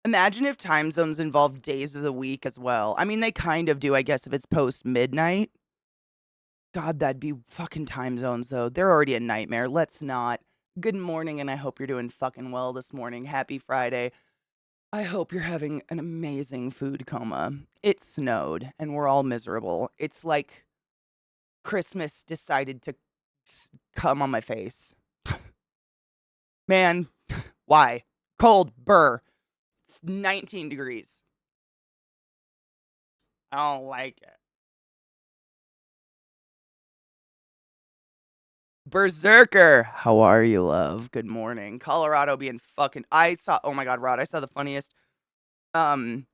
Imagine if time zones involved days of the week as well. I mean, they kind of do, I guess, if it's post midnight. God, that'd be fucking time zones, though. They're already a nightmare. Let's not. Good morning, and I hope you're doing fucking well this morning. Happy Friday. I hope you're having an amazing food coma. It snowed, and we're all miserable. It's like Christmas decided to come on my face. Man, why? Cold, burr. It's 19 degrees. I don't like it. Berserker, how are you, love? Good morning. Colorado being fucking. Oh my God, Rod, I saw the funniest, um,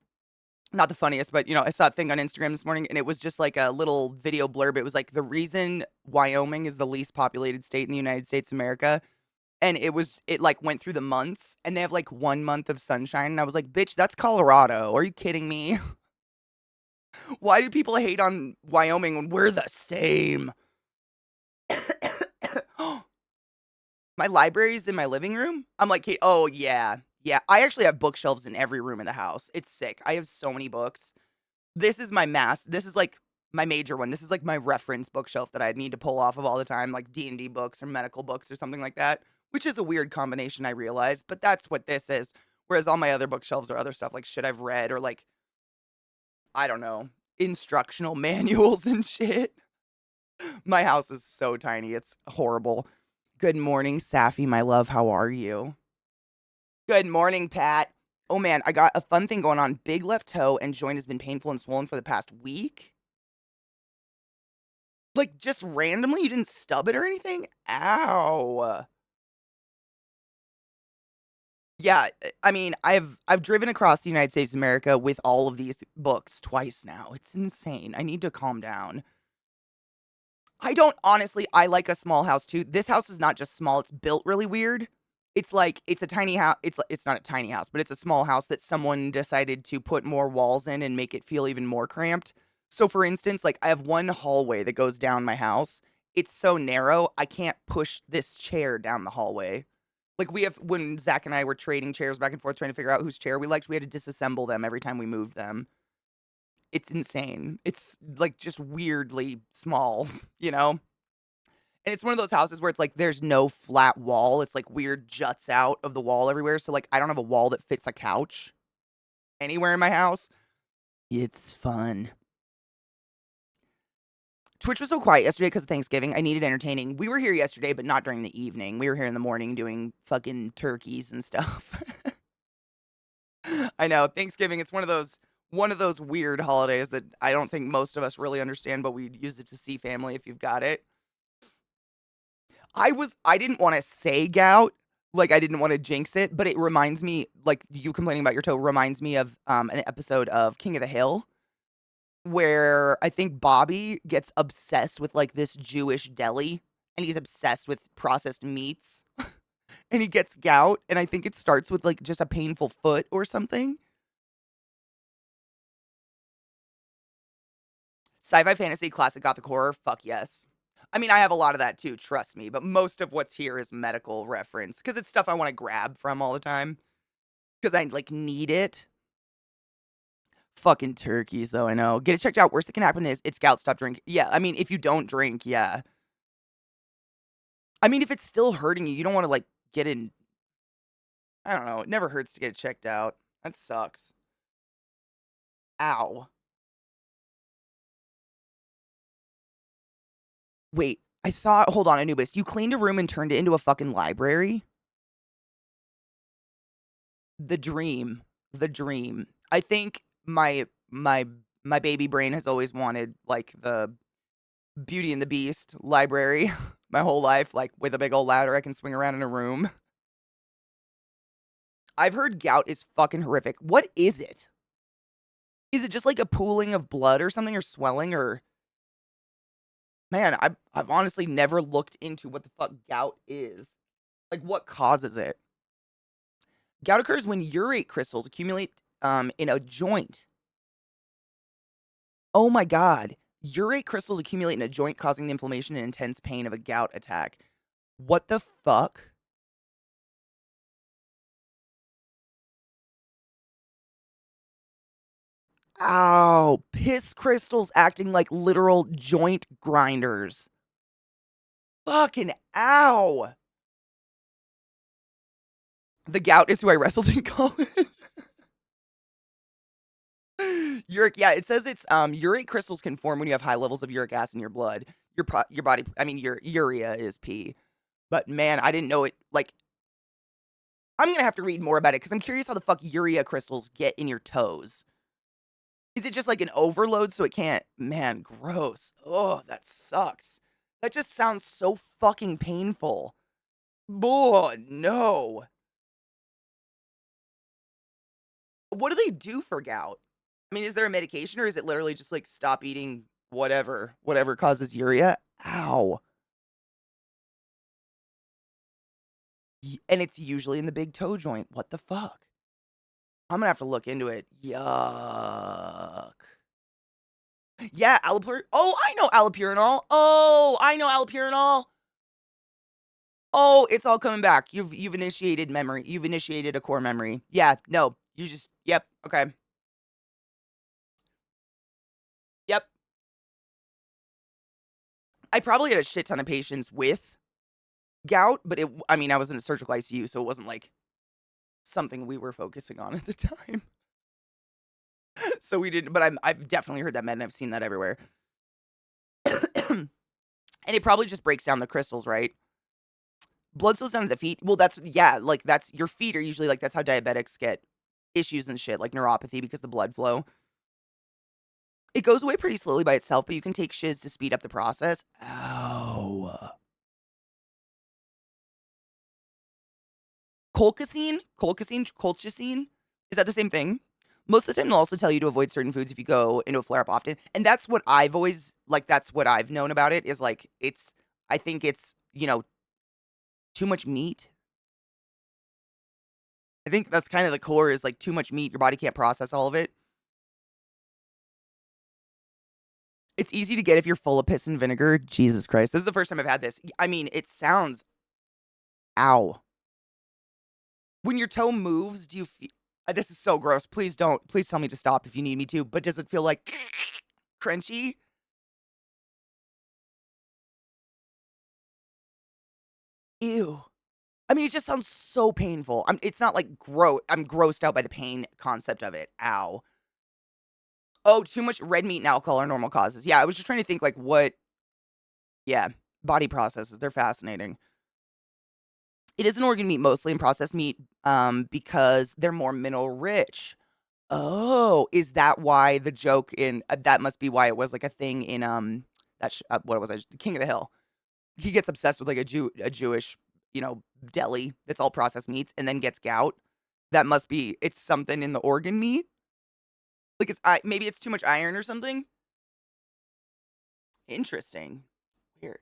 not the funniest, but I saw a thing on Instagram this morning and it was just like a little video blurb. It was like the reason Wyoming is the least populated state in the United States of America. And it like went through the months and they have like 1 month of sunshine. And I was like, bitch, that's Colorado. Are you kidding me? Why do people hate on Wyoming when we're the same? My library's in my living room? I'm like, "Kate, oh, yeah. Yeah, I actually have bookshelves in every room in the house. It's sick. I have so many books. This is, like, my major one. This is, like, my reference bookshelf that I need to pull off of all the time, like D&D books or medical books or something like that, which is a weird combination, I realize, but that's what this is. Whereas all my other bookshelves are other stuff, like shit I've read or, like, I don't know, instructional manuals and shit. My house is so tiny, it's horrible. Good morning, Safi, my love. How are you? Good morning, Pat. Oh man, I got a fun thing going on. Big left toe and joint has been painful and swollen for the past week. Like just randomly, you didn't stub it or anything? Ow. Yeah, I mean, I've driven across the United States of America with all of these books twice now. It's insane. I need to calm down. I don't honestly, I like a small house too. This house is not just small, it's built really weird. It's like it's a tiny house. It's not a tiny house, but it's a small house that someone decided to put more walls in and make it feel even more cramped. So for instance, like I have one hallway that goes down my house. It's so narrow, I can't push this chair down the hallway. Like we have when Zach and I were trading chairs back and forth trying to figure out whose chair we liked, we had to disassemble them every time we moved them. It's insane. It's like just weirdly small, you know? And it's one of those houses where it's like there's no flat wall. It's like weird juts out of the wall everywhere. So like I don't have a wall that fits a couch anywhere in my house. It's fun. Twitch was so quiet yesterday because of Thanksgiving. I needed entertaining. We were here yesterday, but not during the evening. We were here in the morning doing fucking turkeys and stuff. I know. Thanksgiving, it's one of those weird holidays that I don't think most of us really understand, but we use it to see family if you've got it. I didn't wanna say gout, like, I didn't wanna jinx it, but it reminds me like, you complaining about your toe reminds me of, an episode of King of the Hill, where I think Bobby gets obsessed with, like, this Jewish deli, and he's obsessed with processed meats, and he gets gout, and I think it starts with, like, just a painful foot or something. Sci-fi fantasy, classic gothic horror, fuck yes. I mean, I have a lot of that too, trust me, but most of what's here is medical reference because it's stuff I wanna grab from all the time because I, like, need it. Fucking turkeys, though, I know. Get it checked out. Worst that can happen is it's gout, stop drinking. Yeah, I mean, if you don't drink, yeah. I mean, if it's still hurting you, you don't wanna, like, get in I don't know, it never hurts to get it checked out. That sucks. Ow. Wait, I saw hold on, Anubis, you cleaned a room and turned it into a fucking library? The dream. The dream. I think my baby brain has always wanted, like, the Beauty and the Beast library my whole life, like, with a big old ladder I can swing around in a room. I've heard gout is fucking horrific. What is it? Is it just, like, a pooling of blood or something or swelling or man, I've honestly never looked into what the fuck gout is. Like, what causes it? Gout occurs when urate crystals accumulate, in a joint. Oh my god. Urate crystals accumulate in a joint, causing the inflammation and intense pain of a gout attack. What the fuck? Ow. Piss crystals acting like literal joint grinders. Fucking ow. The gout is who I wrestled in college. Uric, yeah, it says it's urate crystals can form when you have high levels of uric acid in your blood. Your body, I mean your urea is pee. But man, I didn't know it. Like, I'm gonna have to read more about it because I'm curious how the fuck urea crystals get in your toes. Is it just like an overload so it can't? Man, gross. Oh, that sucks. That just sounds so fucking painful. Oh, no. What do they do for gout? I mean, is there a medication or is it literally just like stop eating whatever causes urea? Ow. And it's usually in the big toe joint. What the fuck? I'm gonna have to look into it. Yuck. Yeah, oh, I know allopurinol. Oh, I know allopurinol. Oh, it's all coming back. You've initiated memory. You've initiated a core memory. Yeah, no. You just yep, okay. Yep. I probably had a shit ton of patients with gout, but I mean, I was in a surgical ICU, so it wasn't like something we were focusing on at the time. So we didn't, but I've definitely heard that med and I've seen that everywhere. And it probably just breaks down the crystals, right? Blood slows down at the feet. Well, that's yeah, like that's your feet are usually like that's how diabetics get issues and shit, like neuropathy because the blood flow. It goes away pretty slowly by itself, but you can take shiz to speed up the process. Ow. Colchicine? Is that the same thing? Most of the time, they'll also tell you to avoid certain foods if you go into a flare up often. And that's what I've always, like, that's what I've known about it is like, I think it's, too much meat. I think that's kind of the core is like too much meat. Your body can't process all of it. It's easy to get if you're full of piss and vinegar. Jesus Christ. This is the first time I've had this. I mean, it sounds, ow. When your toe moves, do you feel, this is so gross. Please don't, please tell me to stop if you need me to, but does it feel like crunchy? Ew. I mean, it just sounds so painful. It's not like I'm grossed out by the pain concept of it. Ow. Oh, too much red meat and alcohol are normal causes. Yeah, I was just trying to think like what, yeah, body processes. They're fascinating. It is an organ meat mostly and processed meat because they're more mineral rich. Oh, is that why the joke in that must be why it was like a thing in what was I King of the Hill. He gets obsessed with like a Jewish, deli that's all processed meats and then gets gout. That must be it's something in the organ meat. Like maybe it's too much iron or something. Interesting. Weird.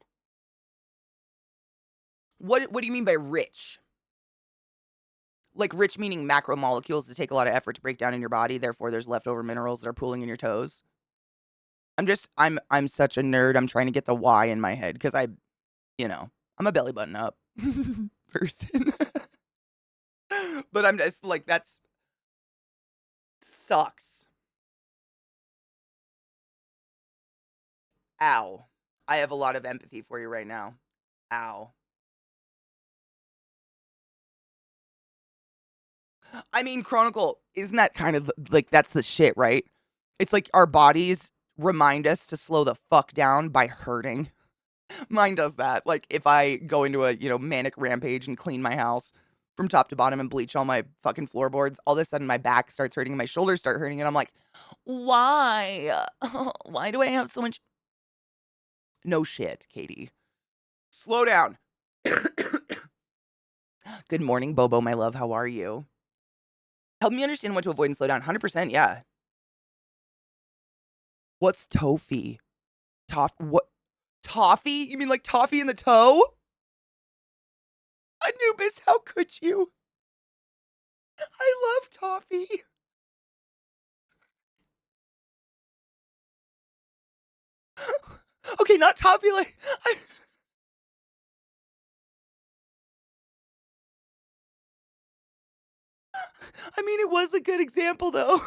What do you mean by rich? Like rich meaning macromolecules that take a lot of effort to break down in your body, therefore there's leftover minerals that are pooling in your toes. I'm such a nerd. I'm trying to get the why in my head because I'm a belly button up person. But I'm just like that's sucks. Ow. I have a lot of empathy for you right now. Ow. I mean, Chronicle, isn't that kind of like that's the shit, right? It's like our bodies remind us to slow the fuck down by hurting. Mine does that. Like if I go into a, manic rampage and clean my house from top to bottom and bleach all my fucking floorboards, all of a sudden my back starts hurting and my shoulders start hurting and I'm like, "Why? Why do I have so much?" No shit, Katie. Slow down. Good morning, Bobo, my love. How are you? Help me understand what to avoid and slow down. 100%, yeah. What's toffee? What? Toffee? You mean like toffee in the toe? Anubis, how could you? I love toffee. Okay, not toffee like I mean it was a good example though.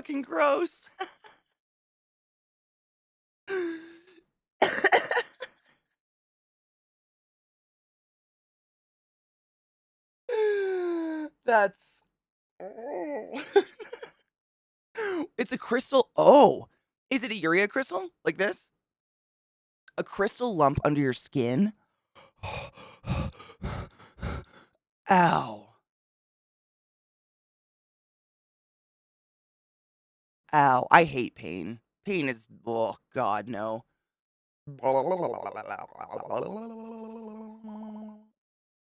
fucking gross. That's oh. It's a crystal. Oh, is it a urea crystal like this? A crystal lump under your skin? Ow. Ow. I hate pain. Pain is, oh, God, no.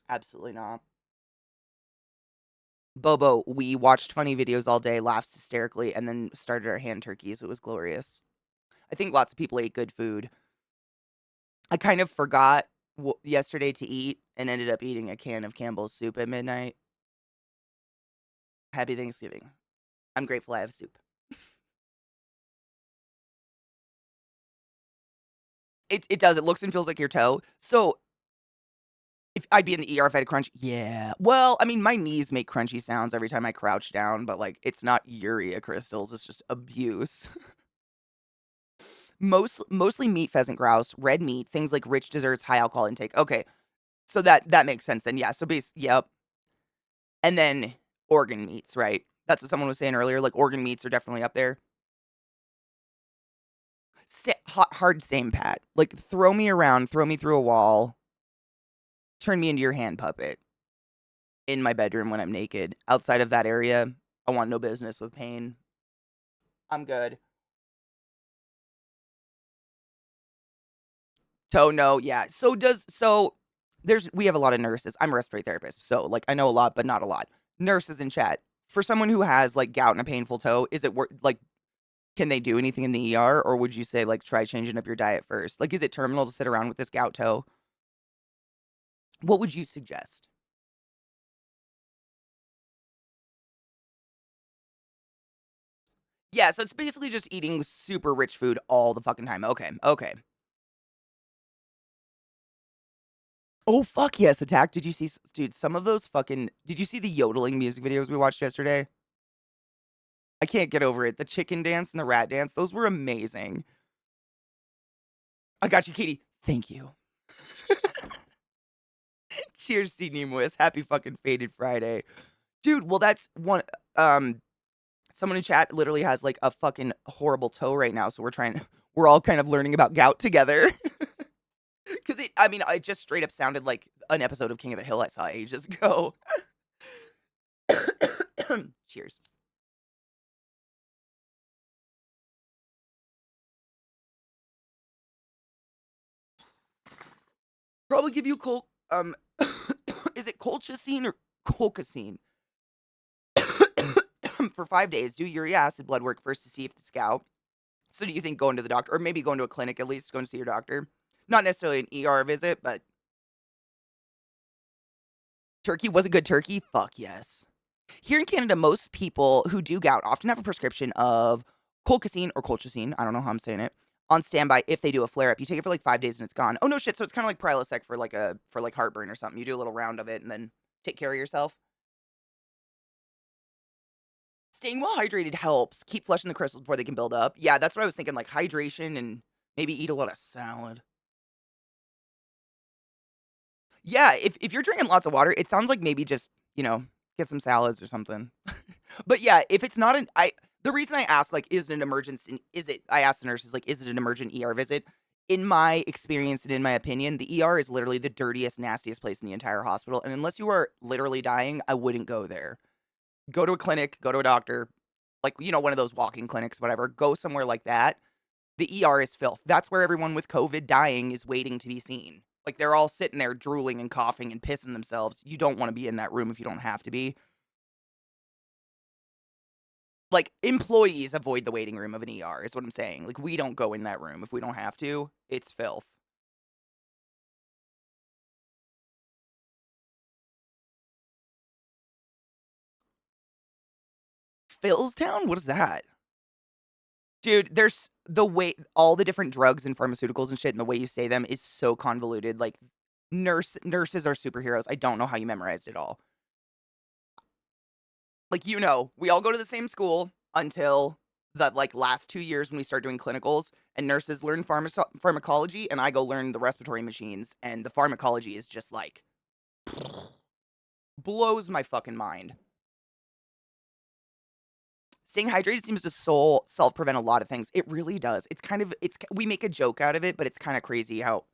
Absolutely not. Bobo, we watched funny videos all day, laughed hysterically, and then started our hand turkeys. It was glorious. I think lots of people ate good food. I kind of forgot yesterday to eat and ended up eating a can of Campbell's soup at midnight. Happy Thanksgiving. I'm grateful I have soup. It does. It looks and feels like your toe. So if I'd be in the ER if I had a crunch, yeah. Well, I mean, my knees make crunchy sounds every time I crouch down, but like it's not urea crystals. It's just abuse. Mostly meat, pheasant, grouse, red meat, things like rich desserts, high alcohol intake. Okay, so that makes sense then. Yeah. So yep. And then organ meats, right? That's what someone was saying earlier. Like organ meats are definitely up there. Hard same, Pat. Like throw me around, throw me through a wall, turn me into your hand puppet in my bedroom when I'm naked. Outside of that area, I want no business with pain. I'm good. So no, yeah. We have a lot of nurses. I'm a respiratory therapist, so like I know a lot, but not a lot. Nurses in chat. For someone who has like gout and a painful toe, is it like can they do anything in the ER, or would you say like try changing up your diet first? Like, is it terminal to sit around with this gout toe? What would you suggest? Yeah, so it's basically just eating super rich food all the fucking time. Okay, okay. Oh fuck yes, Attack. Did you see, dude? Some of those fucking. Did you see the yodeling music videos we watched yesterday? I can't get over it. The chicken dance and the rat dance. Those were amazing. I got you, Katie. Thank you. Cheers, C. Nemois. Happy fucking faded Friday, dude. Well, that's one. Um, Someone in chat literally has like a fucking horrible toe right now, so we're all kind of learning about gout together. Because I mean, it just straight up sounded like an episode of King of the Hill I saw ages ago. Cheers. Probably give you is it colchicine or colchicine? For 5 days, do urea acid blood work first to see if it's gout. So do you think going to the doctor, or maybe going to a clinic at least, going to see your doctor? Not necessarily an ER visit, but turkey was a good turkey. Fuck yes. Here in Canada, most people who do gout often have a prescription of colchicine or colchicine. I don't know how I'm saying it. On standby if they do a flare up. You take it for like 5 days and it's gone. Oh no shit. So it's kind of like Prilosec for like heartburn or something. You do a little round of it and then take care of yourself. Staying well hydrated helps. Keep flushing the crystals before they can build up. Yeah, that's what I was thinking. Like hydration and maybe eat a lot of salad. Yeah, if you're drinking lots of water, it sounds like maybe just, get some salads or something. But yeah, if it's not the reason I ask, like, is it an emergency? I asked the nurses, like, is it an emergent ER visit? In my experience and in my opinion, the ER is literally the dirtiest, nastiest place in the entire hospital. And unless you are literally dying, I wouldn't go there. Go to a clinic, go to a doctor, like, one of those walking clinics, whatever. Go somewhere like that. The ER is filth. That's where everyone with COVID dying is waiting to be seen. Like, they're all sitting there drooling and coughing and pissing themselves. You don't want to be in that room if you don't have to be. Like, employees avoid the waiting room of an ER is what I'm saying. Like, we don't go in that room if we don't have to. It's filth. Philstown? What is that? Dude, there's the way all the different drugs and pharmaceuticals and shit and the way you say them is so convoluted. Like, nurses are superheroes. I don't know how you memorized it all. Like, we all go to the same school until the, like, last 2 years when we start doing clinicals and nurses learn pharmacology, and I go learn the respiratory machines, and the pharmacology is just, like, blows my fucking mind. Staying hydrated seems to self-prevent a lot of things. It really does. It's kind of it's we make a joke out of it, but it's kinda crazy how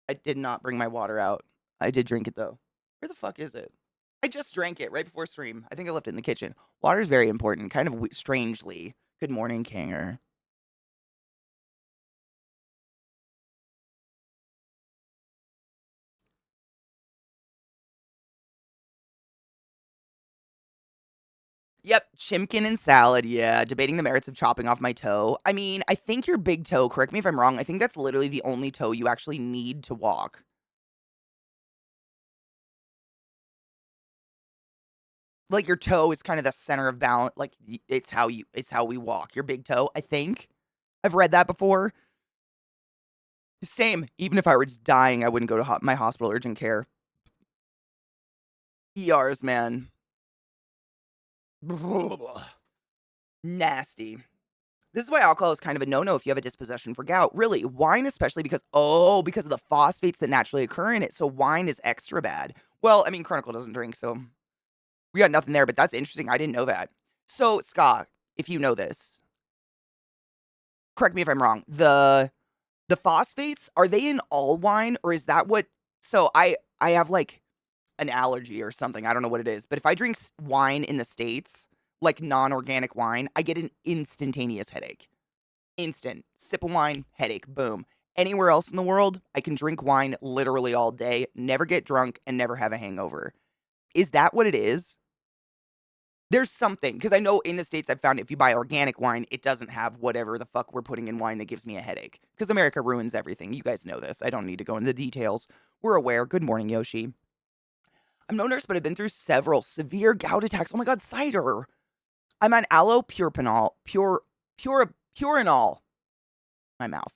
I did not bring my water out. I did drink it, though. Where the fuck is it? I just drank it right before stream. I think I left it in the kitchen. Water is very important, kind of strangely. Good morning, Kanger. Yep, chimkin and salad, yeah, debating the merits of chopping off my toe. I mean, I think your big toe, correct me if I'm wrong, I think that's literally the only toe you actually need to walk. Like, your toe is kind of the center of balance, like, it's how we walk. Your big toe, I think. I've read that before. Same. Even if I were just dying, I wouldn't go to my hospital urgent care. ERs, man. Nasty. This is why alcohol is kind of a no-no if you have a disposition for gout. Really, wine especially because of the phosphates that naturally occur in it. So wine is extra bad. Well, I mean, Chronicle doesn't drink, so we got nothing there, but that's interesting. I didn't know that. So, Scott, if you know this, correct me if I'm wrong. The phosphates, are they in all wine or is that what so I have like an allergy or something. I don't know what it is, but if I drink wine in the States, like non-organic wine, I get an instantaneous headache. Instant. Sip of wine, headache, boom. Anywhere else in the world, I can drink wine literally all day, never get drunk, and never have a hangover. Is that what it is? There's something, because I know in the States I've found if you buy organic wine, it doesn't have whatever the fuck we're putting in wine that gives me a headache. Because America ruins everything. You guys know this. I don't need to go into the details. We're aware. Good morning, Yoshi. I'm no nurse, but I've been through several severe gout attacks. Oh my god, cider. I'm on allopurinol, purinol, my mouth.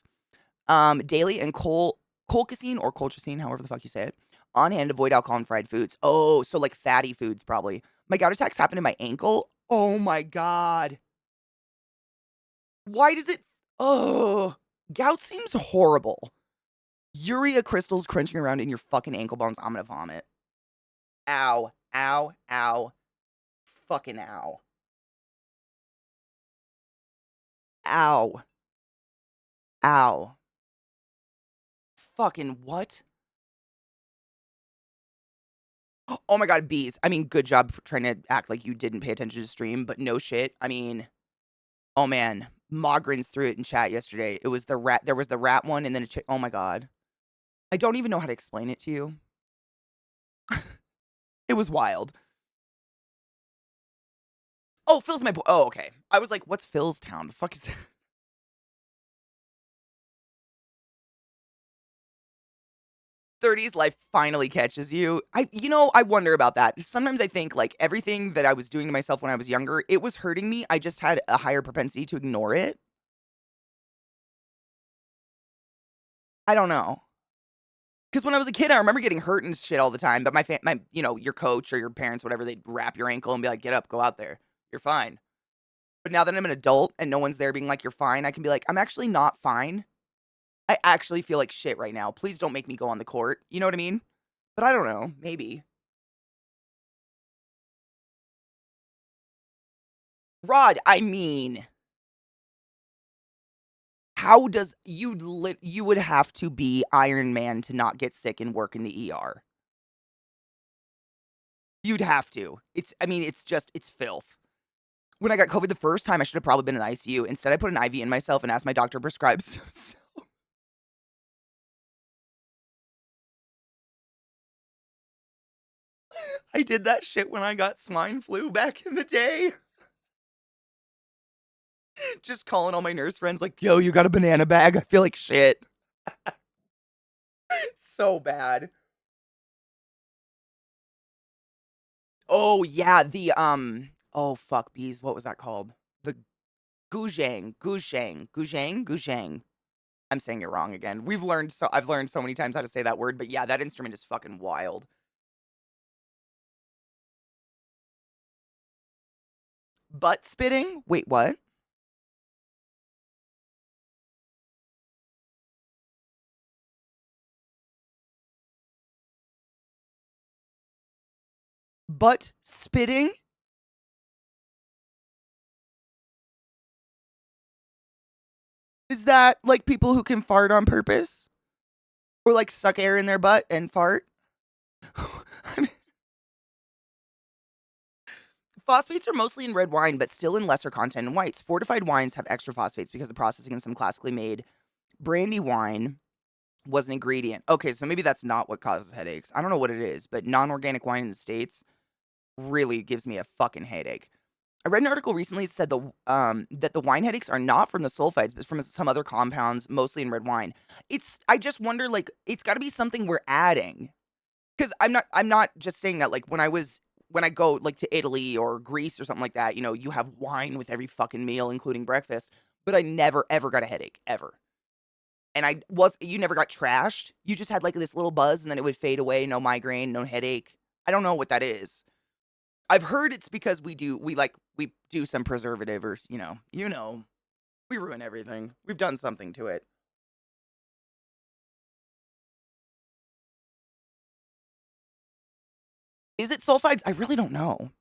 Daily and colchicine or colchicine, however the fuck you say it, on hand. Avoid alcohol and fried foods. Oh, so like fatty foods probably. My gout attacks happen in my ankle. Oh my god. Why does it? Oh, gout seems horrible. Urea crystals crunching around in your fucking ankle bones. I'm gonna vomit. Ow, ow, ow, fucking ow, ow, ow. Fucking what? Oh my god, bees. I mean, good job trying to act like you didn't pay attention to stream, but no shit. I mean, oh man, Mogren's threw it in chat yesterday. It was the rat. There was the rat one, and then oh my god. I don't even know how to explain it to you. It was wild. Oh, Phil's my boy. Oh, okay. I was like, what's Phil's town? The fuck is that? 30s life finally catches you. I wonder about that. Sometimes I think like everything that I was doing to myself when I was younger, it was hurting me. I just had a higher propensity to ignore it. I don't know. Because when I was a kid, I remember getting hurt and shit all the time. But your coach or your parents, whatever, they'd wrap your ankle and be like, "Get up, go out there, you're fine." But now that I'm an adult and no one's there being like, "You're fine," I can be like, "I'm actually not fine. I actually feel like shit right now. Please don't make me go on the court." You know what I mean? But I don't know. Maybe Rod. I mean, how does you would have to be Iron Man to not get sick and work in the ER? You'd have to. It's filth. When I got COVID the first time, I should have probably been in the ICU. Instead, I put an IV in myself and asked my doctor to prescribe some. I did that shit when I got swine flu back in the day. Just calling all my nurse friends like, "Yo, you got a banana bag?" I feel like shit. So bad. Oh, yeah, oh, fuck, bees, what was that called? The goujang. I'm saying it wrong again. I've learned so many times how to say that word, but yeah, that instrument is fucking wild. Butt spitting? Wait, what? Butt spitting? Is that like people who can fart on purpose? Or like suck air in their butt and fart? I mean, phosphates are mostly in red wine, but still in lesser content in whites. Fortified wines have extra phosphates because of processing in some classically made brandy wine was an ingredient. Okay, so maybe that's not what causes headaches. I don't know what it is, but non-organic wine in the States really gives me a fucking headache. I read an article recently that said that the wine headaches are not from the sulfides, but from some other compounds, mostly in red wine. I just wonder, like, it's got to be something we're adding. Because I'm not just saying that. Like when I go like to Italy or Greece or something like that, you have wine with every fucking meal, including breakfast. But I never ever got a headache ever. And you never got trashed. You just had like this little buzz, and then it would fade away. No migraine, no headache. I don't know what that is. I've heard it's because we do some preservative or we ruin everything. We've done something to it. Is it sulfides? I really don't know.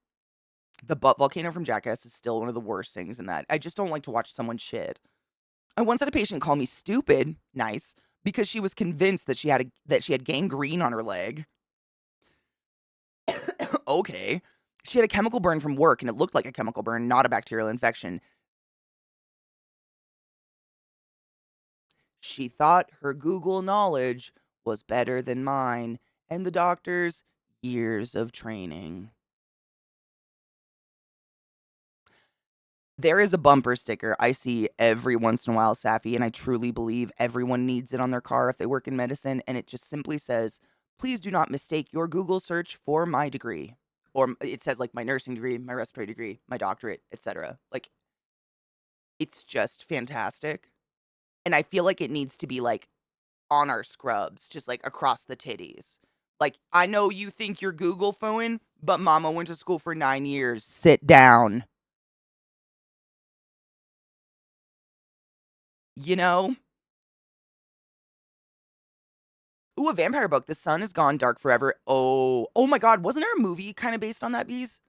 The butt volcano from Jackass is still one of the worst things in that. I just don't like to watch someone shit. I once had a patient call me stupid, nice, because she was convinced that she had gangrene on her leg. Okay. She had a chemical burn from work, and it looked like a chemical burn, not a bacterial infection. She thought her Google knowledge was better than mine, and the doctor's years of training. There is a bumper sticker I see every once in a while, Safi, and I truly believe everyone needs it on their car if they work in medicine, and it just simply says, "Please do not mistake your Google search for my degree." Or it says like my nursing degree, my respiratory degree, my doctorate, etc. Like it's just fantastic. And I feel like it needs to be like on our scrubs, just like across the titties. Like, I know you think you're Google phone, but mama went to school for 9 years. Sit down. You know? Ooh, a vampire book. The sun has gone dark forever. Oh my God. Wasn't there a movie kind of based on that, Bees?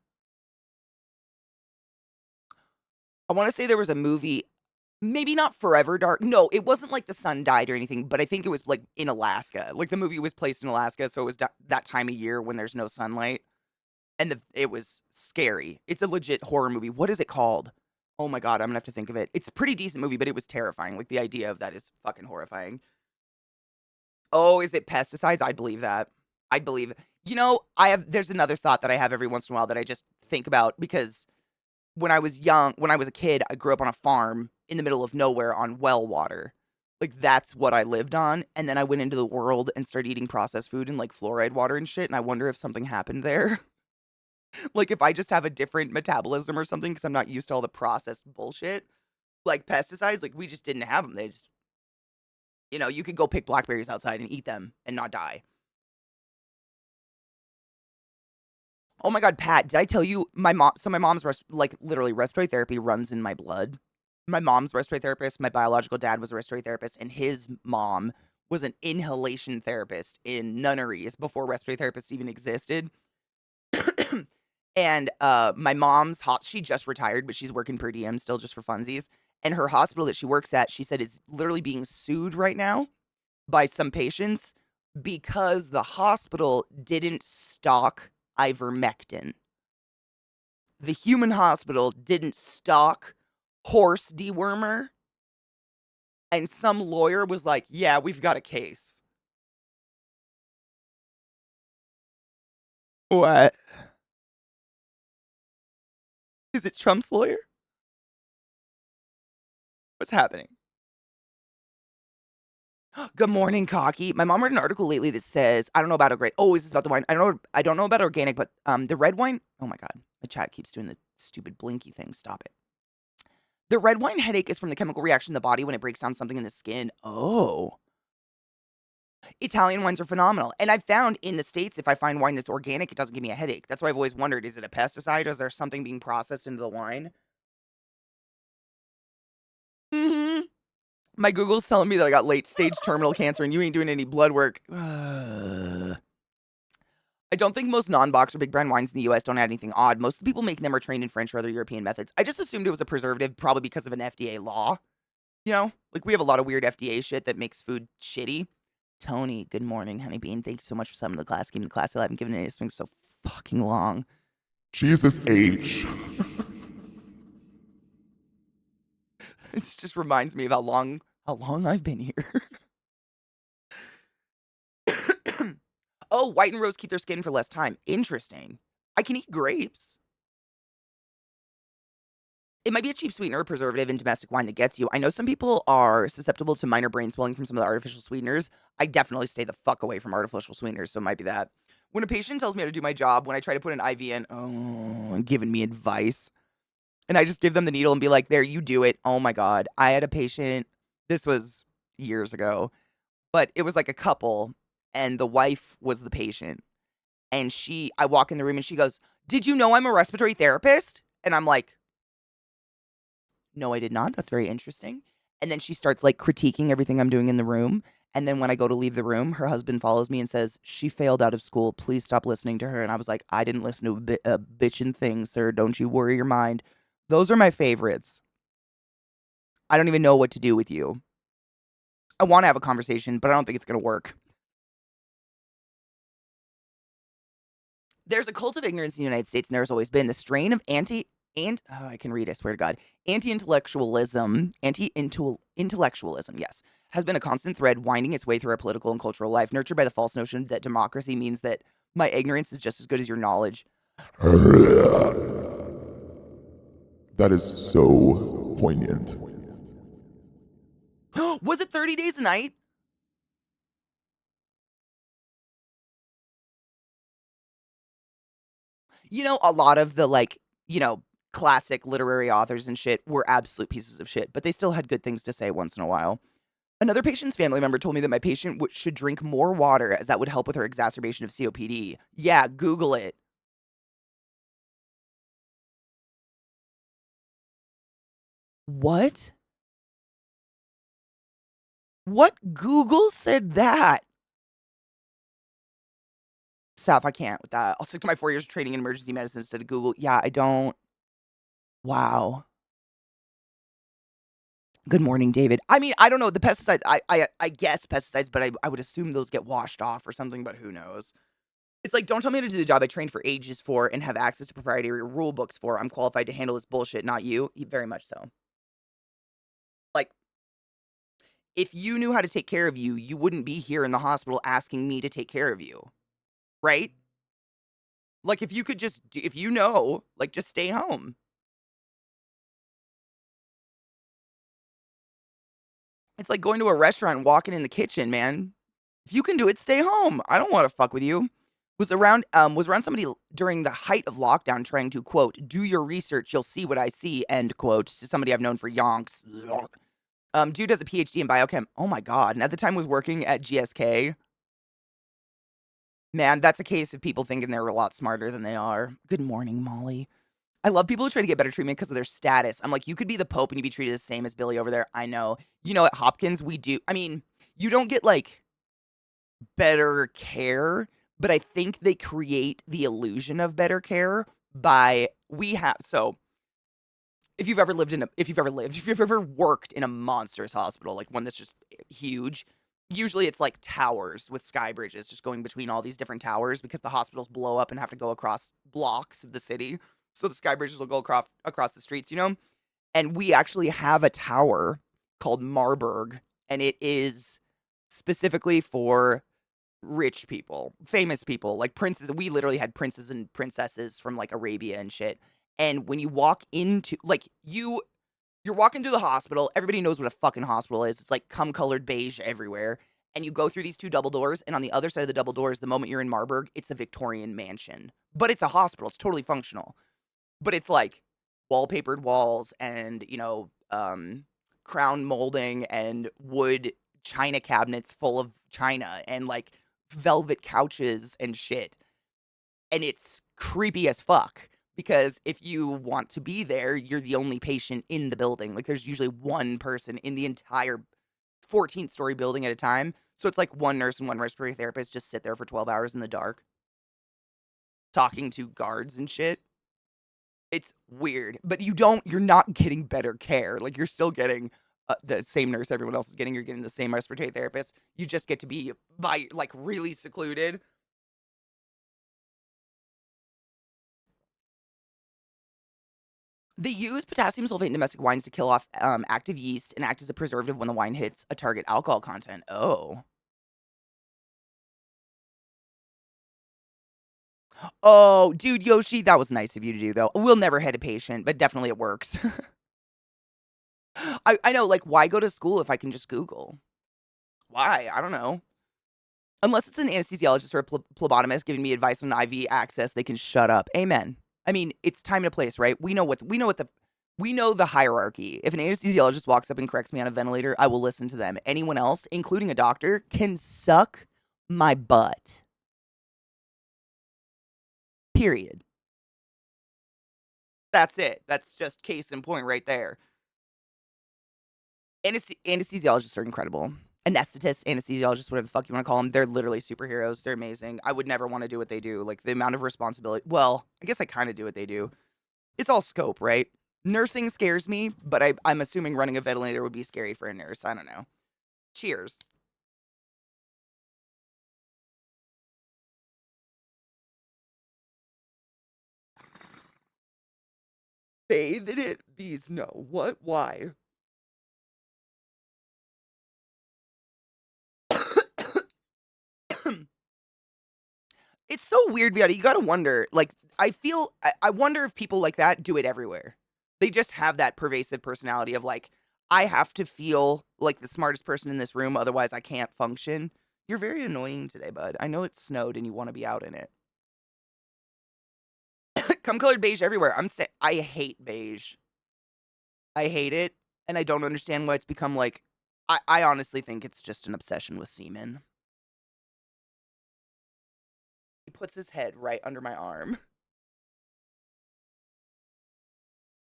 I want to say there was a movie, maybe not forever dark. No, it wasn't like the sun died or anything, but I think it was like in Alaska. Like the movie was placed in Alaska, so it was that time of year when there's no sunlight. And it was scary. It's a legit horror movie. What is it called? Oh my God, I'm gonna have to think of it. It's a pretty decent movie, but it was terrifying. Like the idea of that is fucking horrifying. Oh, is it pesticides? I'd believe that. I'd believe it. There's another thought that I have every once in a while that I just think about because when I was a kid, I grew up on a farm in the middle of nowhere on well water. Like that's what I lived on. And then I went into the world and started eating processed food and like fluoride water and shit. And I wonder if something happened there. Like if I just have a different metabolism or something because I'm not used to all the processed bullshit, like pesticides, like we just didn't have them. They just, you could go pick blackberries outside and eat them and not die. Oh my God, Pat, did I tell you my mom? So my mom's like literally respiratory therapy runs in my blood. My mom's respiratory therapist, my biological dad was a respiratory therapist, and his mom was an inhalation therapist in nunneries before respiratory therapists even existed. And my mom's she just retired, but she's working per diem still just for funsies. And her hospital that she works at, she said, is literally being sued right now by some patients because the hospital didn't stock ivermectin. The human hospital didn't stock horse dewormer. And some lawyer was like, yeah, we've got a case. What? Is it Trump's lawyer? What's happening? Good morning, Cocky. My mom read an article lately that says, I don't know about a great. Oh, is this about the wine? I don't know about organic, but the red wine. Oh my God, the chat keeps doing the stupid blinky thing. Stop it. The red wine headache is from the chemical reaction in the body when it breaks down something in the skin. Oh, Italian wines are phenomenal, and I've found in the States, if I find wine that's organic, it doesn't give me a headache. That's why I've always wondered: is it a pesticide? Or is there something being processed into the wine? Hmm. My Google's telling me that I got late stage terminal cancer, and you ain't doing any blood work. I don't think most non-box or big brand wines in the US don't add anything odd. Most of the people making them are trained in French or other European methods. I just assumed it was a preservative, probably because of an FDA law. You know? Like, we have a lot of weird FDA shit that makes food shitty. Tony, good morning, honey bean. Thank you so much for summoning the class. Keeping the class alive and giving it a swing so fucking long. Jesus H. It just reminds me of how long I've been here. Oh, white and rose keep their skin for less time. Interesting. I can eat grapes. It might be a cheap sweetener or preservative in domestic wine that gets you. I know some people are susceptible to minor brain swelling from some of the artificial sweeteners. I definitely stay the fuck away from artificial sweeteners, so it might be that. When a patient tells me how to do my job, when I try to put an IV in, and giving me advice, and I just give them the needle and be like, there, you do it. Oh my God. I had a patient, this was years ago, but it was like a couple, and the wife was the patient. And I walk in the room and she goes, "Did you know I'm a respiratory therapist?" And I'm like, "No, I did not. That's very interesting." And then she starts like critiquing everything I'm doing in the room. And then when I go to leave the room, her husband follows me and says, "She failed out of school. Please stop listening to her." And I was like, "I didn't listen to a bitchin' thing, sir. Don't you worry your mind." Those are my favorites. I don't even know what to do with you. I want to have a conversation, but I don't think it's going to work. There's a cult of ignorance in the United States, and there's always been the strain of I can read, I swear to God. Anti-intellectualism, yes, has been a constant thread winding its way through our political and cultural life, nurtured by the false notion that democracy means that my ignorance is just as good as your knowledge. That is so poignant. Was it 30 Days a Night? You know, a lot of the, like, classic literary authors and shit were absolute pieces of shit, but they still had good things to say once in a while. Another patient's family member told me that my patient should drink more water as that would help with her exacerbation of COPD. Yeah, Google it. What? What Google said that? Saf, I can't with that. I'll stick to my 4 years of training in emergency medicine instead of Google. Yeah, I don't. Wow. Good morning, David. I mean, I don't know. The pesticides, I guess pesticides, but I would assume those get washed off or something, but who knows? It's like, don't tell me how to do the job I trained for ages for and have access to proprietary rule books for. I'm qualified to handle this bullshit, not you. Very much so. Like, if you knew how to take care of you, you wouldn't be here in the hospital asking me to take care of you, right? Like, if you could just, if you know, like, just stay home. It's like going to a restaurant and walking in the kitchen, man. If you can do it, stay home. I don't want to fuck with you. Was around somebody during the height of lockdown trying to quote, "Do your research, you'll see what I see," end quote, to somebody I've known for yonks. Dude has a PhD in biochem. Oh my God. And at the time was working at GSK. Man, that's a case of people thinking they're a lot smarter than they are. Good morning, Molly. I love people who try to get better treatment because of their status. I'm like, you could be the Pope and you'd be treated the same as Billy over there. I know. You know, at Hopkins, we do. I mean, you don't get like better care, but I think they create the illusion of better care by if you've ever worked in a monstrous hospital, like one that's just huge, usually it's like towers with sky bridges just going between all these different towers because the hospitals blow up and have to go across blocks of the city. So the sky bridges will go across the streets, And we actually have a tower called Marburg, and it is specifically for rich people, famous people, like princes. We literally had princes and princesses from like Arabia and shit. And when you walk into like you're walking through the hospital, everybody knows what a fucking hospital is. It's like cum colored beige everywhere. And you go through these two double doors, and on the other side of the double doors, the moment you're in Marburg, it's a Victorian mansion. But it's a hospital. It's totally functional. But it's like wallpapered walls and, crown molding and wood china cabinets full of china and like velvet couches and shit. And it's creepy as fuck because if you want to be there, you're the only patient in the building. Like there's usually one person in the entire 14th story building at a time. So it's like one nurse and one respiratory therapist just sit there for 12 hours in the dark. talking to guards and shit. It's weird, but you're not getting better care. Like, you're still getting the same nurse everyone else is getting. You're getting the same respiratory therapist. You just get to be like really secluded. They use potassium sulfate in domestic wines to kill off active yeast and act as a preservative when the wine hits a target alcohol content. Oh. Oh, dude, Yoshi, that was nice of you to do, though. We'll never hit a patient, but definitely it works. I know, like, why go to school if I can just Google? Why? I don't know. Unless it's an anesthesiologist or a phlebotomist giving me advice on IV access, they can shut up. Amen. I mean, it's time and a place, right? We know the hierarchy. If an anesthesiologist walks up and corrects me on a ventilator, I will listen to them. Anyone else, including a doctor, can suck my butt. Period. That's it. That's just case in point right there. Anesthesiologists are incredible. Anesthetists, anesthesiologists, whatever the fuck you want to call them, they're literally superheroes. They're amazing. I would never want to do what they do. Like, the amount of responsibility. Well, I guess I kind of do what they do. It's all scope, right? Nursing scares me, but I'm assuming running a ventilator would be scary for a nurse. I don't know. Cheers. Bathe in it? Bees, no. What? Why? It's so weird, Vieta. You gotta wonder. Like, I wonder if people like that do it everywhere. They just have that pervasive personality of like, I have to feel like the smartest person in this room, otherwise I can't function. You're very annoying today, bud. I know it snowed and you want to be out in it. Come colored beige everywhere. I hate beige. I hate it, and I don't understand why it's become like. I honestly think it's just an obsession with semen. He puts his head right under my arm.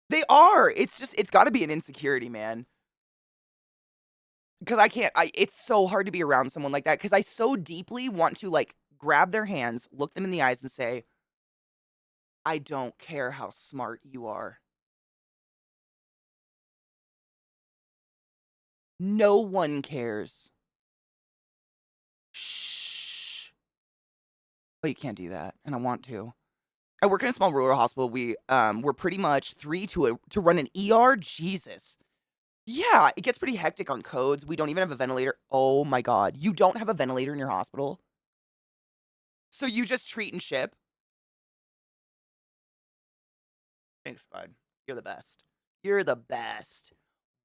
They are. It's got to be an insecurity, man. Because I can't. It's so hard to be around someone like that because I so deeply want to like grab their hands, look them in the eyes, and say, "I don't care how smart you are. No one cares." Shh. Oh, you can't do that, and I want to. I work in a small rural hospital. We're pretty much 3 to run an ER. Jesus. Yeah, it gets pretty hectic on codes. We don't even have a ventilator. Oh my god. You don't have a ventilator in your hospital? So you just treat and ship? Thanks, bud. You're the best. You're the best.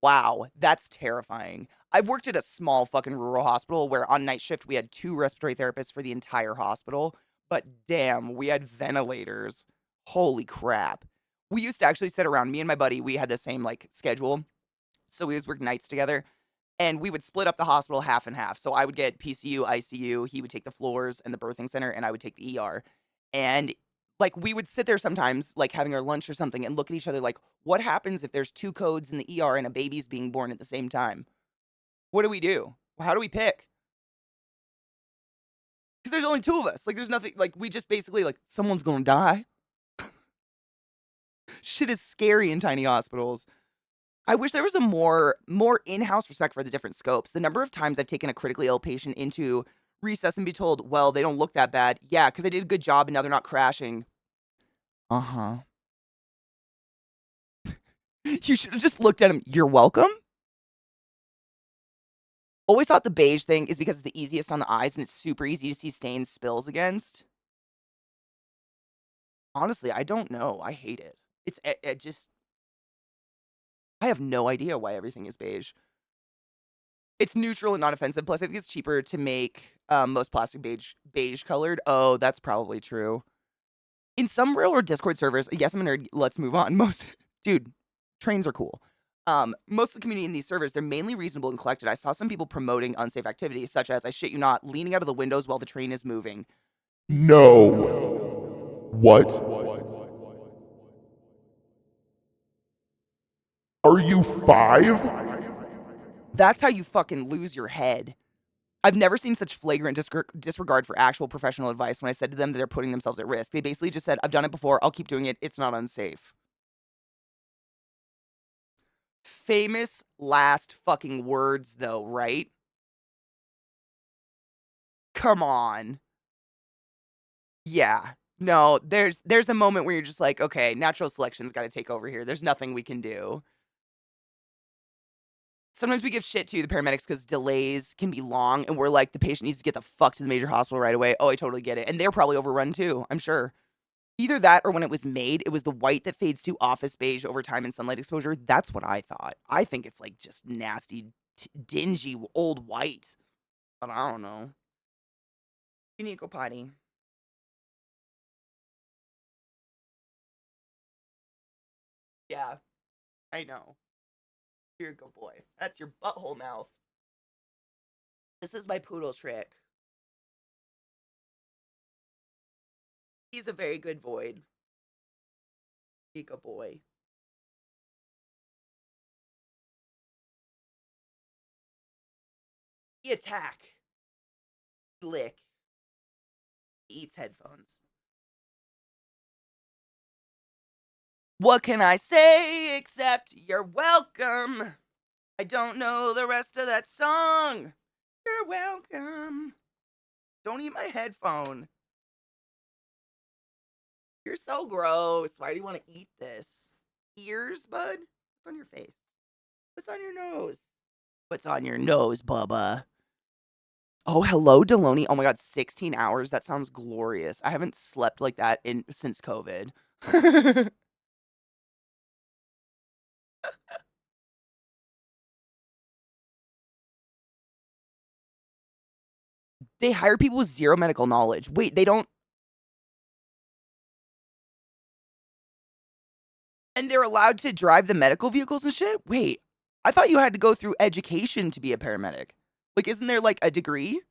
Wow, that's terrifying. I've worked at a small fucking rural hospital where on night shift we had 2 respiratory therapists for the entire hospital, but damn, we had ventilators. Holy crap. We used to actually sit around, me and my buddy, we had the same, like, schedule, so we always worked nights together, and we would split up the hospital half and half. So I would get PCU, ICU, he would take the floors and the birthing center, and I would take the ER. And like we would sit there sometimes, like having our lunch or something, and look at each other like, what happens if there's 2 codes in the ER and a baby's being born at the same time? What do we do? How do we pick? Because there's only 2 of us. Like, there's nothing, like, we just basically, like, someone's gonna die. Shit is scary in tiny hospitals. I wish there was a more in-house respect for the different scopes. The number of times I've taken a critically ill patient into recess and be told, "Well, they don't look that bad." Yeah, because they did a good job and now they're not crashing. Uh-huh. You should have just looked at him. You're welcome? Always thought the beige thing is because it's the easiest on the eyes and it's super easy to see stains, spills against. Honestly, I don't know. I hate it. It just I have no idea why everything is beige. It's neutral and not offensive. Plus, I think it's cheaper to make most plastic beige colored. Oh, that's probably true. In some real or Discord servers, yes, I'm a nerd. Let's move on. Dude, trains are cool. Most of the community in these servers, they're mainly reasonable and collected. I saw some people promoting unsafe activities, such as, I shit you not, leaning out of the windows while the train is moving. No. What? Are you 5? That's how you fucking lose your head. I've never seen such flagrant disregard for actual professional advice when I said to them that they're putting themselves at risk. They basically just said, I've done it before. I'll keep doing it. It's not unsafe. Famous last fucking words, though, right? Come on. Yeah. No, there's a moment where you're just like, okay, natural selection's got to take over here. There's nothing we can do. Sometimes we give shit to the paramedics because delays can be long, and we're like, the patient needs to get the fuck to the major hospital right away. Oh, I totally get it. And they're probably overrun too, I'm sure. Either that or when it was made, it was the white that fades to office beige over time and sunlight exposure. That's what I thought. I think it's like just nasty, dingy, old white. But I don't know. You need to go potty. Yeah, I know. You're a good boy. That's your butthole mouth. This is my poodle trick. He's a very good void. Be a good boy. He attack. Lick. He eats headphones. What can I say except you're welcome? I don't know the rest of that song. You're welcome. Don't eat my headphone. You're so gross. Why do you want to eat this? Ears, bud? What's on your face? What's on your nose? What's on your nose, Bubba? Oh, hello, Deloney. Oh my god, 16 hours. That sounds glorious. I haven't slept like that since COVID. They hire people with zero medical knowledge. Wait, they don't. And they're allowed to drive the medical vehicles and shit? Wait, I thought you had to go through education to be a paramedic. Like, isn't there like a degree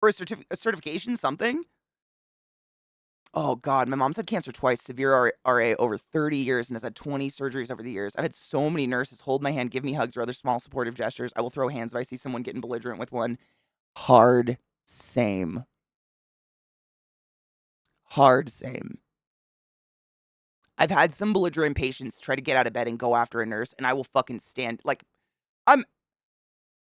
or a certification, something? Oh God, my mom's had cancer twice, severe RA over 30 years, and has had 20 surgeries over the years. I've had so many nurses hold my hand, give me hugs, or other small supportive gestures. I will throw hands if I see someone getting belligerent with one. Hard same. Hard same. I've had some belligerent patients try to get out of bed and go after a nurse, and I will fucking stand like I'm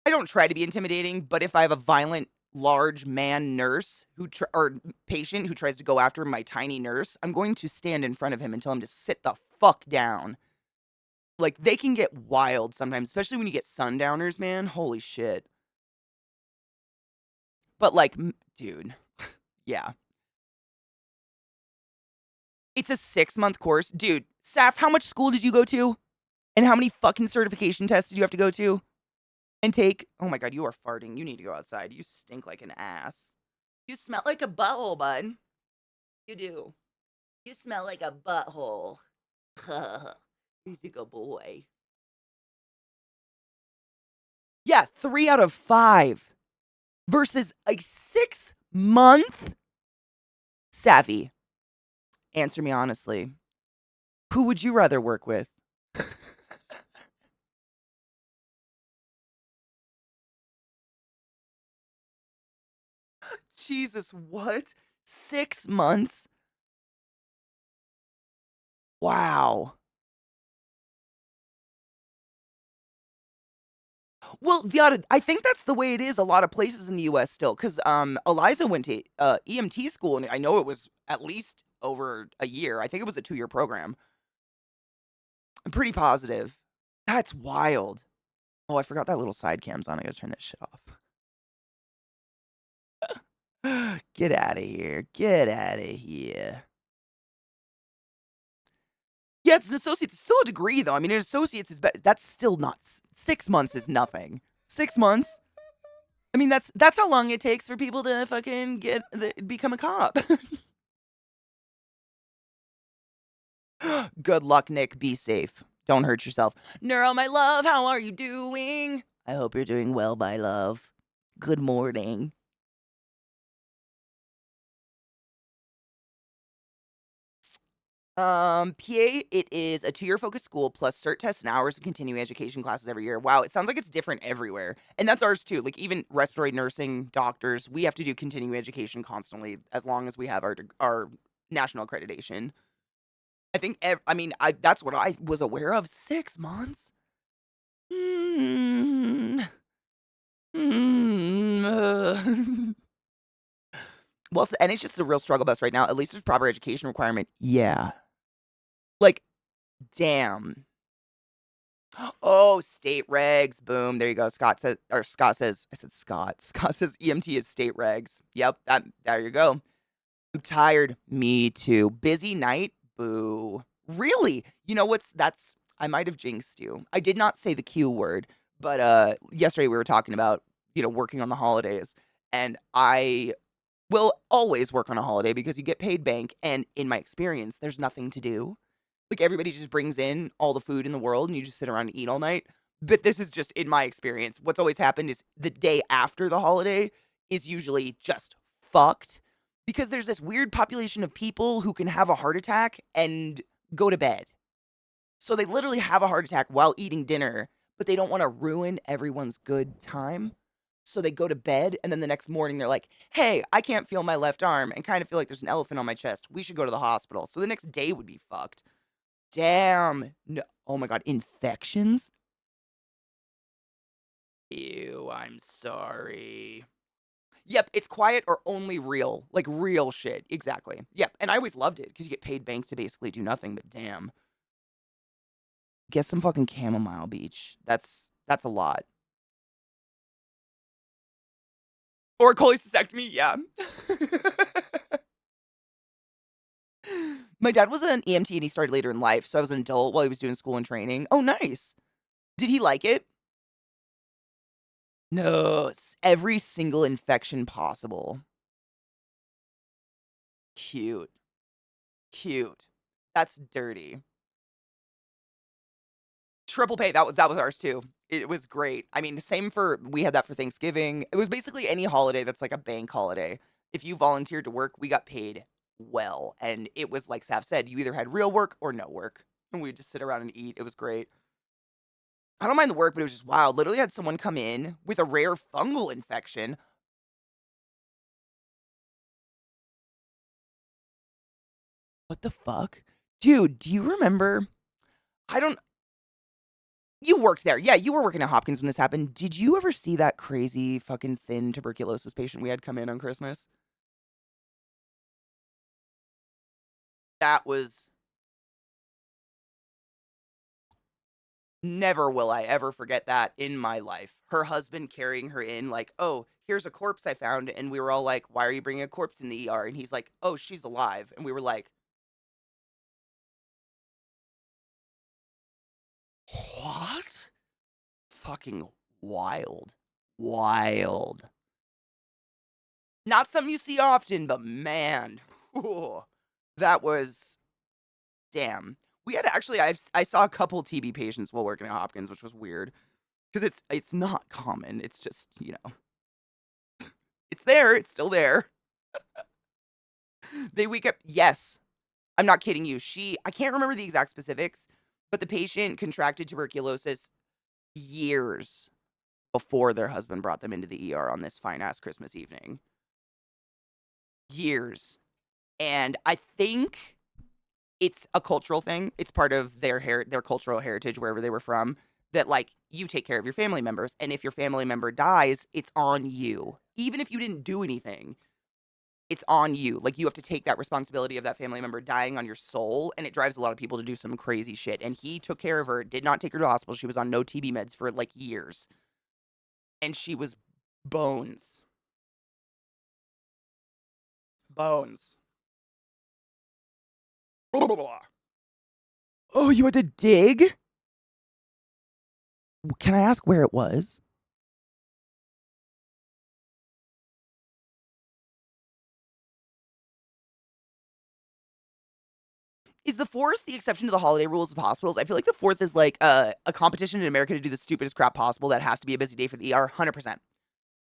I don't try to be intimidating, but if I have a violent, large man nurse or patient who tries to go after my tiny nurse, I'm going to stand in front of him and tell him to sit the fuck down. Like, they can get wild sometimes, especially when you get sundowners, man. Holy shit. But, like, dude, yeah. It's a 6-month course. Dude, Saf, how much school did you go to? And how many fucking certification tests did you have to go to? And take? Oh my god, you are farting. You need to go outside. You stink like an ass. You smell like a butthole, bud. You do. You smell like a butthole. He's a good boy. Yeah, 3 out of 5 versus a 6-month. Savvy. Answer me honestly. Who would you rather work with? Jesus, what? 6 months? Wow. Well, Viata, I think that's the way it is a lot of places in the US still, because Eliza went to EMT school, and I know it was at least over a year. I think it was a 2-year program. I'm pretty positive. That's wild. Oh, I forgot that little side cam's on. I gotta turn that shit off. Get out of here. Get out of here. Yeah, it's an associate's. It's still a degree, though. I mean, an associate's is that's still not 6 months is nothing. 6 months. I mean, that's how long it takes for people to fucking become a cop. Good luck, Nick. Be safe. Don't hurt yourself. Neuro, my love, how are you doing? I hope you're doing well, my love. Good morning. PA, it is a 2-year focused school plus cert tests and hours of continuing education classes every year. Wow, it sounds like it's different everywhere. And that's ours too. Like even respiratory nursing, doctors, we have to do continuing education constantly as long as we have our national accreditation. I think I mean, that's what I was aware of. 6 months? Mm, mm, well, and it's just a real struggle bus right now. At least there's proper education requirement. Yeah. Like, damn. Oh, state regs. Boom. There you go. Scott says, I said Scott. Scott says EMT is state regs. Yep. There you go. I'm tired. Me too. Busy night. Boo. Really? You know I might have jinxed you. I did not say the Q word, but yesterday we were talking about, working on the holidays, and I will always work on a holiday because you get paid bank, and in my experience, there's nothing to do. Like, everybody just brings in all the food in the world, and you just sit around and eat all night. But this is just in my experience. What's always happened is the day after the holiday is usually just fucked because there's this weird population of people who can have a heart attack and go to bed. So they literally have a heart attack while eating dinner, but they don't wanna ruin everyone's good time. So they go to bed, and then the next morning, they're like, "Hey, I can't feel my left arm and kinda feel like there's an elephant on my chest. We should go to the hospital." So the next day would be fucked. Damn. No, oh my god, infections? Ew, I'm sorry. Yep, it's quiet or only real, like real shit. Exactly. Yep, and I always loved it because you get paid bank to basically do nothing, but damn. Get some fucking chamomile beach. That's a lot. Or cholecystectomy, yeah. My dad was an EMT and he started later in life, so I was an adult while he was doing school and training. Oh, nice. Did he like it? No, it's every single infection possible. Cute. Cute. That's dirty. Triple pay, that was ours too. It was great. I mean, same for we had that for Thanksgiving. It was basically any holiday that's like a bank holiday. If you volunteered to work, we got paid well, and it was like Sav said, you either had real work or no work, and we'd just sit around and eat. It was great. I don't mind the work, but it was just wild. Literally had someone come in with a rare fungal infection. What the fuck? Dude, do you remember? I don't You worked there. Yeah, you were working at Hopkins when this happened. Did you ever see that crazy fucking thin tuberculosis patient we had come in on Christmas? That was Never will I ever forget that in my life. Her husband carrying her in like, "Oh, here's a corpse I found." And we were all like, "Why are you bringing a corpse in the ER?" And he's like, "Oh, she's alive." And we were like, "What?" Fucking wild. Wild. Not something you see often, but man, that was damn. We had actually I saw a couple TB patients while working at Hopkins, which was weird because it's not common. It's just, it's there, it's still there. They wake up, yes. I'm not kidding you. I can't remember the exact specifics, but the patient contracted tuberculosis years before their husband brought them into the ER on this fine ass Christmas evening. Years. And I think it's a cultural thing. It's part of their cultural heritage wherever they were from that like you take care of your family members, and if your family member dies, it's on you. Even if you didn't do anything, it's on you. Like you have to take that responsibility of that family member dying on your soul, and it drives a lot of people to do some crazy shit. And he took care of her, did not take her to the hospital. She was on no TB meds for like years, and she was bones. Bones. Oh, you had to dig? Can I ask where it was? Is the 4th the exception to the holiday rules with hospitals? I feel like the 4th is like a competition in America to do the stupidest crap possible that has to be a busy day for the ER, 100%.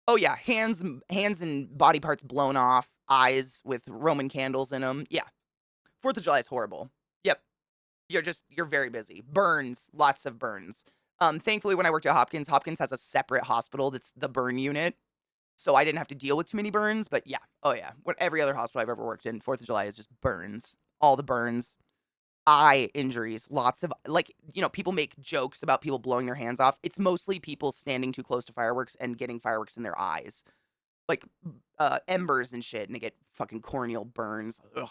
Oh yeah, hands and body parts blown off, eyes with Roman candles in them. Yeah. 4th of July is horrible. You're very busy. Burns, lots of burns. Thankfully, when I worked at Hopkins has a separate hospital that's the burn unit. So I didn't have to deal with too many burns, but yeah. Oh yeah. What every other hospital I've ever worked in, 4th of July is just burns. All the burns. Eye injuries, lots of like, people make jokes about people blowing their hands off. It's mostly people standing too close to fireworks and getting fireworks in their eyes. Like embers and shit, and they get fucking corneal burns. Ugh.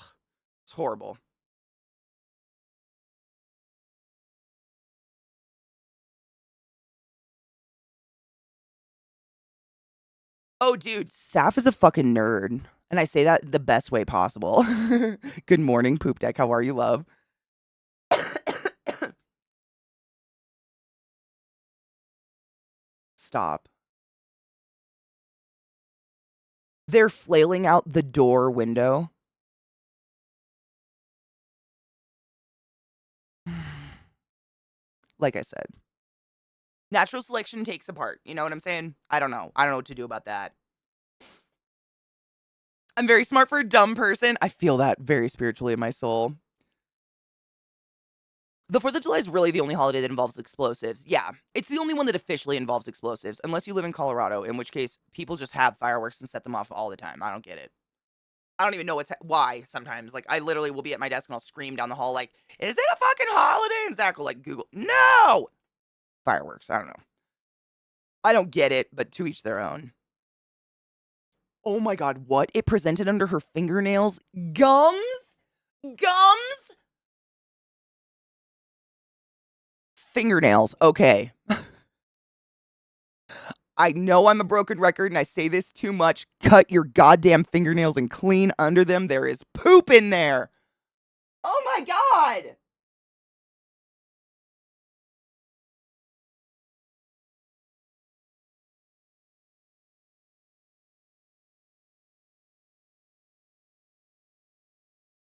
It's horrible. Oh, dude, Saf is a fucking nerd. And I say that the best way possible. Good morning, Poop Deck. How are you, love? Stop. They're flailing out the door window. Like I said, natural selection takes a part. You know what I'm saying? I don't know. I don't know what to do about that. I'm very smart for a dumb person. I feel that very spiritually in my soul. The 4th of July is really the only holiday that involves explosives. Yeah, it's the only one that officially involves explosives, unless you live in Colorado, in which case people just have fireworks and set them off all the time. I don't get it. I don't even know why sometimes. Like, I literally will be at my desk and I'll scream down the hall, like, is it a fucking holiday? And Zach will, like, Google, no! Fireworks. I don't know. I don't get it, but to each their own. Oh my god, what? It presented under her fingernails? Gums? Gums? Fingernails. Okay. I know I'm a broken record and I say this too much. Cut your goddamn fingernails and clean under them. There is poop in there. Oh my god.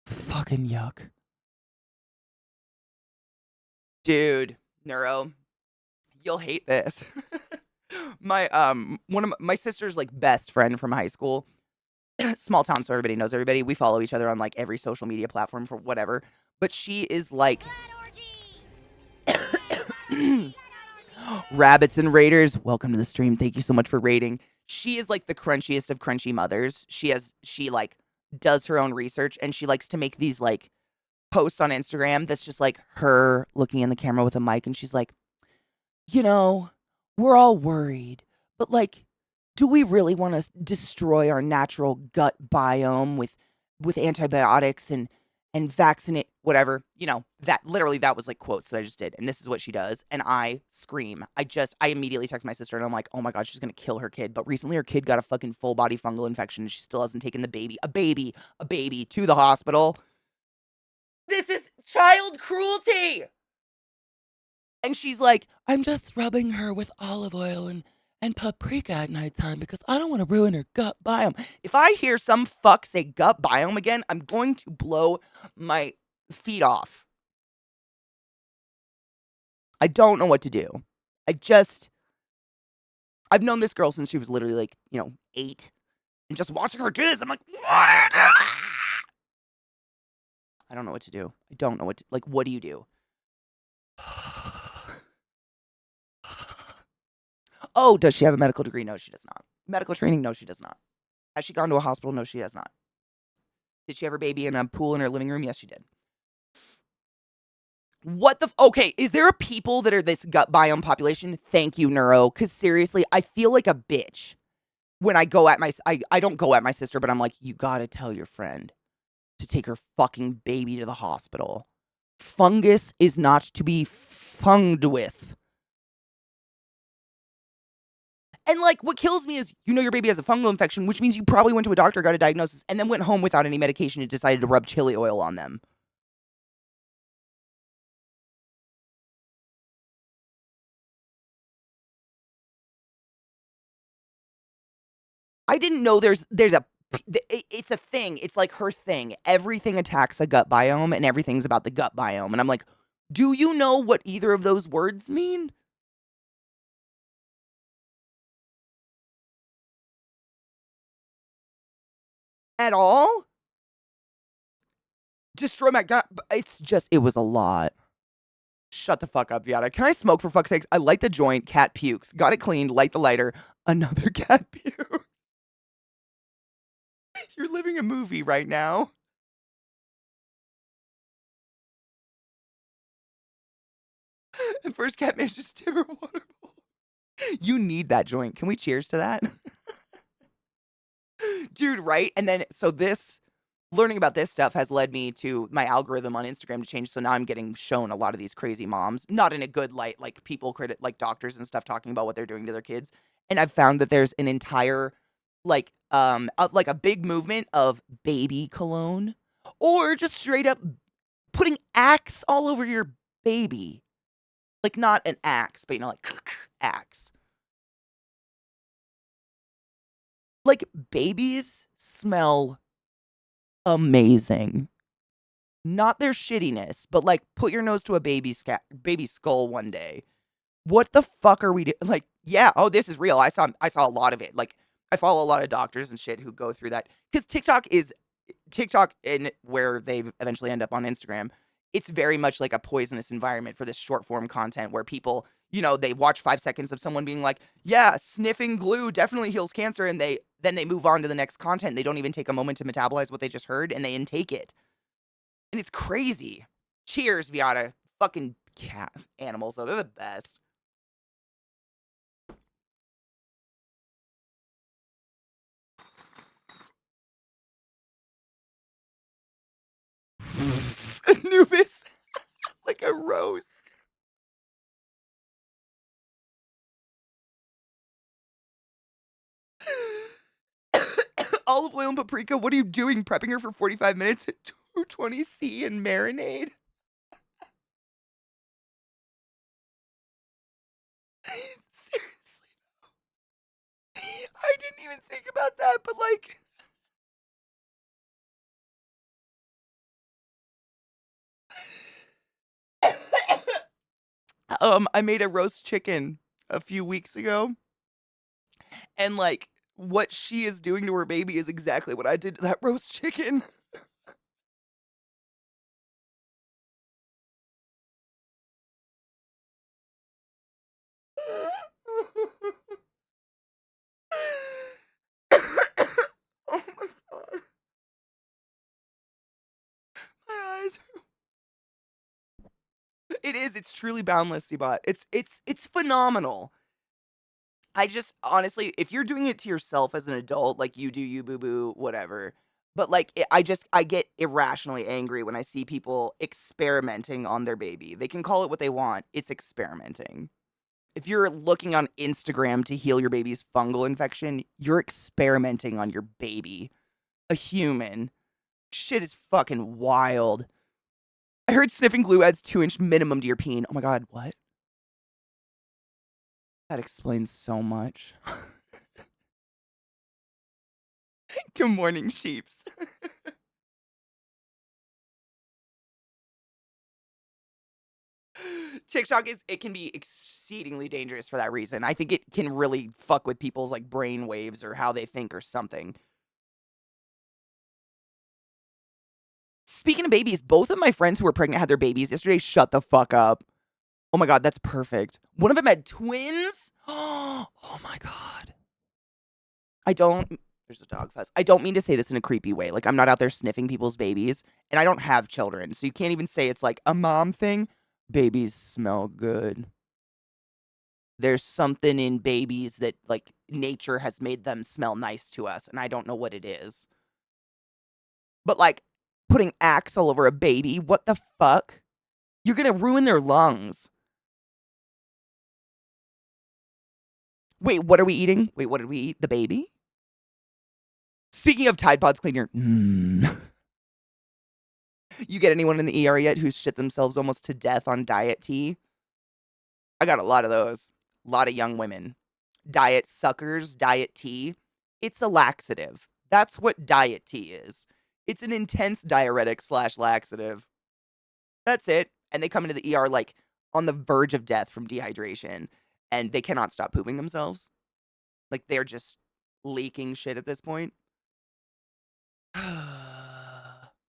Fucking yuck. Dude, Neuro, you'll hate this. My one of my sister's like best friend from high school. Small town, so everybody knows everybody. We follow each other on like every social media platform for whatever. But she is like rabbits and raiders. Welcome to the stream. Thank you so much for raiding. She is like the crunchiest of crunchy mothers. She like does her own research and she likes to make these like posts on Instagram that's just like her looking in the camera with a mic and she's like, you know, we're all worried, but like, do we really want to destroy our natural gut biome with antibiotics and vaccinate whatever? That literally that was like quotes that I just did. And this is what she does. And I scream. I immediately text my sister and I'm like, oh my God, she's gonna kill her kid. But recently her kid got a fucking full body fungal infection and she still hasn't taken a baby to the hospital. This is child cruelty. And she's like, I'm just rubbing her with olive oil and paprika at nighttime because I don't want to ruin her gut biome. If I hear some fuck say gut biome again, I'm going to blow my feet off. I don't know what to do. I've known this girl since she was literally like, 8. And just watching her do this, I'm like, what are you doing? I don't know what to do. I don't know what do you do? Oh, does she have a medical degree? No, she does not. Medical training? No, she does not. Has she gone to a hospital? No, she has not. Did she have her baby in a pool in her living room? Yes, she did. Okay, is there a people that are this gut biome population? Thank you, Neuro. Because seriously, I feel like a bitch when I go at I don't go at my sister, but I'm like, you gotta tell your friend to take her fucking baby to the hospital. Fungus is not to be funged with. And like, what kills me is your baby has a fungal infection, which means you probably went to a doctor, got a diagnosis, and then went home without any medication and decided to rub chili oil on them. I didn't know it's a thing. It's like her thing. Everything attacks a gut biome and everything's about the gut biome. And I'm like, do you know what either of those words mean? At all? Destroy my gut. It was a lot. Shut the fuck up, Viata. Can I smoke for fuck's sakes? I light the joint, cat pukes. Got it cleaned, light the lighter, another cat pukes. You're living a movie right now. And first cat manages to tip her water bowl. You need that joint. Can we cheers to that? Dude, right? And then, so this, learning about this stuff has led me to my algorithm on Instagram to change. So now I'm getting shown a lot of these crazy moms, not in a good light, like people credit, like doctors and stuff talking about what they're doing to their kids. And I've found that there's an entire, like a big movement of baby cologne or just straight up putting Axe all over your baby. Like not an axe, but like Axe. Like babies smell amazing. Not their shittiness, but like put your nose to a baby skull one day. What the fuck are we doing? Like, yeah, oh, this is real. I saw a lot of it. Like, I follow a lot of doctors and shit who go through that because TikTok and where they eventually end up on Instagram. It's very much like a poisonous environment for this short form content where people, they watch 5 seconds of someone being like, yeah, sniffing glue definitely heals cancer. And then they move on to the next content. They don't even take a moment to metabolize what they just heard and they intake it. And it's crazy. Cheers, Viata. Fucking cat animals, though. They're the best. Anubis. Like a roast. Olive oil and paprika. What are you doing? Prepping her for 45 minutes at 220C and marinade? Seriously. I didn't even think about that, but like. I made a roast chicken a few weeks ago. And like what she is doing to her baby is exactly what I did to that roast chicken. Oh my god. My eyes. It is. It's truly boundless, Seabot. It's phenomenal. I just honestly, if you're doing it to yourself as an adult, like you do, you boo boo, whatever. But like, I get irrationally angry when I see people experimenting on their baby. They can call it what they want. It's experimenting. If you're looking on Instagram to heal your baby's fungal infection, you're experimenting on your baby, a human. Shit is fucking wild. I heard sniffing glue adds 2-inch minimum to your peen. Oh my god, what? That explains so much. Good morning, sheeps. TikTok it can be exceedingly dangerous for that reason. I think it can really fuck with people's like brain waves or how they think or something. Speaking of babies, both of my friends who were pregnant had their babies yesterday. Shut the fuck up. Oh my god, that's perfect. One of them had twins. Oh my god. I don't. There's a dog fuzz. I don't mean to say this in a creepy way. Like, I'm not out there sniffing people's babies, and I don't have children, so you can't even say it's like a mom thing. Babies smell good. There's something in babies that, like, nature has made them smell nice to us, and I don't know what it is. But, like, putting Axe all over a baby, what the fuck? You're gonna ruin their lungs. Wait, what are we eating? Wait, what did we eat? The baby? Speaking of Tide Pods cleaner, you get anyone in the ER yet who's shit themselves almost to death on diet tea? I got a lot of those. A lot of young women. Diet suckers, diet tea. It's a laxative. That's what diet tea is. It's an intense diuretic / laxative. That's it. And they come into the ER like on the verge of death from dehydration and they cannot stop pooping themselves. Like they're just leaking shit at this point.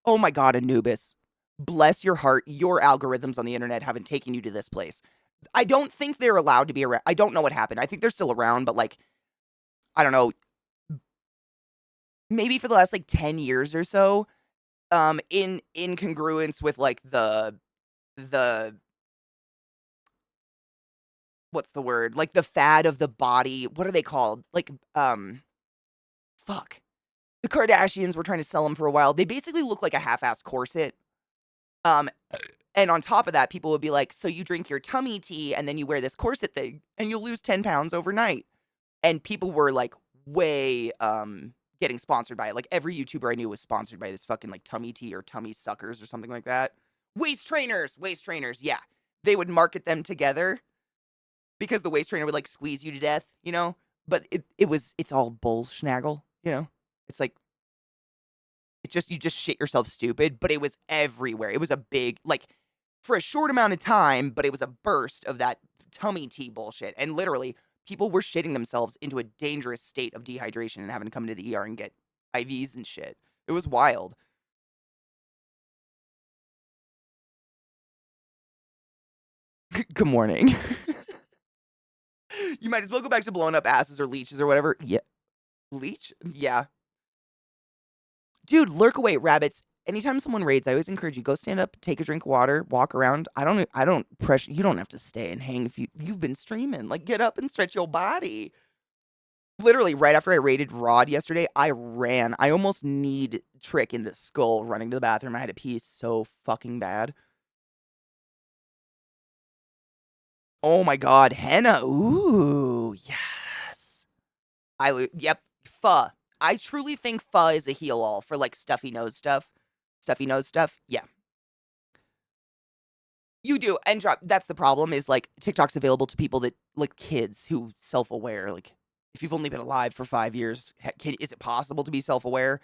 Oh my god, Anubis. bless your heart, your algorithms on the internet haven't taken you to this place. I don't think they're allowed to be around. I don't know what happened. I think they're still around, but like, I don't know, maybe for the last like 10 years or so, in congruence with like the what's the word? Like the fad of the body. What are they called? Like, fuck. The Kardashians were trying to sell them for a while. They basically look like a half-assed corset. Um, and on top of that, people would be like, so you drink your tummy tea and then you wear this corset thing and you'll lose 10 pounds overnight. And people were like way getting sponsored by it. Like every YouTuber I knew was sponsored by this fucking like tummy tea or tummy suckers or something like that. Waist trainers, yeah. They would market them together because the waist trainer would like squeeze you to death, you know? But it's all bull schnaggle, you know? It's like it's just you just shit yourself stupid, but it was everywhere. It was a big like for a short amount of time, but it was a burst of that tummy tea bullshit. And literally, people were shitting themselves into a dangerous state of dehydration and having to come to the ER and get IVs and shit. It was wild. Good morning. You might as well go back to blowing up asses or leeches or whatever. Yeah. Leech? Yeah. Dude, lurk away, rabbits. Anytime someone raids, I always encourage you go stand up, take a drink of water, walk around. I don't pressure you don't have to stay and hang if you've been streaming. Like get up and stretch your body. Literally right after I raided Rod yesterday, I ran. I almost need Trick in the skull running to the bathroom. I had to pee so fucking bad. Oh my god, henna. Ooh, yes. Yep, pho. I truly think pho is a heal all for like stuffy nose stuff. Stuffy nose stuff. Yeah. You do, and drop that's the problem is, like, TikTok's available to people that like, kids who self-aware, like, if you've only been alive for 5 years, heck, can is it possible to be self-aware?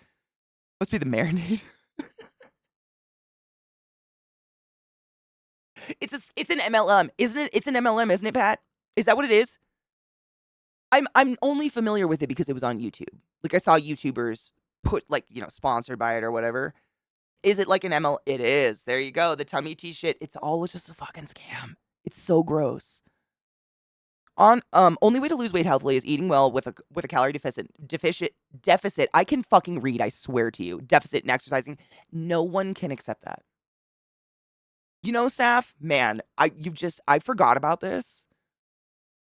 Must be the marinade. It's an MLM, isn't it? It's an MLM, isn't it, Pat? Is that what it is? I'm only familiar with it because it was on YouTube. Like, I saw YouTubers put, like, sponsored by it or whatever. Is it like an ML it is, there you go, the tummy tea shit, it's all just a fucking scam. It's so gross. Only way to lose weight healthily is eating well with a calorie deficit. I can fucking read, I swear to you. Deficit and exercising. No one can accept that. Saf, man, I forgot about this.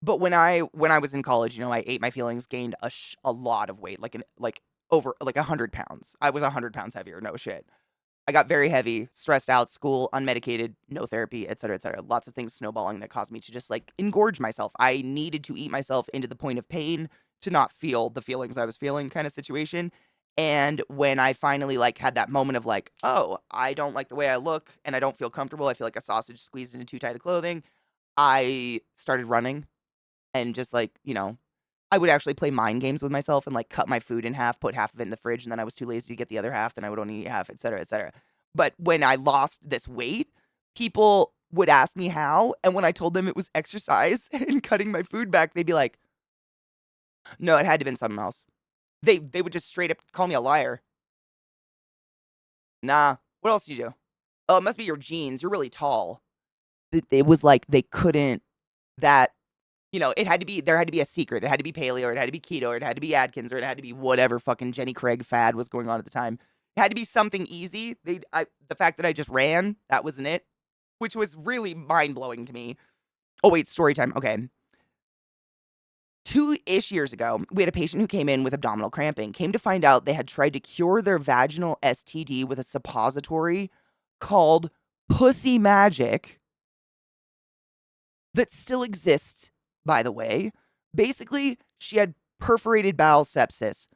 But when I was in college, I ate my feelings, gained a lot of weight, like over like 100 pounds. I was 100 pounds heavier, no shit. I got very heavy, stressed out, school, unmedicated, no therapy, et cetera, et cetera. Lots of things snowballing that caused me to just like engorge myself. I needed to eat myself into the point of pain to not feel the feelings I was feeling kind of situation. And when I finally like had that moment of like, oh, I don't like the way I look and I don't feel comfortable. I feel like a sausage squeezed into too tight of clothing. I started running and just like, I would actually play mind games with myself and like cut my food in half, put half of it in the fridge, and then I was too lazy to get the other half, then I would only eat half, et cetera, et cetera. But when I lost this weight, people would ask me how, and when I told them it was exercise and cutting my food back, they'd be like, "No, it had to have been something else." They would just straight up call me a liar. Nah, what else do you do? Oh, it must be your genes. You're really tall. It was like they couldn't that it had to be there had to be a secret. It had to be paleo, or it had to be keto, or it had to be Atkins, or it had to be whatever fucking Jenny Craig fad was going on at the time. It had to be something easy. The fact that I just ran, that wasn't it, which was really mind blowing to me. Oh wait, story time. Okay. 2-ish years ago, we had a patient who came in with abdominal cramping. Came to find out they had tried to cure their vaginal STD with a suppository called Pussy Magic that still exists, by the way. Basically, she had perforated bowel sepsis.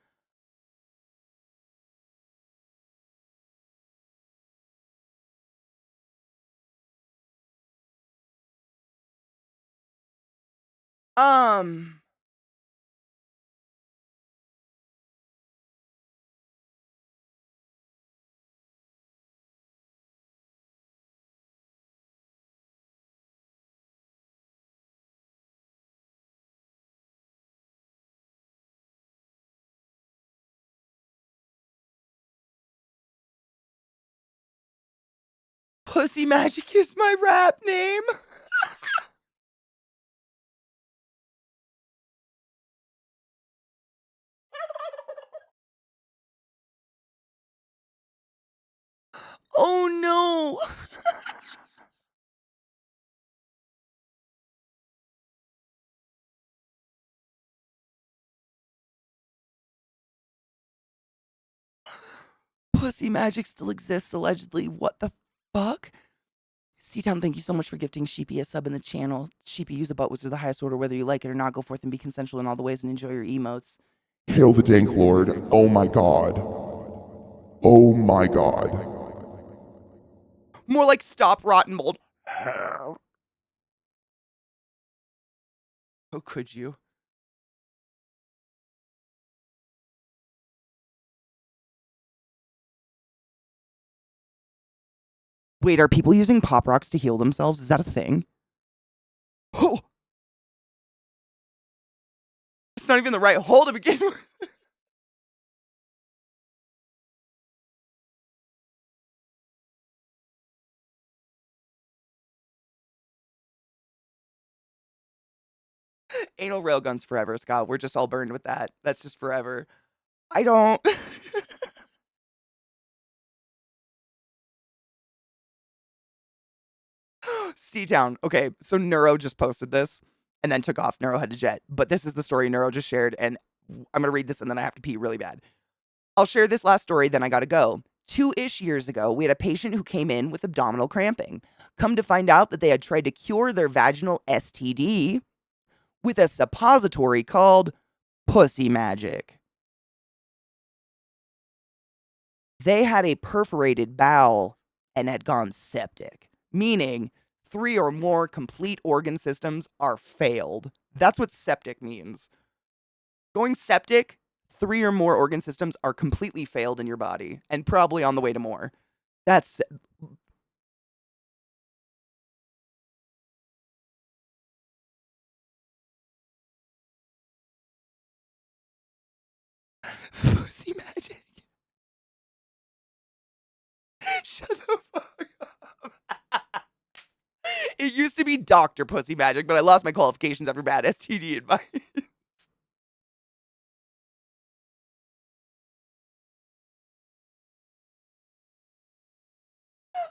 Um, Pussy Magic is my rap name. Oh no. Pussy Magic still exists, allegedly. What the fuck? C-Town, thank you so much for gifting Sheepy a sub in the channel. Sheepy, use a butt wizard of the highest order, whether you like it or not. Go forth and be consensual in all the ways and enjoy your emotes. Hail the Dank Lord. Oh my god. Oh my god. More like stop rotten mold. How could you? Wait, are people using pop rocks to heal themselves? Is that a thing? Oh, it's not even the right hole to begin with. Anal railguns forever, Scott. We're just all burned with that. That's just forever. I don't. C-Town. Okay, so Neuro just posted this and then took off. Neuro had to jet. But this is the story Neuro just shared, and I'm going to read this and then I have to pee really bad. I'll share this last story, then I gotta go. 2-ish years ago, we had a patient who came in with abdominal cramping. Come to find out that they had tried to cure their vaginal STD with a suppository called Pussy Magic. They had a perforated bowel and had gone septic, meaning 3 or more complete organ systems are failed. That's what septic means. Going septic, 3 or more organ systems are completely failed in your body and probably on the way to more. That's Pussy Magic. Shut the fuck up. It used to be Dr. Pussy Magic, but I lost my qualifications after bad STD advice.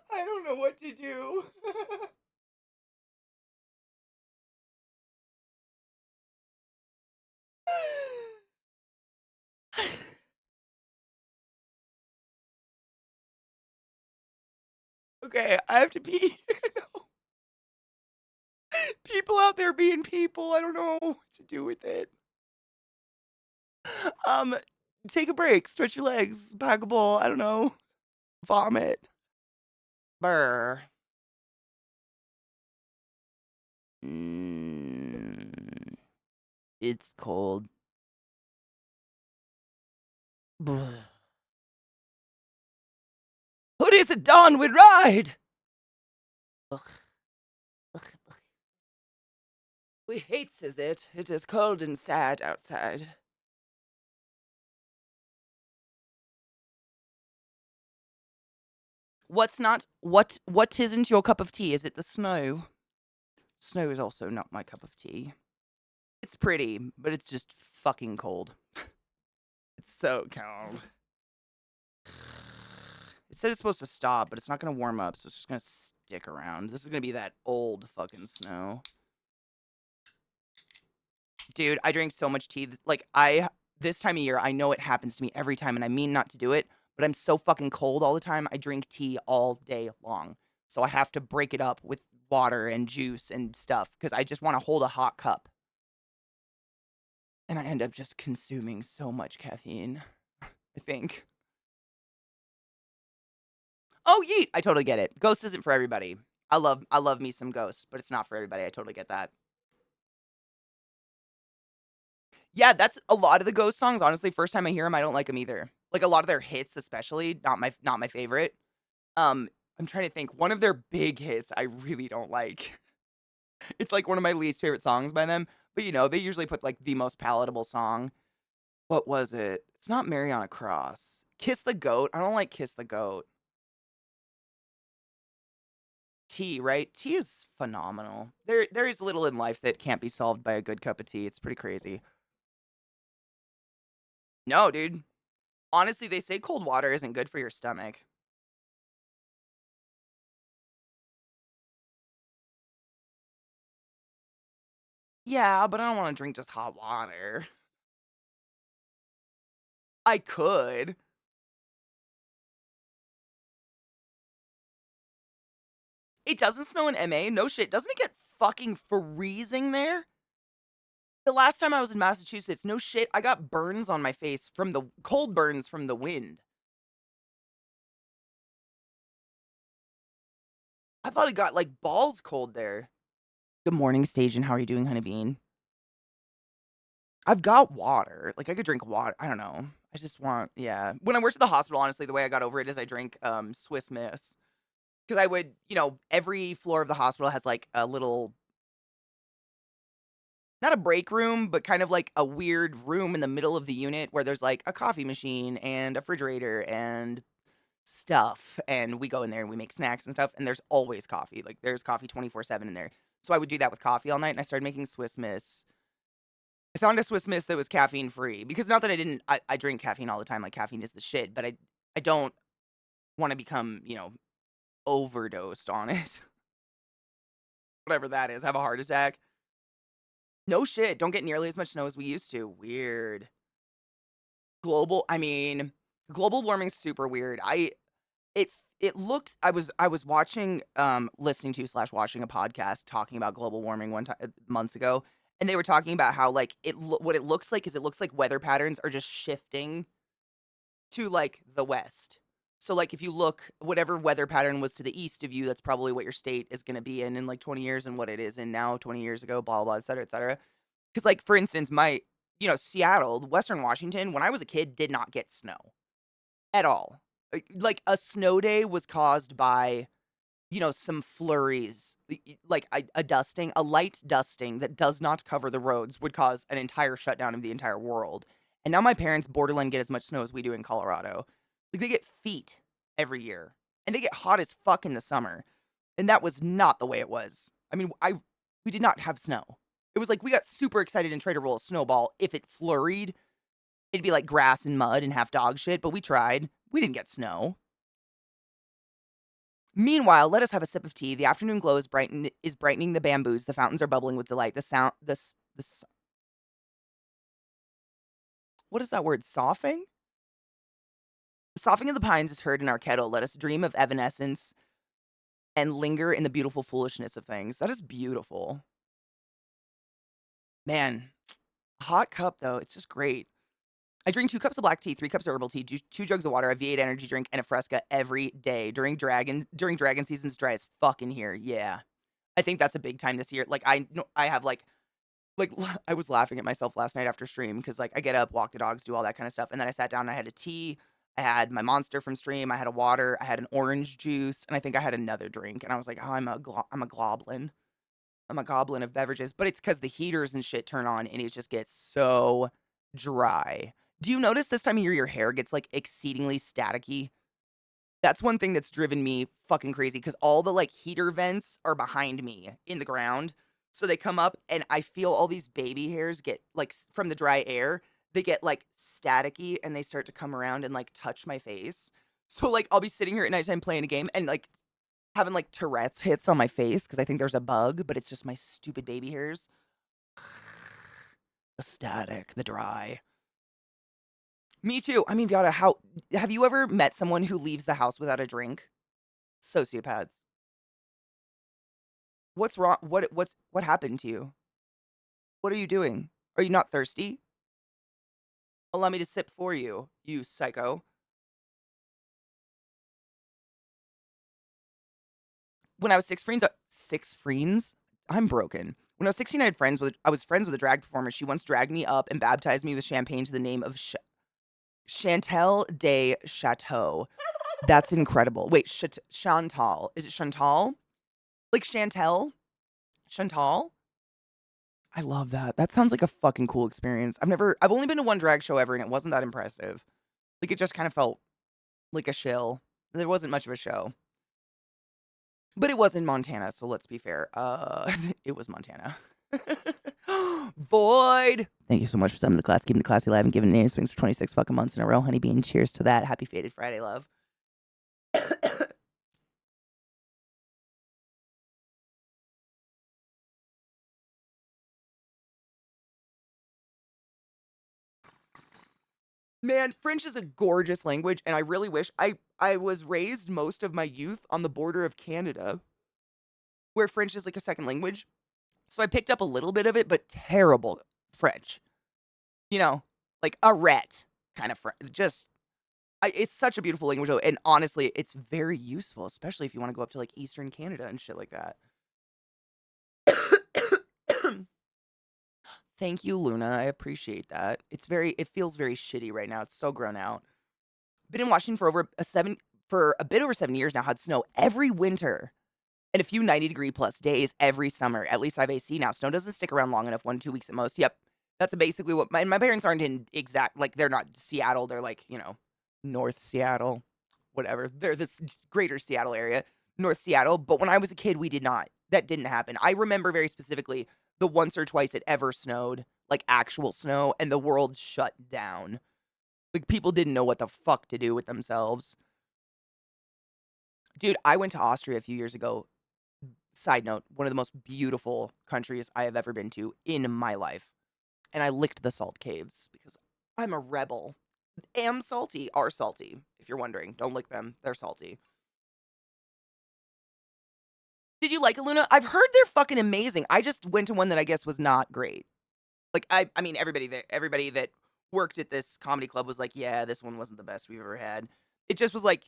I don't know what to do. Okay, I have to pee. People out there being people. I don't know what to do with it. Um, take a break, stretch your legs, pack a bowl. I don't know. Vomit. Brr. Mm, it's cold. Brr. What is it, Dawn? We ride. Ugh. Ugh. We hates is it? It is cold and sad outside. What's not what isn't your cup of tea? Is it the snow? Snow is also not my cup of tea. It's pretty, but it's just fucking cold. It's so cold. It said it's supposed to stop, but it's not gonna warm up, so it's just gonna stick around. This is gonna be that old fucking snow. Dude, I drink so much tea. Like, this time of year, I know it happens to me every time, and I mean not to do it, but I'm so fucking cold all the time. I drink tea all day long. So I have to break it up with water and juice and stuff because I just want to hold a hot cup. And I end up just consuming so much caffeine, I think. Oh, yeet. I totally get it. Ghost isn't for everybody. I love me some Ghost, but it's not for everybody. I totally get that. Yeah, that's a lot of the Ghost songs. Honestly, first time I hear them, I don't like them either. Like a lot of their hits, especially, not my favorite. I'm trying to think. One of their big hits, I really don't like. It's like one of my least favorite songs by them. But they usually put like the most palatable song. What was it? It's not Mary on a Cross. Kiss the Goat. I don't like Kiss the Goat. Tea, right? Tea is phenomenal. There is little in life that can't be solved by a good cup of tea. It's pretty crazy. No, dude. Honestly, they say cold water isn't good for your stomach. Yeah, but I don't want to drink just hot water. I could. It doesn't snow in MA. No shit. Doesn't it get fucking freezing there? The last time I was in Massachusetts, no shit, I got burns on my face from the cold burns from the wind. I thought it got like balls cold there. Good morning, Station. How are you doing, Honey Bean? I've got water. Like I could drink water. I don't know. I just want, yeah. When I worked at the hospital, honestly, the way I got over it is I drink Swiss Miss. Because I would, every floor of the hospital has like a little, not a break room, but kind of like a weird room in the middle of the unit where there's like a coffee machine and a refrigerator and stuff. And we go in there and we make snacks and stuff. And there's always coffee. Like there's coffee 24/7 in there. So I would do that with coffee all night. And I started making Swiss Miss. I found a Swiss Miss that was caffeine free because not that I drink caffeine all the time. Like caffeine is the shit, but I don't want to become, overdosed on it. Whatever that is. Have a heart attack. No shit. Don't get nearly as much snow as we used to. Weird. I mean, global warming's super weird. It it looks I was watching listening to slash watching a podcast talking about global warming one time months ago, and they were talking about how like what it looks like is it looks like weather patterns are just shifting to like the west. So like if you look whatever weather pattern was to the east of you, that's probably what your state is going to be in like 20 years and what it is in now 20 years ago, blah blah, blah, et cetera, et cetera. Because like for instance, Seattle, Western Washington, when I was a kid, did not get snow at all. Like a snow day was caused by some flurries, like a dusting, a light dusting that does not cover the roads would cause an entire shutdown of the entire world. And now my parents borderline get as much snow as we do in Colorado. Like they get feet every year, and they get hot as fuck in the summer. And that was not the way it was. I mean, we did not have snow. It was like we got super excited and tried to roll a snowball. If it flurried, it'd be like grass and mud and half dog shit, but we tried. We didn't get snow. Meanwhile, let us have a sip of tea. The afternoon glow is brightening the bamboos. The fountains are bubbling with delight. The sound, this, what is that word? Soughing? The soughing of the pines is heard in our kettle. Let us dream of evanescence and linger in the beautiful foolishness of things. That is beautiful. Man, hot cup though, it's just great. I drink 2 cups of black tea, 3 cups of herbal tea, 2 jugs of water, a V8 energy drink, and a Fresca every day. During dragon season, it's dry as fucking here. Yeah. I think that's a big time this year. Like I know I have like I was laughing at myself last night after stream because like I get up, walk the dogs, do all that kind of stuff, and then I sat down and I had a tea. I had my monster from stream. I had a water. I had an orange juice, and I think I had another drink. And I was like, oh, I'm a goblin. I'm a goblin of beverages. But it's because the heaters and shit turn on, and it just gets so dry. Do you notice this time of year your hair gets like exceedingly staticky? That's one thing that's driven me fucking crazy because all the like heater vents are behind me in the ground. So they come up and I feel all these baby hairs get like from the dry air, they get like staticky and they start to come around and like touch my face. So like I'll be sitting here at nighttime playing a game and like having like Tourette's hits on my face because I think there's a bug, but it's just my stupid baby hairs. The static, the dry. Me too. I mean, Viata, how have you ever met someone who leaves the house without a drink? Sociopaths. What's wrong? What happened to you? What are you doing? Are you not thirsty? Allow me to sip for you, you psycho. When I was six friends, I'm broken. When I was 16, I was friends with a drag performer. She once dragged me up and baptized me with champagne to the name of Chantal de Chateau. That's incredible. Wait, Chantal. Is it Chantal? Like Chantel? Chantal? I love that. That sounds like a fucking cool experience. I've only been to one drag show ever and it wasn't that impressive. Like it just kind of felt like a shill. There wasn't much of a show. But it was in Montana, so let's be fair. It was Montana. Void. Thank you so much for sending the class, keeping the classy alive, and giving name swings for 26 fucking months in a row. Honey bean, cheers to that. Happy Faded Friday, love. Man, French is a gorgeous language, and I really wish I was raised most of my youth on the border of Canada, where French is like a second language. So I picked up a little bit of it, but terrible French. You know, like arrête kind of French. Just it's such a beautiful language, though, and honestly, it's very useful, especially if you want to go up to like Eastern Canada and shit like that. Thank you, Luna. I appreciate that. It feels very shitty right now. It's so grown out. Been in Washington for a bit over 7 years now. Had snow every winter and a few 90-degree plus days every summer. At least I have AC now. Snow doesn't stick around long enough, 1 2 weeks at most. Yep, that's basically what my parents aren't in exact like they're not Seattle. They're like North Seattle, whatever. They're this greater Seattle area, North Seattle. But when I was a kid, we did not. That didn't happen. I remember very specifically the once or twice it ever snowed, like actual snow, and the world shut down. Like people didn't know what the fuck to do with themselves. Dude, I went to Austria a few years ago. Side note, one of the most beautiful countries I have ever been to in my life. And I licked the salt caves because I'm a rebel. Am salty, are salty, if you're wondering. Don't lick them. They're salty. Did you like Aluna? I've heard they're fucking amazing. I just went to one that I guess was not great. Like I mean everybody that worked at this comedy club was like, "Yeah, this one wasn't the best we've ever had." It just was like,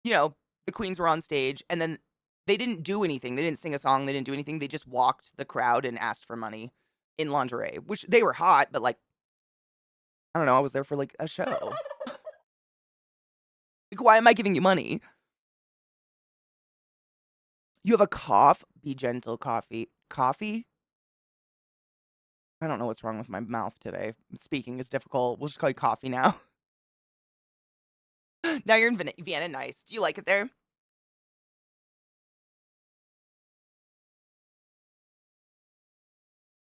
you know, the queens were on stage and then they didn't do anything. They didn't sing a song, they didn't do anything. They just walked the crowd and asked for money in lingerie, which they were hot, but like I don't know, I was there for like a show. Like why am I giving you money? You have a cough? Be gentle, coffee. Coffee? I don't know what's wrong with my mouth today. Speaking is difficult. We'll just call you coffee now. Now you're in Vienna. Nice. Do you like it there?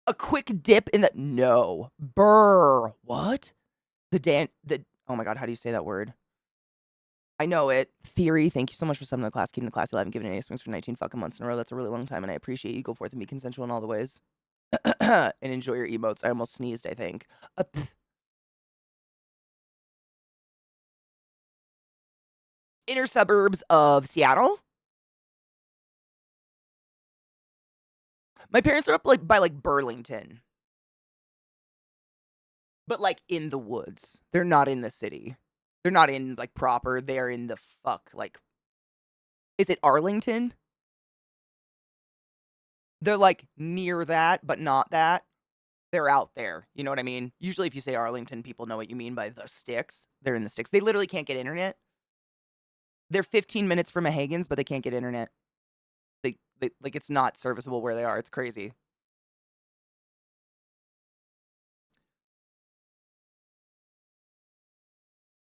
A quick dip in the no. Burr. What? The oh my god, how do you say that word? I know it. Theory, thank you so much for summoning the class, keeping the class alive, and giving any swings for 19 fucking months in a row. That's a really long time, and I appreciate you. Go forth and be consensual in all the ways. And enjoy your emotes. I almost sneezed, I think. Inner suburbs of Seattle. My parents are up like by like Burlington. But like in the woods. They're not in the city. They're not in like proper. They're in the fuck like is it Arlington? They're like near that, but not that. They're out there. You know what I mean? Usually if you say Arlington, people know what you mean by the sticks. They're in the sticks. They literally can't get internet. They're 15 minutes from Mahagans, but they can't get internet. They like it's not serviceable where they are. It's crazy.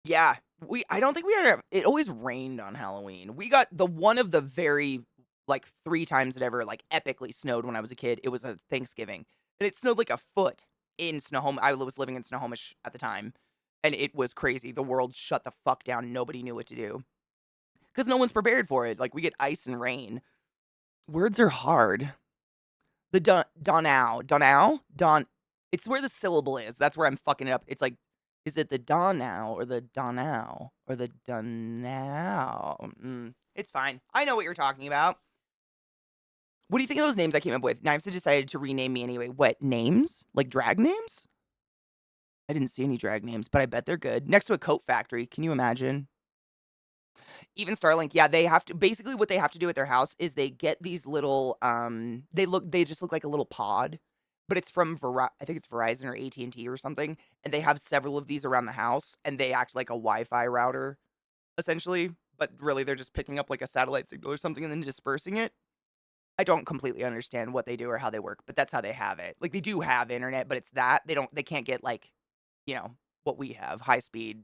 Yeah. I don't think we ever it always rained on Halloween. We got the one of the very like 3 times it ever like epically snowed when I was a kid. It was a Thanksgiving. And it snowed like a foot in Snohomish. I was living in Snohomish at the time. And it was crazy. The world shut the fuck down. Nobody knew what to do. Because no one's prepared for it. Like we get ice and rain. Words are hard. The Donau? It's where the syllable is. That's where I'm fucking it up. It's like, is it the Donau or the Donau or the Donau? It's fine. I know what you're talking about. What do you think of those names I came up with? Knives have decided to rename me anyway. What names? Like drag names? I didn't see any drag names, but I bet they're good. Next to a coat factory. Can you imagine? Even Starlink, yeah, they have to basically what they have to do at their house is they get these little they just look like a little pod, but it's from I think it's Verizon or AT&T or something, and they have several of these around the house and they act like a Wi-Fi router essentially, but really they're just picking up like a satellite signal or something and then dispersing it. I don't completely understand what they do or how they work, but that's how they have it. Like they do have internet, but it's that they can't get like, what we have, high speed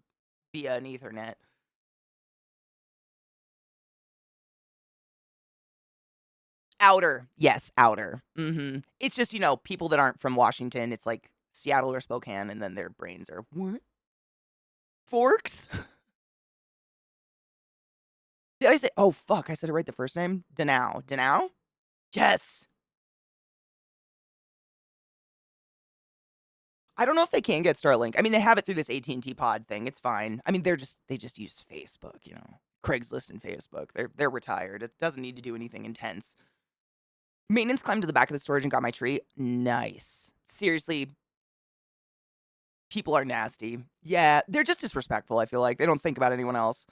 via an Ethernet. Outer. Yes, outer. It's just, people that aren't from Washington, it's like Seattle or Spokane, and then their brains are, "What? Forks?" Did I say oh, fuck, I said it right the first name? Danow. Danow? Yes! I don't know if they can get Starlink. I mean, they have it through this AT&T pod thing, it's fine. I mean, they just use Facebook, Craigslist and Facebook. They're retired. It doesn't need to do anything intense. Maintenance climbed to the back of the storage and got my tree. Nice. Seriously, people are nasty. Yeah, they're just disrespectful, I feel like. They don't think about anyone else.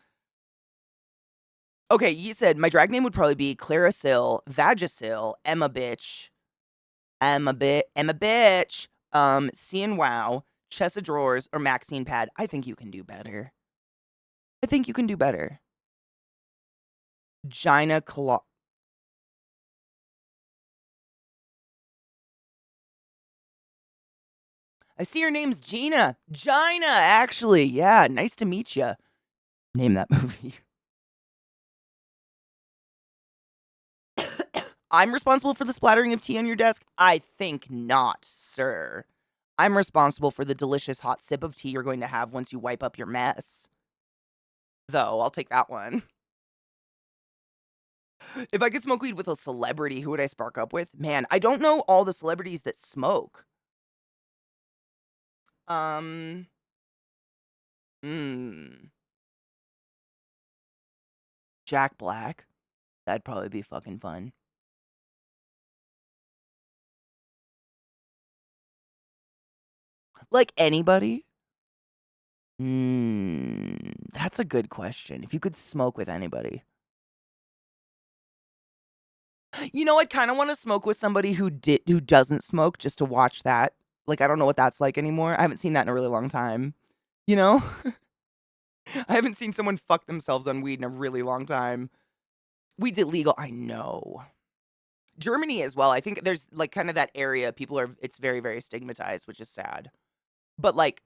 Okay, you said my drag name would probably be Clarasil, Vagisil, Emma Bitch, Emma Bitch, Cian Wow, Chest of Drawers, or Maxine Pad. I think you can do better. I think you can do better. Gina Cla- I see your name's Gina. Gina, actually. Yeah, nice to meet you. Name that movie. I'm responsible for the splattering of tea on your desk? I think not, sir. I'm responsible for the delicious hot sip of tea you're going to have once you wipe up your mess. Though, I'll take that one. If I could smoke weed with a celebrity, who would I spark up with? Man, I don't know all the celebrities that smoke. Um, hmm. Jack Black. That'd probably be fucking fun. Like anybody? That's a good question. If you could smoke with anybody. I'd kind of want to smoke with somebody who doesn't smoke just to watch that. Like I don't know what that's like anymore. I haven't seen that in a really long time. You know? I haven't seen someone fuck themselves on weed in a really long time. Weed's illegal. I know. Germany as well. I think there's like kind of that area people are it's very very stigmatized, which is sad. But like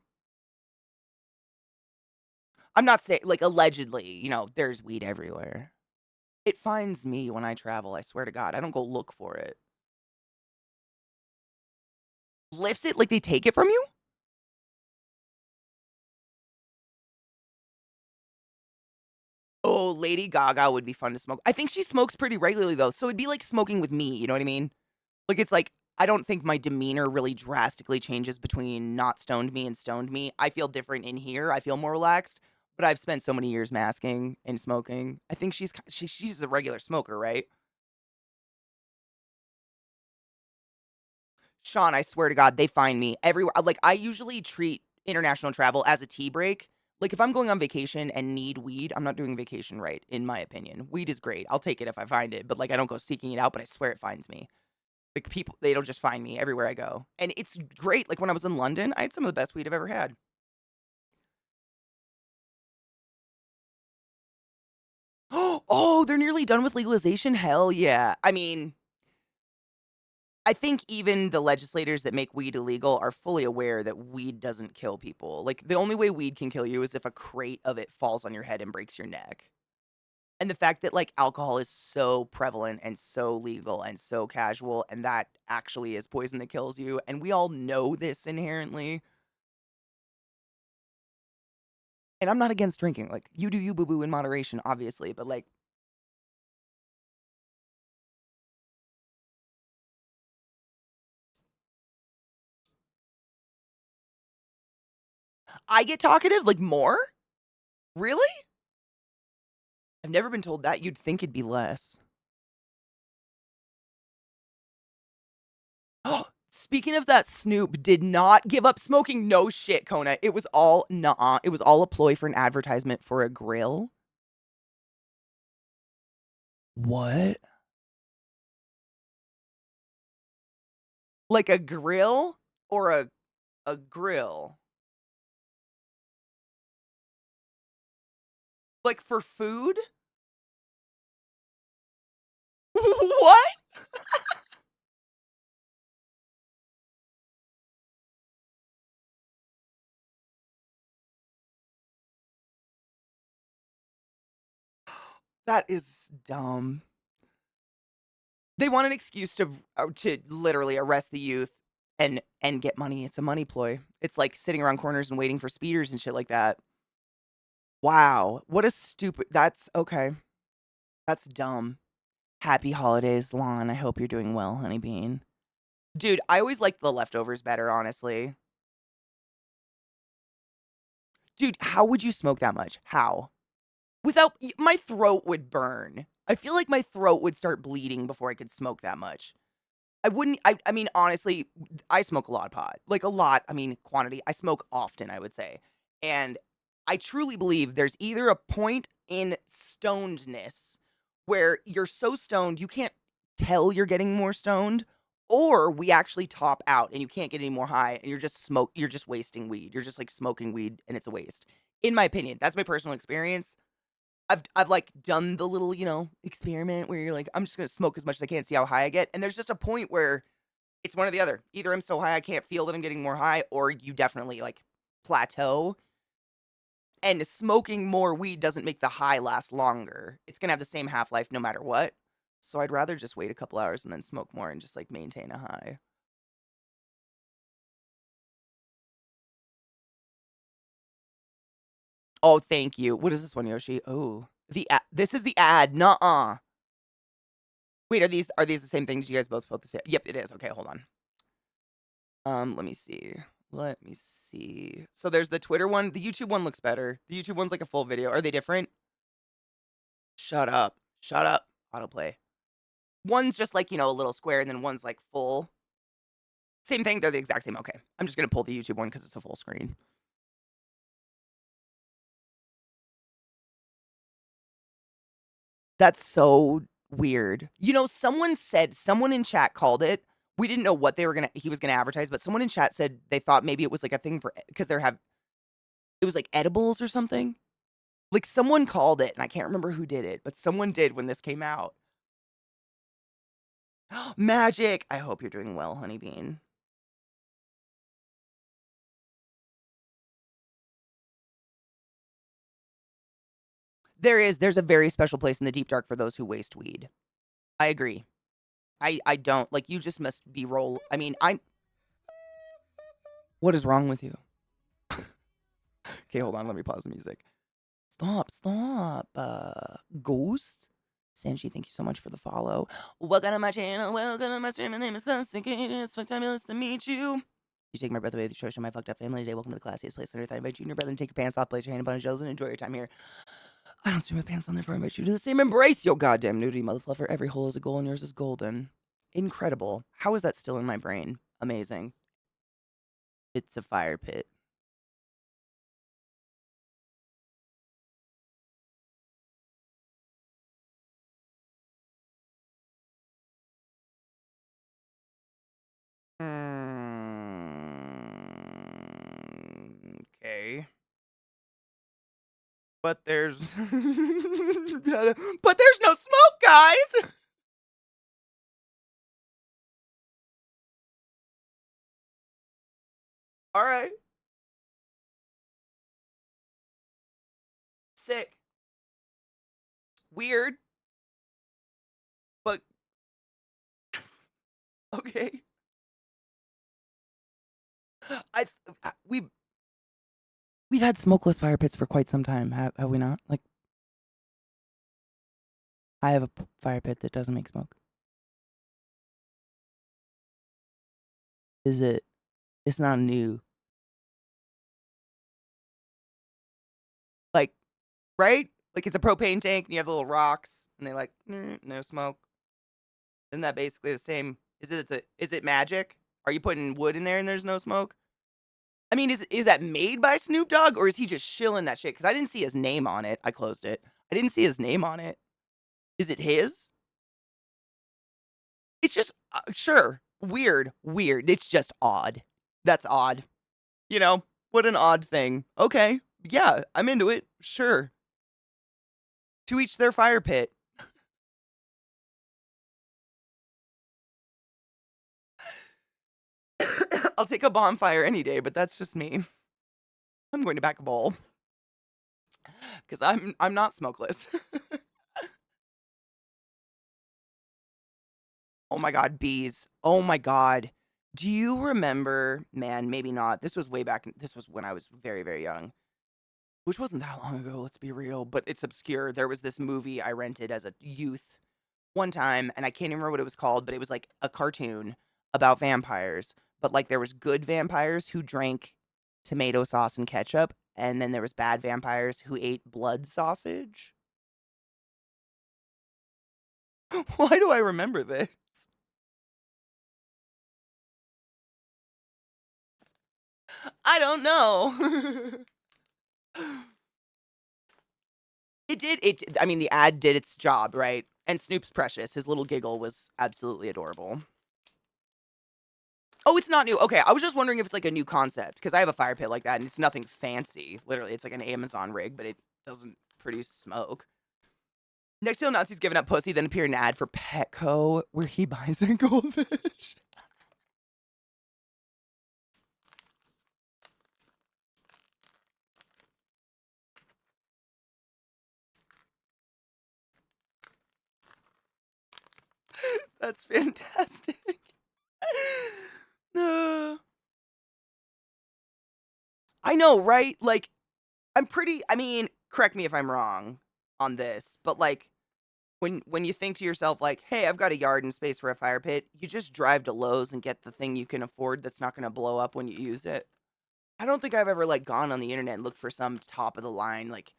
I'm not saying like allegedly, there's weed everywhere. It finds me when I travel, I swear to God. I don't go look for it. Lifts it like they take it from you? Oh, Lady Gaga would be fun to smoke. I think she smokes pretty regularly though, so it'd be like smoking with me, you know what I mean? Like it's like I don't think my demeanor really drastically changes between not stoned me and stoned me. I feel different in here. I feel more relaxed, but I've spent so many years masking and smoking. I think she's a regular smoker, right? Sean, I swear to God, they find me everywhere. Like, I usually treat international travel as a tea break. Like, if I'm going on vacation and need weed, I'm not doing vacation right, in my opinion. Weed is great. I'll take it if I find it, but like, I don't go seeking it out, but I swear it finds me. Like, people, they don't just find me everywhere I go. And it's great. Like, when I was in London, I had some of the best weed I've ever had. Oh, they're nearly done with legalization? Hell yeah. I mean, I think even the legislators that make weed illegal are fully aware that weed doesn't kill people. Like, the only way weed can kill you is if a crate of it falls on your head and breaks your neck. And the fact that, like, alcohol is so prevalent and so legal and so casual, and that actually is poison that kills you, and we all know this inherently. And I'm not against drinking. Like, you do you, boo boo, in moderation, obviously, but like, I get talkative, like, more? Really? I've never been told that. You'd think it'd be less. Speaking of that, Snoop did not give up smoking. No shit, Kona. It was all nuh-uh. It was all a ploy for an advertisement for a grill. What? Like a grill or a grill? Like for food? What? That is dumb. They want an excuse to literally arrest the youth and get money. It's a money ploy. It's like sitting around corners and waiting for speeders and shit like that. Wow, what a stupid that's okay. That's dumb. Happy holidays, Lon. I hope you're doing well, honey bean. Dude, I always liked the leftovers better, honestly. Dude, how would you smoke that much? How? Without my throat would burn. I feel like my throat would start bleeding before I could smoke that much. I wouldn't I mean, honestly, I smoke a lot of pot. Like, a lot, I mean, quantity. I smoke often, I would say. And I truly believe there's either a point in stonedness where you're so stoned you can't tell you're getting more stoned, or we actually top out and you can't get any more high and you're just wasting weed. You're just, like, smoking weed and it's a waste. In my opinion, that's my personal experience. I've, like, done the little, experiment where you're like, "I'm just gonna smoke as much as I can, see how high I get," and there's just a point where it's one or the other. Either I'm so high I can't feel that I'm getting more high, or you definitely, like, plateau, and smoking more weed doesn't make the high last longer. It's gonna have the same half-life no matter what, so I'd rather just wait a couple hours and then smoke more and just, like, maintain a high. Oh, thank you. What is this one, Yoshi? Oh, this is the ad, nuh-uh. Wait, are these the same thing? Did you guys both the same? Yep, it is. Okay, hold on. Let me see. Let me see. So there's the Twitter one. The YouTube one looks better. The YouTube one's like a full video. Are they different? Shut up. Shut up. Autoplay. One's just like, a little square, and then one's like full. Same thing. They're the exact same. Okay. I'm just going to pull the YouTube one because it's a full screen. That's so weird. Someone in chat called it. We didn't know what he was gonna advertise, but someone in chat said they thought maybe it was like a thing because it was like edibles or something. Like, someone called it, and I can't remember who did it, but someone did when this came out. Magic! I hope you're doing well, honey bean. There's a very special place in the deep dark for those who waste weed. I agree. I don't like, you just must be I mean, I what is wrong with you? Okay, hold on, let me pause the music. Stop. Ghost? Sanji, thank you so much for the follow. Welcome to my channel. Welcome to my stream. My name is ClassyKatie. It's fantabulous to meet you. You take my breath away with your choice from my fucked up family today. Welcome to the classiest place on earth. I invite you and your brother to take your pants off, place your hand upon his shoulders, and enjoy your time here. I don't stream with pants on, therefore I invite you to the same embrace, yo goddamn nudity, mother fluffer. Every hole is a goal and yours is golden. Incredible. How is that still in my brain? Amazing. It's a fire pit. Okay. But there's but there's no smoke, guys. All right. Sick. Weird, but okay. I we've had smokeless fire pits for quite some time, have we not? Like, I have a fire pit that doesn't make smoke. Is it? It's not new. Like, right? Like, it's a propane tank and you have the little rocks and they like, no smoke. Isn't that basically the same? Is it magic? Are you putting wood in there and there's no smoke? I mean, is that made by Snoop Dogg or is he just shilling that shit? Because I didn't see his name on it. I closed it. I didn't see his name on it. Is it his? It's just sure. Weird. It's just odd. That's odd. What an odd thing. Okay. Yeah, I'm into it. Sure. To each their fire pit. I'll take a bonfire any day, but that's just me. I'm going to back a bowl. Cuz I'm not smokeless. Oh my god, bees. Oh my god. Do you remember, man, maybe not. This was way back, this was when I was very, very young, which wasn't that long ago, let's be real, but it's obscure. There was this movie I rented as a youth one time, and I can't even remember what it was called, but it was like a cartoon about vampires. But like there was good vampires who drank tomato sauce and ketchup, and then there was bad vampires who ate blood sausage. Why do I remember this? I don't know. I mean, the ad did its job, right? And Snoop's precious. His little giggle was absolutely adorable. Oh, it's not new. Okay, I was just wondering if it's like a new concept because I have a fire pit like that and it's nothing fancy. Literally, it's like an Amazon rig, but it doesn't produce smoke. Next to Nazi's giving up pussy, then appeared an ad for Petco where he buys a goldfish. That's fantastic. Uh, I know, right? Like, I mean, correct me if I'm wrong on this, but like when you think to yourself like, "Hey, I've got a yard and space for a fire pit," you just drive to Lowe's and get the thing you can afford that's not gonna blow up when you use it. I don't think I've ever like gone on the internet and looked for some top of the line like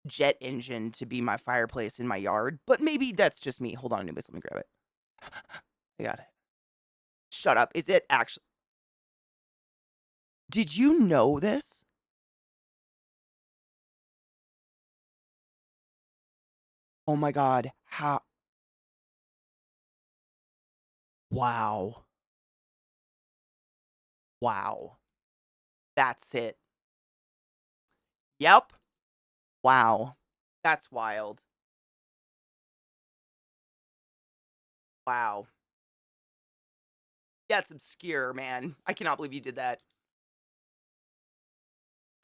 jet engine to be my fireplace in my yard, but maybe that's just me. Hold on, Anubis, let me grab it. I got it. Shut up. Is it actually? Did you know this? Oh my god. How? Wow. Wow. That's it. Yep. Wow. That's wild. Wow. Yeah, it's obscure, man. I cannot believe you did that.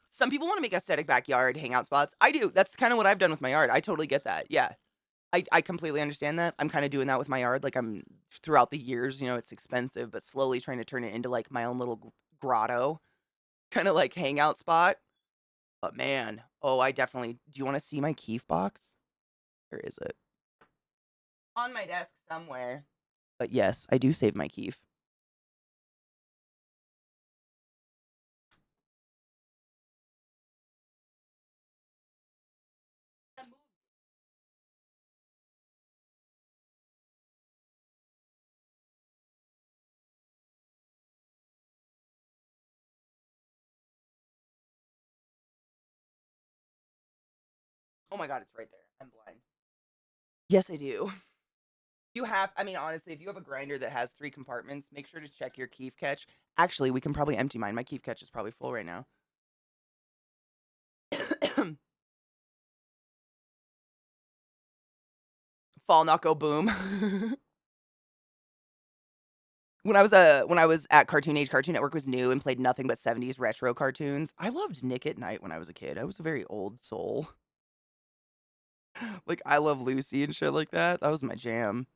Some people want to make aesthetic backyard hangout spots. I do. That's kind of what I've done with my yard. I totally get that. Yeah. I completely understand that. I'm kind of doing that with my yard. Like I'm throughout the years, it's expensive, but slowly trying to turn it into like my own little grotto, kind of like hangout spot. But man, oh, I definitely. Do you want to see my Keef box? Where is it? On my desk somewhere. But yes, I do save my Keef. Oh my god, it's right there. I'm blind. Yes, I do. I mean, honestly, if you have a grinder that has 3 compartments, make sure to check your Keef catch. Actually, we can probably empty mine. My Keef catch is probably full right now. Fall, not go, boom. When I was at Cartoon Age, Cartoon Network was new and played nothing but 70s retro cartoons. I loved Nick at Night when I was a kid. I was a very old soul. Like I Love Lucy and shit like that. That was my jam.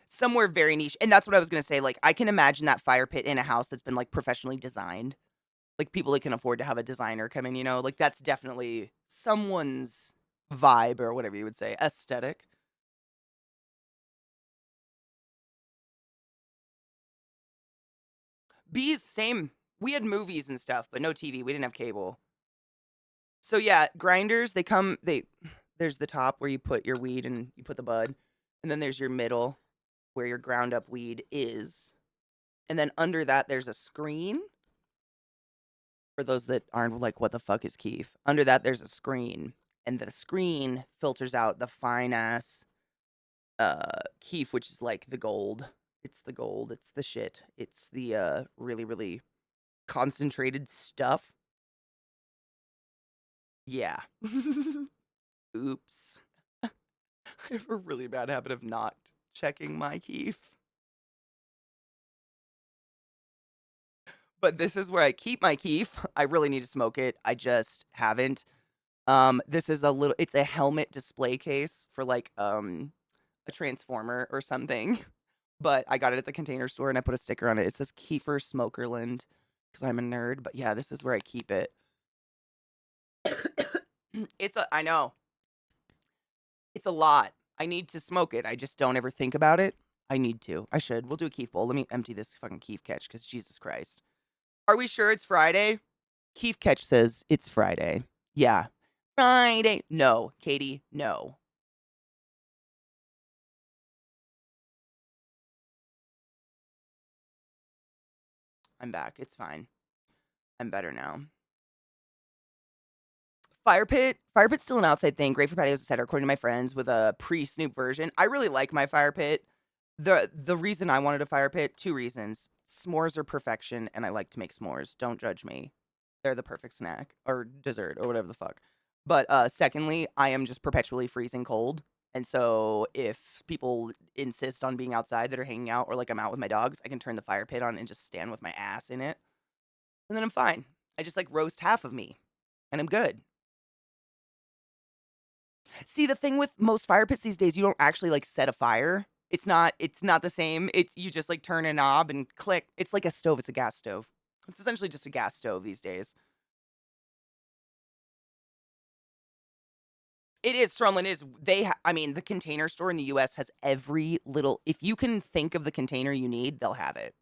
Somewhere very niche. And that's what I was gonna say. Like I can imagine that fire pit in a house that's been like professionally designed. Like people that can afford to have a designer come in, like that's definitely someone's vibe or whatever you would say, aesthetic. Bees, same. We had movies and stuff, but no TV. We didn't have cable. So yeah, grinders, there's the top where you put your weed and you put the bud. And then there's your middle where your ground up weed is. And then under that there's a screen. For those that aren't like, what the fuck is Keef? Under that there's a screen. And the screen filters out the fine ass Keef, which is like the gold. It's the gold. It's the shit. It's the really, really concentrated stuff. Yeah. Oops. I have a really bad habit of not checking my Keef. But this is where I keep my Keef. I really need to smoke it. I just haven't. This is it's a helmet display case for like a transformer or something. But I got it at the Container Store and I put a sticker on it. It says Kiefer Smokerland because I'm a nerd. But yeah, this is where I keep it. I know. It's a lot. I need to smoke it. I just don't ever think about it. I need to. I should. We'll do a Keef bowl. Let me empty this fucking Keef catch because Jesus Christ. Are we sure it's Friday? Keef catch says it's Friday. Yeah. Friday. No, Katie, no. I'm back. It's fine. I'm better now. Fire pit. Fire pit's still an outside thing. Great for patios, etc. According to my friends, with a pre-Snoop version. I really like my fire pit. The reason I wanted a fire pit, two reasons. S'mores are perfection, and I like to make s'mores. Don't judge me. They're the perfect snack or dessert or whatever the fuck. But secondly, I am just perpetually freezing cold. And so if people insist on being outside that are hanging out or like I'm out with my dogs, I can turn the fire pit on and just stand with my ass in it. And then I'm fine. I just like roast half of me and I'm good. See, the thing with most fire pits these days, you don't actually like set a fire. It's not the same. It's you just like turn a knob and click. It's like a stove, it's a gas stove. It's essentially just a gas stove these days. It is, Strumlin is I mean, the Container Store in the US has every little if you can think of the container you need, they'll have it.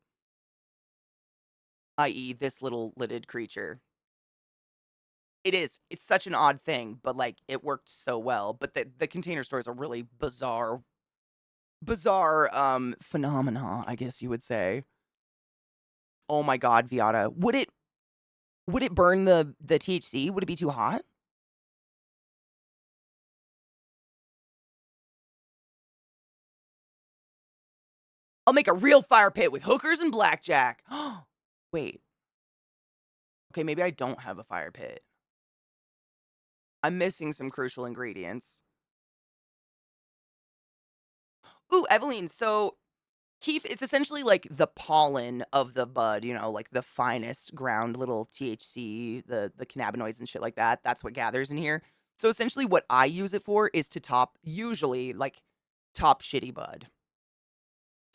I.e., this little lidded creature. It is. It's such an odd thing, but like it worked so well. But the Container Store is a really bizarre phenomena, I guess you would say. Oh my god, Viata. Would it burn the THC? Would it be too hot? I'll make a real fire pit with hookers and blackjack. Wait. Okay, maybe I don't have a fire pit. I'm missing some crucial ingredients. Ooh, Evelyn, so Keef, it's essentially like the pollen of the bud, like the finest ground little THC, the cannabinoids and shit like that. That's what gathers in here. So essentially what I use it for is to usually like top shitty bud.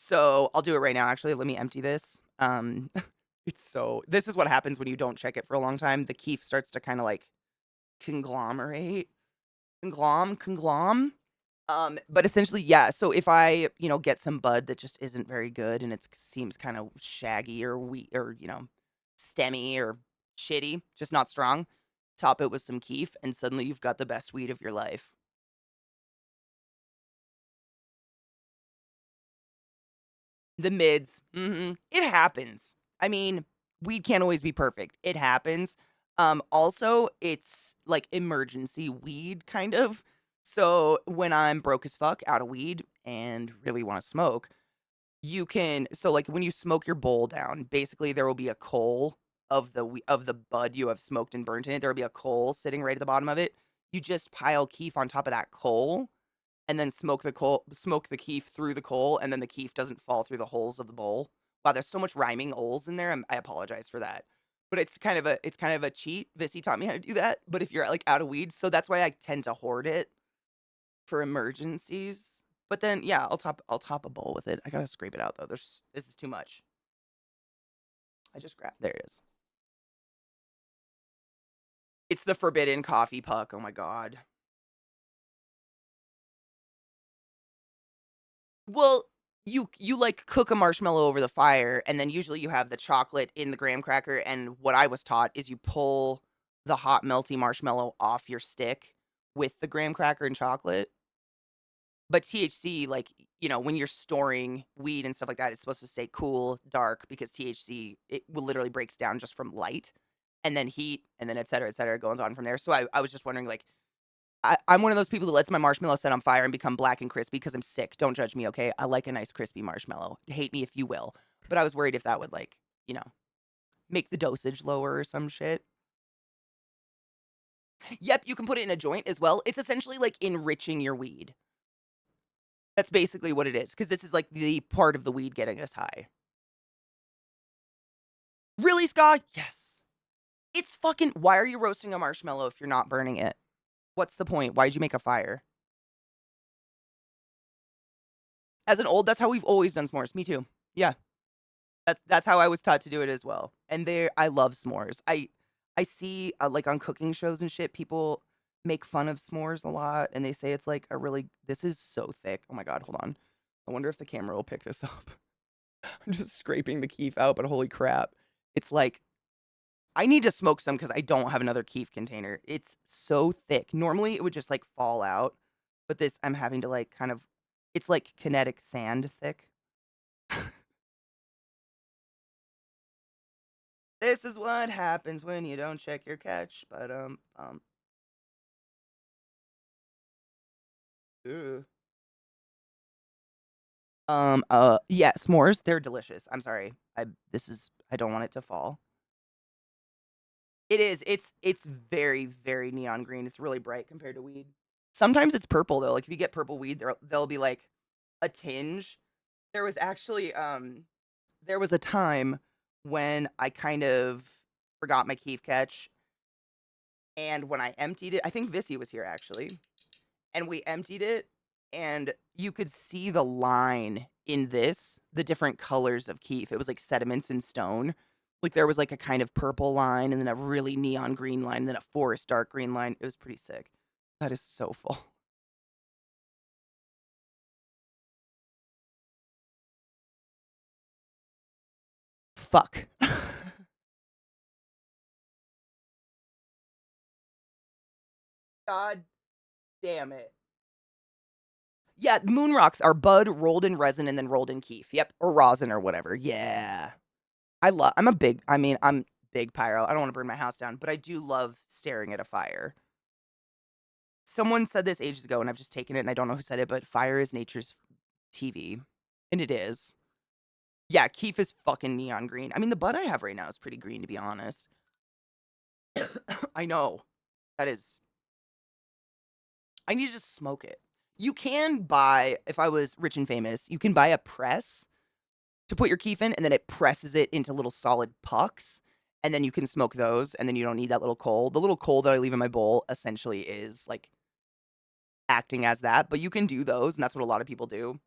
So I'll do it right now. Actually, let me empty this. This is what happens when you don't check it for a long time. The keef starts to kind of like conglomerate, conglom. But essentially, yeah. So if I, get some bud that just isn't very good and it seems kind of shaggy or weak or, stemmy or shitty, just not strong, top it with some keef and suddenly you've got the best weed of your life. The mids. It happens. I mean, weed can't always be perfect. It happens. Also, it's like emergency weed kind of. So when I'm broke as fuck out of weed and really want to smoke, like when you smoke your bowl down, basically there will be a coal of the bud you have smoked and burnt in it. There will be a coal sitting right at the bottom of it. You just pile keef on top of that coal and then smoke the keef through the coal, and then the keef doesn't fall through the holes of the bowl. Wow, there's so much rhyming oles in there. I apologize for that, but it's kind of a cheat. Vissy taught me how to do that. But if you're like out of weeds, so that's why I tend to hoard it for emergencies. But then yeah, I'll top a bowl with it. I gotta scrape it out though. This is too much. I just grabbed there it is. It's the forbidden coffee puck. Oh my god. Well, you like cook a marshmallow over the fire, and then usually you have the chocolate in the graham cracker, and what I was taught is you pull the hot melty marshmallow off your stick with the graham cracker and chocolate. But THC, like, when you're storing weed and stuff like that, it's supposed to stay cool, dark, because THC, it will literally breaks down just from light and then heat and then et cetera, goes on from there. So I was just wondering, like, I'm one of those people that lets my marshmallow set on fire and become black and crispy because I'm sick. Don't judge me, okay? I like a nice crispy marshmallow. Hate me if you will. But I was worried if that would like, make the dosage lower or some shit. Yep, you can put it in a joint as well. It's essentially like enriching your weed. That's basically what it is because this is like the part of the weed getting us high. Really, Scott? Yes. It's fucking. Why are you roasting a marshmallow if you're not burning it? What's the point? Why'd you make a fire? As an old, that's how we've always done s'mores. Me too. Yeah. That's how I was taught to do it as well. And there I love s'mores. I see, like, on cooking shows and shit, people make fun of s'mores a lot, and they say it's, like, a really this is so thick. Oh my god, hold on. I wonder if the camera will pick this up. I'm just scraping the keef out, but holy crap. It's like I need to smoke some because I don't have another keef container. It's so thick. Normally, it would just, like, fall out, but this I'm having to, like, kind of it's like kinetic sand thick. This is what happens when you don't check your catch, but, Ooh. Yeah, s'mores, they're delicious. I'm sorry. I don't want it to fall. It is. It's very, very neon green. It's really bright compared to weed. Sometimes it's purple though. Like if you get purple weed, there'll be like a tinge. There was actually there was a time when I kind of forgot my keef catch, and when I emptied it, I think Vissy was here actually, and we emptied it, and you could see the line in this, the different colors of keef. It was like sediments in stone. Like there was like a kind of purple line, and then a really neon green line, and then a forest dark green line. It was pretty sick. That is so full. Fuck. God damn it. Yeah, moon rocks are bud rolled in resin and then rolled in keef. Yep, or rosin or whatever. Yeah. I'm big pyro. I don't want to burn my house down, but I do love staring at a fire. Someone said this ages ago, and I've just taken it, and I don't know who said it, but fire is nature's TV. And it is. Yeah, keef is fucking neon green. I mean, the bud I have right now is pretty green, to be honest. I know. That is. I need to just smoke it. You can buy, if I was rich and famous, you can buy a press to put your keef in, and then it presses it into little solid pucks, and then you can smoke those, and then you don't need that little coal. The little coal that I leave in my bowl essentially is like acting as that, but you can do those, and that's what a lot of people do.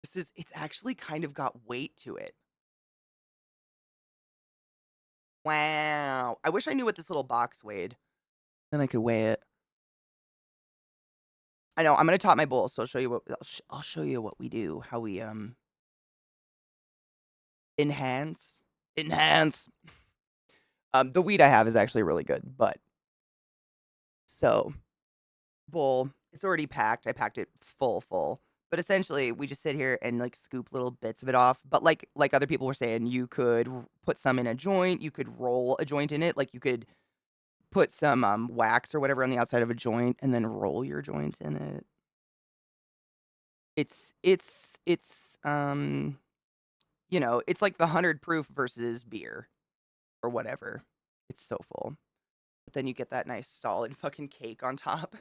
It's actually kind of got weight to it. Wow. I wish I knew what this little box weighed. Then I could weigh it. I know. I'm gonna top my bowl, so I'll show you what we do. How we enhance enhance. The weed I have is actually really good, but so bowl. It's already packed. I packed it full. But essentially, we just sit here and like scoop little bits of it off. But like other people were saying, you could put some in a joint. You could roll a joint in it. Like you could put some wax or whatever on the outside of a joint and then roll your joint in it. It's it's like the 100 proof versus beer or whatever. It's so full. But then you get that nice solid fucking cake on top.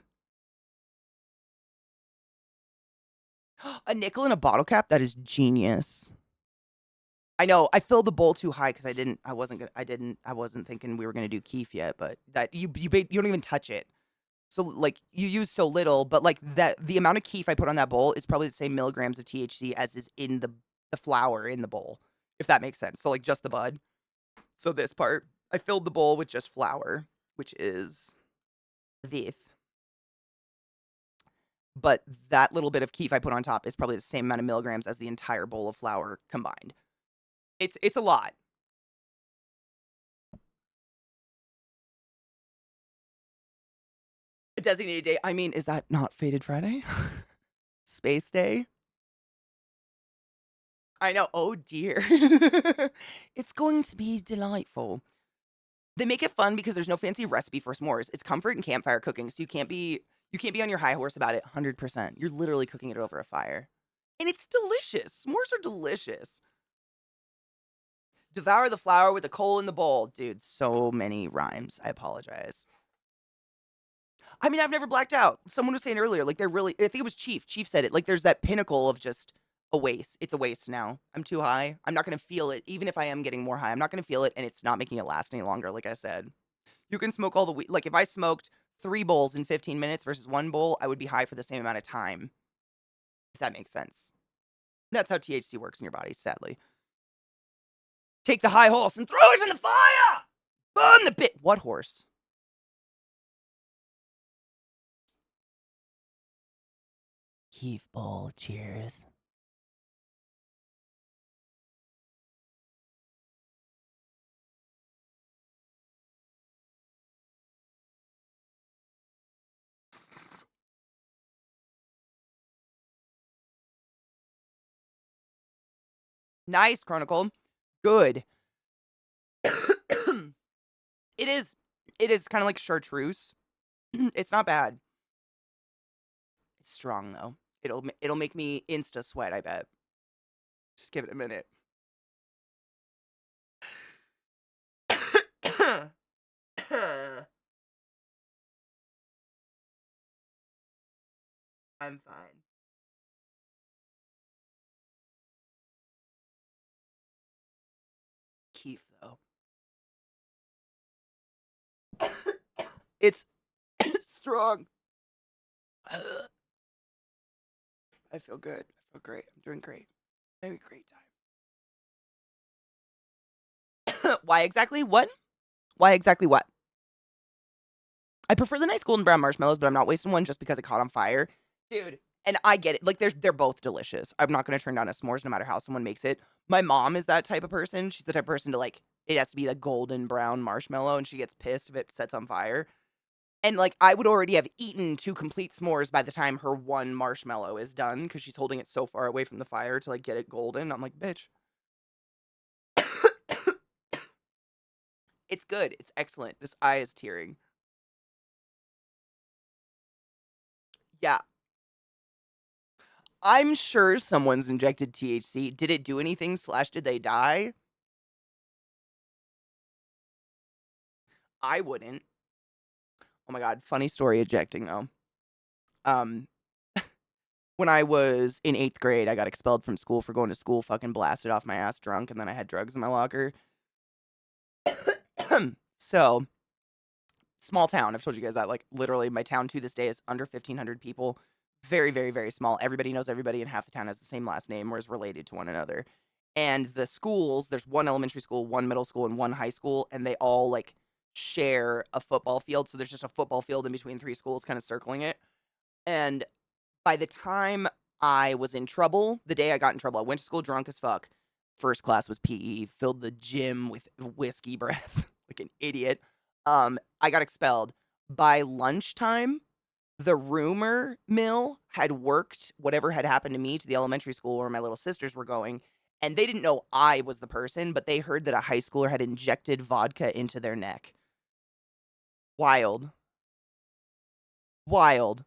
A nickel in a bottle cap? That is genius. I know. I filled the bowl too high because I wasn't thinking we were gonna do keef yet, but that you don't even touch it. So like you use so little, but like that the amount of keef I put on that bowl is probably the same milligrams of THC as is in the flour in the bowl, if that makes sense. So like just the bud. So this part, I filled the bowl with just flour, which is this. But that little bit of keef I put on top is probably the same amount of milligrams as the entire bowl of flour combined. It's a lot. A designated day. I mean, is that not Fated Friday? Space Day? I know. Oh dear. It's going to be delightful. They make it fun because there's no fancy recipe for s'mores. It's comfort and campfire cooking, so you can't be on your high horse about it 100%. You're literally cooking it over a fire. And it's delicious. S'mores are delicious. Devour the flour with the coal in the bowl. Dude, so many rhymes. I apologize. I mean, I've never blacked out. Someone was saying earlier, like, they're really, I think it was Chief. Chief said it. Like, there's that pinnacle of just a waste. It's a waste now. I'm too high. I'm not going to feel it. Even if I am getting more high, I'm not going to feel it, and it's not making it last any longer, like I said. You can smoke all the weed. Like, if I smoked 3 bowls in 15 minutes versus 1 bowl, I would be high for the same amount of time, if that makes sense. That's how THC works in your body, sadly. Take the high horse and throw it in the fire! Burn the bit. What horse? Keith Bowl, cheers. Nice, Chronicle. Good. It is. It is kind of like chartreuse. It's not bad. It's strong though. It'll make me insta sweat, I bet. Just give it a minute. I'm fine. Keith though. It's strong. I feel good. I feel great. I'm doing great. Having a great time. Why exactly what? Why exactly what? I prefer the nice golden brown marshmallows, but I'm not wasting one just because it caught on fire. Dude, and I get it. Like, they're both delicious. I'm not going to turn down a s'mores no matter how someone makes it. My mom is that type of person. She's the type of person to, like, it has to be the golden brown marshmallow, and she gets pissed if it sets on fire. And, like, I would already have eaten 2 complete s'mores by the time her 1 marshmallow is done because she's holding it so far away from the fire to, like, get it golden. I'm like, bitch. It's good. It's excellent. This eye is tearing. Yeah. I'm sure someone's injected THC. Did it do anything / did they die? I wouldn't. Oh my god, funny story ejecting though. Um, when I was in 8th grade, I got expelled from school for going to school fucking blasted off my ass drunk, and then I had drugs in my locker. So, small town. I've told you guys that. Like, literally, my town to this day is under 1,500 people. Very, very, very small. Everybody knows everybody, and half the town has the same last name or is related to one another. And the schools, there's 1 elementary school, 1 middle school, and 1 high school, and they all, like, share a football field. So there's just a football field in between 3 schools kind of circling it. And by the time I was in trouble, the day I got in trouble, I went to school drunk as fuck. First class was PE, filled the gym with whiskey breath like an idiot. I got expelled. By lunchtime, the rumor mill had worked whatever had happened to me to the elementary school where my little sisters were going, and they didn't know I was the person, but they heard that a high schooler had injected vodka into their neck. Wild. Wild.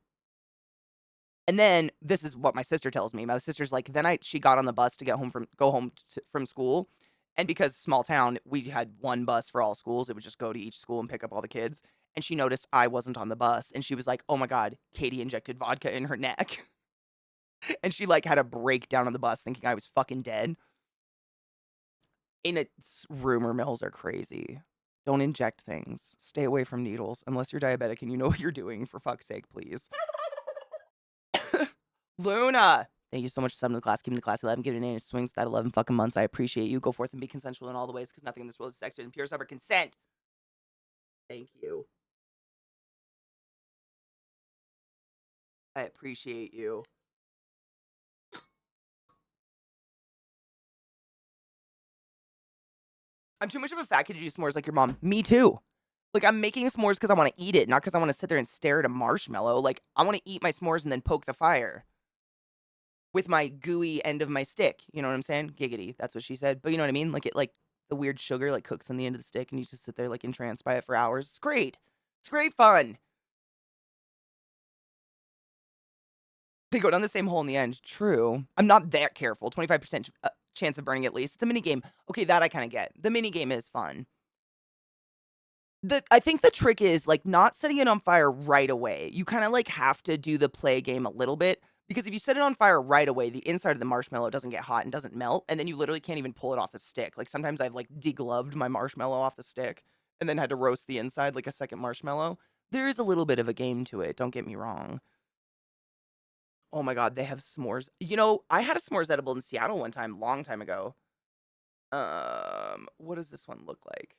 And then this is what my sister tells me. My sister's like, then she got on the bus to go home from school. And because small town, we had 1 bus for all schools. It would just go to each school and pick up all the kids. And she noticed I wasn't on the bus. And she was like, oh my God, Katie injected vodka in her neck. And she like had a breakdown on the bus thinking I was fucking dead. Rumor mills are crazy. Don't inject things. Stay away from needles unless you're diabetic and you know what you're doing, for fuck's sake, please. Luna! Thank you so much for subbing to the class, keeping the class 11, giving it swings that 11 fucking months. I appreciate you. Go forth and be consensual in all the ways, because nothing in this world is sexier than pure sober consent. Thank you. I appreciate you. I'm too much of a fat kid to do s'mores like your mom. Me too. Like, I'm making s'mores because I want to eat it, not because I want to sit there and stare at a marshmallow. Like, I want to eat my s'mores and then poke the fire with my gooey end of my stick. You know what I'm saying? Giggity. That's what she said. But you know what I mean? Like, the weird sugar, like, cooks on the end of the stick, and you just sit there, like, entranced by it for hours. It's great. It's great fun. They go down the same hole in the end. True. I'm not that careful. 25% chance of burning at least. It's a mini game. Okay, that I kind of get. The mini game is fun. I think the trick is, like, not setting it on fire right away. You kind of, like, have to do the play game a little bit, because if you set it on fire right away, the inside of the marshmallow doesn't get hot and doesn't melt, and then you literally can't even pull it off the stick. Like, sometimes I've, like, degloved my marshmallow off the stick and then had to roast the inside like a second marshmallow. There is a little bit of a game to it, don't get me wrong. Oh my god, they have s'mores. You know, I had a s'mores edible in Seattle one time, long time ago. What does this one look like?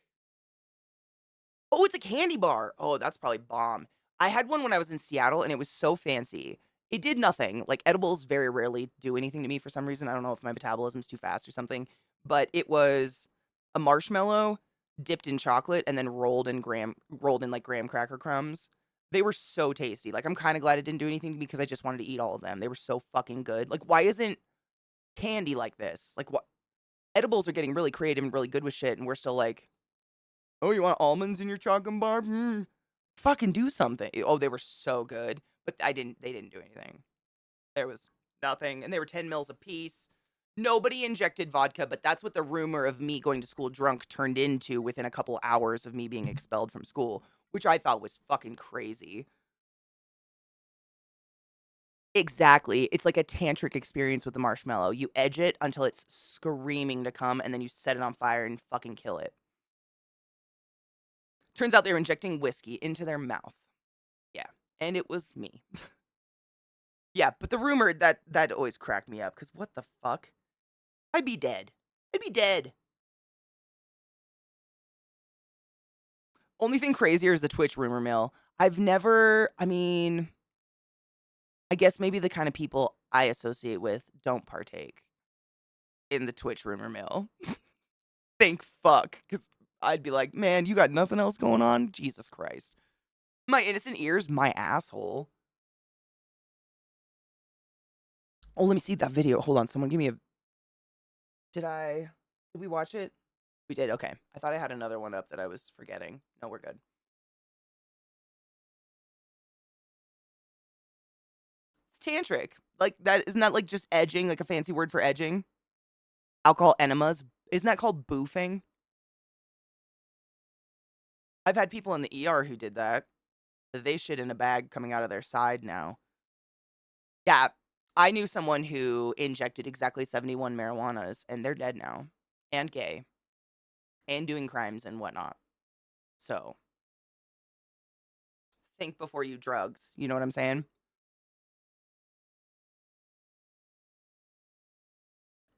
Oh, it's a candy bar. Oh, that's probably bomb. I had one when I was in Seattle, and it was so fancy. It did nothing. Like, edibles very rarely do anything to me for some reason. I don't know if my metabolism's too fast or something, but it was a marshmallow dipped in chocolate and then rolled in, like, graham cracker crumbs. They were so tasty. Like, I'm kinda glad it didn't do anything to me because I just wanted to eat all of them. They were so fucking good. Like, why isn't candy like this? Like, what edibles are getting really creative and really good with shit, and we're still like, "Oh, you want almonds in your chocolate bar? Fucking do something." Oh, they were so good, but they didn't do anything. There was nothing, and they were 10 mils a piece. Nobody injected vodka, but that's what the rumor of me going to school drunk turned into within a couple hours of me being expelled from school, which I thought was fucking crazy. Exactly. It's like a tantric experience with the marshmallow. You edge it until it's screaming to come, and then you set it on fire and fucking kill it. Turns out they were injecting whiskey into their mouth. Yeah, and it was me. Yeah, but the rumor that always cracked me up because what the fuck? I'd be dead. I'd be dead. Only thing crazier is the Twitch rumor mill. I mean, I guess maybe the kind of people I associate with don't partake in the Twitch rumor mill. Thank fuck, because I'd be like, man, you got nothing else going on? Jesus Christ. My innocent ears, my asshole. Oh, let me see that video. Hold on, someone give me a. Did we watch it? We did. Okay. I thought I had another one up that I was forgetting. No, we're good. It's tantric. Like that isn't that like just edging, like a fancy word for edging? Alcohol enemas. Isn't that called boofing? I've had people in the ER who did that. They shit in a bag coming out of their side now. Yeah. I knew someone who injected exactly 71 marijuanas and they're dead now. And gay. And doing crimes and whatnot. So think before you drugs. You know what I'm saying?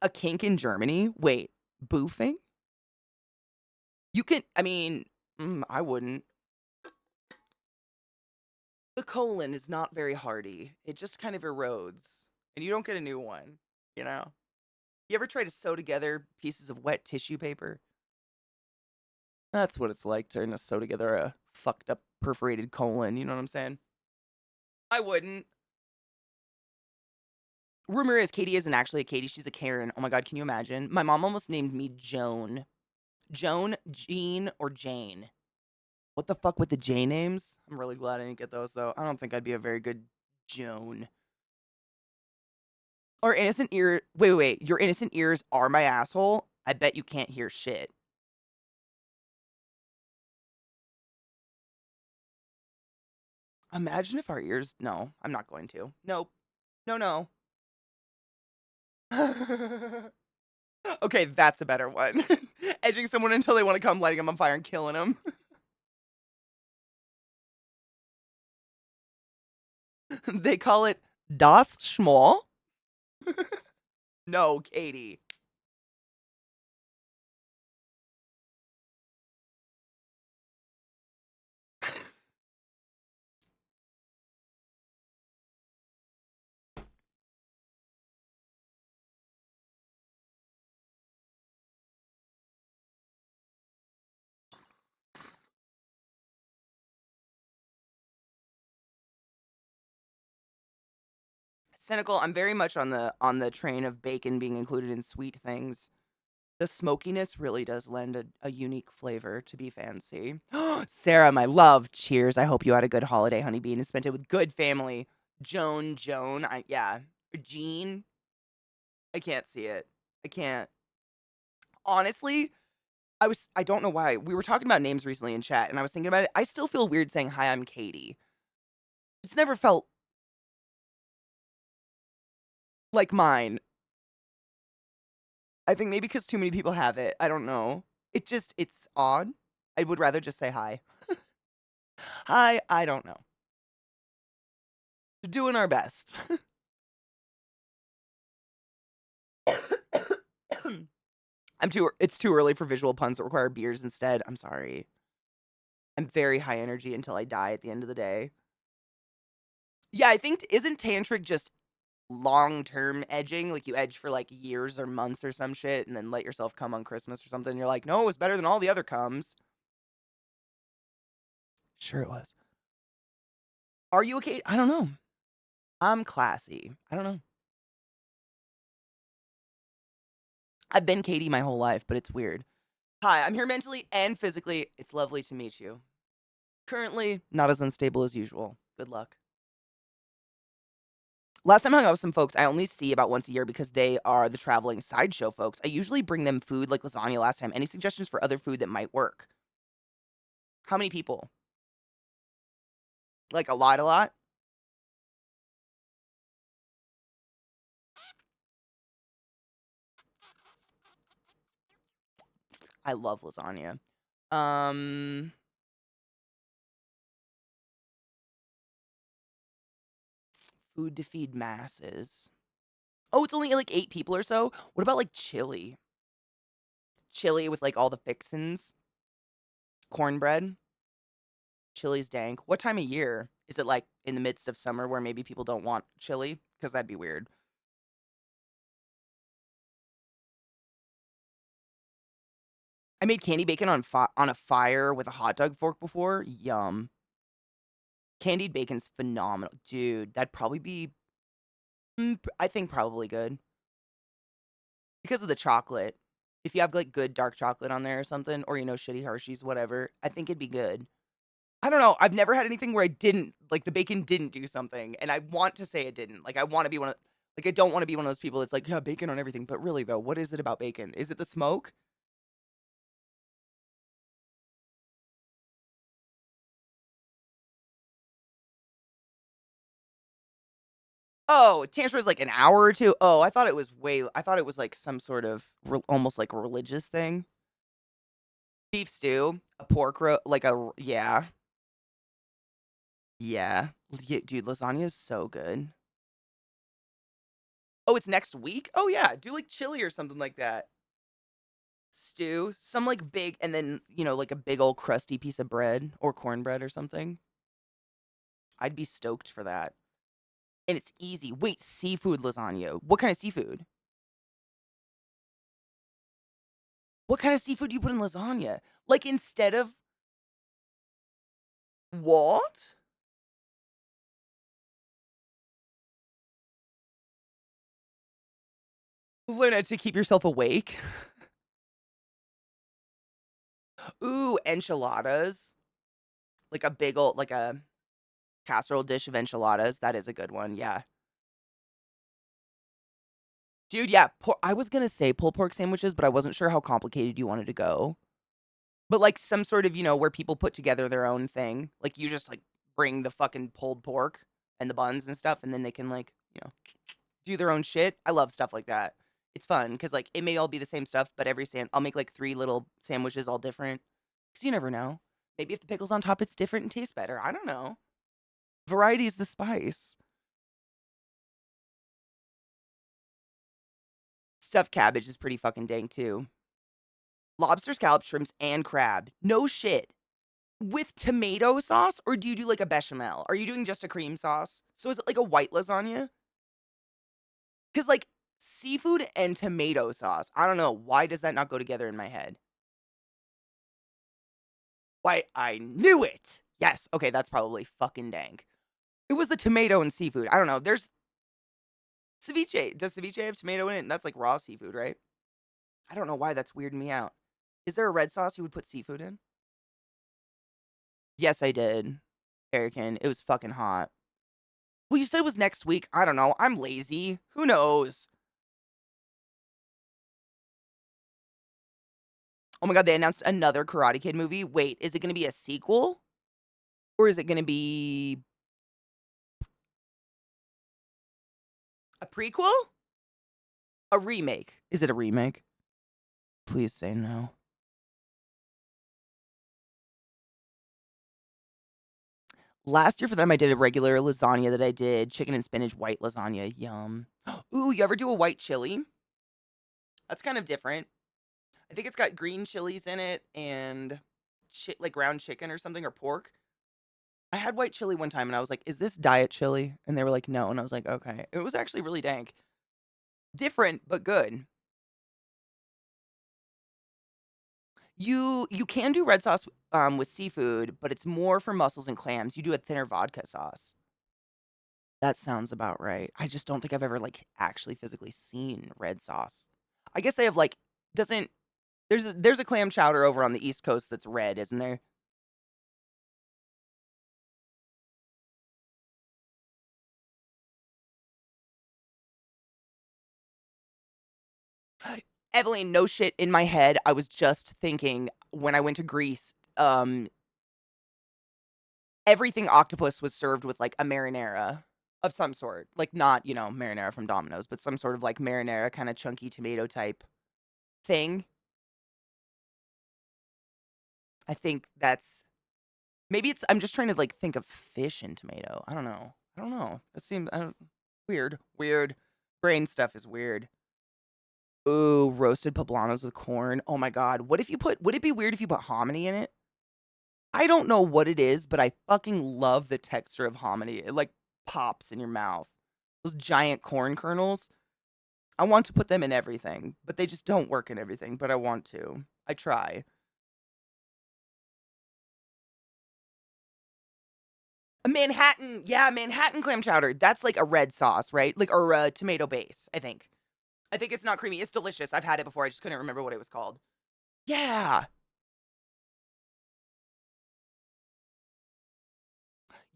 A kink in Germany? Wait, boofing? You can, I mean, I wouldn't. The colon is not very hardy. It just kind of erodes, and you don't get a new one, you know? You ever try to sew together pieces of wet tissue paper? That's what it's like trying to sew together a fucked up perforated colon, you know what I'm saying? I wouldn't. Rumor is Katie isn't actually a Katie, she's a Karen. Oh my god, can you imagine? My mom almost named me Joan. Joan, Jean, or Jane. What the fuck with the J names? I'm really glad I didn't get those though. I don't think I'd be a very good Joan. Or innocent ear. Wait. Your innocent ears are my asshole. I bet you can't hear shit. Imagine if our ears. No, I'm not going to. Nope. No. Okay, that's a better one. Edging someone until they want to come, lighting them on fire and killing them. They call it Das Schmoll. No, Katie. Cynical. I'm very much on the train of bacon being included in sweet things. The smokiness really does lend a unique flavor to be fancy. Sarah, my love, cheers. I hope you had a good holiday, honeybee, and spent it with good family. Joan, yeah. Jean, I can't see it. I can't. Honestly, I don't know why. We were talking about names recently in chat, and I was thinking about it. I still feel weird saying, hi, I'm Katie. It's never felt like mine. I think maybe because too many people have it. I don't know. It's odd. I would rather just say hi. Hi, I don't know. We're doing our best. It's too early for visual puns that require beers instead. I'm sorry. I'm very high energy until I die at the end of the day. Yeah, I think isn't tantric just long-term edging? Like you edge for like years or months or some shit and then let yourself come on Christmas or something. You're like, "No, it was better than all the other comes." Sure it was. Are you okay? I don't know. I'm classy. I don't know. I've been Katie my whole life, but it's weird. Hi, I'm here mentally and physically. It's lovely to meet you. Currently, not as unstable as usual. Good luck. Last time I hung out with some folks I only see about once a year because they are the traveling sideshow folks. I usually bring them food like lasagna last time. Any suggestions for other food that might work? How many people? Like a lot, a lot? I love lasagna. Um, food to feed masses. Oh, it's only like 8 people or so. What about like chili? Chili with like all the fixins, cornbread. Chili's dank. What time of year? Is it like in the midst of summer where maybe people don't want chili? Because that'd be weird. I made candy bacon on a fire with a hot dog fork before. Yum. Candied bacon's phenomenal. Dude, that'd probably be, I think probably good. Because of the chocolate. If you have like good dark chocolate on there or something, or shitty Hershey's, whatever, I think it'd be good. I don't know. I've never had anything where I didn't like the bacon didn't do something, and I want to say it didn't. Like I want to be like I don't want to be one of those people that's like, yeah, bacon on everything. But really though, what is it about bacon? Is it the smoke? Oh, tantra is like an hour or two. Oh, I thought it was like some sort of almost like a religious thing. Beef stew, a like yeah, yeah. Dude, lasagna is so good. Oh, it's next week? Oh yeah, do like chili or something like that. Stew, some like big, and then like a big old crusty piece of bread or cornbread or something. I'd be stoked for that. And it's easy. Wait, seafood lasagna. What kind of seafood? What kind of seafood do you put in lasagna? Like instead of what? Luna, to keep yourself awake. Ooh, enchiladas. Like a big old, like a casserole dish of enchiladas. That is a good one. Yeah. Dude, yeah. I was going to say pulled pork sandwiches, but I wasn't sure how complicated you wanted to go. But like some sort of, where people put together their own thing. Like you just like bring the fucking pulled pork and the buns and stuff, and then they can like, do their own shit. I love stuff like that. It's fun because like it may all be the same stuff, but I'll make like 3 little sandwiches all different. Because you never know. Maybe if the pickle's on top, it's different and tastes better. I don't know. Variety is the spice. Stuffed cabbage is pretty fucking dang too. Lobster, scallop, shrimps, and crab. No shit. With tomato sauce, or do you do like a bechamel? Are you doing just a cream sauce? So is it like a white lasagna? Because like seafood and tomato sauce, I don't know. Why does that not go together in my head? Why, I knew it. Yes. Okay, that's probably fucking dank. It was the tomato and seafood. I don't know. There's ceviche. Does ceviche have tomato in it? And that's like raw seafood, right? I don't know why that's weirding me out. Is there a red sauce you would put seafood in? Yes, I did. American. It was fucking hot. Well, you said it was next week. I don't know. I'm lazy. Who knows? Oh my god, they announced another Karate Kid movie. Wait, is it going to be a sequel? Or is it going to be a prequel? A remake? Is it a remake? Please say no. Last year for them, I did a regular lasagna that I did, chicken and spinach white lasagna, yum. Ooh, you ever do a white chili? That's kind of different. I think it's got green chilies in it and like ground chicken or something or pork. I had white chili one time and I was like, "Is this diet chili?" And they were like, "No." And I was like, "Okay." It was actually really dank. Different, but good. You can do red sauce with seafood, but it's more for mussels and clams. You do a thinner vodka sauce. That sounds about right. I just don't think I've ever like actually physically seen red sauce. I guess they have like doesn't there's a clam chowder over on the East Coast that's red, isn't there? Evelyn, no shit in my head. I was just thinking when I went to Greece, everything octopus was served with like a marinara of some sort. Like not, marinara from Domino's, but some sort of like marinara kind of chunky tomato type thing. I think that's maybe it's I'm just trying to like think of fish and tomato. I don't know. I don't know. That seems weird. Weird. Brain stuff is weird. Ooh, roasted poblanos with corn. Oh my god. Would it be weird if you put hominy in it? I don't know what it is, but I fucking love the texture of hominy. It like pops in your mouth. Those giant corn kernels. I want to put them in everything, but they just don't work in everything, but I want to. I try. A Manhattan, yeah, Manhattan clam chowder. That's like a red sauce, right? Like or a tomato base, I think. I think it's not creamy. It's delicious. I've had it before. I just couldn't remember what it was called. Yeah.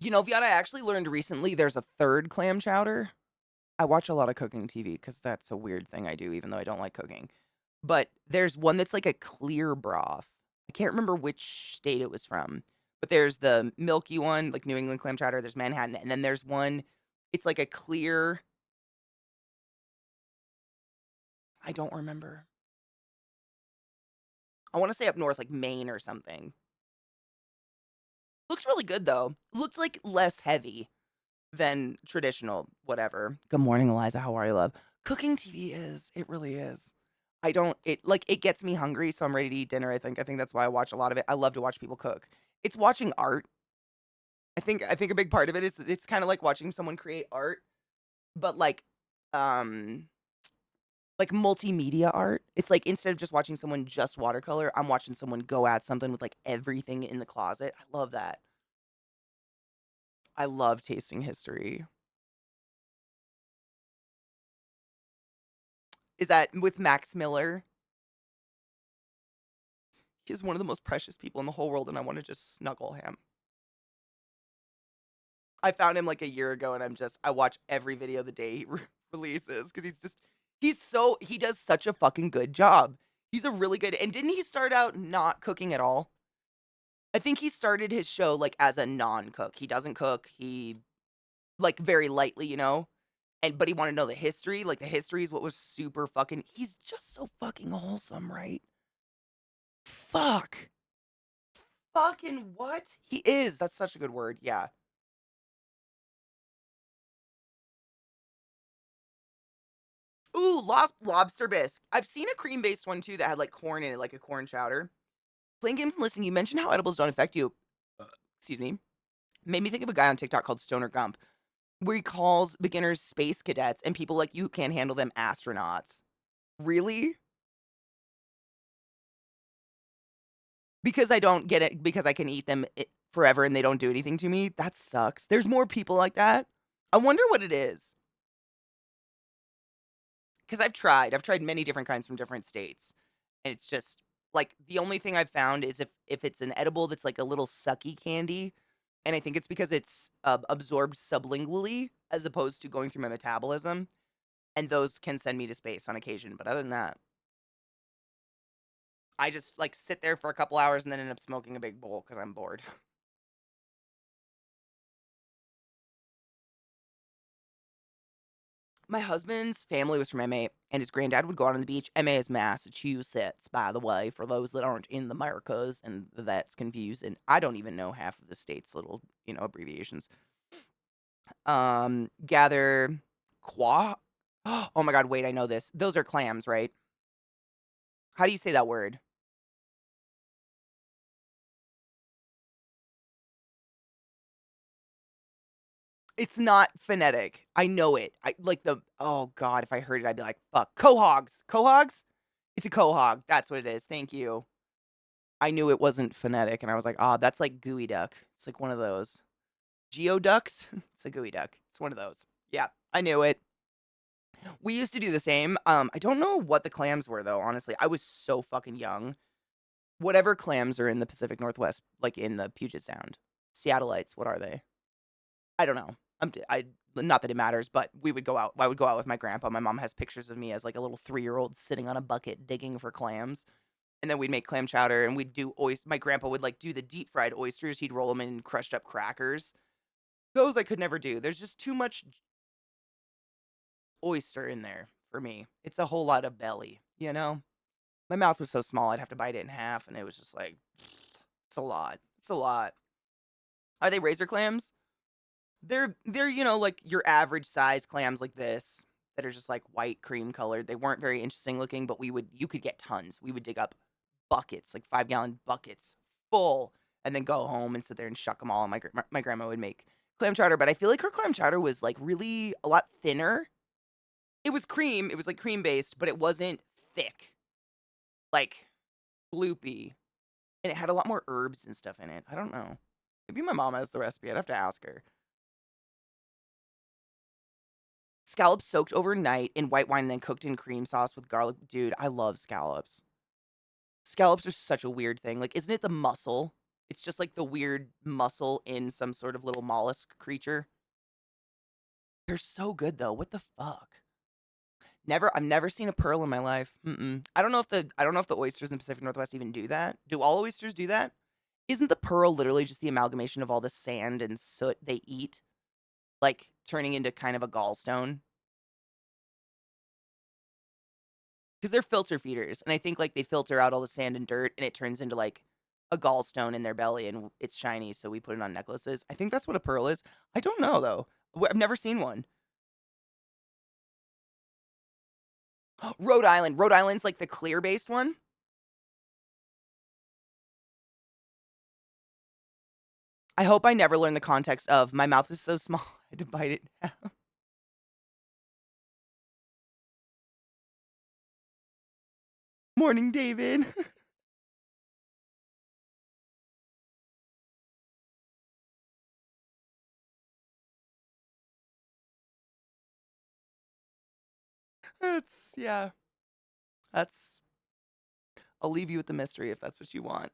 Viata, I actually learned recently there's a third clam chowder. I watch a lot of cooking TV because that's a weird thing I do, even though I don't like cooking. But there's one that's like a clear broth. I can't remember which state it was from, but there's the milky one, like New England clam chowder. There's Manhattan, and then there's one. It's like a clear. I don't remember. I want to say up north, like Maine or something. Looks really good though. Looks like less heavy than traditional whatever. Good morning, Eliza. How are you, love? Cooking TV is. It really is. I don't it like it gets me hungry, so I'm ready to eat dinner, I think. I think that's why I watch a lot of it. I love to watch people cook. It's watching art. I think a big part of it is it's kind of like watching someone create art, but um like multimedia art. It's like instead of just watching someone just watercolor, I'm watching someone go at something with like everything in the closet. I love that. I love tasting history. Is that with Max Miller? He's one of the most precious people in the whole world, and I want to just snuggle him. I found him like a year ago, and I watch every video the day he releases because he does such a fucking good job. He's a really good, and didn't he start out not cooking at all? I think he started his show like as a non-cook. He doesn't cook. He like very lightly, and but he wanted to know the history. Like the history is what was super fucking. He's just so fucking wholesome, right? Fuck. Fucking what? He is. That's such a good word. Yeah. Ooh, lobster bisque. I've seen a cream-based one too that had like corn in it, like a corn chowder. Playing games and listening, you mentioned how edibles don't affect you. Excuse me. Made me think of a guy on TikTok called Stoner Gump, where he calls beginners space cadets and people like you who can't handle them astronauts. Really? Because I don't get it, because I can eat them forever and they don't do anything to me? That sucks. There's more people like that. I wonder what it is. Because I've tried many different kinds from different states, and it's just like the only thing I've found is if it's an edible that's like a little sucky candy, and I think it's because it's absorbed sublingually as opposed to going through my metabolism, and those can send me to space on occasion. But other than that, I just like sit there for a couple hours and then end up smoking a big bowl because I'm bored. My husband's family was from MA, and his granddad would go out on the beach. MA is Massachusetts, by the way, for those that aren't in the Americas and that's confused. And I don't even know half of the state's little abbreviations. Gather qua. Oh my god, wait, I know this. Those are clams, right? How do you say that word? It's not phonetic. I know it. I like the oh god, if I heard it, I'd be like, fuck. Quahogs. Quahogs? It's a quahog. That's what it is. Thank you. I knew it wasn't phonetic, and I was like, "Ah, that's like gooey duck." It's like one of those. Geoducks? It's a gooey duck. It's one of those. Yeah, I knew it. We used to do the same. I don't know what the clams were though, honestly. I was so fucking young. Whatever clams are in the Pacific Northwest, like in the Puget Sound. Seattleites, what are they? I don't know. I not that it matters, but we would go out. I would go out with my grandpa. My mom has pictures of me as like a little 3-year-old sitting on a bucket digging for clams. And then we'd make clam chowder and we'd do my grandpa would like do the deep fried oysters. He'd roll them in crushed up crackers. Those I could never do. There's just too much oyster in there for me. It's a whole lot of belly, you know? My mouth was so small I'd have to bite it in half and it was just like it's a lot. It's a lot. Are they razor clams? They're, like your average size clams like this that are just like white cream colored. They weren't very interesting looking, but you could get tons. We would dig up buckets, like 5-gallon buckets full, and then go home and sit there and shuck them all. And my grandma would make clam chowder, but I feel like her clam chowder was like really a lot thinner. It was cream, it was like cream based, but it wasn't thick, like gloopy, and it had a lot more herbs and stuff in it. I don't know. Maybe my mom has the recipe. I'd have to ask her. Scallops soaked overnight in white wine and then cooked in cream sauce with garlic. Dude, I love scallops. Scallops are such a weird thing. Like, isn't it the mussel? It's just like the weird mussel in some sort of little mollusk creature. They're so good though. What the fuck? I've never seen a pearl in my life. I don't know if the oysters in the Pacific Northwest even do that. Do all oysters do that? Isn't the pearl literally just the amalgamation of all the sand and soot they eat, like turning into kind of a gallstone? Because they're filter feeders, and I think like they filter out all the sand and dirt, and it turns into like a gallstone in their belly, and it's shiny, so we put it on necklaces. I think that's what a pearl is. I don't know though. I've never seen one. Rhode Island. Rhode Island's like the clear based one. I hope I never learn the context of my mouth is so small I had to bite it down. Morning, David. That's yeah. That's I'll leave you with the mystery if that's what you want.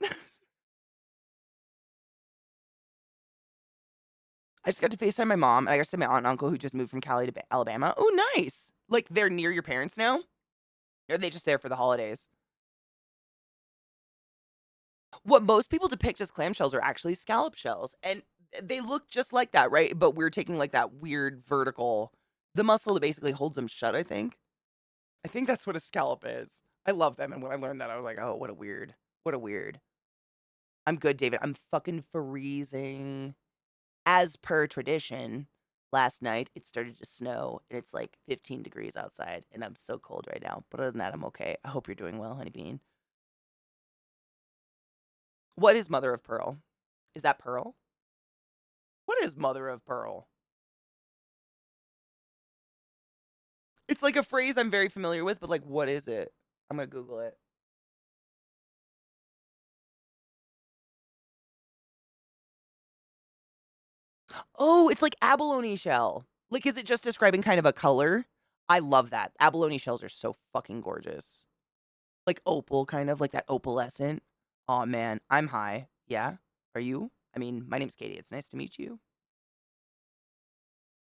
I just got to FaceTime my mom, and I got to see my aunt and uncle who just moved from Cali to Alabama. Oh, nice. Like they're near your parents now? Or are they just there for the holidays? What most people depict as clamshells are actually scallop shells, and they look just like that, right? But we're taking like that weird vertical, the muscle that basically holds them shut. I think. I think that's what a scallop is. I love them, and when I learned that, I was like, oh, what a weird, what a weird. I'm good, David. I'm fucking freezing. As per tradition, last night it started to snow, and it's like 15 degrees outside, and I'm so cold right now. But other than that, I'm okay. I hope you're doing well, honeybean. What is mother of pearl? Is that pearl? What is mother of pearl? It's like a phrase I'm very familiar with, but like, what is it? I'm gonna Google it. Oh, it's like abalone shell. Like, is it just describing kind of a color? I love that. Abalone shells are so fucking gorgeous. Like opal, kind of like that opalescent. Oh man, I'm high. Yeah, are you? I mean, my name's Katie. It's nice to meet you.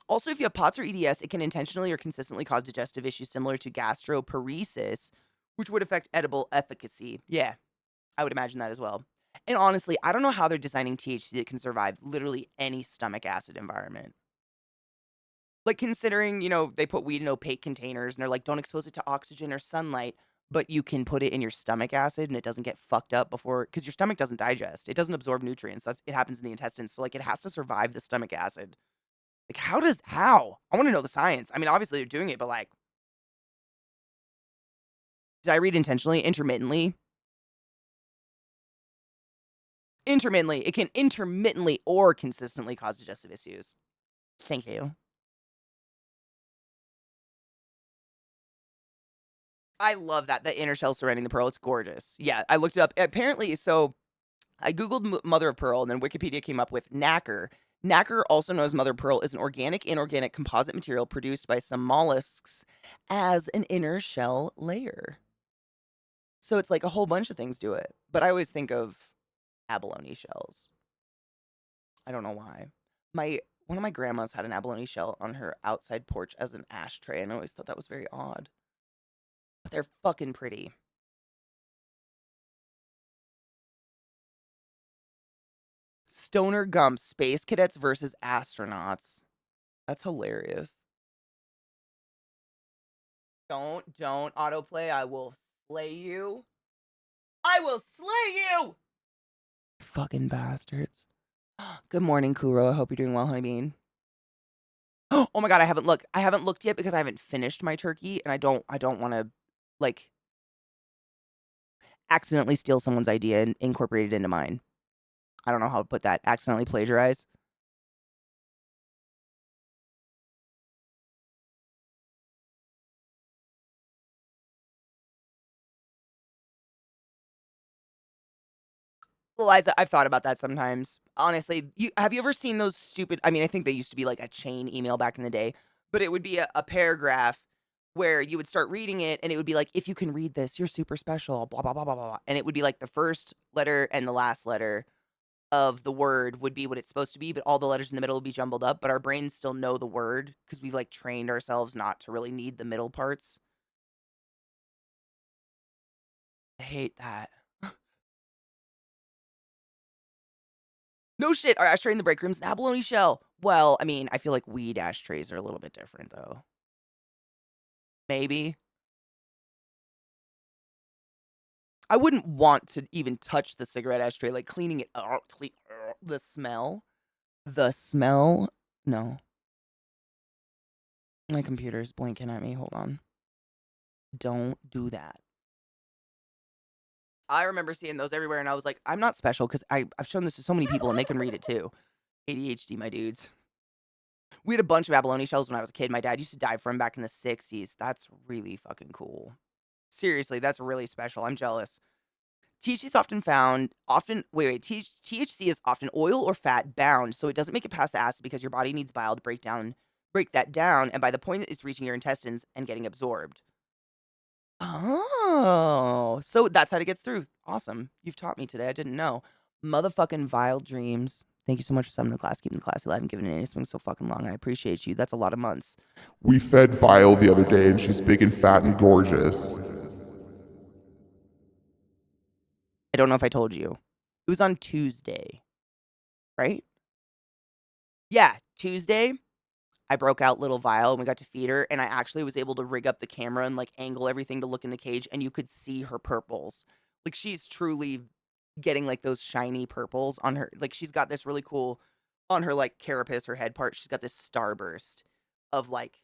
Also, if you have POTS or EDS, it can intentionally or consistently cause digestive issues similar to gastroparesis, which would affect edible efficacy. Yeah, I would imagine that as well. And honestly, I don't know how they're designing THC that can survive literally any stomach acid environment. Like considering, they put weed in opaque containers and they're like, don't expose it to oxygen or sunlight. but you can put it in your stomach acid and it doesn't get fucked up before, because your stomach doesn't digest. It doesn't absorb nutrients. It happens in the intestines. So like it has to survive the stomach acid. Like how? I want to know the science. I mean, obviously they're doing it, but like, did I read intentionally? Intermittently? Intermittently. It can intermittently or consistently cause digestive issues. Thank you. I love that. The inner shell surrounding the pearl. It's gorgeous. Yeah, I looked it up. Apparently, so I Googled mother of pearl and then Wikipedia came up with nacre. Nacre, also known as mother of pearl, is an organic, inorganic composite material produced by some mollusks as an inner shell layer. So it's like a whole bunch of things do it. But I always think of abalone shells. I don't know why. One of my grandmas had an abalone shell on her outside porch as an ashtray, and I always thought that was very odd. But they're fucking pretty. Stoner Gump, space cadets versus astronauts. That's hilarious. Don't autoplay. I will slay you. I will slay you! Fucking bastards. Good morning, Kuro. I hope you're doing well, honey bean. Oh my god, I haven't looked. I haven't looked yet because I haven't finished my turkey, and I don't want to like accidentally steal someone's idea and incorporate it into mine. I don't know how to put that. Accidentally plagiarize. Eliza, I've thought about that sometimes. Honestly, have you ever seen those stupid? I mean, I think they used to be like a chain email back in the day, but it would be a paragraph where you would start reading it, and it would be like, if you can read this, you're super special. Blah blah blah blah blah. And it would be like the first letter and the last letter of the word would be what it's supposed to be, but all the letters in the middle would be jumbled up. But our brains still know the word because we've like trained ourselves not to really need the middle parts. I hate that. No shit. Our ashtray in the break room's an abalone shell. Well, I mean, I feel like weed ashtrays are a little bit different, though. Maybe. I wouldn't want to even touch the cigarette ashtray, like cleaning it. The smell. The smell. No. My computer's blinking at me. Hold on. Don't do that. I remember seeing those everywhere, and I was like, I'm not special because I've shown this to so many people, and they can read it too. ADHD, my dudes. We had a bunch of abalone shells when I was a kid. My dad used to dive from back in the 60s. That's really fucking cool. Seriously, that's really special. I'm jealous. THC is THC is often oil or fat bound, so it doesn't make it past the acid because your body needs bile to break that down, and by the point it's reaching your intestines and getting absorbed. Oh, so that's how it gets through. Awesome. You've taught me today. I didn't know. Motherfucking vile dreams. Thank you so much for summoning the class, keeping the class alive, and giving it any swing so fucking long. I appreciate you. That's a lot of months. We fed Vile the other day and she's big and fat and gorgeous. I don't know if I told you. It was on Tuesday, right? Yeah, Tuesday. I broke out little Vile and we got to feed her, and I actually was able to rig up the camera and like angle everything to look in the cage, and you could see her purples. Like she's truly getting like those shiny purples on her. Like she's got this really cool on her like carapace, her head part. She's got this starburst of like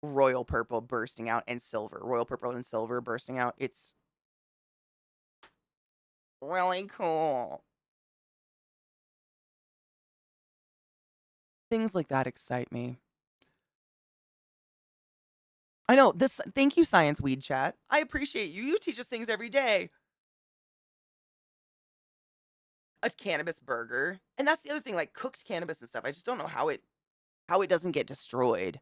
royal purple bursting out and silver, royal purple and silver bursting out. It's really cool. Things like that excite me. I know this. Thank you, Science Weed Chat. I appreciate you. You teach us things every day. A cannabis burger, and that's the other thing. Like cooked cannabis and stuff. I just don't know how it doesn't get destroyed.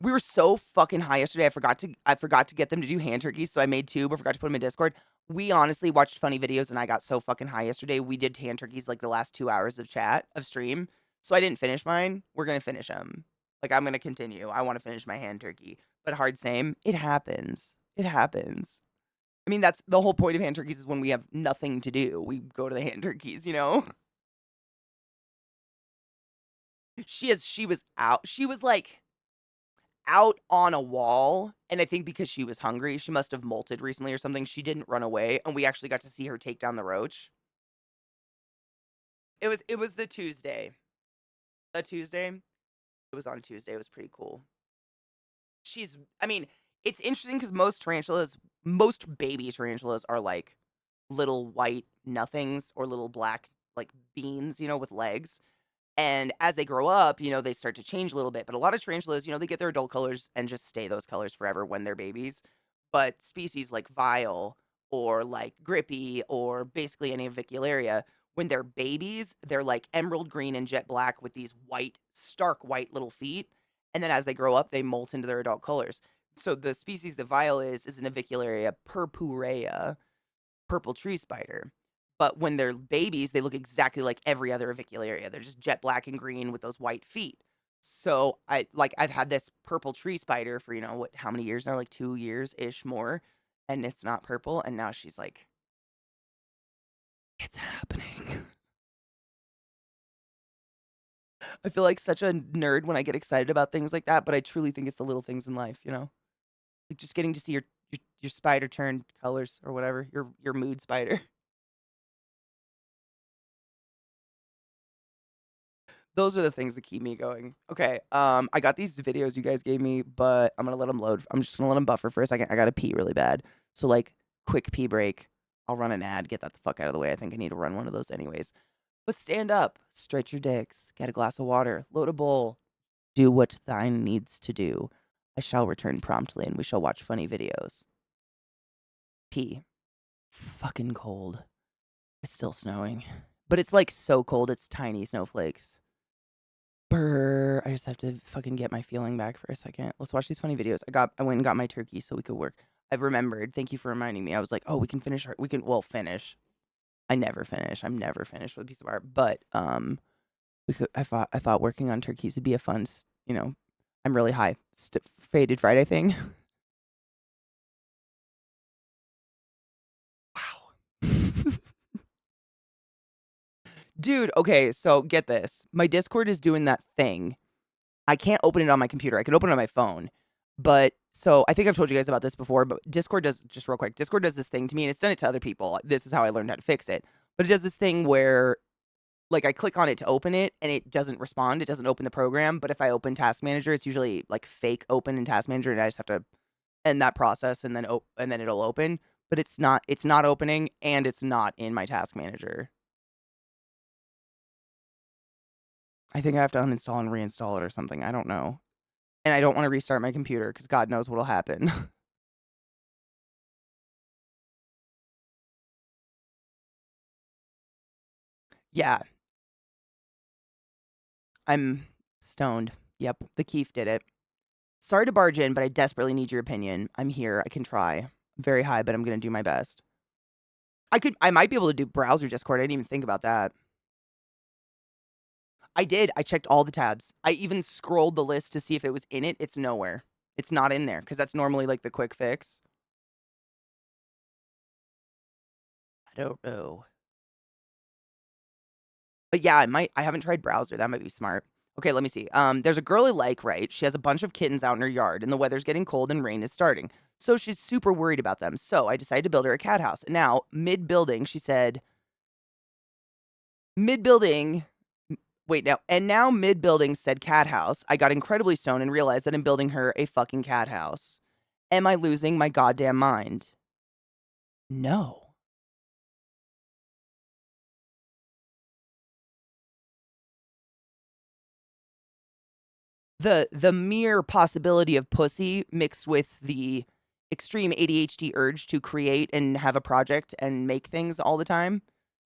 We were so fucking high yesterday. I forgot to get them to do hand turkeys, so I made two, but forgot to put them in Discord. We honestly watched funny videos, and I got so fucking high yesterday. We did hand turkeys like the last 2 hours of stream, so I didn't finish mine. We're gonna finish them. Like I'm gonna continue. I want to finish my hand turkey, but hard same. It happens. It happens. I mean, that's the whole point of hand turkeys is when we have nothing to do, we go to the hand turkeys. You know. She was out. She was like out on a wall, and I think because she was hungry, she must have molted recently or something. She didn't run away, and we actually got to see her take down the roach. It was the Tuesday. The Tuesday. It was on a Tuesday. It was pretty cool. I mean, it's interesting because most baby tarantulas are like little white nothings or little black like beans, with legs. And as they grow up, they start to change a little bit. But a lot of tarantulas, they get their adult colors and just stay those colors forever when they're babies. But species like Vile or like Grippy or basically any Avicularia, when they're babies, they're like emerald green and jet black with these white, stark white little feet. And then as they grow up, they molt into their adult colors. So the species that Vile is an Avicularia purpurea, purple tree spider. But when they're babies, they look exactly like every other avicularia. They're just jet black and green with those white feet. So I've had this purple tree spider for, how many years now? Like 2 years ish more. And it's not purple. And now she's like, it's happening. I feel like such a nerd when I get excited about things like that, but I truly think it's the little things in life, Like just getting to see your spider turn colors or whatever, your mood spider. Those are the things that keep me going. Okay, I got these videos you guys gave me, but I'm gonna let them load. I'm just gonna let them buffer for a second. I gotta pee really bad. So, like, quick pee break. I'll run an ad, get that the fuck out of the way. I think I need to run one of those anyways. But stand up, stretch your dicks, get a glass of water, load a bowl, do what thine needs to do. I shall return promptly, and we shall watch funny videos. Pee. Fucking cold. It's still snowing. But it's, like, so cold, it's tiny snowflakes. Brr. I just have to fucking get my feeling back for a second. Let's watch these funny videos. I went and got my turkey so we could work. I remembered. Thank you for reminding me. I was like, oh, finish. I never finish. I'm never finished with a piece of art. But I thought working on turkeys would be a fun, I'm really high. Faded Friday thing. Wow. Dude, okay, so get this. My Discord is doing that thing. I can't open it on my computer. I can open it on my phone. But so I think I've told you guys about this before, but Discord does, just real quick, Discord does this thing to me, and it's done it to other people. This is how I learned how to fix it. But it does this thing where, like, I click on it to open it, and it doesn't respond. It doesn't open the program. But if I open Task Manager, it's usually like fake open in Task Manager, and I just have to end that process, and then it'll open. But it's not opening, and it's not in my Task Manager. I think I have to uninstall and reinstall it or something. I don't know. And I don't want to restart my computer because God knows what'll happen. Yeah, I'm stoned. Yep, the Keef did it. Sorry to barge in, but I desperately need your opinion. I'm here. I can try. I'm very high, but I'm gonna do my best. I might be able to do browser Discord. I didn't even think about that. I did. I checked all the tabs. I even scrolled the list to see if it was in it. It's nowhere. It's not in there because that's normally like the quick fix. I don't know. But yeah, I haven't tried browser. That might be smart. Okay, let me see. There's a girl I like, right? She has a bunch of kittens out in her yard, and the weather's getting cold and rain is starting. So she's super worried about them. So I decided to build her a cat house. And now, mid building, she said, mid building, wait, now, and now mid building said cat house. I got incredibly stoned and realized that I'm building her a fucking cat house. Am I losing my goddamn mind? No. The mere possibility of pussy mixed with the extreme ADHD urge to create and have a project and make things all the time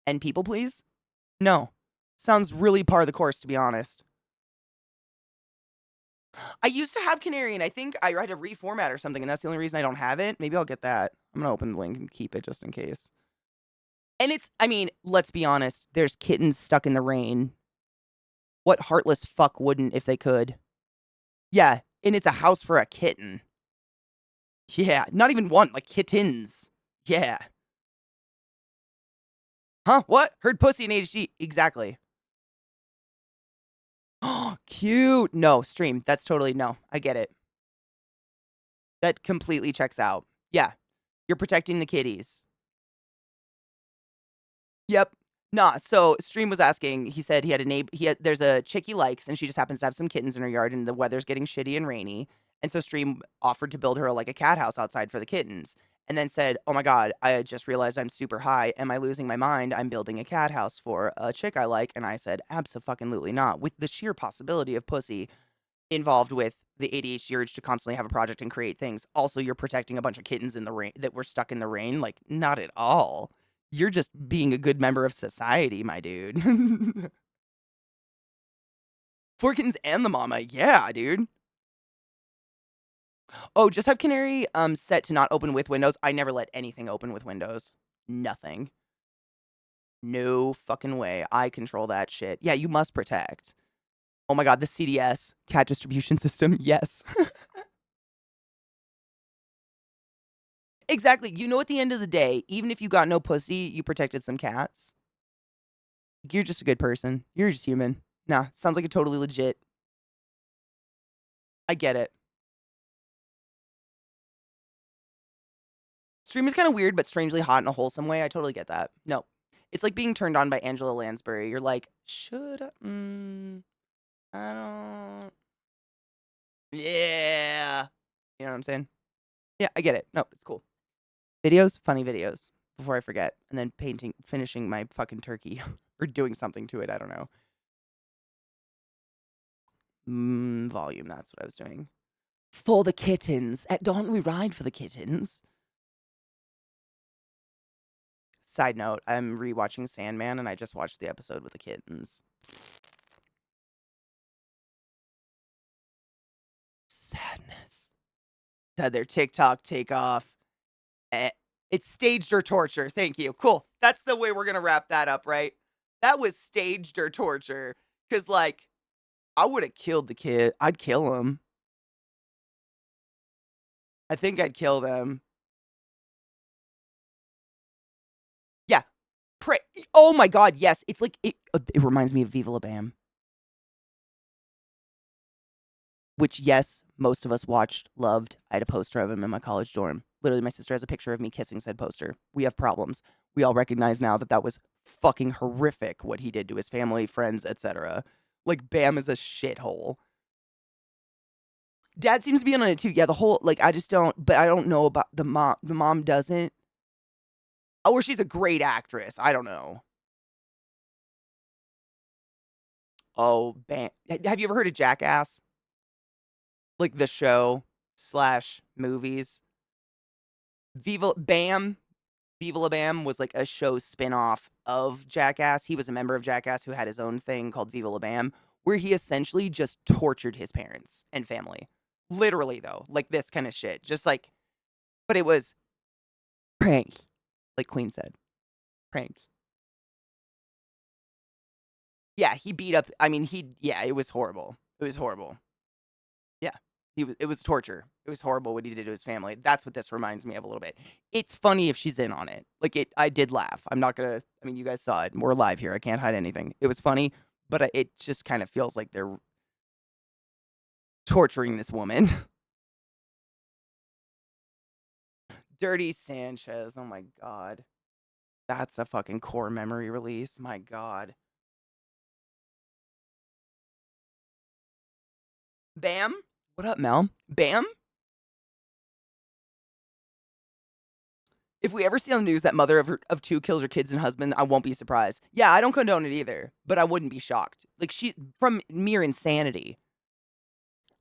and people please? No. Sounds really par the course, to be honest. I used to have Canary, and I think I had to reformat or something, and that's the only reason I don't have it. Maybe I'll get that. I'm gonna open the link and keep it just in case. And I mean, let's be honest, there's kittens stuck in the rain. What heartless fuck wouldn't if they could? Yeah, and it's a house for a kitten. Yeah, not even one, like kittens. Yeah. Huh? What? Heard pussy and ADHD. Exactly. Oh, cute. No, stream. That's totally no. I get it. That completely checks out. Yeah. You're protecting the kitties. Yep. Nah, so Stream was asking, he said he had a neighbor, there's a chick he likes, and she just happens to have some kittens in her yard, and the weather's getting shitty and rainy. And so Stream offered to build her like a cat house outside for the kittens. And then said, "Oh my God, I just realized I'm super high. Am I losing my mind? I'm building a cat house for a chick I like." And I said, "Abso-fucking-lutely not. With the sheer possibility of pussy involved with the ADHD urge to constantly have a project and create things. Also, you're protecting a bunch of kittens in the rain that were stuck in the rain. Like, not at all. You're just being a good member of society, my dude." Four kittens and the mama. Yeah, dude. Oh, just have Canary set to not open with windows. I never let anything open with windows. Nothing. No fucking way. I control that shit. Yeah, you must protect. Oh my God, the CDS, cat distribution system. Yes. Exactly. You know, at the end of the day, even if you got no pussy, you protected some cats. You're just a good person. You're just human. Nah, sounds like a totally legit. I get it. Stream is kind of weird, but strangely hot in a wholesome way. I totally get that. No. It's like being turned on by Angela Lansbury. You're like, should I? I don't. Yeah. You know what I'm saying? Yeah, I get it. No, it's cool. Videos, funny videos. Before I forget. And then finishing my fucking turkey. Or doing something to it. I don't know. Volume, that's what I was doing. For the kittens. At dawn we ride for the kittens. Side note, I'm rewatching Sandman and I just watched the episode with the kittens. Sadness. Had their TikTok take off. It's staged or torture. Thank you. Cool. That's the way we're going to wrap that up, right? That was staged or torture. Because, like, I would have killed the kid. I'd kill him. I think I'd kill them. Yeah. Oh my God, yes. It's like, it reminds me of Viva La Bam. Which, yes, most of us watched, loved. I had a poster of him in my college dorm. Literally, my sister has a picture of me kissing said poster. We have problems. We all recognize now that that was fucking horrific what he did to his family, friends, etc. Like, Bam is a shithole. Dad seems to be in on it too. Yeah, the whole, like, I just don't, but I don't know about the mom. The mom doesn't. Oh, or she's a great actress. I don't know. Oh, Bam. Have you ever heard of Jackass? Like the show slash movies? Viva La Bam was like a show spin-off of Jackass. He was a member of Jackass who had his own thing called Viva La Bam, where he essentially just tortured his parents and family. Literally, though, like this kind of shit. Just like, but it was prank, like Queen said. Prank. Yeah, he beat up, I mean, yeah, it was horrible. It was horrible. Yeah. It was torture. It was horrible what he did to his family. That's what this reminds me of a little bit. It's funny if she's in on it. Like I did laugh. I'm not gonna. I mean, you guys saw it. We're live here. I can't hide anything. It was funny, but it just kind of feels like they're torturing this woman. Dirty Sanchez. Oh my God, that's a fucking core memory release. My God. Bam. What up, Mel? Bam. If we ever see on the news that mother of two kills her kids and husband, I won't be surprised. Yeah, I don't condone it either, but I wouldn't be shocked. Like, from mere insanity,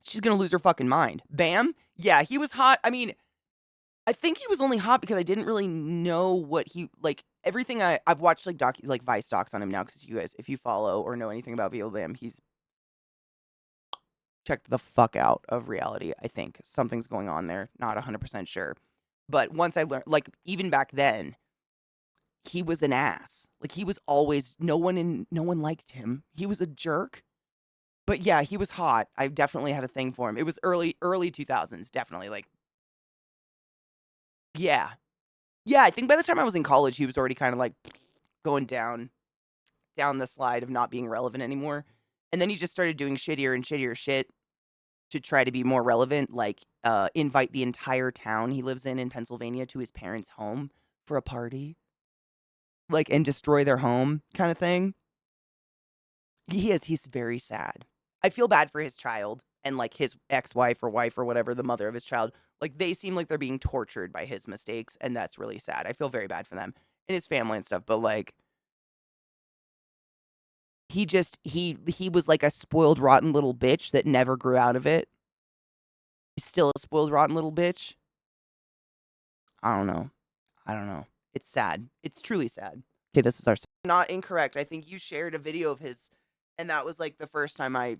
she's gonna lose her fucking mind. Bam? Yeah, he was hot. I mean, I think he was only hot because I didn't really know what like, everything I've watched, like Vice docs on him now, because you guys, if you follow or know anything about Vila Bam, he's checked the fuck out of reality, I think. Something's going on there. Not 100% sure. But once I learned, like, even back then, he was an ass. Like, he was always, no one liked him. He was a jerk. But yeah, he was hot. I definitely had a thing for him. It was early 2000s, definitely. Like, yeah. Yeah, I think by the time I was in college, he was already kind of like going down the slide of not being relevant anymore. And then he just started doing shittier and shittier shit. to try to be more relevant, like, invite the entire town he lives in Pennsylvania to his parents' home for a party, like, and destroy their home kinda thing. He is, he's very sad. I feel bad for his child and, like, his ex-wife or wife or whatever, the mother of his child. Like, they seem like they're being tortured by his mistakes, and that's really sad. I feel very bad for them and his family and stuff, but, like, he was like a spoiled, rotten little bitch that never grew out of it. He's still a spoiled, rotten little bitch. I don't know. I don't know. It's sad. It's truly sad. Okay, this is our not incorrect. I think you shared a video of his, and that was, like, the first time I,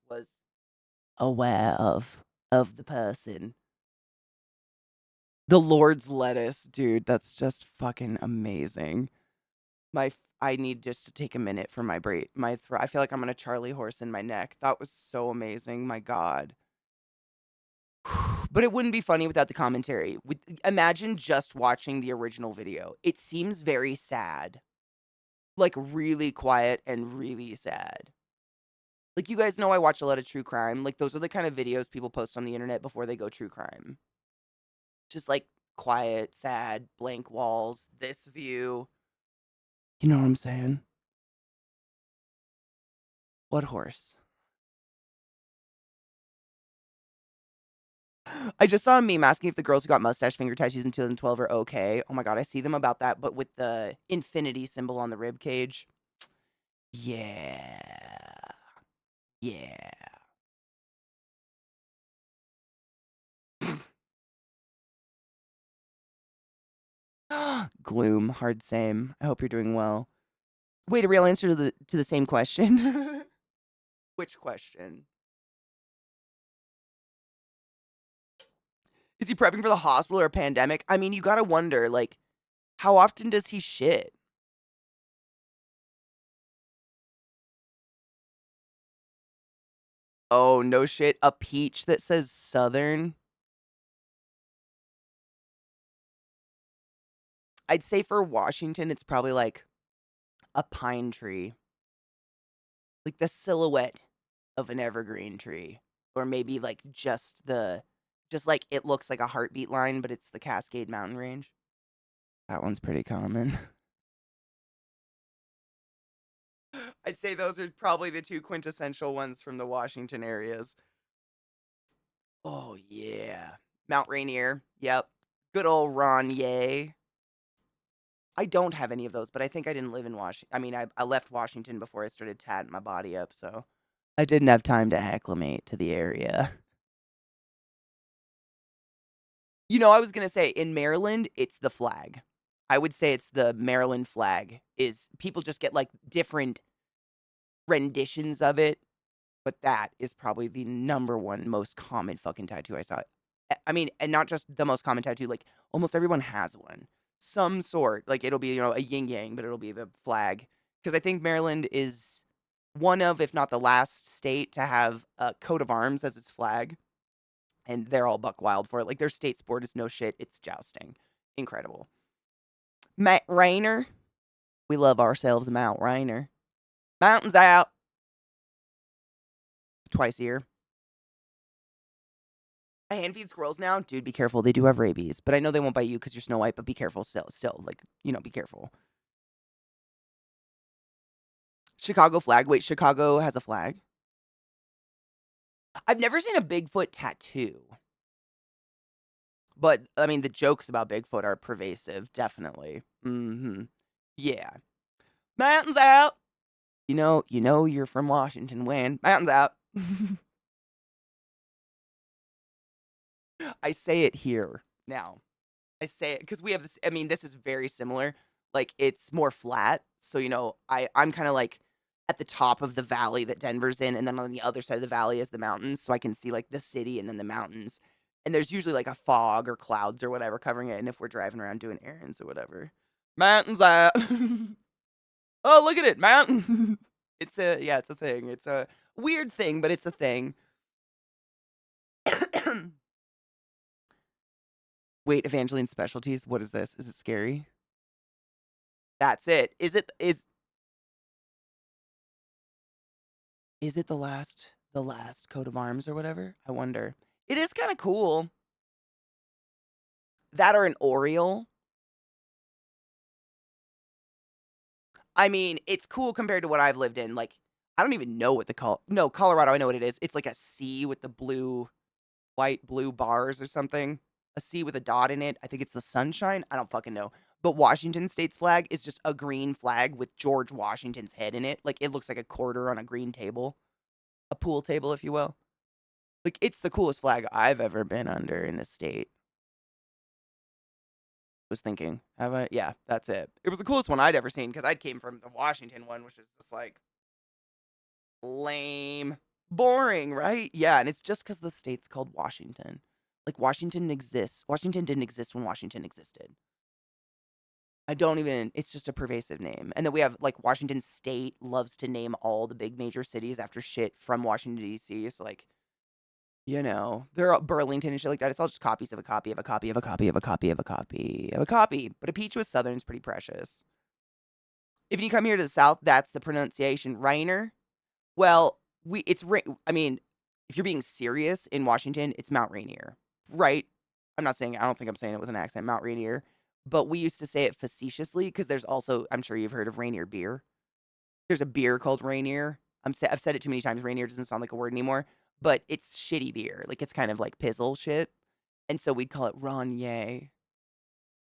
was aware of the person. The Lord's lettuce, dude, that's just fucking amazing. I need just to take a minute for my throat. I feel like I'm on a Charlie horse in my neck. That was so amazing, my god. But it wouldn't be funny without the commentary. Imagine just watching the original video. It seems very sad. Like, really quiet and really sad. Like, you guys know I watch a lot of true crime. Like, those are the kind of videos people post on the internet before they go true crime. Just, like, quiet, sad, blank walls, this view. You know what I'm saying? What horse? I just saw a meme asking if the girls who got mustache finger tattoos in 2012 are okay. Oh my god, I see them about that, but with the infinity symbol on the rib cage. Yeah. Yeah. Gloom, hard same. I hope you're doing well. Wait, a real answer to the same question? Which question? Is he prepping for the hospital or a pandemic? I mean, you gotta wonder, like, how often does he shit? Oh, no shit. A peach that says Southern? I'd say for Washington, it's probably like a pine tree. Like the silhouette of an evergreen tree. Or maybe like just like it looks like a heartbeat line, but it's the Cascade Mountain Range. That one's pretty common. I'd say those are probably the two quintessential ones from the Washington areas. Oh, yeah. Mount Rainier. Yep. Good old Ron Ye. I don't have any of those, but I think I didn't live in Washington. I mean, I left Washington before I started tatting my body up, so I didn't have time to acclimate to the area. I was gonna say in Maryland, it's the flag. I would say it's the Maryland flag. Is people just get like different renditions of it, but that is probably the number one most common fucking tattoo I saw. I mean, and not just the most common tattoo, like almost everyone has one. Some sort. Like it'll be, a yin yang, but it'll be the flag. Because I think Maryland is one of, if not the last state to have a coat of arms as its flag. And they're all buck wild for it. Like their state sport is no shit. It's jousting. Incredible. Mount Rainer. We love ourselves a Mount Rainer. Mountains out. Twice a year. I hand feed squirrels now. Dude, be careful. They do have rabies. But I know they won't bite you because you're Snow White, but be careful still. Like, be careful. Chicago flag. Wait, Chicago has a flag? I've never seen a Bigfoot tattoo. But, I mean, the jokes about Bigfoot are pervasive. Definitely. Mm-hmm. Yeah. Mountains out. You're from Washington when mountains out. I say it here now. I say it because we have this. I mean, this is very similar. Like it's more flat. So, I'm kind of like at the top of the valley that Denver's in, and then on the other side of the valley is the mountains. So I can see like the city and then the mountains. And there's usually like a fog or clouds or whatever covering it. And if we're driving around doing errands or whatever, mountains out. Oh, look at it, mountain. It's a thing. It's a weird thing, but it's a thing. Wait, Evangeline Specialties. What is this? Is it scary? That's it. Is it the The last coat of arms or whatever? I wonder. It is kinda cool. That or an Oriole. I mean, it's cool compared to what I've lived in, like, I don't even know what the no, Colorado, I know what it is. It's like a C with the white, blue bars or something. A C with a dot in it. I think it's the sunshine. I don't fucking know. But Washington State's flag is just a green flag with George Washington's head in it. Like, it looks like a quarter on a green table. A pool table, if you will. Like, it's the coolest flag I've ever been under in a state. Was thinking, have I? Yeah, that's it. It was the coolest one I'd ever seen because I came from the Washington one, which is just like lame, boring, right? Yeah, and it's just because the state's called Washington. Like Washington exists. Washington didn't exist when Washington existed. I don't even. It's just a pervasive name, and then we have like Washington State loves to name all the big major cities after shit from Washington D.C. So like they're all Burlington and shit like that. It's all just copies of a copy of a copy of a copy of a copy of a copy of a copy. But a peach with Southern's pretty precious. If you come here to the South, that's the pronunciation. Rainer. Well, I mean, if you're being serious in Washington, it's Mount Rainier, right? I don't think I'm saying it with an accent, Mount Rainier. But we used to say it facetiously because there's also, I'm sure you've heard of Rainier beer. There's a beer called Rainier. I've said it too many times. Rainier doesn't sound like a word anymore, but it's shitty beer. Like it's kind of like pizzle shit. And so we'd call it Ronier.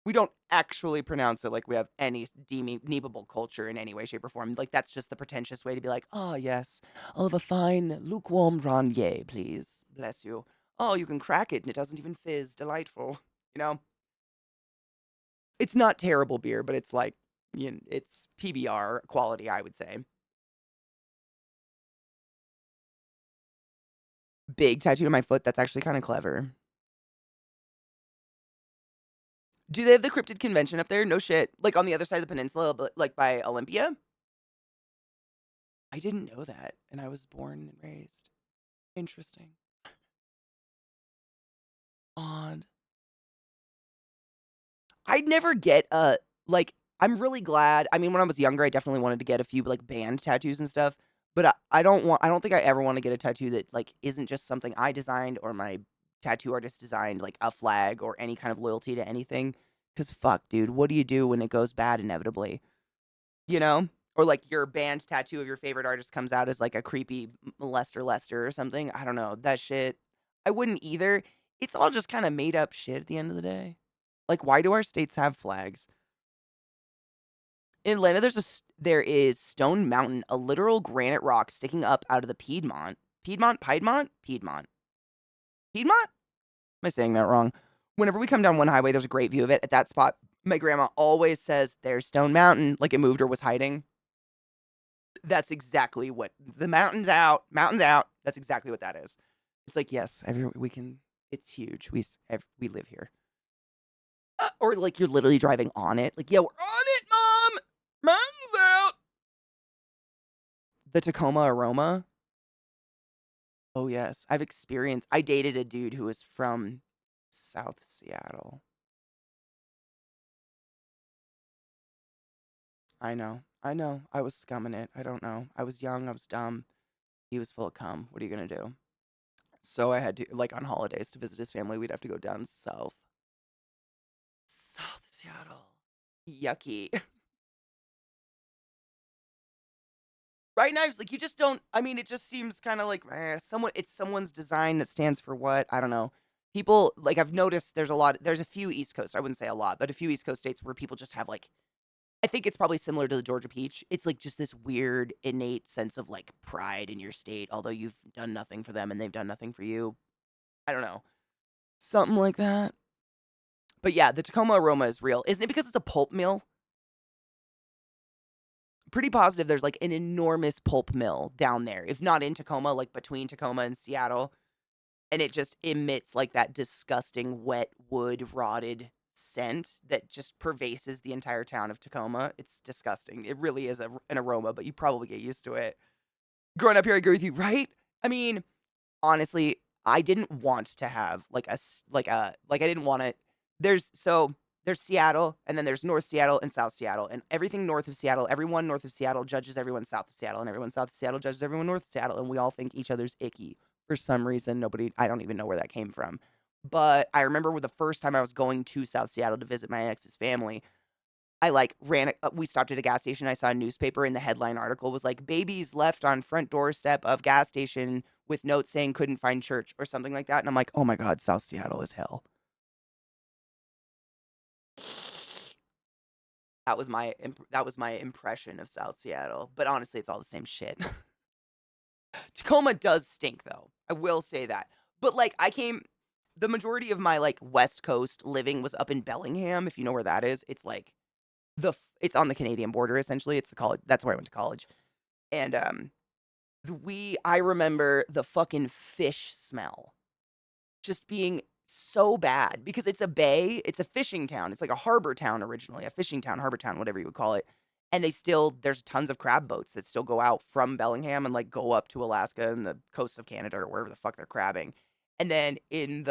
We don't actually pronounce it like we have any deemable culture in any way, shape, or form. Like that's just the pretentious way to be like, oh yes, I'll have a fine lukewarm Ronier, please. Bless you. Oh, you can crack it and it doesn't even fizz. Delightful. You know, it's not terrible beer, but it's like, it's PBR quality, I would say. Big tattoo on my foot. That's actually kind of clever. Do they have the cryptid convention up there? No shit. Like on the other side of the peninsula, but like by Olympia? I didn't know that. And I was born and raised. Interesting. Odd. I'd never get like I'm really glad. I mean, when I was younger, I definitely wanted to get a few like band tattoos and stuff. But I don't think I ever want to get a tattoo that like isn't just something I designed or my tattoo artist designed, like a flag or any kind of loyalty to anything. Cause fuck, dude, what do you do when it goes bad inevitably? You know? Or like your band tattoo of your favorite artist comes out as like a creepy molester Lester or something. I don't know. That shit. I wouldn't either. It's all just kind of made up shit at the end of the day. Like, why do our states have flags? In Atlanta, there is Stone Mountain, a literal granite rock sticking up out of the Piedmont. Piedmont? Am I saying that wrong? Whenever we come down one highway, there's a great view of it. At that spot, my grandma always says, "There's Stone Mountain," like it moved or was hiding. That's exactly what the mountain's out. Mountain's out. That's exactly what that is. It's like yes, we can. It's huge. We live here. Or like you're literally driving on it. Like, yeah, we're on it, mom. Mountain's out. The Tacoma aroma. Oh yes, I dated a dude who was from South Seattle. I know. I know. I was scumming it. I don't know. I was young. I was dumb. He was full of cum. What are you gonna do? So I had to like on holidays to visit his family. We'd have to go down south. South Seattle. Yucky. Right knives, like you just don't. I mean, it just seems kind of like it's someone's design that stands for what I don't know. People like I've noticed there's a few East Coast. I wouldn't say a lot, but a few East Coast states where people just have like. I think it's probably similar to the Georgia peach. It's like just this weird innate sense of like pride in your state, although you've done nothing for them and they've done nothing for you. I don't know, something like that. But yeah, the Tacoma aroma is real, isn't it? Because it's a pulp mill. Pretty positive there's like an enormous pulp mill down there, if not in Tacoma, like between Tacoma and Seattle. And it just emits like that disgusting wet wood rotted scent that just pervases the entire town of Tacoma. It's disgusting. It really is an aroma, but you probably get used to it. Growing up here, I agree with you, right? I mean, honestly, I didn't want to have like I didn't want to. There's so There's Seattle, and then there's North Seattle and South Seattle. And everything north of Seattle, everyone north of Seattle judges everyone south of Seattle, and everyone south of Seattle judges everyone north of Seattle. And we all think each other's icky for some reason. Nobody, I don't even know where that came from. But I remember the first time I was going to South Seattle to visit my ex's family, I like we stopped at a gas station. I saw a newspaper, and the headline article was like, babies left on front doorstep of gas station with notes saying couldn't find church or something like that. And I'm like, oh my God, South Seattle is hell. That was my impression of South Seattle. But honestly, it's all the same shit. Tacoma does stink though. I will say that. But like the majority of my like West Coast living was up in Bellingham, if you know where that is. It's like it's on the Canadian border essentially. It's the college. That's where I went to college. And I remember the fucking fish smell just being so bad because it's a bay, it's a fishing town. It's like a harbor town originally, a fishing town, harbor town, whatever you would call it. And there's tons of crab boats that still go out from Bellingham and like go up to Alaska and the coast of Canada or wherever the fuck they're crabbing. And then they do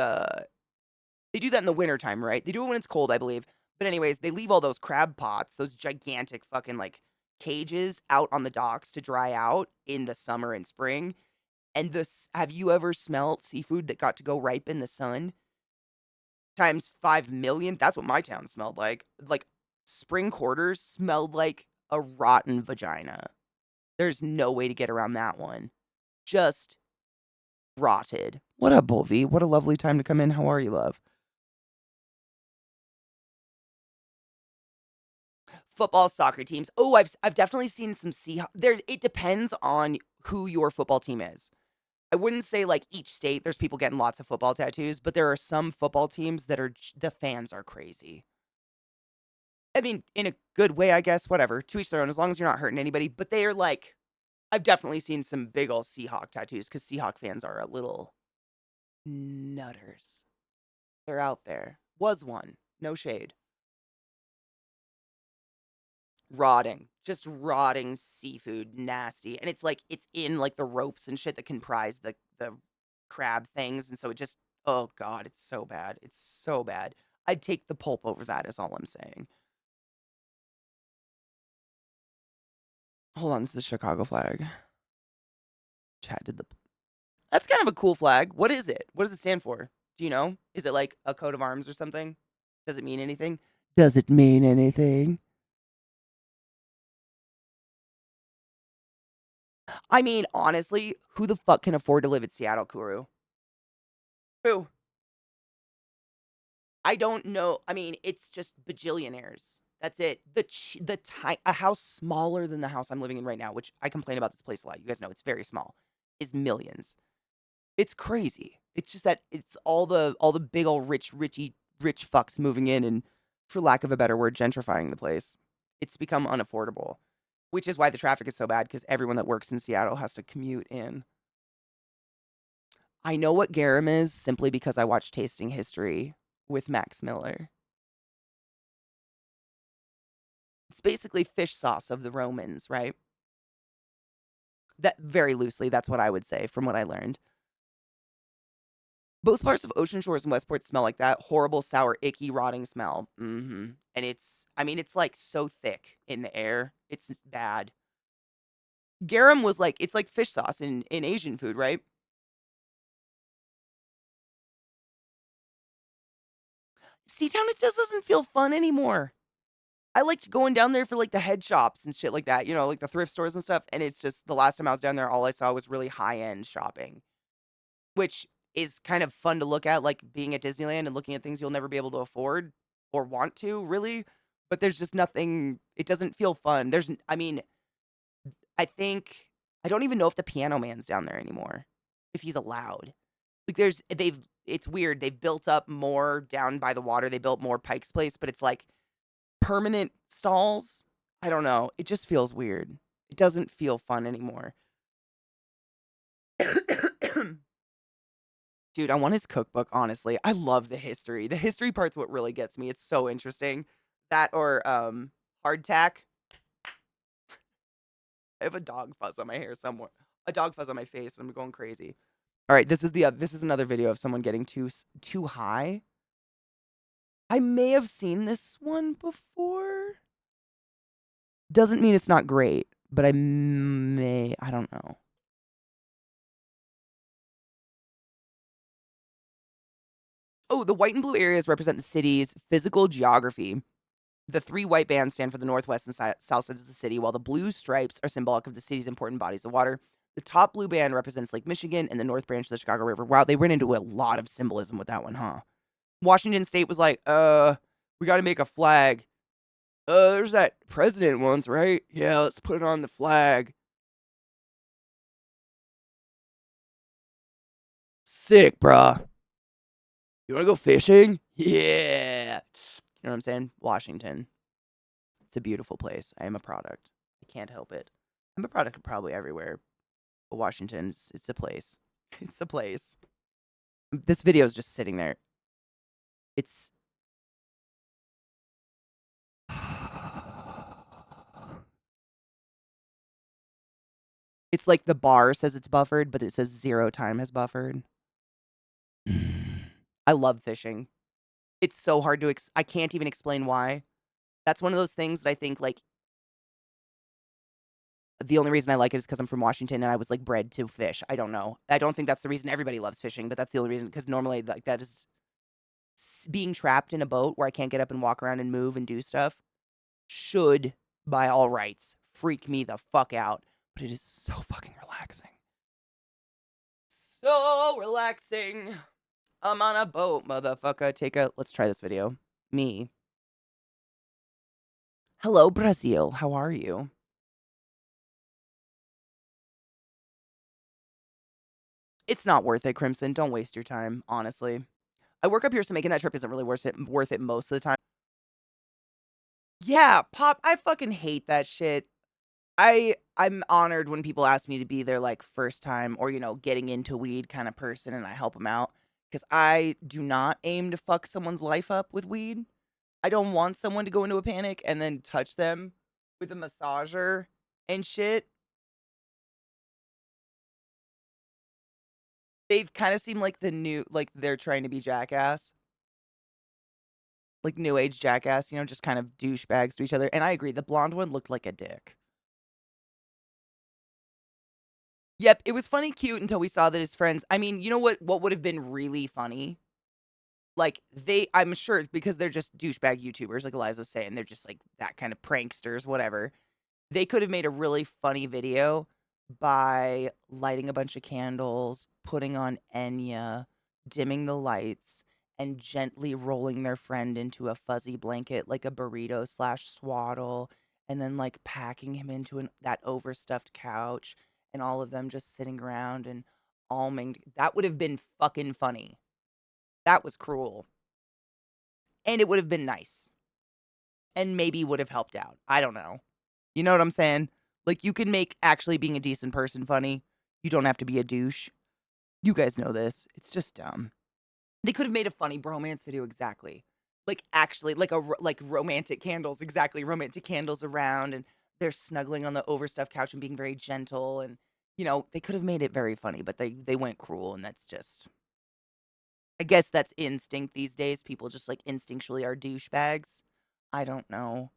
that in the wintertime, right? They do it when it's cold, I believe. But anyways, they leave all those crab pots, those gigantic fucking like cages out on the docks to dry out in the summer and spring. And have you ever smelled seafood that got to go ripe in the sun? Times 5 million. That's what my town smelled like. Like spring quarters smelled like a rotten vagina. There's no way to get around that one. Just rotted. What up, Bolvi? What a lovely time to come in. How are you, love? Football, soccer teams. Oh, I've definitely seen some Seahawks. There, it depends on who your football team is. I wouldn't say like each state. There's people getting lots of football tattoos, but there are some football teams that the fans are crazy. I mean, in a good way, I guess. Whatever, to each their own. As long as you're not hurting anybody. But they are like, I've definitely seen some big old Seahawk tattoos because Seahawk fans are a little nutters. They're out there. Was one. No shade. Rotting. Just rotting seafood. Nasty. And it's like, it's in like the ropes and shit that comprise the crab things. And so it just, oh God, it's so bad. It's so bad. I'd take the pulp over that, is all I'm saying. Hold on, this is the Chicago flag. Chad did the. That's kind of a cool flag. What is it? What does it stand for? Do you know? Is it like a coat of arms or something? Does it mean anything? Does it mean anything? I mean, honestly, who the fuck can afford to live in Seattle, Kuru? Who? I don't know. I mean, it's just bajillionaires. That's it. A house smaller than the house I'm living in right now, which I complain about this place a lot. You guys know it's very small. Is millions. It's crazy. It's just that it's all the big old rich fucks moving in and, for lack of a better word, gentrifying the place. It's become unaffordable, which is why the traffic is so bad because everyone that works in Seattle has to commute in. I know what garum is simply because I watched Tasting History with Max Miller. It's basically fish sauce of the Romans, right? That very loosely, that's what I would say from what I learned. Both parts of Ocean Shores and Westport smell like that horrible, sour, icky, rotting smell. And it's like so thick in the air. It's bad. Garum was like, it's like fish sauce in Asian food, right? Seatown, it just doesn't feel fun anymore. I liked going down there for like the head shops and shit like that, like the thrift stores and stuff. And it's just the last time I was down there, all I saw was really high end shopping, which is kind of fun to look at, like being at Disneyland and looking at things you'll never be able to afford or want to, really. But there's just nothing, it doesn't feel fun. I think, I don't even know if the Piano Man's down there anymore, if he's allowed. Like it's weird. They've built up more down by the water. They built more Pike's Place, but it's like permanent stalls. I don't know. It just feels weird. It doesn't feel fun anymore. Dude, I want his cookbook, honestly. I love the history. The history part's what really gets me. It's so interesting. That or hardtack. I have a dog fuzz on my hair somewhere. A dog fuzz on my face, and I'm going crazy. All right, this is another video of someone getting too high. I may have seen this one before. Doesn't mean it's not great, but I don't know. Oh, the white and blue areas represent the city's physical geography. The three white bands stand for the northwest and south sides of the city, while the blue stripes are symbolic of the city's important bodies of water. The top blue band represents Lake Michigan and the North Branch of the Chicago River. Wow, they went into a lot of symbolism with that one, huh? Washington State was like, we got to make a flag. There's that president once, right? Yeah, let's put it on the flag. Sick, bruh. You want to go fishing? Yeah. You know what I'm saying? Washington. It's a beautiful place. I am a product. I can't help it. I'm a product of probably everywhere. But Washington's, it's a place. It's a place. This video is just sitting there. It's. It's like the bar says it's buffered, but it says 0 time has buffered. I love fishing. It's so hard to I can't even explain why. That's one of those things that I think, like, the only reason I like it is because I'm from Washington and I was, like, bred to fish. I don't know. I don't think that's the reason everybody loves fishing, but that's the only reason, because normally, like, that is being trapped in a boat where I can't get up and walk around and move and do stuff should, by all rights, freak me the fuck out. But it is so fucking relaxing. So relaxing. I'm on a boat, motherfucker. Let's try this video. Me. Hello, Brazil. How are you? It's not worth it, Crimson. Don't waste your time, honestly. I work up here, so making that trip isn't really worth it most of the time. Yeah, Pop, I fucking hate that shit. I'm honored when people ask me to be their, like, first time or, getting into weed kind of person, and I help them out, because I do not aim to fuck someone's life up with weed. I don't want someone to go into a panic and then touch them with a massager and shit. They kind of seem like they're trying to be jackass. Like new age jackass, just kind of douchebags to each other. And I agree, the blonde one looked like a dick. Yep, it was funny, cute until we saw that his friends. I mean, you know what would have been really funny? Like, I'm sure because they're just douchebag YouTubers, like Eliza was saying, they're just like that kind of pranksters, whatever. They could have made a really funny video by lighting a bunch of candles, putting on Enya, dimming the lights, and gently rolling their friend into a fuzzy blanket like a burrito slash swaddle, and then like packing him into that overstuffed couch, and all of them just sitting around and alming. That would have been fucking funny. That was cruel. And it would have been nice. And maybe would have helped out. I don't know. You know what I'm saying? Like, you can make actually being a decent person funny. You don't have to be a douche. You guys know this. It's just dumb. They could have made a funny bromance video, exactly. Like, actually, like romantic candles, exactly. Romantic candles around, and they're snuggling on the overstuffed couch and being very gentle. And, they could have made it very funny, but they went cruel, and that's just. I guess that's instinct these days. People just, like, instinctually are douchebags. I don't know.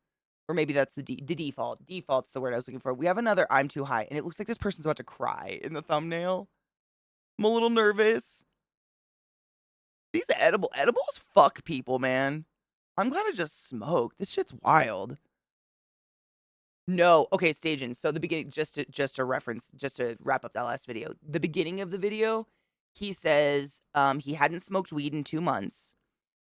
Or maybe that's the default. Default's the word I was looking for. We have another I'm too high, and it looks like this person's about to cry in the thumbnail. I'm a little nervous. These edibles fuck people, man. I'm glad I just smoked. This shit's wild. No. Okay, staging. So the beginning, just to reference, just to wrap up that last video. The beginning of the video, he says he hadn't smoked weed in 2 months.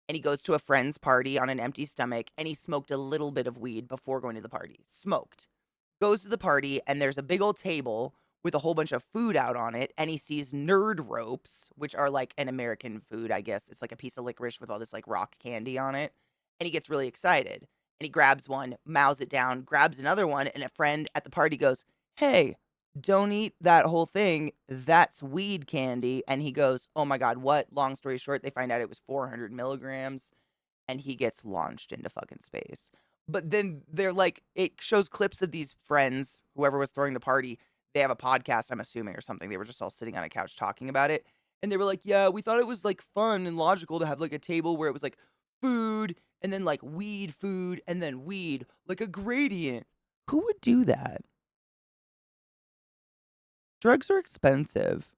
And he goes to a friend's party on an empty stomach, and he smoked a little bit of weed before going to the party. Smoked. Goes to the party, and there's a big old table with a whole bunch of food out on it, and he sees nerd ropes, which are like an American food, I guess. It's like a piece of licorice with all this like rock candy on it. And he gets really excited. And he grabs one, mows it down, grabs another one, and a friend at the party goes, "Hey, don't eat that whole thing. That's weed candy." And he goes, "Oh my God, what?" Long story short, they find out it was 400 milligrams, and he gets launched into fucking space. But then they're like, it shows clips of these friends, whoever was throwing the party. They have a podcast, I'm assuming, or something. They were just all sitting on a couch talking about it. And they were like, yeah, we thought it was like fun and logical to have like a table where it was like food and then like weed food and then weed, like a gradient. Who would do that? Drugs are expensive.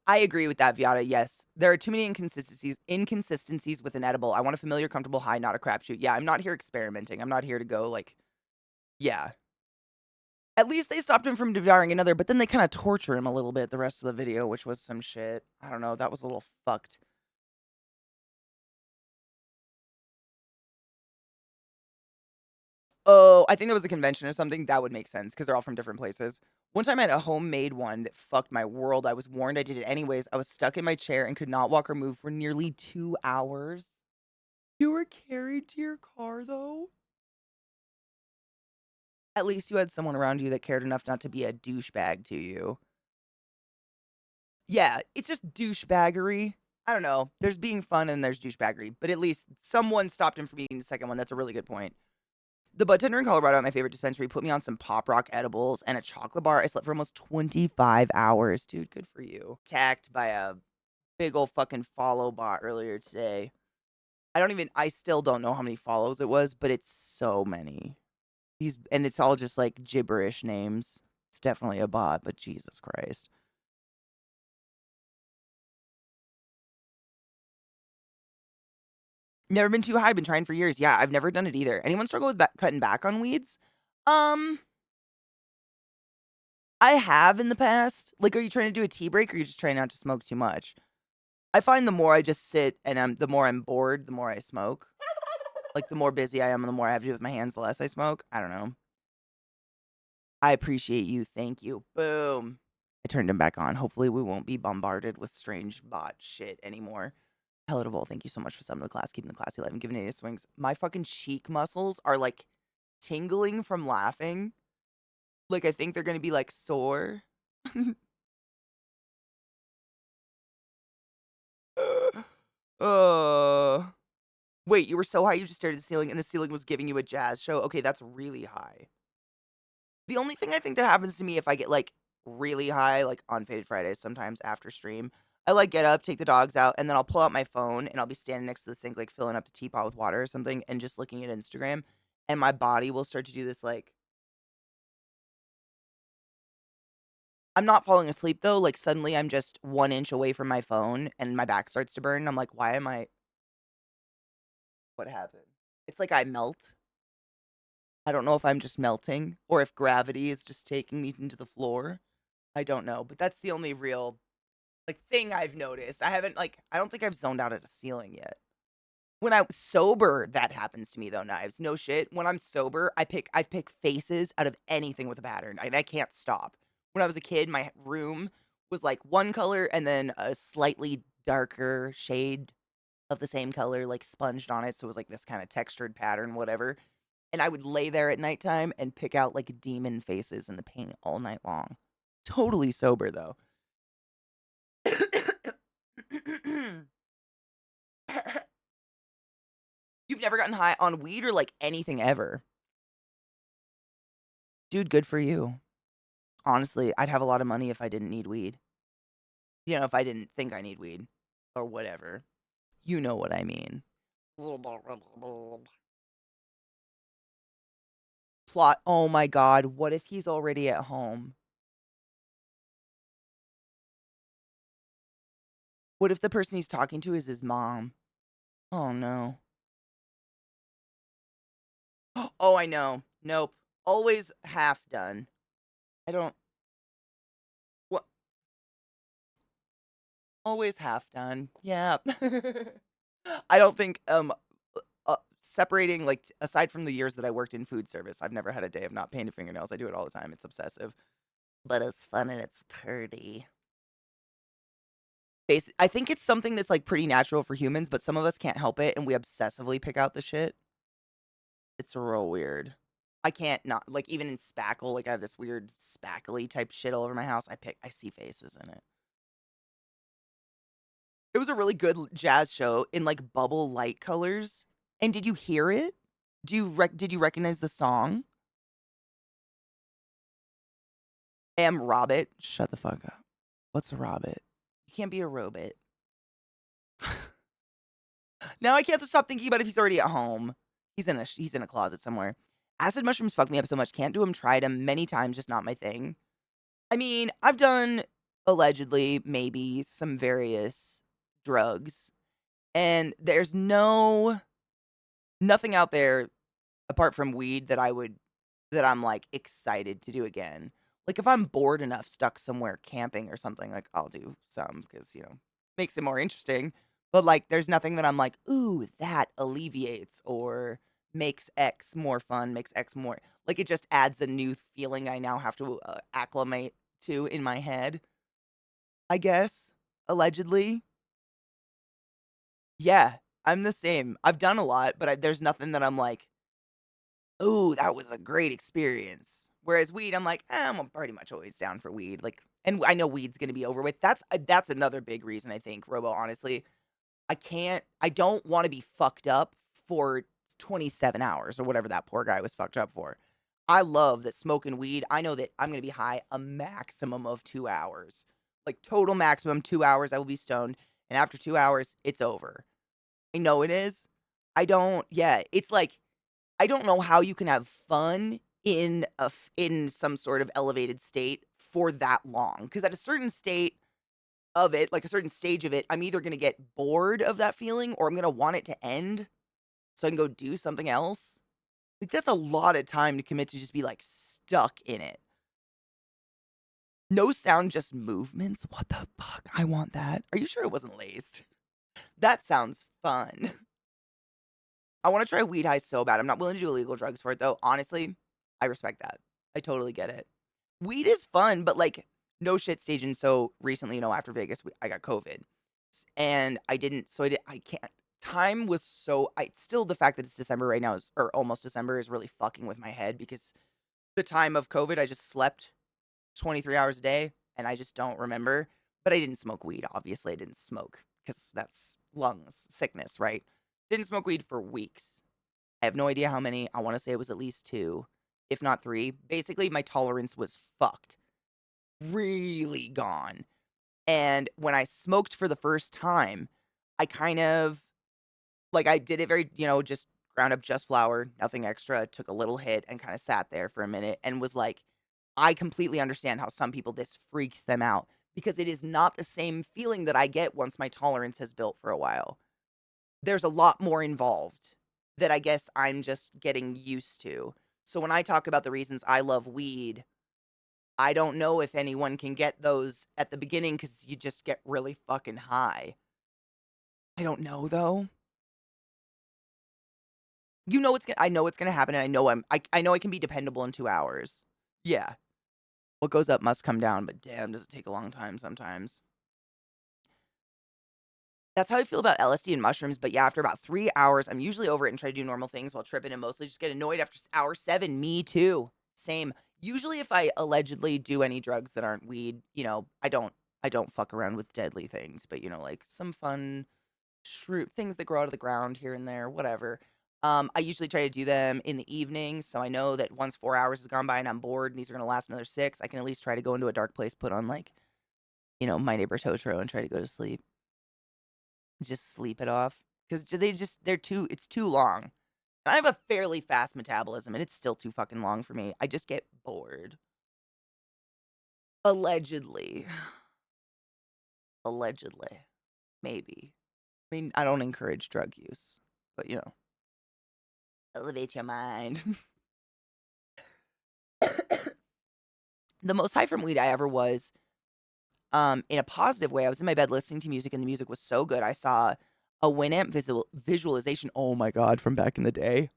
I agree with that, Viata. Yes, there are too many inconsistencies with an edible. I want a familiar, comfortable high, not a crapshoot. Yeah, I'm not here experimenting. I'm not here to go like, yeah. At least they stopped him from devouring another, but then they kind of torture him a little bit the rest of the video, which was some shit. I don't know. That was a little fucked. Oh, I think there was a convention or something. That would make sense because they're all from different places. One time I had a homemade one that fucked my world. I was warned I did it anyways. I was stuck in my chair and could not walk or move for nearly 2 hours. You were carried to your car though? At least you had someone around you that cared enough not to be a douchebag to you. Yeah, it's just douchebaggery. I don't know. There's being fun and there's douchebaggery, but at least someone stopped him from eating the second one. That's a really good point. The bud tender in Colorado at my favorite dispensary put me on some pop rock edibles and a chocolate bar. I slept for almost 25 hours. Dude, good for you. Attacked by a big old fucking follow bot earlier today. I still don't know how many follows it was, but it's so many. And it's all just like gibberish names. It's definitely a bot, but Jesus Christ. Never been too high, been trying for years. Yeah, I've never done it either. Anyone struggle with cutting back on weeds? Um, I have in the past. Like, are you trying to do a tea break or are you just trying not to smoke too much? I find the more I just sit and the more I'm bored, the more I smoke. Like, the more busy I am and the more I have to do with my hands, the less I smoke. I don't know. I appreciate you. Thank you. Boom. I turned him back on. Hopefully, we won't be bombarded with strange bot shit anymore. Hello to Vol. Thank you so much for summoning the class, keeping the classy alive, and giving it swings. My fucking cheek muscles are like tingling from laughing. Like, I think they're gonna be like sore. uh, wait, you were so high you just stared at the ceiling and the ceiling was giving you a jazz show? Okay, that's really high. The only thing I think that happens to me if I get, like, really high, like, on Faded Fridays sometimes after stream, I, like, get up, take the dogs out, and then I'll pull out my phone, and I'll be standing next to the sink, like, filling up the teapot with water or something and just looking at Instagram, and my body will start to do this, like I'm not falling asleep, though, like, suddenly I'm just 1 inch away from my phone, and my back starts to burn, and I'm like, "Why am I what happened?" It's like I melt. I don't know if I'm just melting or if gravity is just taking me into the floor. I don't know, but that's the only real like thing I've noticed. I don't think I've zoned out at a ceiling yet. When I'm sober, that happens to me though, Knives. No shit. When I'm sober, I pick faces out of anything with a pattern. I can't stop. When I was a kid, my room was like one color and then a slightly darker shade of the same color, like sponged on it. So it was like this kind of textured pattern, whatever. And I would lay there at nighttime and pick out like demon faces in the paint all night long. Totally sober though. You've never gotten high on weed or like anything ever. Dude, good for you. Honestly, I'd have a lot of money if I didn't need weed. You know, if I didn't think I need weed or whatever. You know what I mean. Plot. Oh my God. What if he's already at home? What if the person he's talking to is his mom? Oh no. Oh, I know. Nope. Always half done. I don't. What? Always half done. Yeah. I don't think separating like aside from the years that I worked in food service, I've never had a day of not painting fingernails. I do it all the time. It's obsessive, but it's fun and it's pretty. I think it's something that's like pretty natural for humans, but some of us can't help it and we obsessively pick out the shit. It's real weird. I can't not like even in spackle, like I have this weird spackly type shit all over my house. I see faces in it. It was a really good jazz show in like bubble light colors. And did you hear it? Did you recognize the song? Am Robbit. Shut the fuck up. What's a Robbit? You can't be a robot. Now I can't stop thinking about if he's already at home. He's in a closet somewhere. Acid mushrooms fuck me up so much. Can't do them. Tried them many times. Just not my thing. I mean, I've done allegedly maybe some various drugs, and there's nothing out there apart from weed that I'm, like, excited to do again. Like, if I'm bored enough stuck somewhere camping or something, like, I'll do some because makes it more interesting. But, like, there's nothing that I'm like, "Ooh, that alleviates," or makes X more fun, makes X more like, it just adds a new feeling I now have to, acclimate to in my head, I guess, allegedly. Yeah, I'm the same. I've done a lot, but there's nothing that I'm like, "Ooh, that was a great experience." Whereas weed, I'm like, I'm pretty much always down for weed, like and I know weed's gonna be over with. That's another big reason I think, Robo, honestly. I don't wanna be fucked up for 27 hours or whatever that poor guy was fucked up for. I love that smoking weed, I know that I'm gonna be high a maximum of 2 hours. Like, total maximum 2 hours, I will be stoned, and after 2 hours, it's over. I know it is. It's like I don't know how you can have fun in some sort of elevated state for that long. Because at a certain state of it, like a certain stage of it, I'm either gonna get bored of that feeling or I'm gonna want it to end so I can go do something else. Like, that's a lot of time to commit to just be, like, stuck in it. No sound, just movements? What the fuck? I want that. Are you sure it wasn't laced? That sounds fun. I wanna try weed high so bad. I'm not willing to do illegal drugs for it, though. Honestly, I respect that. I totally get it. Weed is fun, but, like, no shit staging. So, recently, after Vegas, I got COVID, and I can't time was so I still the fact that it's December right now is or almost December is really fucking with my head because the time of COVID, I just slept 23 hours a day, and I just don't remember, but I didn't smoke weed, obviously, I didn't smoke because that's lungs sickness, right? Didn't smoke weed for weeks. I have no idea how many, I wanna say it was at least 2, if not 3. Basically, my tolerance was fucked. Really gone, and when I smoked for the first time, I kind of I did it very just ground up just flour, nothing extra, took a little hit, and kinda sat there for a minute and was like, I completely understand how some people this freaks them out because it is not the same feeling that I get once my tolerance has built for a while. There's a lot more involved that I guess I'm just getting used to. So when I talk about the reasons I love weed, I don't know if anyone can get those at the beginning because you just get really fucking high. I don't know though. I know it's gonna happen, and I know I can be dependable in 2 hours. Yeah. What goes up must come down, but damn, does it take a long time sometimes. That's how I feel about LSD and mushrooms, but yeah, after about 3 hours, I'm usually over it and try to do normal things while tripping and mostly just get annoyed after hour 7. Me too. Same. Usually if I allegedly do any drugs that aren't weed, I don't fuck around with deadly things, but like some fun things that grow out of the ground here and there, whatever. I usually try to do them in the evening, so I know that once 4 hours has gone by and I'm bored and these are gonna last another 6, I can at least try to go into a dark place, put on like, My Neighbor Totoro and try to go to sleep. Just sleep it off because they're too it's too long. I have a fairly fast metabolism, and it's still too fucking long for me. I just get bored. Allegedly. Allegedly. Maybe. I mean, I don't encourage drug use, but, elevate your mind. The most high from weed I ever was, in a positive way, I was in my bed listening to music, and the music was so good. I saw a Winamp visualization. Oh my god, from back in the day.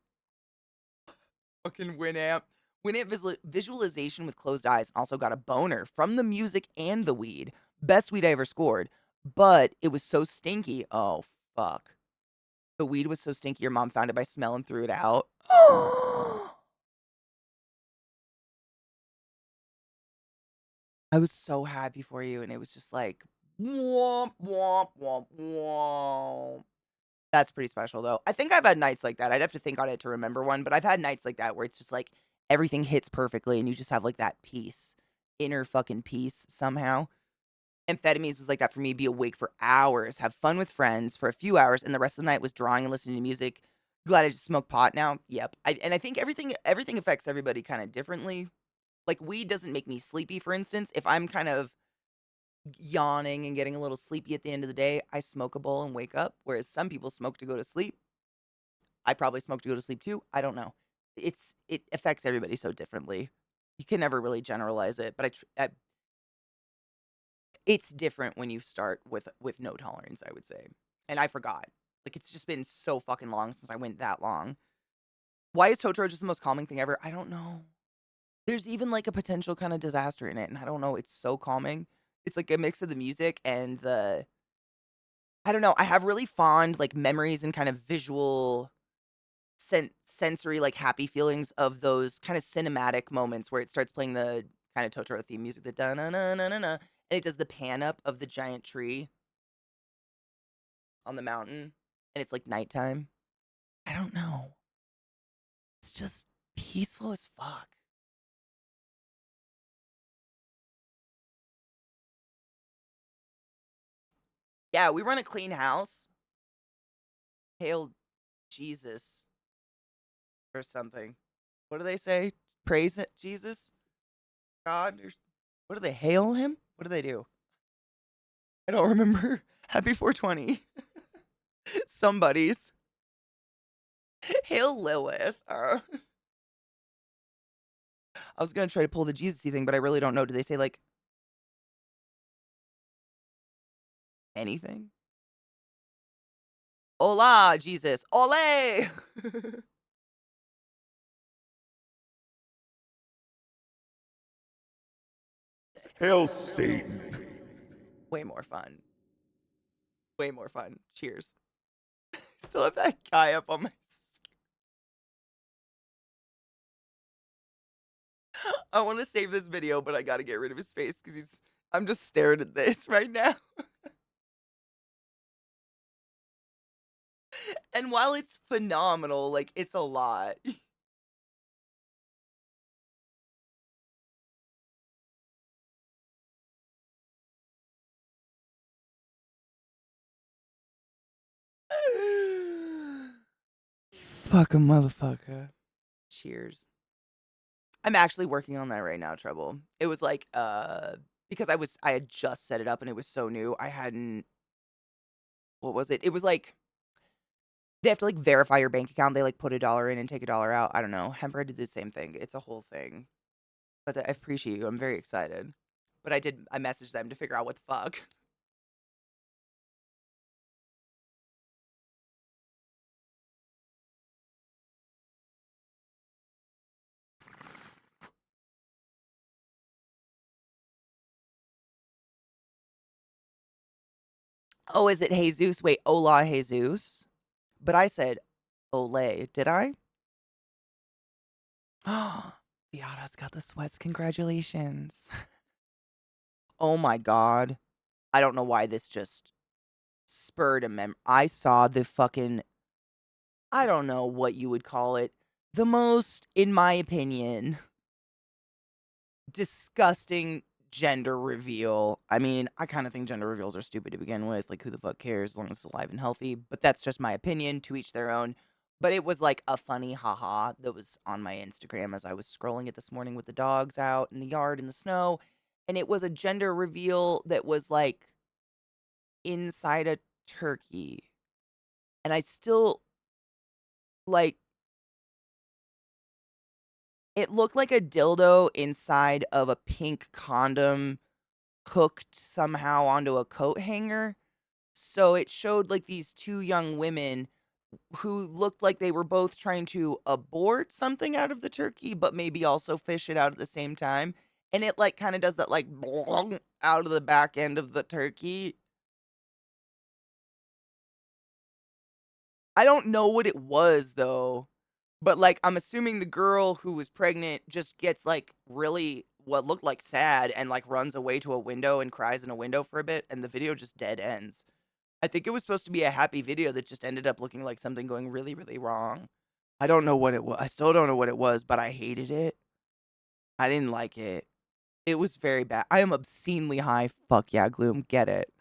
Fucking Winamp. Winamp visualization with closed eyes, and also got a boner from the music and the weed. Best weed I ever scored, but it was so stinky. Oh, fuck. The weed was so stinky, your mom found it by smell and threw it out. I was so happy for you, and it was just like, womp, womp, womp, womp. That's pretty special, though. I think I've had nights like that. I'd have to think on it to remember one, but I've had nights like that where it's just like everything hits perfectly and you just have like that peace, inner fucking peace somehow. Amphetamines was like that for me, be awake for hours, have fun with friends for a few hours, and the rest of the night was drawing and listening to music. Glad I just smoke pot now. Yep. I think everything affects everybody kind of differently. Like weed doesn't make me sleepy, for instance. If I'm kind of yawning and getting a little sleepy at the end of the day, I smoke a bowl and wake up. Whereas some people smoke to go to sleep. I probably smoke to go to sleep too. I don't know. It affects everybody so differently. You can never really generalize it, but it's different when you start with no tolerance, I would say. And I forgot. Like it's just been so fucking long since I went that long. Why is Totoro just the most calming thing ever? I don't know. There's even like a potential kind of disaster in it, and I don't know. It's so calming. It's like a mix of the music and the I don't know. I have really fond like memories and kind of visual sensory like happy feelings of those kind of cinematic moments where it starts playing the kind of Totoro theme music, the da na na na na na, and it does the pan up of the giant tree on the mountain, and it's like nighttime. I don't know. It's just peaceful as fuck. Yeah, we run a clean house. Hail Jesus or something. What do they say? Praise it, Jesus, God, or what do they hail him? What do they do? I don't remember. Happy 420. Somebody's hail Lilith. I was gonna try to pull the Jesus-y thing, but I really don't know. Do they say like anything? Hola, Jesus. Ole! Hail Satan. Way more fun. Way more fun. Cheers. Still have that guy up on my. I want to save this video, but I got to get rid of his face because he's. I'm just staring at this right now. And while it's phenomenal, like it's a lot. Fuck a motherfucker. Cheers. I'm actually working on that right now, Trouble. It was like, because I had just set it up and it was so new. I hadn't, what was it? It was like, they have to like verify your bank account. They like put $1 in and take $1 out. I don't know. Hemper did the same thing. It's a whole thing. But I appreciate you. I'm very excited. But I messaged them to figure out what the fuck. Oh, is it Jesus? Wait, Hola Jesus. But I said Olay. Did I? Oh, Viada's got the sweats. Congratulations. Oh my God. I don't know why this just spurred a I saw the fucking, I don't know what you would call it. The most, in my opinion, disgusting gender reveal. I mean, I kind of think gender reveals are stupid to begin with. Like, who the fuck cares as long as it's alive and healthy? But that's just my opinion, to each their own. But it was like a funny haha that was on my Instagram as I was scrolling it this morning with the dogs out in the yard in the snow. And it was a gender reveal that was like inside a turkey. And I still like it looked like a dildo inside of a pink condom hooked somehow onto a coat hanger. So it showed like these two young women who looked like they were both trying to abort something out of the turkey, but maybe also fish it out at the same time. And it like kind of does that like out of the back end of the turkey. I don't know what it was though. But, like, I'm assuming the girl who was pregnant just gets, like, really what looked like sad and, like, runs away to a window and cries in a window for a bit, and the video just dead ends. I think it was supposed to be a happy video that just ended up looking like something going really, really wrong. I don't know what it was. I still don't know what it was, but I hated it. I didn't like it. It was very bad. I am obscenely high. Fuck yeah, Gloom. Get it.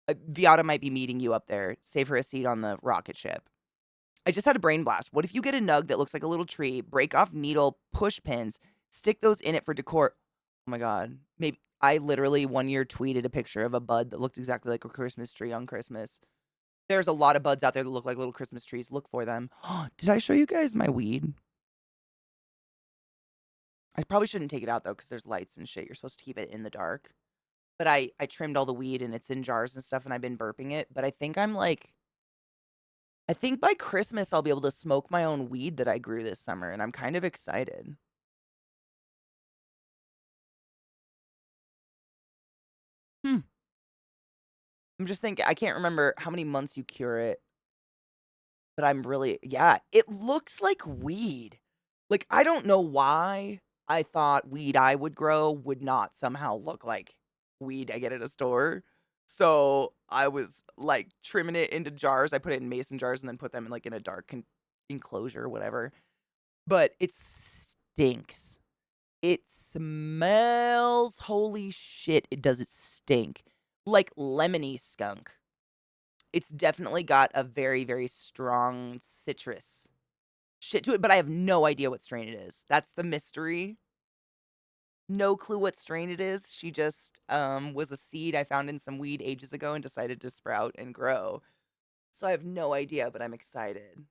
Viata might be meeting you up there. Save her a seat on the rocket ship. I just had a brain blast. What if you get a nug that looks like a little tree, break off needle push pins, stick those in it for decor? Oh my god. Maybe I literally one year tweeted a picture of a bud that looked exactly like a Christmas tree on Christmas. There's a lot of buds out there that look like little Christmas trees. Look for them. Did I show you guys my weed? I probably shouldn't take it out though because there's lights and shit. You're supposed to keep it in the dark. But I trimmed all the weed and it's in jars and stuff and I've been burping it. But I think by Christmas I'll be able to smoke my own weed that I grew this summer and I'm kind of excited. Hmm. I'm just thinking I can't remember how many months you cure it, but I'm really yeah, it looks like weed. Like I don't know why I thought weed I would grow would not somehow look like weed I get at a store. So I was like trimming it into jars. I put it in mason jars and then put them in like in a dark enclosure or whatever. But it stinks. It smells holy shit. It does it stink. Like lemony skunk. It's definitely got a very, very strong citrus shit to it, but I have no idea what strain it is. That's the mystery. No clue what strain it is. She just was a seed I found in some weed ages ago and decided to sprout and grow. So I have no idea, but I'm excited.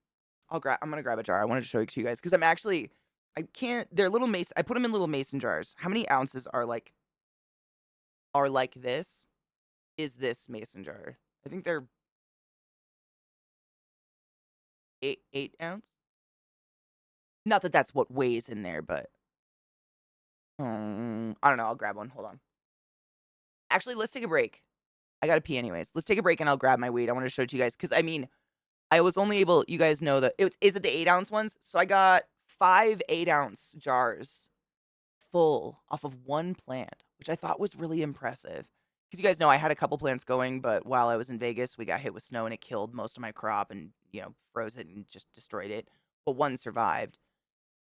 I'm gonna grab a jar. I wanted to show it to you guys because I can't. They're little mason. I put them in little mason jars. How many ounces are like this? Is this mason jar? I think they're 8 ounce. Not that that's what weighs in there, but I don't know. I'll grab one. Hold on. Actually, let's take a break. I gotta pee anyways. Let's take a break and I'll grab my weed. I want to show it to you guys because I mean, I was only able. You guys know that is it the 8 ounce ones? So I got 5 8 ounce jars full off of one plant, which I thought was really impressive. Because you guys know I had a couple plants going, but while I was in Vegas, we got hit with snow and it killed most of my crop and froze it and just destroyed it. But one survived,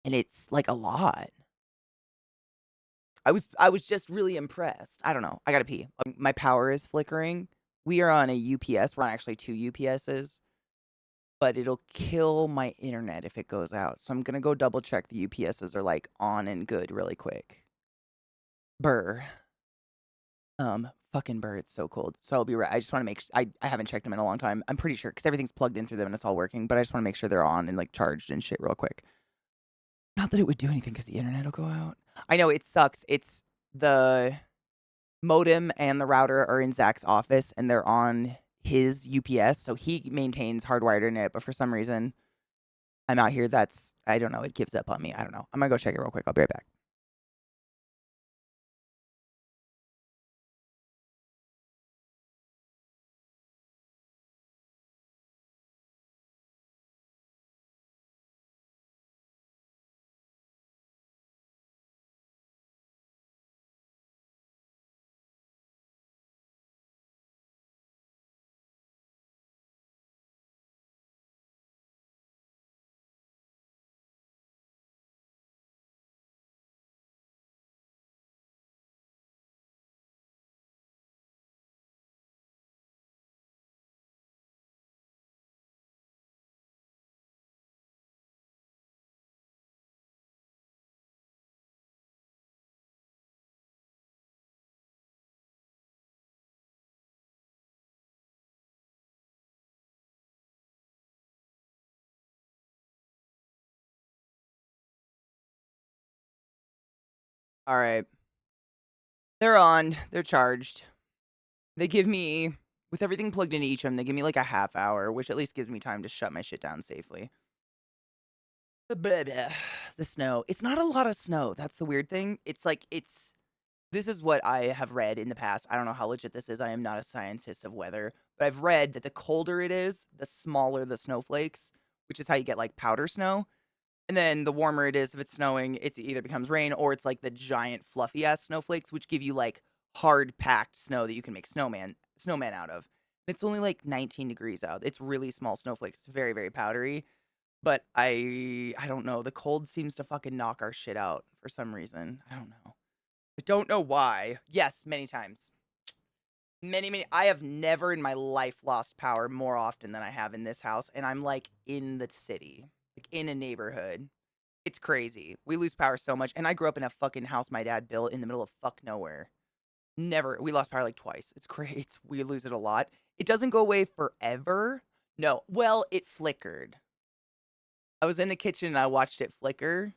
and it's like a lot. I was just really impressed. I don't know. I gotta pee. My power is flickering. We are on a UPS. We're on actually two UPSs, but it'll kill my internet if it goes out. So I'm gonna go double check the UPSs are like on and good really quick. Burr. Fucking burr. It's so cold. So I'll be right. I just want to make. I haven't checked them in a long time. I'm pretty sure because everything's plugged in through them and it's all working. But I just want to make sure they're on and like charged and shit real quick. Not that it would do anything because the internet will go out. I know it sucks. It's the modem and the router are in Zach's office and they're on his UPS, so he maintains hardwired internet. But for some reason, I'm out here. I don't know. It gives up on me. I don't know. I'm gonna go check it real quick. I'll be right back. All right, they're on. They're charged. They give me with everything plugged into each of them. They give me like a half hour, which at least gives me time to shut my shit down safely. Blah, blah. The snow. It's not a lot of snow. That's the weird thing. It's like this is what I have read in the past. I don't know how legit this is. I am not a scientist of weather, but I've read that the colder it is, the smaller the snowflakes, which is how you get like powder snow. And then the warmer it is, if it's snowing, it either becomes rain or it's like the giant fluffy ass snowflakes, which give you like hard packed snow that you can make snowman out of. It's only like 19 degrees out. It's really small snowflakes. It's very, very powdery. But I don't know. The cold seems to fucking knock our shit out for some reason. I don't know. I don't know why. Yes, many times. Many. I have never in my life lost power more often than I have in this house, and I'm like in the city, like in a neighborhood. It's crazy. We lose power so much, and I grew up in a fucking house my dad built in the middle of fuck nowhere. Never. We lost power like twice. It's crazy. We lose it a lot. It doesn't go away forever. No. Well, it flickered. I was in the kitchen and I watched it flicker.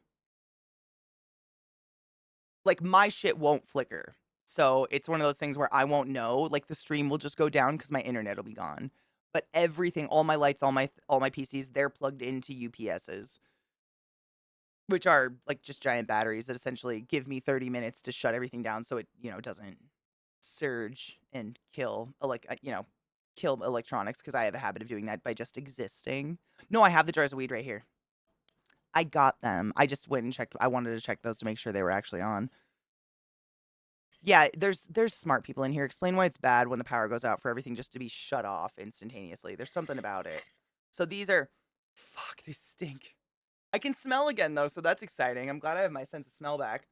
Like my shit won't flicker. So it's one of those things where I won't know. Like the stream will just go down because my internet will be gone. But everything, all my lights, all my PCs, they're plugged into UPSs, which are like just giant batteries that essentially give me 30 minutes to shut everything down so it, doesn't surge and kill electronics because I have a habit of doing that by just existing. No, I have the jars of weed right here. I got them. I just went and checked. I wanted to check those to make sure they were actually on. Yeah, there's smart people in here. Explain why it's bad when the power goes out for everything just to be shut off instantaneously. There's something about it. So these are fuck, they stink. I can smell again though, so that's exciting. I'm glad I have my sense of smell back.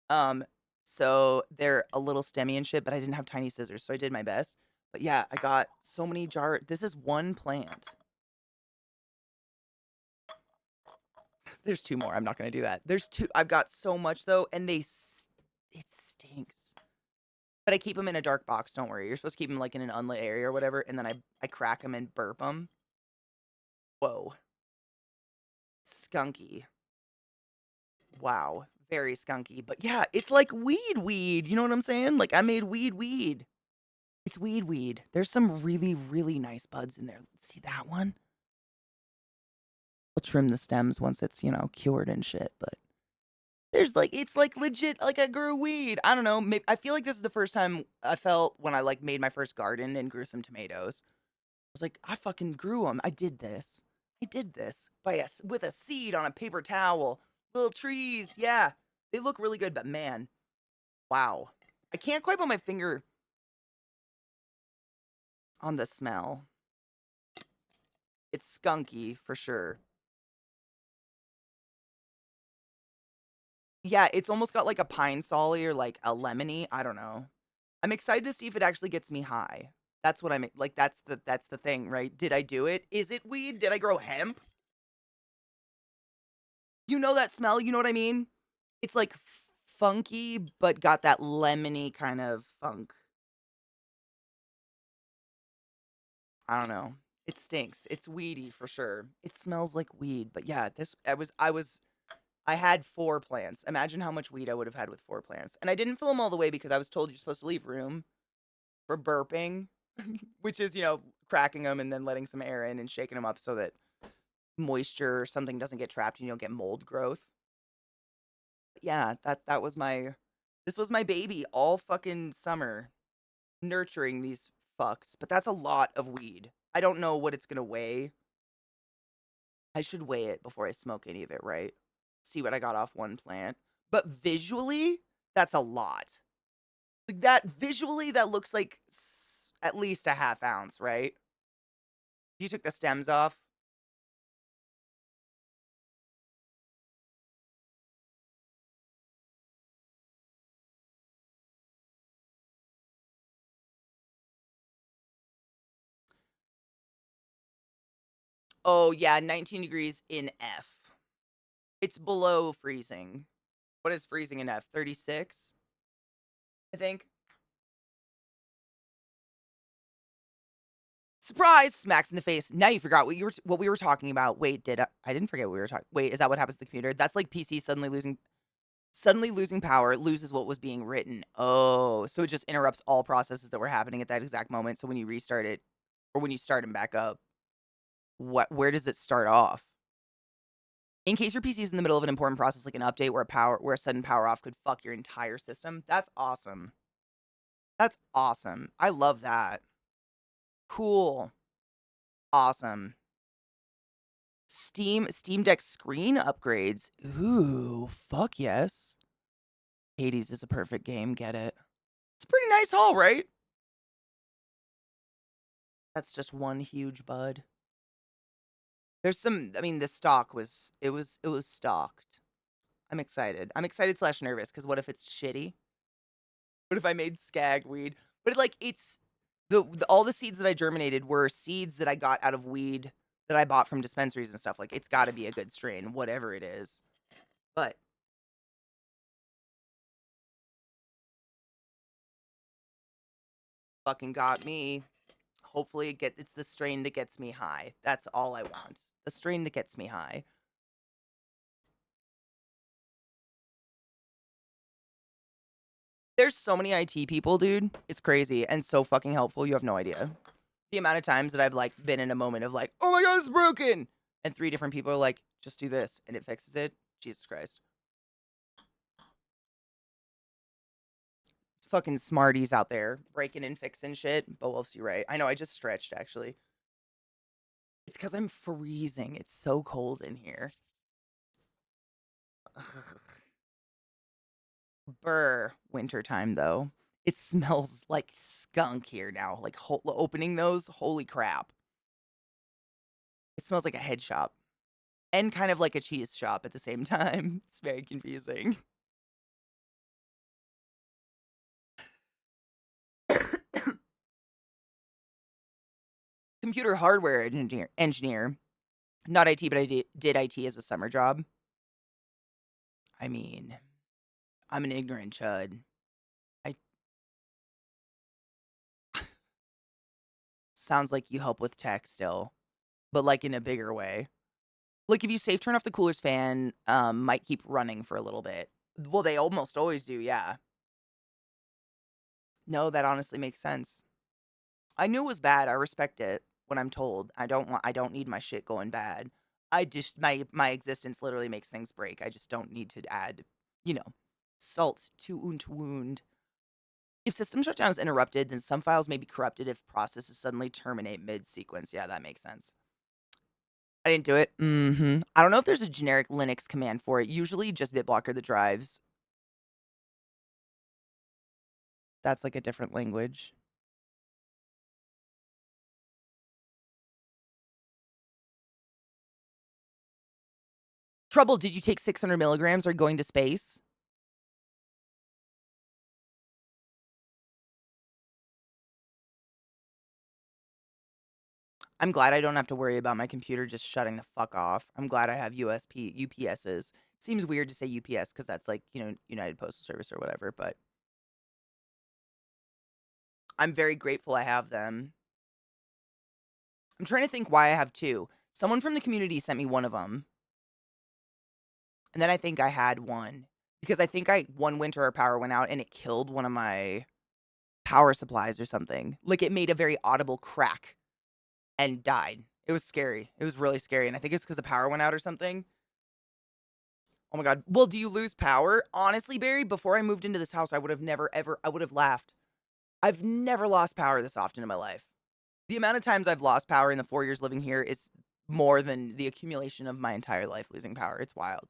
Um, so they're a little stemmy and shit, but I didn't have tiny scissors, so I did my best. But yeah, I got so many jar. This is one plant. There's two more. I'm not gonna do that. There's two. I've got so much though, and it stinks. But I keep them in a dark box. Don't worry. You're supposed to keep them like in an unlit area or whatever, and then I crack them and burp them. Whoa, skunky. Wow, very skunky. But yeah, it's like weed. You know what I'm saying? Like I made weed. It's weed. There's some really, really nice buds in there. See that one? I'll trim the stems once it's, cured and shit. But it's like legit, like I grew weed. I don't know. Maybe, I feel like this is the first time I felt when I like made my first garden and grew some tomatoes. I was like, I fucking grew them. I did this. With a seed on a paper towel. Little trees. Yeah. They look really good, but man, wow. I can't quite put my finger on the smell. It's skunky for sure. Yeah, it's almost got like a pine solly or like a lemony. I don't know. I'm excited to see if it actually gets me high. That's what I'm like. That's the thing, right? Did I do it? Is it weed? Did I grow hemp? You know that smell? You know what I mean? It's like funky, but got that lemony kind of funk. I don't know. It stinks. It's weedy for sure. It smells like weed, but yeah, I had 4 plants. Imagine how much weed I would have had with 4 plants. And I didn't fill them all the way because I was told you're supposed to leave room for burping, which is, cracking them and then letting some air in and shaking them up so that moisture or something doesn't get trapped and you don't get mold growth. But yeah, this was my baby all fucking summer nurturing these fucks. But that's a lot of weed. I don't know what it's gonna weigh. I should weigh it before I smoke any of it, right? See what I got off one plant. But visually, that's a lot. Like that visually, that looks like at least a half ounce, right? You took the stems off. Oh yeah, 19 degrees in F. It's below freezing. What is freezing in F? 36, I think. Surprise! Smacks in the face. Now you forgot what we were talking about. Wait, did I didn't forget what we were talking. Wait, is that what happens to the computer? That's like PC suddenly losing power, it loses what was being written. Oh, so it just interrupts all processes that were happening at that exact moment. So when you restart it or when you start them back up, where does it start off? In case your PC is in the middle of an important process like an update where a sudden power off could fuck your entire system. That's awesome. That's awesome. I love that. Cool. Awesome. Steam Deck screen upgrades. Ooh, fuck yes. Hades is a perfect game, get it? It's a pretty nice haul, right? That's just one huge bud. There's some I mean the stock was it was stocked. I'm excited. I'm excited slash nervous because what if it's shitty? What if I made skag weed? But like it's the all the seeds that I germinated were seeds that I got out of weed that I bought from dispensaries and stuff. Like it's got to be a good strain, whatever it is. But fucking got me. Hopefully it's the strain that gets me high. That's all I want. The strain that gets me high. There's so many IT people, dude. It's crazy and so fucking helpful. You have no idea. The amount of times that I've like been in a moment of like, oh my god, it's broken, and 3 different people are like, just do this, and it fixes it. Jesus Christ. Fucking smarties out there breaking and fixing shit. But Wolf's, you right. I know. I just stretched actually. It's because I'm freezing. It's so cold in here. Ugh. Burr. Wintertime though. It smells like skunk here now. Like opening those, holy crap. It smells like a head shop and kind of like a cheese shop at the same time. It's very confusing. Computer hardware engineer. Not IT, but I did IT as a summer job. I mean, I'm an ignorant chud. I sounds like you help with tech still, but like in a bigger way. Like if you safe turn off the cooler's fan, might keep running for a little bit. Well, they almost always do, yeah. No, that honestly makes sense. I knew it was bad. I respect it when I'm told. I don't need my shit going bad. I just my existence literally makes things break. I just don't need to add, you know, salt to wound. If system shutdown is interrupted, then some files may be corrupted if processes suddenly terminate mid-sequence. Yeah, that makes sense. I didn't do it. I don't know if there's a generic Linux command for it. Usually just BitBlocker the drives. That's like a different language. Trouble, did you take 600 milligrams or going to space? I'm glad I don't have to worry about my computer just shutting the fuck off. I'm glad I have UPSs. Seems weird to say UPS because that's like, United Postal Service or whatever, but I'm very grateful I have them. I'm trying to think why I have two. Someone from the community sent me one of them. And then I think I had one because I think one winter our power went out and it killed one of my power supplies or something. Like it made a very audible crack and died. It was scary. It was really scary. And I think it's because the power went out or something. Oh my god. Well, do you lose power? Honestly, Barry, before I moved into this house, I would have never ever I would have laughed. I've never lost power this often in my life. The amount of times I've lost power in the 4 years living here is more than the accumulation of my entire life losing power. It's wild.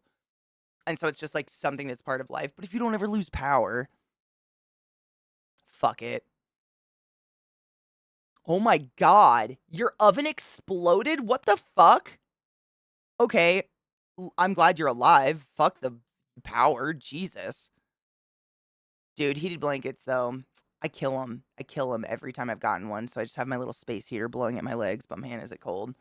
And so it's just like something that's part of life. But if you don't ever lose power, fuck it. Oh my god. Your oven exploded? What the fuck? Okay. I'm glad you're alive. Fuck the power. Jesus. Dude, heated blankets though. I kill them. I kill them every time I've gotten one. So I just have my little space heater blowing at my legs. But man, is it cold.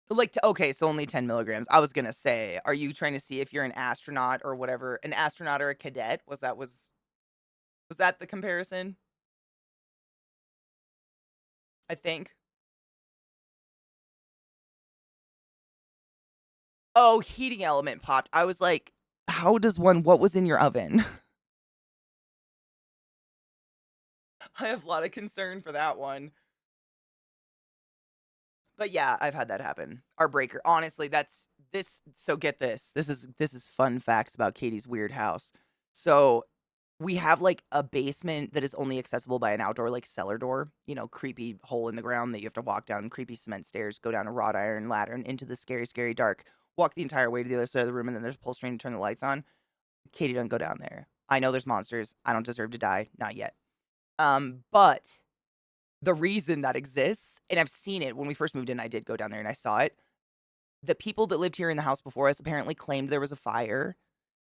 Like, okay, so only 10 milligrams. I was gonna say, are you trying to see if you're an astronaut or whatever? An astronaut or a cadet? Was that the comparison? I think. Oh, heating element popped. I was like, how does one, what was in your oven? I have a lot of concern for that one. But yeah, I've had that happen. Our breaker. Honestly, that's this. So get this. This is fun facts about Katie's weird house. So we have like a basement that is only accessible by an outdoor like cellar door. Creepy hole in the ground that you have to walk down creepy cement stairs, go down a wrought iron ladder and into the scary, scary dark. Walk the entire way to the other side of the room, and then there's a pull string to turn the lights on. Katie, don't go down there. I know there's monsters. I don't deserve to die. Not yet. But the reason that exists, and I've seen it when we first moved in, I did go down there and I saw it. the people that lived here in the house before us apparently claimed there was a fire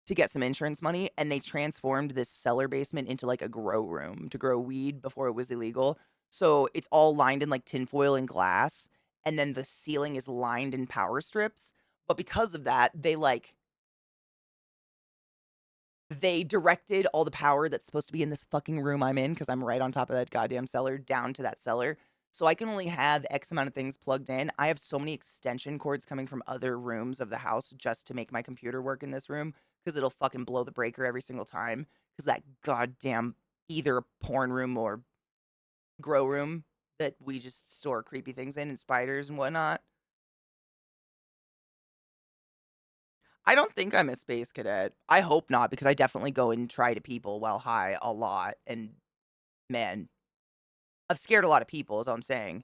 to get some insurance money, and they transformed this cellar basement into like a grow room to grow weed before it was illegal. So it's all lined in like tinfoil and glass, and then the ceiling is lined in power strips. But because of that, they directed all the power that's supposed to be in this fucking room I'm in, because I'm right on top of that goddamn cellar, down to that cellar. So I can only have X amount of things plugged in. I have so many extension cords coming from other rooms of the house just to make my computer work in this room, because it'll fucking blow the breaker every single time. Because that goddamn either porn room or grow room that we just store creepy things in and spiders and whatnot. I don't think I'm a space cadet. I hope not, because I definitely go and try to people while high a lot. And man, I've scared a lot of people, is all I'm saying.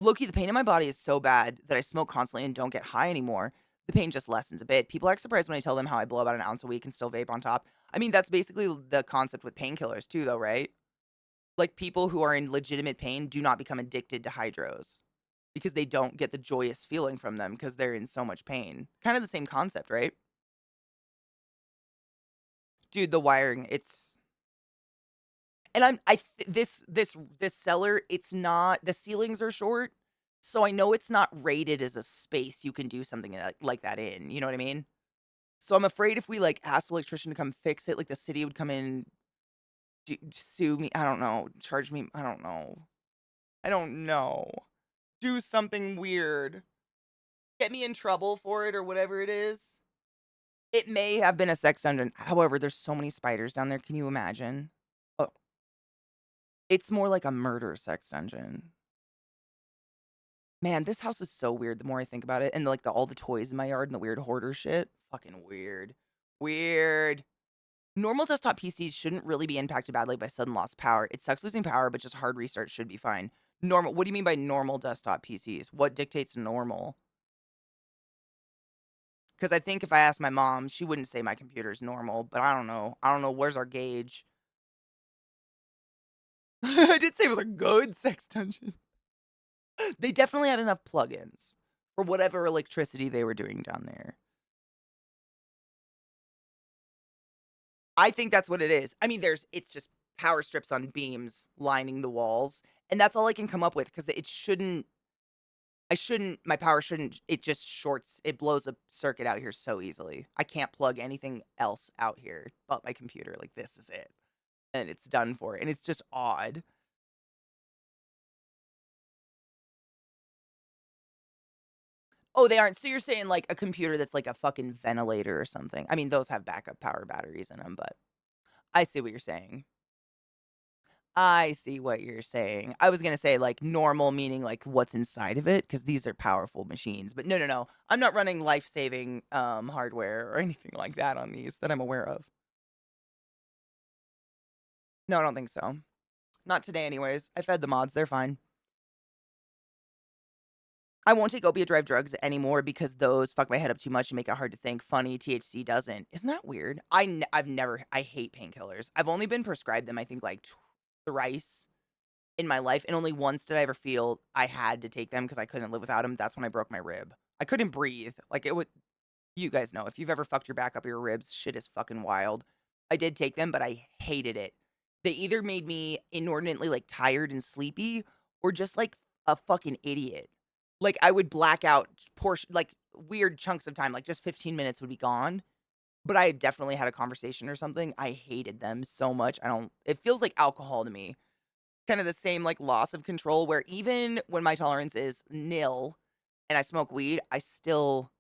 Low-key, the pain in my body is so bad that I smoke constantly and don't get high anymore. The pain just lessens a bit. People are surprised when I tell them how I blow about an ounce a week and still vape on top. I mean, that's basically the concept with painkillers too, though, right? Like, people who are in legitimate pain do not become addicted to hydros because they don't get the joyous feeling from them because they're in so much pain. Kind of the same concept, right? Dude, the wiring, it's and this cellar, it's not, the ceilings are short, so I know it's not rated as a space you can do something like that in, you know what I mean? So I'm afraid if we, like, asked the electrician to come fix it, like, the city would come in, sue me, I don't know, charge me, I don't know. I don't know. Do something weird. Get me in trouble for it or whatever it is. It may have been a sex dungeon. However, there's so many spiders down there, can you imagine? Oh, it's more like a murder sex dungeon. Man, this house is so weird the more I think about it, and, like, all the toys in my yard and the weird hoarder shit. Fucking weird. Weird. Normal desktop PCs shouldn't really be impacted badly by sudden loss of power. It sucks losing power, but just hard restart should be fine. Normal, what do you mean by normal desktop PCs? What dictates normal? Because I think if I asked my mom, she wouldn't say my computer's normal, but I don't know. I don't know, where's our gauge? I did say it was a good sex dungeon. They definitely had enough plugins for whatever electricity they were doing down there. I think that's what it is. I mean, it's just power strips on beams lining the walls, and that's all I can come up with because my power shouldn't, it just shorts, it blows a circuit out here so easily. I can't plug anything else out here but my computer. Like, this is it. And it's done for. And it's just odd. Oh, they aren't. So you're saying like a computer that's like a fucking ventilator or something. I mean, those have backup power batteries in them, but I see what you're saying. I see what you're saying. I was gonna say, like, normal, meaning, like, what's inside of it, because these are powerful machines, but no, no, no. I'm not running life-saving, hardware or anything like that on these that I'm aware of. No, I don't think so. Not today anyways. I fed the mods, they're fine. I won't take opiate-derived drugs anymore because those fuck my head up too much and make it hard to think. Funny, THC doesn't. Isn't that weird? I've never I hate painkillers. I've only been prescribed them, I think, like, thrice in my life, and only once did I ever feel I had to take them because I couldn't live without them. That's when I broke my rib. I couldn't breathe. Like, it would, you guys know, if you've ever fucked your back up your ribs, shit is fucking wild. I did take them, but I hated it. They either made me inordinately, like, tired and sleepy or just like a fucking idiot. Like, I would black out portion, like, weird chunks of time, like just 15 minutes would be gone. But I definitely had a conversation or something. I hated them so much. I don't, it feels like alcohol to me. Kind of the same, like, loss of control where even when my tolerance is nil and I smoke weed, I still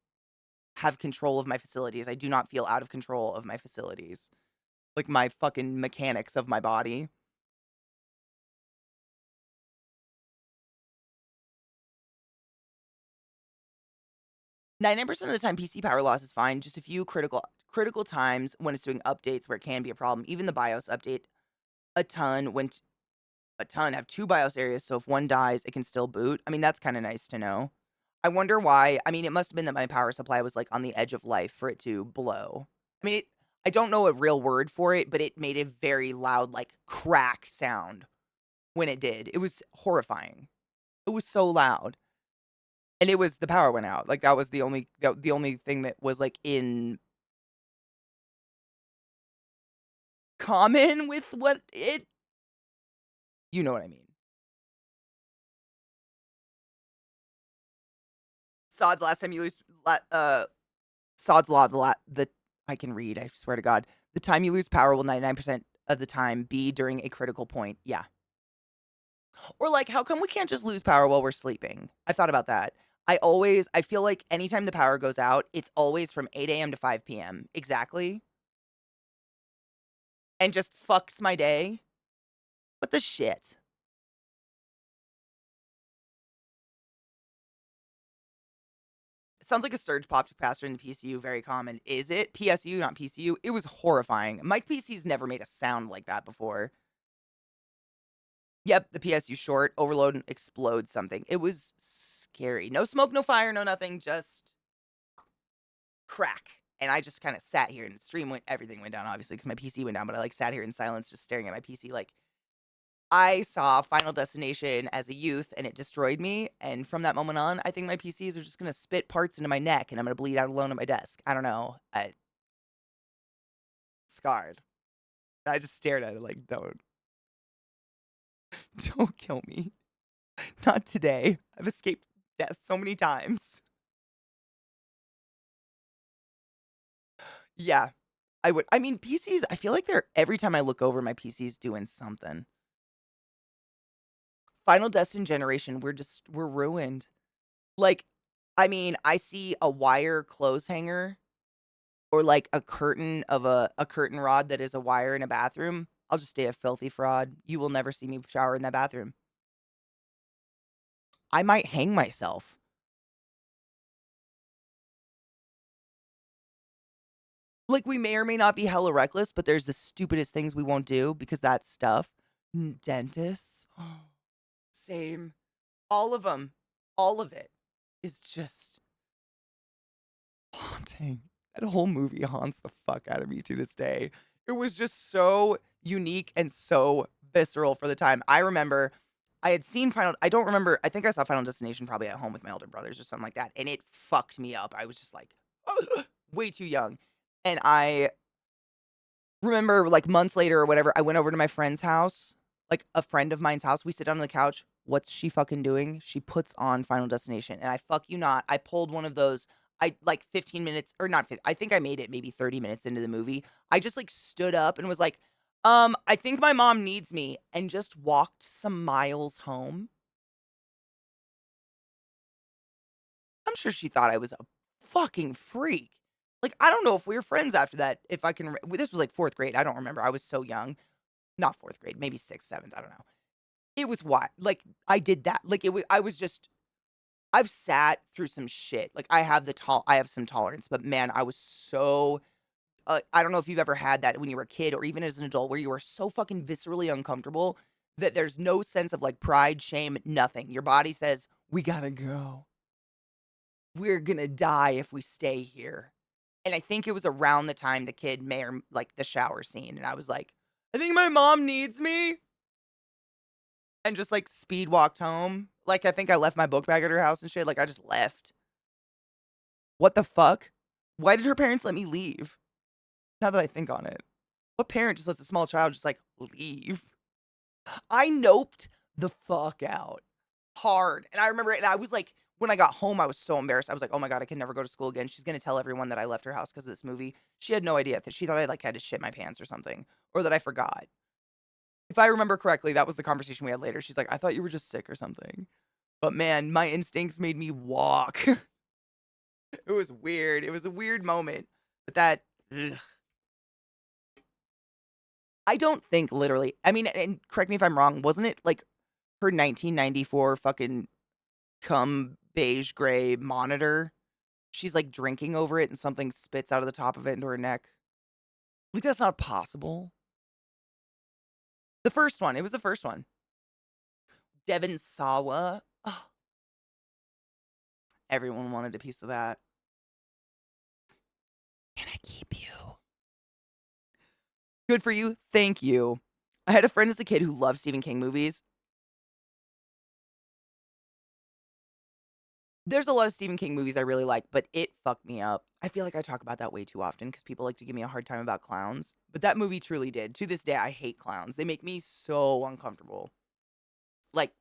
have control of my facilities. I do not feel out of control of my facilities. Like, my fucking mechanics of my body. 99% of the time, PC power loss is fine. Just a few critical times when it's doing updates where it can be a problem. Even the BIOS update a ton when a ton have 2 BIOS areas, so if one dies, it can still boot. I mean, that's kinda nice to know. I wonder why. I mean, it must have been that my power supply was, like, on the edge of life for it to blow. I mean, I don't know a real word for it, but it made a very loud, like, crack sound when it did. It was horrifying. It was so loud. And it was the power went out. Like, that was the only thing that was, like, in common with what it you know what I mean. Sod's last time you lose Sod's law, the I can read, I swear to God. The time you lose power will 99% of the time be during a critical point. Yeah. Or, like, how come we can't just lose power while we're sleeping? I thought about that. I feel like anytime the power goes out, it's always from 8 AM to 5 PM. Exactly. And just fucks my day. What the shit? Sounds like a surge popped capacitor in the PCU, very common. Is it? PSU, not PCU. It was horrifying. Mike PC's never made a sound like that before. Yep, the PSU short, overload and explode something. It was scary. No smoke, no fire, no nothing, just crack. And I just kind of sat here and the stream everything went down, obviously, because my PC went down, but I like sat here in silence, just staring at my PC. Like, I saw Final Destination as a youth and it destroyed me. And from that moment on, I think my PCs are just going to spit parts into my neck and I'm going to bleed out alone at my desk. I don't know. Scarred. I just stared at it like, don't kill me. Not today. I've escaped death so many times. Yeah, I would. I mean, PCs, I feel like they're every time I look over, my PC's doing something. Final Destin generation, we're ruined. Like, I mean, I see a wire clothes hanger or like a curtain of a curtain rod that is a wire in a bathroom. I'll just stay a filthy fraud. You will never see me shower in that bathroom. I might hang myself. Like, we may or may not be hella reckless, but there's the stupidest things we won't do because that's stuff. Dentists. Oh, same. All of them. All of it is just haunting. That whole movie haunts the fuck out of me to this day. It was just so unique and so visceral for the time. I remember I had seen I don't remember, I think I saw Final Destination probably at home with my older brothers or something like that, and it fucked me up. I was just like, way too young. And I remember, like, months later or whatever, I went over to my friend's house, like, a friend of mine's house. We sit down on the couch. What's she fucking doing? She puts on Final Destination, and I fuck you not, I pulled one of those. I like 15 minutes or not 15, I think I made it maybe 30 minutes into the movie. I just, like, stood up and was like, I think my mom needs me," and just walked some miles home. I'm sure she thought I was a fucking freak. Like, I don't know if we were friends after that, if I can this was, like, 4th grade, I don't remember, I was so young. Not 4th grade, maybe 6th, 7th, I don't know. It was what like, I did that. Like, I was just I've sat through some shit. Like, I have some tolerance, but man, I was so I don't know if you've ever had that when you were a kid or even as an adult where you were so fucking viscerally uncomfortable that there's no sense of, like, pride, shame, nothing. Your body says, "We gotta go. We're gonna die if we stay here." And I think it was around the time the kid may or like, the shower scene, and I was like, "I think my mom needs me." And just, like, speed walked home. Like, I think I left my book bag at her house and shit, like, I just left. What the fuck? Why did her parents let me leave? Now that I think on it. What parent just lets a small child just, like, leave? I noped the fuck out. Hard. And I remember it, and I was like when I got home, I was so embarrassed. I was like, "Oh my god, I can never go to school again. She's gonna tell everyone that I left her house because of this movie." She had no idea. That she thought I, like, had to shit my pants or something, or that I forgot. If I remember correctly, that was the conversation we had later. She's like, "I thought you were just sick or something." But man, my instincts made me walk. It was weird. It was a weird moment. But that ugh. I don't think literally I mean, and correct me if I'm wrong, wasn't it like her 1994 fucking cum beige gray monitor? She's like drinking over it and something spits out of the top of it into her neck. Like, that's not possible. The first one. It was the first one. Devon Sawa. Oh, everyone wanted a piece of that. Can I keep you? Good for you. Thank you. I had a friend as a kid who loved Stephen King movies. There's a lot of Stephen King movies I really like, but it fucked me up. I feel like I talk about that way too often because people like to give me a hard time about clowns, but that movie truly did. To this day, I hate clowns. They make me so uncomfortable. Like,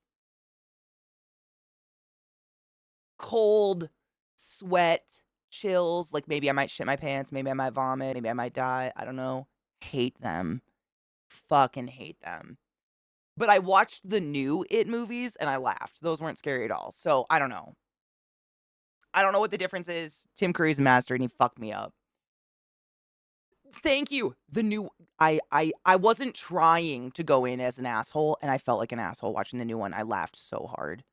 cold, sweat, chills, like, maybe I might shit my pants, maybe I might vomit, maybe I might die, I don't know. Hate them. Fucking hate them. But I watched the new It movies and I laughed. Those weren't scary at all, so I don't know. I don't know what the difference is. Tim Curry's a master and he fucked me up. Thank you. The new I wasn't trying to go in as an asshole, and I felt like an asshole watching the new one. I laughed so hard.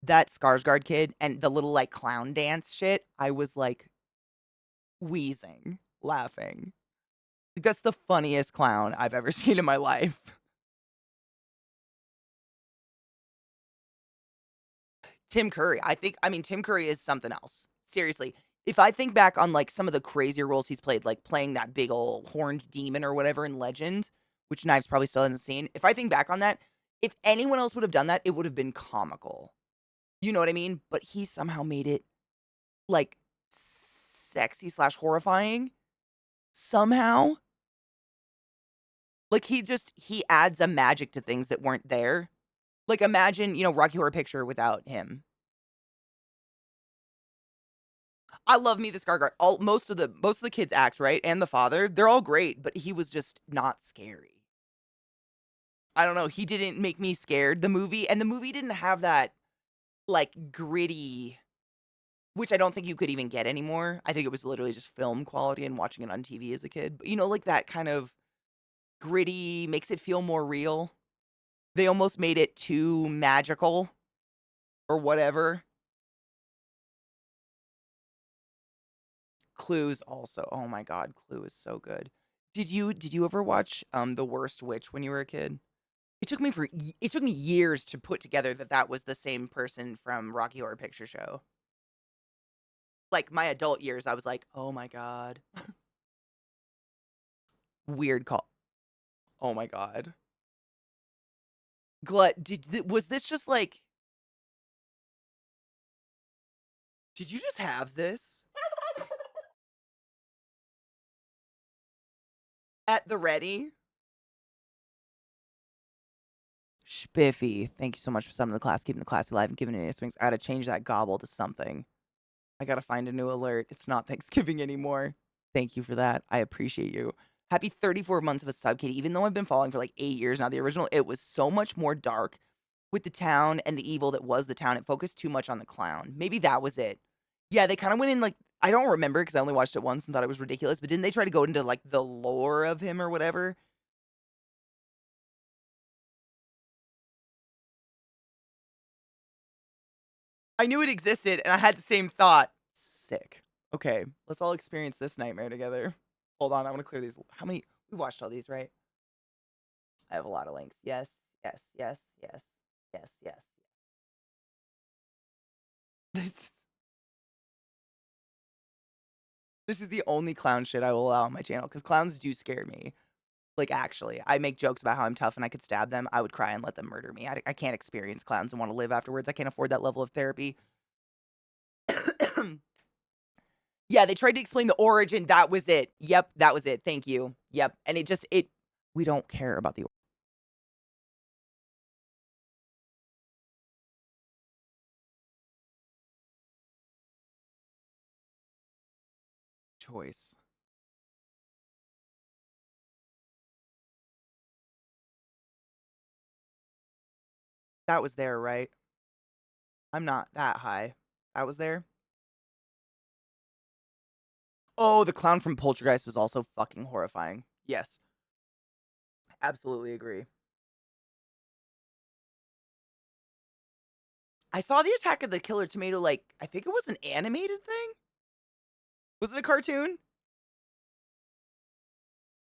That Skarsgård kid and the little, like, clown dance shit, I was, like, wheezing, laughing. Like, that's the funniest clown I've ever seen in my life. Tim Curry, I mean, Tim Curry is something else. Seriously. If I think back on, like, some of the crazier roles he's played, like playing that big ol' horned demon or whatever in Legend, which Knives probably still hasn't seen, if I think back on that, if anyone else would have done that, it would have been comical. You know what I mean? But he somehow made it, like, sexy/horrifying, somehow. Like, he adds a magic to things that weren't there. Like, imagine, Rocky Horror Picture without him. I love Me the Skarsgård. All most of the kids act, right? And the father, they're all great, but he was just not scary. I don't know, he didn't make me scared. The movie didn't have that, like, gritty, which I don't think you could even get anymore. I think it was literally just film quality and watching it on TV as a kid. But, like, that kind of gritty makes it feel more real. They almost made it too magical or whatever. Clue's also, oh my god, Clue is so good. Did you ever watch, The Worst Witch when you were a kid? It took me years to put together that that was the same person from Rocky Horror Picture Show. Like, my adult years, I was like, "Oh my god." Weird call. Oh my god. Glut, was this just like, did you just have this at the ready? Spiffy, thank you so much for summoning the class, keeping the class alive, and giving it a swings. I gotta change that gobble to something. I gotta find a new alert. It's not Thanksgiving anymore. Thank you for that. I appreciate you. Happy 34 months of a sub, Katie. Even though I've been following for like 8 years now, the original, it was so much more dark with the town and the evil that was the town. It focused too much on the clown. Maybe that was it. Yeah, they kind of went in like, I don't remember because I only watched it once and thought it was ridiculous, but didn't they try to go into like the lore of him or whatever? I knew it existed and I had the same thought. Sick. Okay, let's all experience this nightmare together. Hold on, I want to clear these. How many? We watched all these, right? I have a lot of links. Yes, yes, yes, yes, yes, yes. This this is the only clown shit I will allow on my channel because clowns do scare me. Like, actually, I make jokes about how I'm tough and I could stab them. I would cry and let them murder me. I can't experience clowns and want to live afterwards. I can't afford that level of therapy. Yeah, they tried to explain the origin. That was it. Yep, that was it. Thank you. Yep. And we don't care about the choice. That was there, right? I'm not that high. That was there? Oh, the clown from Poltergeist was also fucking horrifying. Yes. Absolutely agree. I saw the Attack of the Killer Tomato, like, I think it was an animated thing? Was it a cartoon?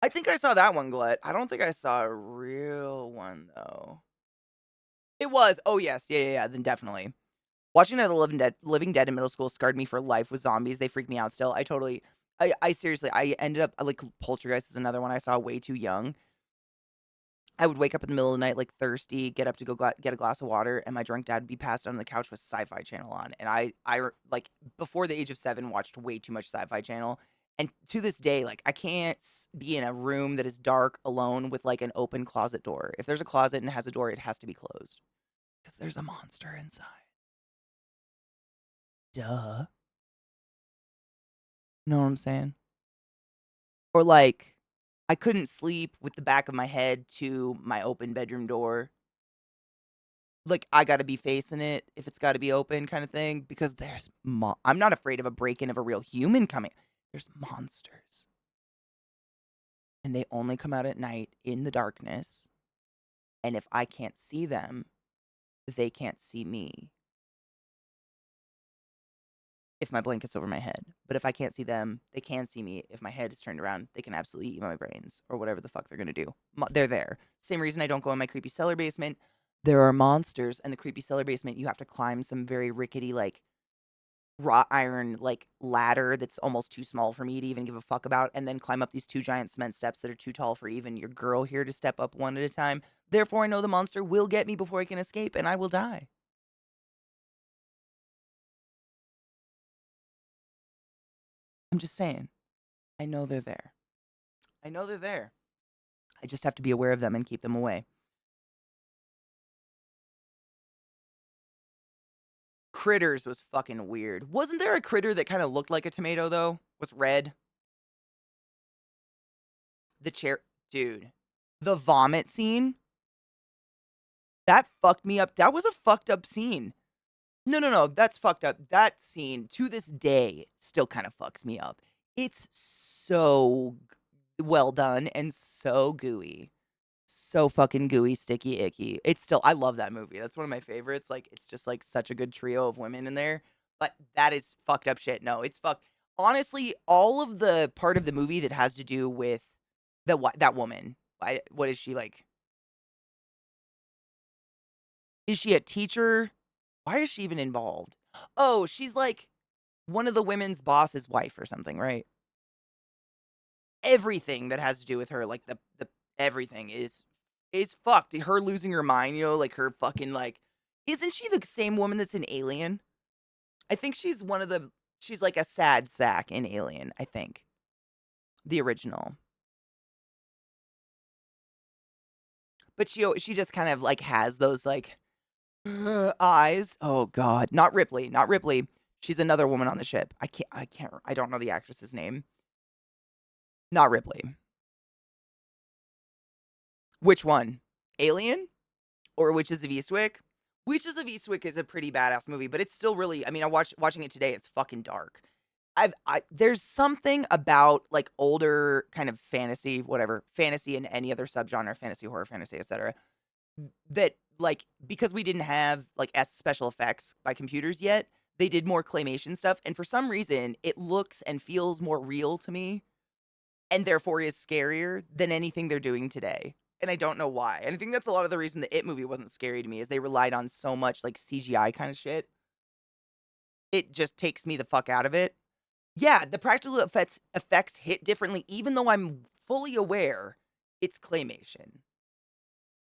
I think I saw that one, Glut. I don't think I saw a real one, though. It was. Oh, yes. Yeah, yeah, yeah. Then definitely. Watching Night of the Living Dead in middle school scarred me for life with zombies. They freak me out still. I seriously, I ended up, like, Poltergeist is another one I saw way too young. I would wake up in the middle of the night, like, thirsty, get up to go get a glass of water, and my drunk dad would be passed out on the couch with Sci-Fi Channel on, and like, before the age of 7, watched way too much Sci-Fi Channel, and to this day, like, I can't be in a room that is dark alone with, like, an open closet door. If there's a closet and it has a door, it has to be closed because there's a monster inside. Duh. Know what I'm saying? Or, like, I couldn't sleep with the back of my head to my open bedroom door. Like, I gotta be facing it if it's gotta be open kinda thing because I'm not afraid of a break-in of a real human coming. There's monsters, and they only come out at night in the darkness, and if I can't see them, they can't see me if my blanket's over my head. But if I can't see them, they can see me. If my head is turned around, they can absolutely eat my brains or whatever the fuck they're gonna do. They're there. Same reason I don't go in my creepy cellar basement. There are monsters in the creepy cellar basement. You have to climb some very rickety, like, wrought iron, like, ladder that's almost too small for me to even give a fuck about, and then climb up these 2 giant cement steps that are too tall for even your girl here to step up one at a time. Therefore, I know the monster will get me before I can escape, and I will die. I'm just saying. I know they're there. I know they're there. I just have to be aware of them and keep them away. Critters was fucking weird. Wasn't there a critter that kinda looked like a tomato, though? Was red? The chair dude. The vomit scene? That fucked me up. That was a fucked up scene. No, no, no, that's fucked up. That scene, to this day, still kinda fucks me up. It's so well done and so gooey. So fucking gooey, sticky, icky. It's still I love that movie. That's one of my favorites. Like, it's just, like, such a good trio of women in there, but that is fucked up shit. No, it's fucked honestly, all of the part of the movie that has to do with that woman, what is she, like is she a teacher? Why is she even involved? Oh, she's, like, one of the women's boss's wife or something, right? Everything that has to do with her, like, the everything is fucked. Her losing her mind, like, her fucking, like isn't she the same woman that's in Alien? I think she's, like, a sad sack in Alien, I think. The original. But she just kind of, like, has those, like, eyes. Oh god. Not Ripley, not Ripley. She's another woman on the ship. I don't know the actress's name. Not Ripley. Which one? Alien? Or Witches of Eastwick? Witches of Eastwick is a pretty badass movie, but it's still really I mean, watching it today, it's fucking dark. There's something about, like, older kind of fantasy, whatever, fantasy and any other subgenre, fantasy, horror, fantasy, etcetera, that, like, because we didn't have, like, S special effects by computers yet, they did more claymation stuff, and for some reason, it looks and feels more real to me, and therefore is scarier than anything they're doing today, and I don't know why, and I think that's a lot of the reason the It movie wasn't scary to me is they relied on so much, like, CGI kinda shit. It just takes me the fuck out of it. Yeah, the practical effects hit differently even though I'm fully aware it's claymation.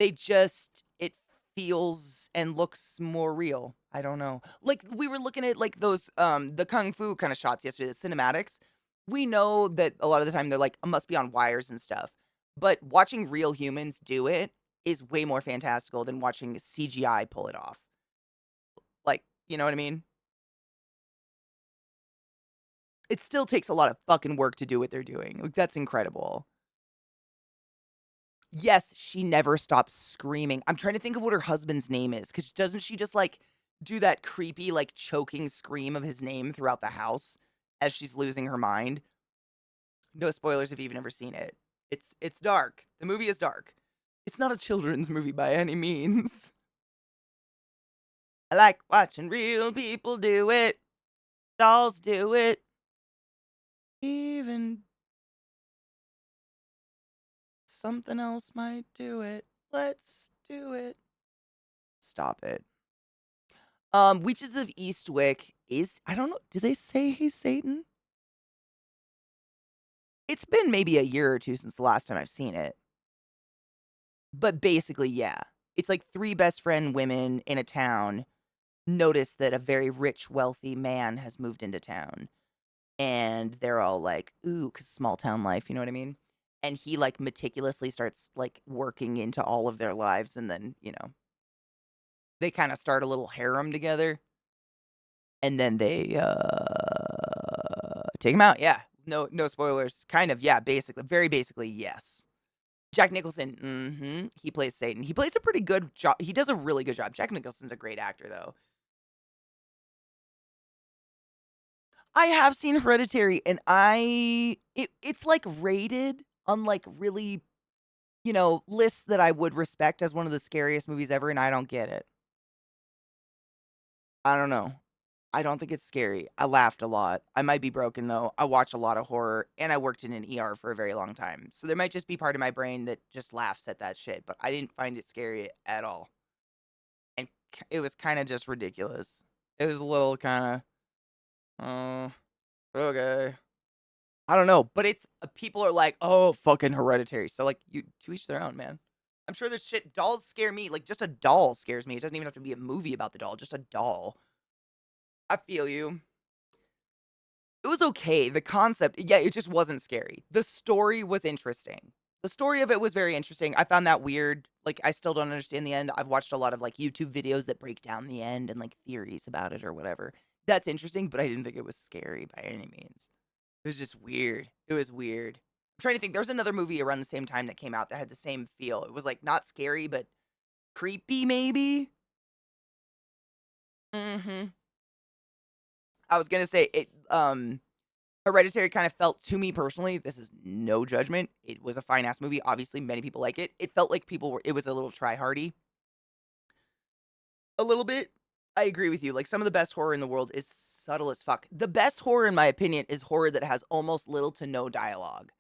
They just it feels and looks more real. I don't know. Like, we were looking at, like, those, the kung fu kinda shots yesterday, the cinematics. We know that a lot of the time they're, like, must be on wires and stuff, but watching real humans do it is way more fantastical than watching CGI pull it off. Like, you know what I mean? It still takes a lot of fucking work to do what they're doing. Like, that's incredible. Yes, she never stops screaming. I'm trying to think of what her husband's name is, because doesn't she just, like, do that creepy, like, choking scream of his name throughout the house as she's losing her mind? No spoilers if you've never seen it. It's dark. The movie is dark. It's not a children's movie by any means. I like watching real people do it. Dolls do it. Even something else might do it. Let's do it. Stop it. Witches of Eastwick is I don't know, do they say he's Satan? It's been maybe a year or 2 since the last time I've seen it. But basically, yeah. It's like 3 best friend women in a town notice that a very rich, wealthy man has moved into town. And they're all like, "Ooh," 'cause small town life, you know what I mean? And he, like, meticulously starts, like, working into all of their lives, and then, they kinda start a little harem together, and then they, take him out, yeah. No spoilers. Kind of, yeah, basically very basically, yes. Jack Nicholson, mhm, he plays Satan. He plays a pretty good job. He does a really good job. Jack Nicholson's a great actor, though. I have seen Hereditary, and it's, like, rated on, like, really, lists that I would respect as one of the scariest movies ever, and I don't get it. I don't know. I don't think it's scary. I laughed a lot. I might be broken, though. I watch a lot of horror, and I worked in an ER for a very long time, so there might just be part of my brain that just laughs at that shit, but I didn't find it scary at all, and it was kinda just ridiculous. It was a little kinda, "Oh, okay." I don't know, but it's people are like, "Oh, fucking Hereditary." So, like, you to each their own, man. I'm sure there's shit dolls scare me, like, just a doll scares me. It doesn't even have to be a movie about the doll, just a doll. I feel you. It was okay. The concept, yeah, it just wasn't scary. The story was interesting. The story of it was very interesting. I found that weird. Like, I still don't understand the end. I've watched a lot of, like, YouTube videos that break down the end and, like, theories about it or whatever. That's interesting, but I didn't think it was scary by any means. It was just weird. It was weird. I'm trying to think. There was another movie around the same time that came out that had the same feel. It was, like, not scary, but creepy, maybe? Mhm. I was gonna say Hereditary kind of felt to me personally, this is no judgment. It was a fine ass movie. Obviously, many people like it. It felt like it was a little try hardy. A little bit. I agree with you. Like some of the best horror in the world is subtle as fuck. The best horror, in my opinion, is horror that has almost little to no dialogue.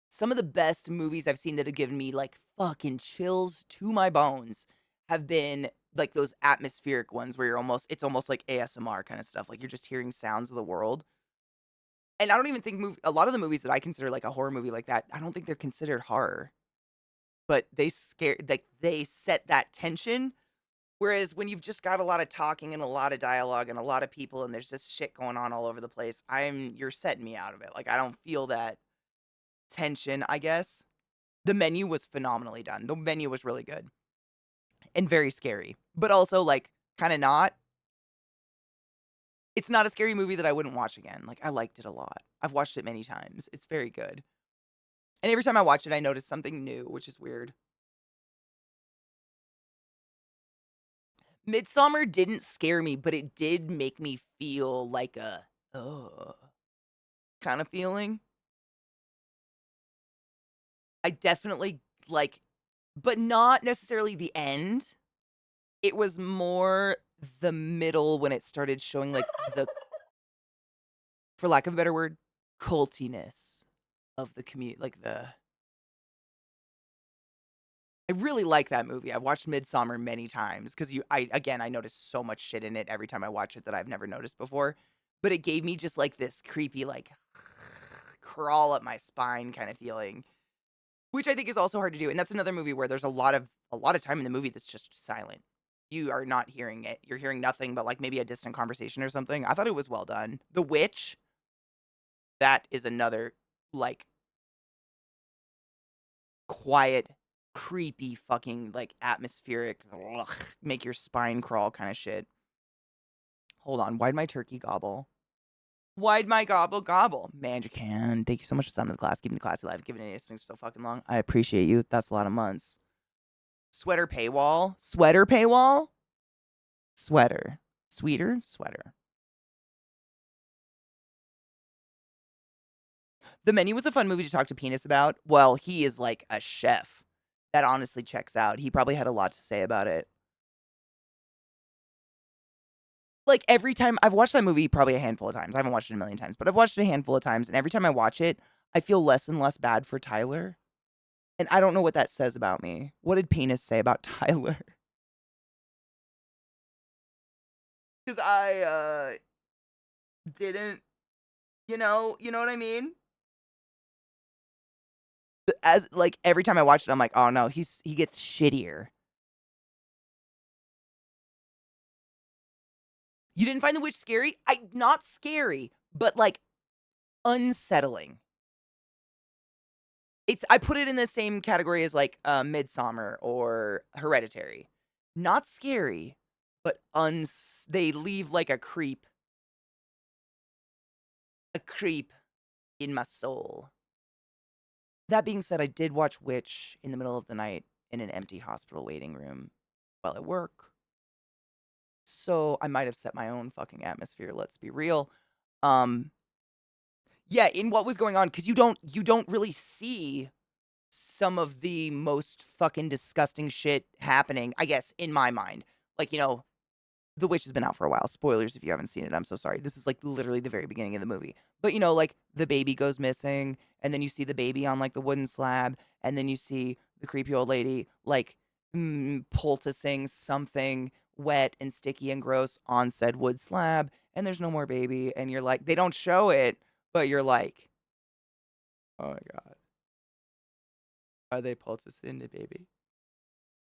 Some of the best movies I've seen that have given me like fucking chills to my bones have been like those atmospheric ones where it's almost like ASMR kind of stuff. Like you're just hearing sounds of the world. And I don't even think a lot of the movies that I consider like a horror movie like that, I don't think they're considered horror, but they set that tension. Whereas when you've just got a lot of talking and a lot of dialogue and a lot of people and there's just shit going on all over the place, you're setting me out of it. Like I don't feel that tension, I guess. The menu was phenomenally done. The menu was really good and very scary, but also like kind of not. It's not a scary movie that I wouldn't watch again. Like I liked it a lot. I've watched it many times. It's very good. And every time I watch it, I notice something new, which is weird. Midsummer didn't scare me, but it did make me feel like a ugh kind of feeling. I definitely like, but not necessarily the end. It was more the middle when it started showing like for lack of a better word, cultiness of the community. I really like that movie. I've watched Midsummer many times because I noticed so much shit in it every time I watch it that I've never noticed before. But it gave me just like this creepy, like crawl up my spine kind of feeling, which I think is also hard to do. And that's another movie where there's a lot of time in the movie that's just silent. You are not hearing it. You're hearing nothing but like maybe a distant conversation or something. I thought it was well done. The Witch, that is another like quiet, creepy, fucking, like, atmospheric, ugh, make your spine crawl kinda shit. Hold on, why'd my turkey gobble? Why'd my gobble gobble? Man, you can. Thank you so much for summoning the class, keeping the class alive, giving it swings for so fucking long. I appreciate you. That's a lot of months. Sweater paywall? Sweater paywall? Sweater. Sweeter? Sweater. The Menu was a fun movie to talk to Penis about. Well, he is like a chef. That honestly checks out. He probably had a lot to say about it. Like, every time I've watched that movie probably a handful of times. I haven't watched it a million times, but I've watched it a handful of times, and every time I watch it, I feel less and less bad for Tyler, and I don't know what that says about me. What did Penis say about Tyler? 'Cause didn't you know what I mean? As like every time I watch it, I'm like, oh no, he gets shittier. You didn't find the witch scary? Not scary, but like unsettling. I put it in the same category as like Midsummer or Hereditary. Not scary, but they leave like a creep in my soul. That being said, I did watch Witch in the middle of the night in an empty hospital waiting room while at work. So I might have set my own fucking atmosphere, let's be real. Um yeah, in what was going on, because you don't really see some of the most fucking disgusting shit happening, I guess, in my mind. Like, The Witch has been out for a while. Spoilers if you haven't seen it. I'm so sorry. This is like literally the very beginning of the movie. But like the baby goes missing, and then you see the baby on like the wooden slab, and then you see the creepy old lady like poulticing something wet and sticky and gross on said wood slab, and there's no more baby, and you're like, they don't show it, but you're like, oh my god, are they poulticing the baby?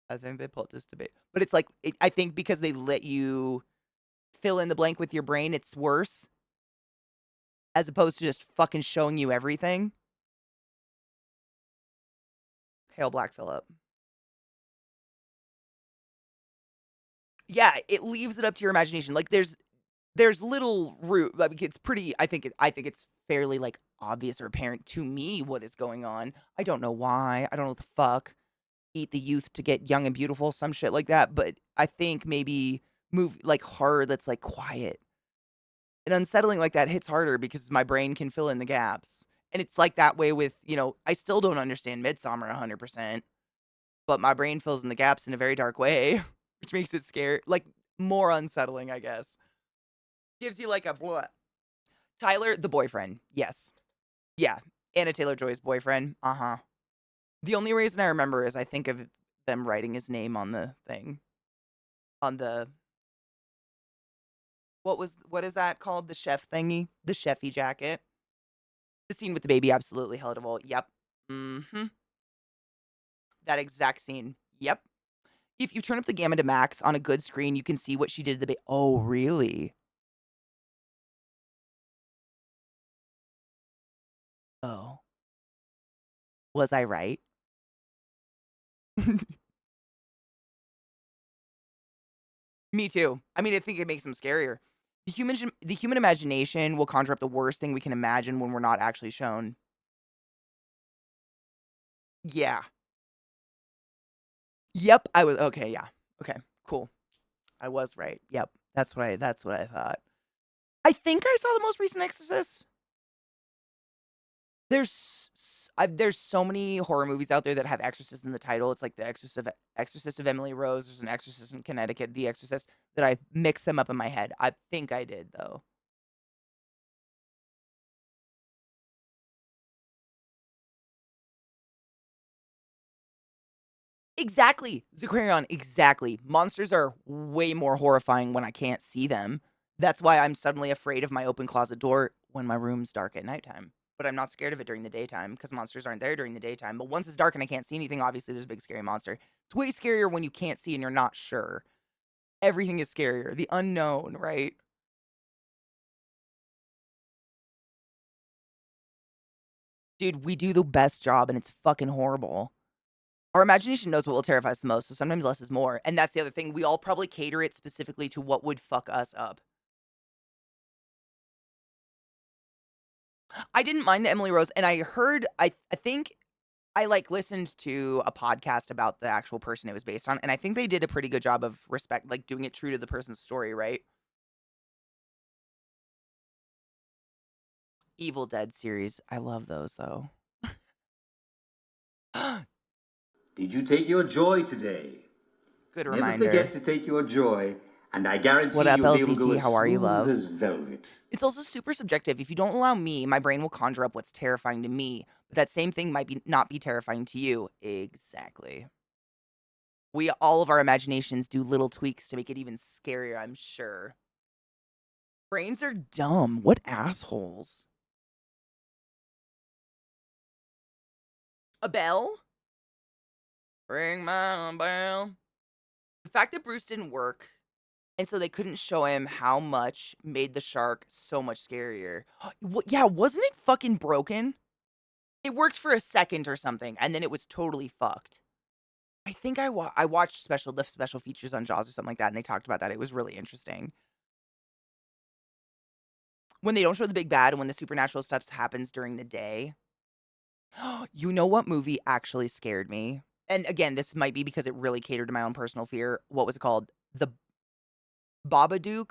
I think they poulticed the baby, but it's like I think because they let you fill in the blank with your brain, it's worse as opposed to just fucking showing you everything. Hail Black Phillip. Yeah, it leaves it up to your imagination. Like there's little root. Like it's pretty. I think it's fairly like obvious or apparent to me what is going on. I don't know why. I don't know what the fuck. Eat the youth to get young and beautiful. Some shit like that. But I think maybe move like horror that's like quiet and unsettling like that hits harder because my brain can fill in the gaps. And it's like that way with, I still don't understand Midsummer 100%, but my brain fills in the gaps in a very dark way, which makes it scary, like more unsettling, I guess. Gives you like a blah. Tyler, the boyfriend. Yes. Yeah. Anna Taylor-Joy's boyfriend. Uh-huh. The only reason I remember is I think of them writing his name on the thing. On the what is that called? The chef thingy? The chefy jacket. The scene with the baby, absolutely heritable. Yep. Mm-hmm. That exact scene. Yep. If you turn up the gamma to max on a good screen, you can see what she did to the baby. Oh, really? Oh. Was I right? Me too. I mean, I think it makes them scarier. The human imagination will conjure up the worst thing we can imagine when we're not actually shown. Yeah. Yep, I was okay, yeah. Okay, cool. I was right. Yep. That's what I thought. I think I saw the most recent Exorcist. There's so many horror movies out there that have Exorcist in the title. It's like the Exorcist of Emily Rose. There's an Exorcist in Connecticut, The Exorcist. That I mixed them up in my head. I think I did though. Exactly, Zakarian. Exactly. Monsters are way more horrifying when I can't see them. That's why I'm suddenly afraid of my open closet door when my room's dark at nighttime. But I'm not scared of it during the daytime because monsters aren't there during the daytime. But once it's dark and I can't see anything, obviously there's a big scary monster. It's way scarier when you can't see and you're not sure. Everything is scarier. The unknown, right? Dude, we do the best job and it's fucking horrible. Our imagination knows what will terrify us the most, so sometimes less is more. And that's the other thing. We all probably cater it specifically to what would fuck us up. I didn't mind the Emily Rose, and I think I like listened to a podcast about the actual person it was based on, and I think they did a pretty good job of respect, like doing it true to the person's story, right? Evil Dead series, I love those though. Did you take your joy today? Good Never forget reminder. to take your joy, and I What guarantee up, you'll be able to go LCT? as How are you, smooth love? as velvet. It's also super subjective. If you don't allow me, my brain will conjure up what's terrifying to me, but that same thing might be not be terrifying to you. Exactly. We all of our imaginations do little tweaks to make it even scarier, I'm sure. Brains are dumb. What assholes. A bell? Ring my bell. The fact that Bruce didn't work, and so they couldn't show him how much made the shark so much scarier. Yeah, wasn't it fucking broken? It worked for a second or something, and then it was totally fucked. I think I watched the special features on Jaws or something like that, and they talked about that. It was really interesting. When they don't show the big bad and when the supernatural stuff happens during the day. You know what movie actually scared me? And again, this might be because it really catered to my own personal fear. What was it called? The Babadook?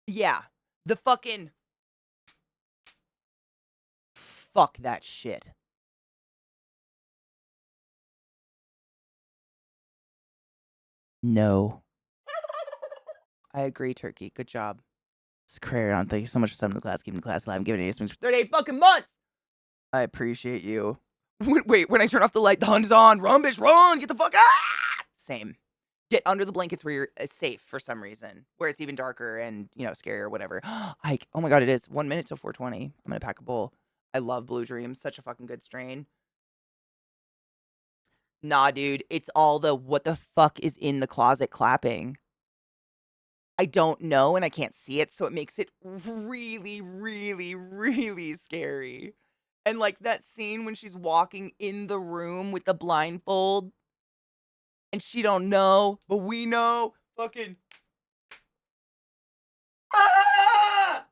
Yeah. The fucking fuck that shit. No. I agree, Turkey. Good job. It's Crayon. Thank you so much for sending the class, keeping the class alive, and giving it for 38 fucking months. I appreciate you. Wait, when I turn off the light, the hunt is on. Run, bitch, run! Get the fuck out! Same. Get under the blankets where you're safe for some reason, where it's even darker and, scary or whatever. Oh my god, it is 1 minute till 4:20. I'm gonna pack a bowl. I love Blue Dreams. Such a fucking good strain. Nah, dude. It's all the what the fuck is in the closet clapping. I don't know and I can't see it, so it makes it really, really, really scary. And like that scene when she's walking in the room with the blindfold and she don't know, but we know. Fucking ah!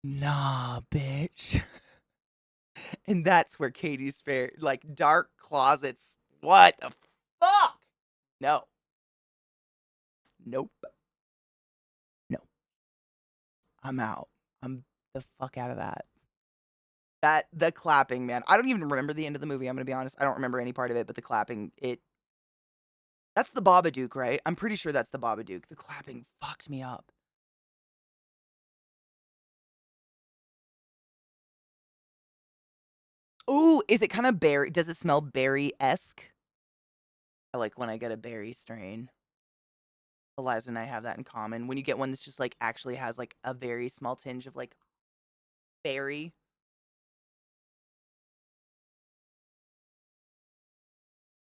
Nah, bitch. And that's where Katie's fair, like dark closets. What the fuck? No. Nope. No. I'm out. I'm the fuck out of that. The clapping, man. I don't even remember the end of the movie, I'm gonna be honest. I don't remember any part of it, but the clapping, that's the Babadook, right? I'm pretty sure that's the Babadook. The clapping fucked me up. Ooh, is it kind of berry? Does it smell berry-esque? I like when I get a berry strain. Eliza and I have that in common. When you get one that's just like actually has like a very small tinge of like berry.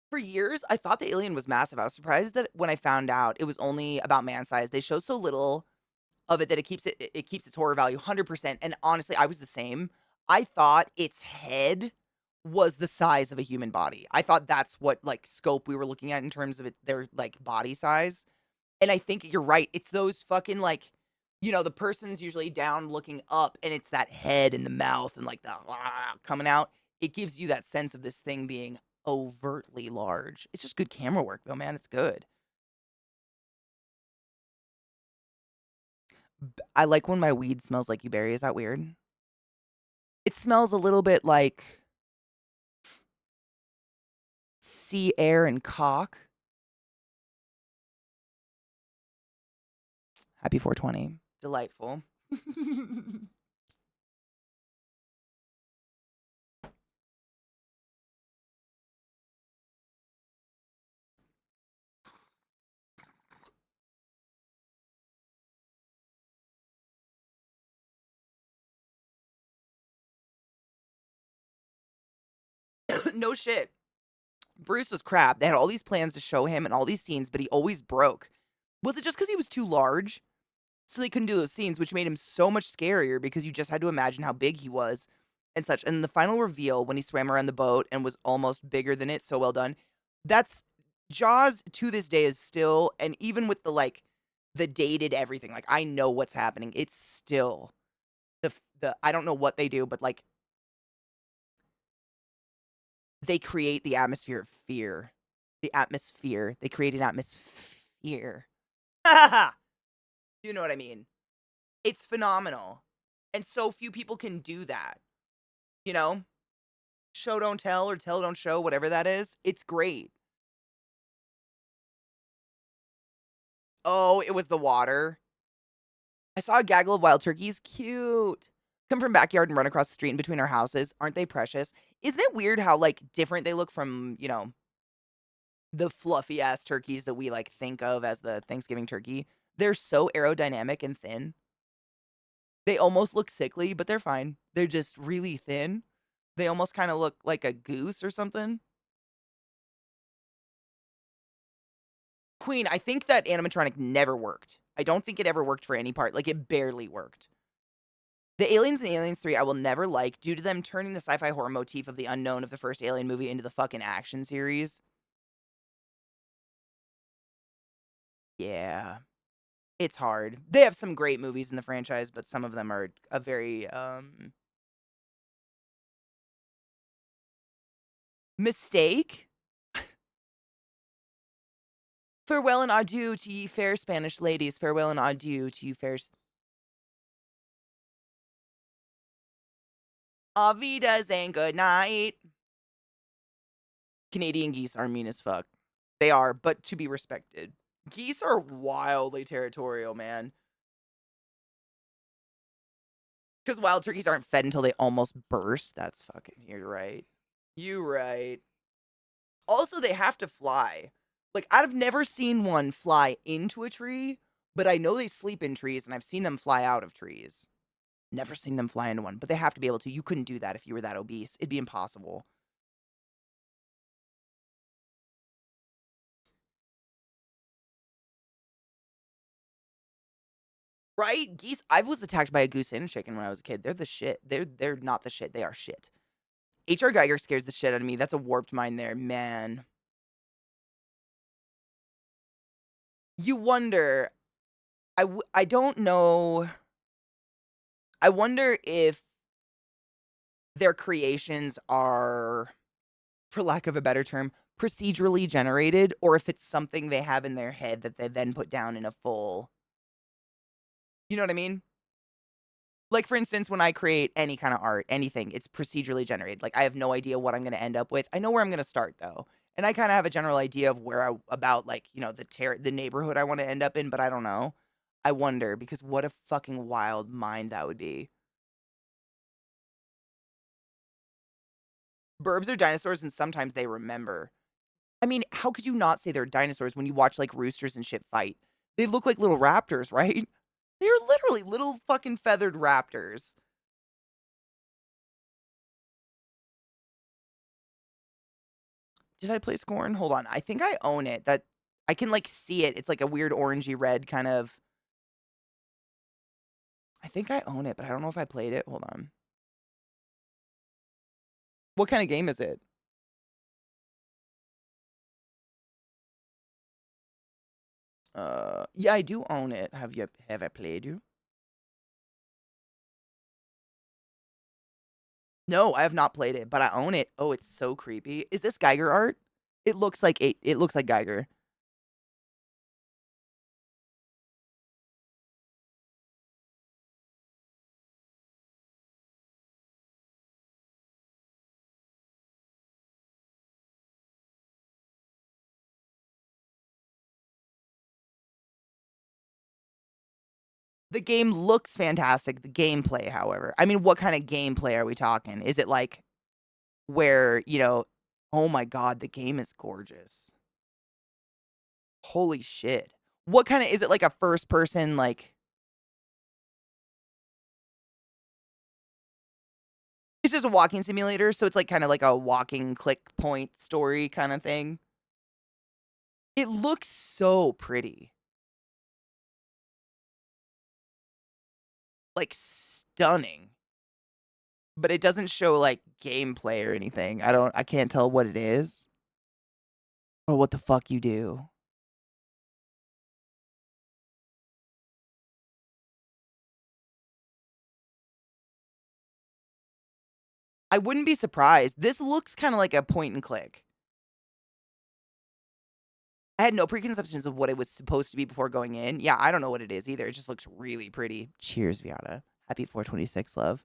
For years, I thought the alien was massive. I was surprised that when I found out it was only about man size. They show so little of it that it keeps its horror value 100%. And honestly, I was the same. I thought its head was the size of a human body. I thought that's what like scope we were looking at in terms of their like body size. And I think you're right. It's those fucking like, the person's usually down looking up and it's that head and the mouth and like the coming out. It gives you that sense of this thing being overtly large. It's just good camera work though, man. It's good. I like when my weed smells like you berry. Is that weird? It smells a little bit like sea air and cock. Happy 420. Delightful. No shit. Bruce was crap. They had all these plans to show him and all these scenes, but he always broke. Was it just because he was too large? So they couldn't do those scenes, which made him so much scarier because you just had to imagine how big he was and such. And the final reveal when he swam around the boat and was almost bigger than it, so well done. That's Jaws to this day is still, and even with the dated everything, like I know what's happening. It's still the I don't know what they do, but like they create the atmosphere of fear. The atmosphere. They create an atmosphere. You know what I mean? It's phenomenal. And so few people can do that. You know? Show don't tell or tell don't show, whatever that is. It's great. Oh, it was the water. I saw a gaggle of wild turkeys. Cute. Come from backyard and run across the street in between our houses. Aren't they precious? Isn't it weird how like different they look from, the fluffy ass turkeys that we like think of as the Thanksgiving turkey? They're so aerodynamic and thin. They almost look sickly, but they're fine. They're just really thin. They almost kinda look like a goose or something. Queen, I think that animatronic never worked. I don't think it ever worked for any part, like, it barely worked. The aliens in Aliens 3 I will never like due to them turning the sci-fi horror motif of the unknown of the first Alien movie into the fucking action series. Yeah. It's hard. They have some great movies in the franchise, but some of them are a very, mistake? Farewell and adieu to ye fair Spanish ladies. Farewell and adieu to you fair Auf Wiedersehen, good night. Canadian geese are mean as fuck. They are, but to be respected. Geese are wildly territorial, man. Because wild turkeys aren't fed until they almost burst. That's fucking, you're right. You right. Also, they have to fly. Like, I've never seen one fly into a tree, but I know they sleep in trees, and I've seen them fly out of trees. Never seen them fly into one, but they have to be able to. You couldn't do that if you were that obese. It'd be impossible. Right? Geese. I was attacked by a goose and a chicken when I was a kid. They're the shit. They're not the shit. They are shit. H.R. Geiger scares the shit out of me. That's a warped mind there, man. You wonder. I don't know. I wonder if their creations are, for lack of a better term, procedurally generated, or if it's something they have in their head that they then put down in a full. You know what I mean? Like, for instance, when I create any kind of art, anything, it's procedurally generated. Like, I have no idea what I'm going to end up with. I know where I'm going to start, though. And I kind of have a general idea of where about, like, you know, the neighborhood I want to end up in, but I don't know. I wonder, because what a fucking wild mind that would be. Burbs are dinosaurs, and sometimes they remember. I mean, how could you not say they're dinosaurs when you watch, like, roosters and shit fight? They look like little raptors, right? They're literally little fucking feathered raptors. Did I play Scorn? Hold on. I think I own it. That I can, like, see it. It's like a weird orangey red kind of. I think I own it, but I don't know if I played it. Hold on. What kind of game is it? Yeah, I do own it. Have I played you? No, I have not played it, but I own it. Oh, it's so creepy. Is this Geiger art? It looks like Geiger. The game looks fantastic. The gameplay, however. I mean, what kind of gameplay are we talking? Is it like where, you know, oh my god, the game is gorgeous. Holy shit. What kind of is it like a first person like it's just a walking simulator, so it's like kind of like a walking click point story kind of thing. It looks so pretty. Like stunning. But it doesn't show like gameplay or anything. I can't tell what it is or what the fuck you do. I wouldn't be surprised. This looks kind of like a point and click. I had no preconceptions of what it was supposed to be before going in. Yeah, I don't know what it is either. It just looks really pretty. Cheers, Viana. Happy 426, love.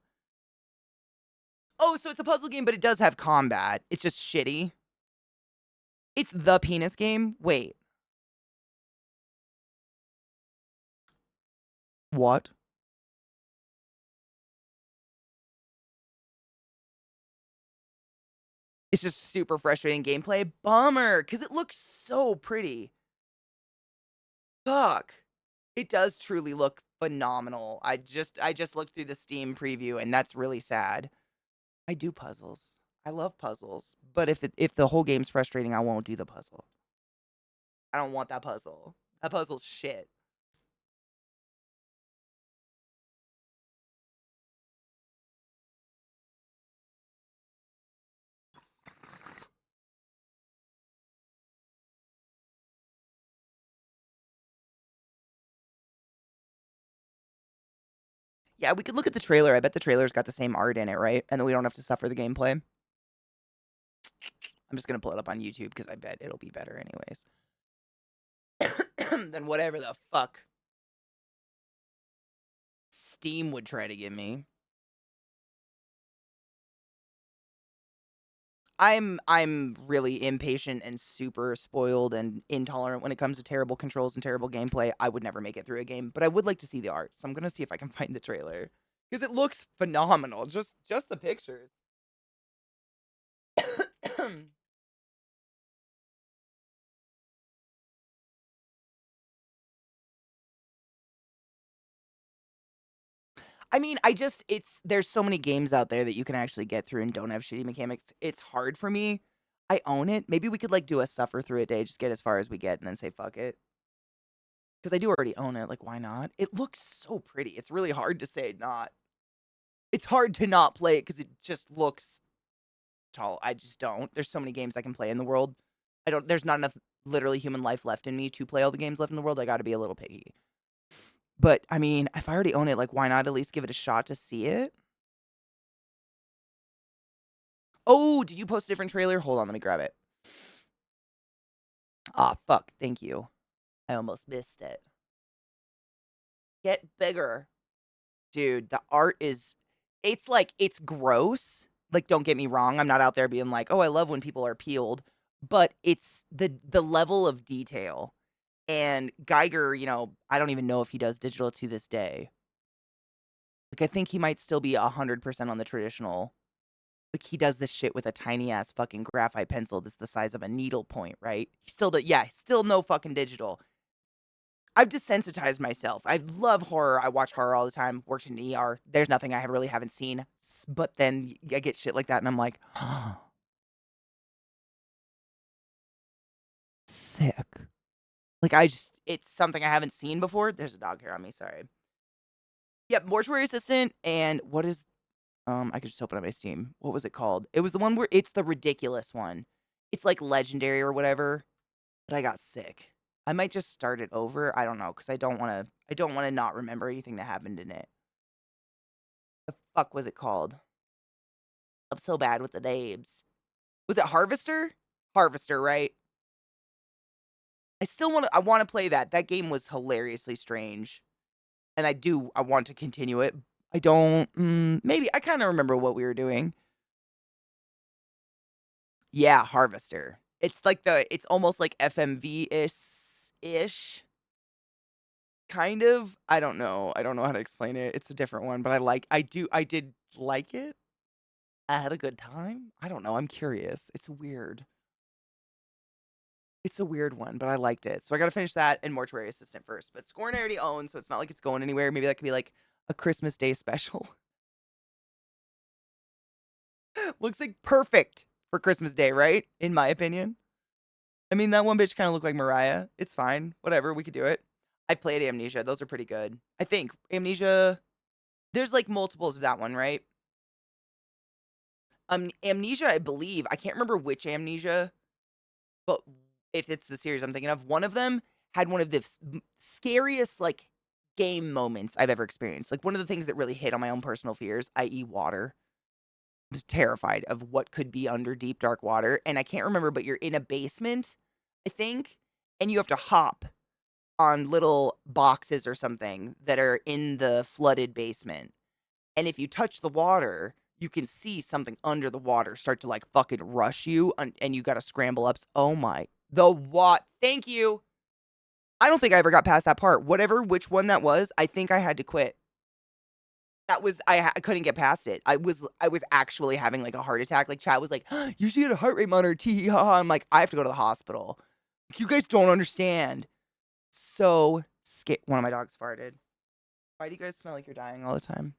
Oh, so it's a puzzle game, but it does have combat. It's just shitty. It's the penis game? Wait. What? It's just super frustrating gameplay. Bummer, because it looks so pretty. Fuck. It does truly look phenomenal. I just looked through the Steam preview, and that's really sad. I do puzzles. I love puzzles, but if the whole game's frustrating, I won't do the puzzle. I don't want that puzzle. That puzzle's shit. Yeah, we could look at the trailer. I bet the trailer's got the same art in it, right? And then we don't have to suffer the gameplay. I'm just gonna pull it up on YouTube because I bet it'll be better anyways. Than whatever the fuck Steam would try to give me. I'm really impatient and super spoiled and intolerant when it comes to terrible controls and terrible gameplay. I would never make it through a game, but I would like to see the art. So I'm gonna see if I can find the trailer because it looks phenomenal. Just the pictures. I mean, there's so many games out there that you can actually get through and don't have shitty mechanics. It's hard for me. I own it. Maybe we could like do a suffer through a day, just get as far as we get and then say fuck it. Because I do already own it. Like, why not? It looks so pretty. It's really hard to say not. It's hard to not play it because it just looks tall. I just don't. There's so many games I can play in the world. There's not enough literally human life left in me to play all the games left in the world. I gotta be a little picky. But I mean, if I already own it, like why not at least give it a shot to see it? Oh, did you post a different trailer? Hold on, let me grab it. Ah, fuck. Thank you. I almost missed it. Get bigger. Dude, the art is it's gross. Like don't get me wrong, I'm not out there being like, "Oh, I love when people are peeled." But it's the level of detail. And Geiger, I don't even know if he does digital to this day. Like I think he might still be 100% on the traditional. Like he does this shit with a tiny ass fucking graphite pencil that's the size of a needle point, right? Still no fucking digital. I've desensitized myself. I love horror. I watch horror all the time. Worked in ER. There's nothing I really haven't seen. But then I get shit like that, and I'm like, sick. Like it's something I haven't seen before. There's a dog hair on me. Sorry. Yep, mortuary assistant. And what is? I could just open up my Steam. What was it called? It was the one where it's the ridiculous one. It's like legendary or whatever. But I got sick. I might just start it over. I don't know because I don't want to. I don't want to not remember anything that happened in it. The fuck was it called? I'm so bad with the names. Was it Harvester? Harvester, right? I want to play that. That game was hilariously strange. And I want to continue it. I don't, maybe, I kind of remember what we were doing. Yeah, Harvester. It's almost like FMV-ish. Kind of. I don't know. I don't know how to explain it. It's a different one, but I did like it. I had a good time. I don't know. I'm curious. It's weird. It's a weird one, but I liked it. So I gotta finish that and Mortuary Assistant first. But Scorn I already own, so it's not like it's going anywhere. Maybe that could be like a Christmas Day special. Looks like perfect for Christmas Day, right? In my opinion. I mean, that one bitch kind of looked like Mariah. It's fine. Whatever. We could do it. I played Amnesia. Those are pretty good. I think Amnesia. There's like multiples of that one, right? Amnesia, I believe. I can't remember which Amnesia, but if it's the series I'm thinking of, one of them had one of the scariest like game moments I've ever experienced. Like one of the things that really hit on my own personal fears, i.e., water. I'm terrified of what could be under deep dark water, and I can't remember, but you're in a basement, I think, and you have to hop on little boxes or something that are in the flooded basement. And if you touch the water, you can see something under the water start to like fucking rush you, and you got to scramble up. Oh my, the what? Thank you. I don't think I ever got past that part. Which one that was, I think I had to quit. That was I couldn't get past it. I was actually having like a heart attack. Like chat was like, "You should get a heart rate monitor." Tee ha ha. I'm like, I have to go to the hospital. You guys don't understand. So scared. One of my dogs farted. Why do you guys smell like you're dying all the time?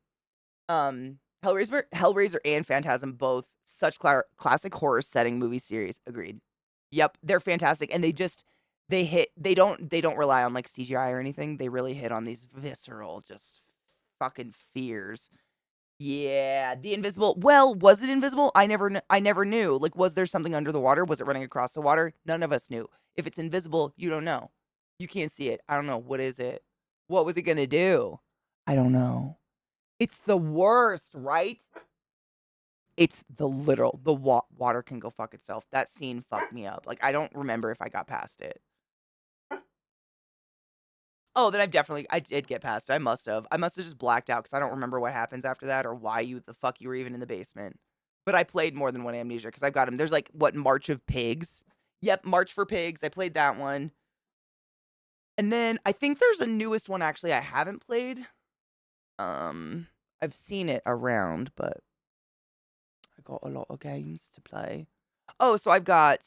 Hellraiser and Phantasm, both such classic horror setting movie series. Agreed. Yep, they're fantastic, and they don't rely on like CGI or anything. They really hit on these visceral, just fucking fears. Yeah, the invisible. Well, was it invisible? I never knew. Like, was there something under the water? Was it running across the water? None of us knew. If it's invisible, you don't know. You can't see it. I don't know. What is it? What was it gonna do? I don't know. It's the worst, right? It's the water can go fuck itself. That scene fucked me up. Like, I don't remember if I got past it. Oh, then I did get past it. I must have. I must have just blacked out because I don't remember what happens after that or why the fuck you were even in the basement. But I played more than one Amnesia because I've got them. There's like, what, March of Pigs? Yep, March for Pigs. I played that one. And then I think there's a newest one actually I haven't played. I've seen it around, but I got a lot of games to play. Oh, so I've got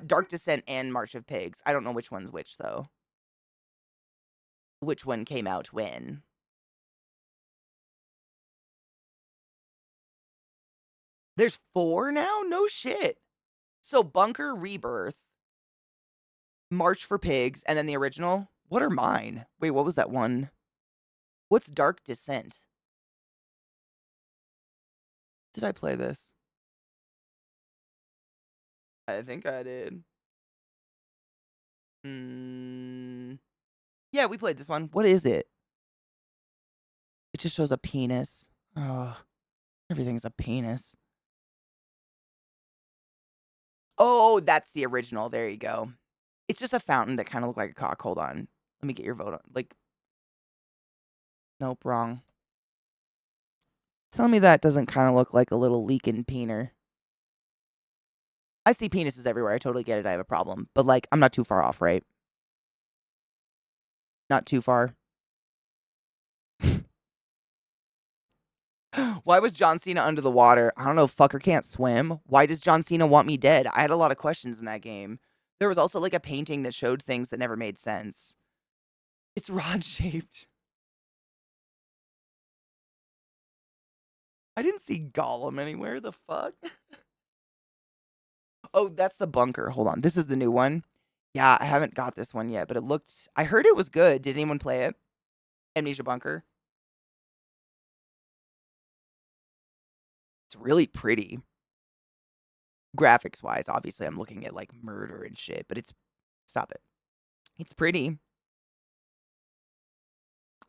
Dark Descent and March of Pigs. I don't know which one's which though. Which one came out when? There's 4 now? No shit. So Bunker Rebirth, March for Pigs, and then the original. What are mine? Wait, what was that one? What's Dark Descent? Did I play this? I think I did. Yeah, we played this one. What is it? It just shows a penis. Oh, everything's a penis. Oh, that's the original. There you go. It's just a fountain that kind of looked like a cock. Hold on. Let me get your vote on. Like, nope, wrong. Tell me that doesn't kind of look like a little leaking peener. I see penises everywhere. I totally get it. I have a problem. But, like, I'm not too far off, right? Not too far. Why was John Cena under the water? I don't know. Fucker can't swim. Why does John Cena want me dead? I had a lot of questions in that game. There was also, like, a painting that showed things that never made sense. It's rod-shaped. I didn't see Gollum anywhere. The fuck? Oh, that's the bunker. Hold on. This is the new one. Yeah, I haven't got this one yet, but it looked. I heard it was good. Did anyone play it? Amnesia Bunker. It's really pretty. Graphics wise, obviously, I'm looking at like murder and shit, but it's. Stop it. It's pretty.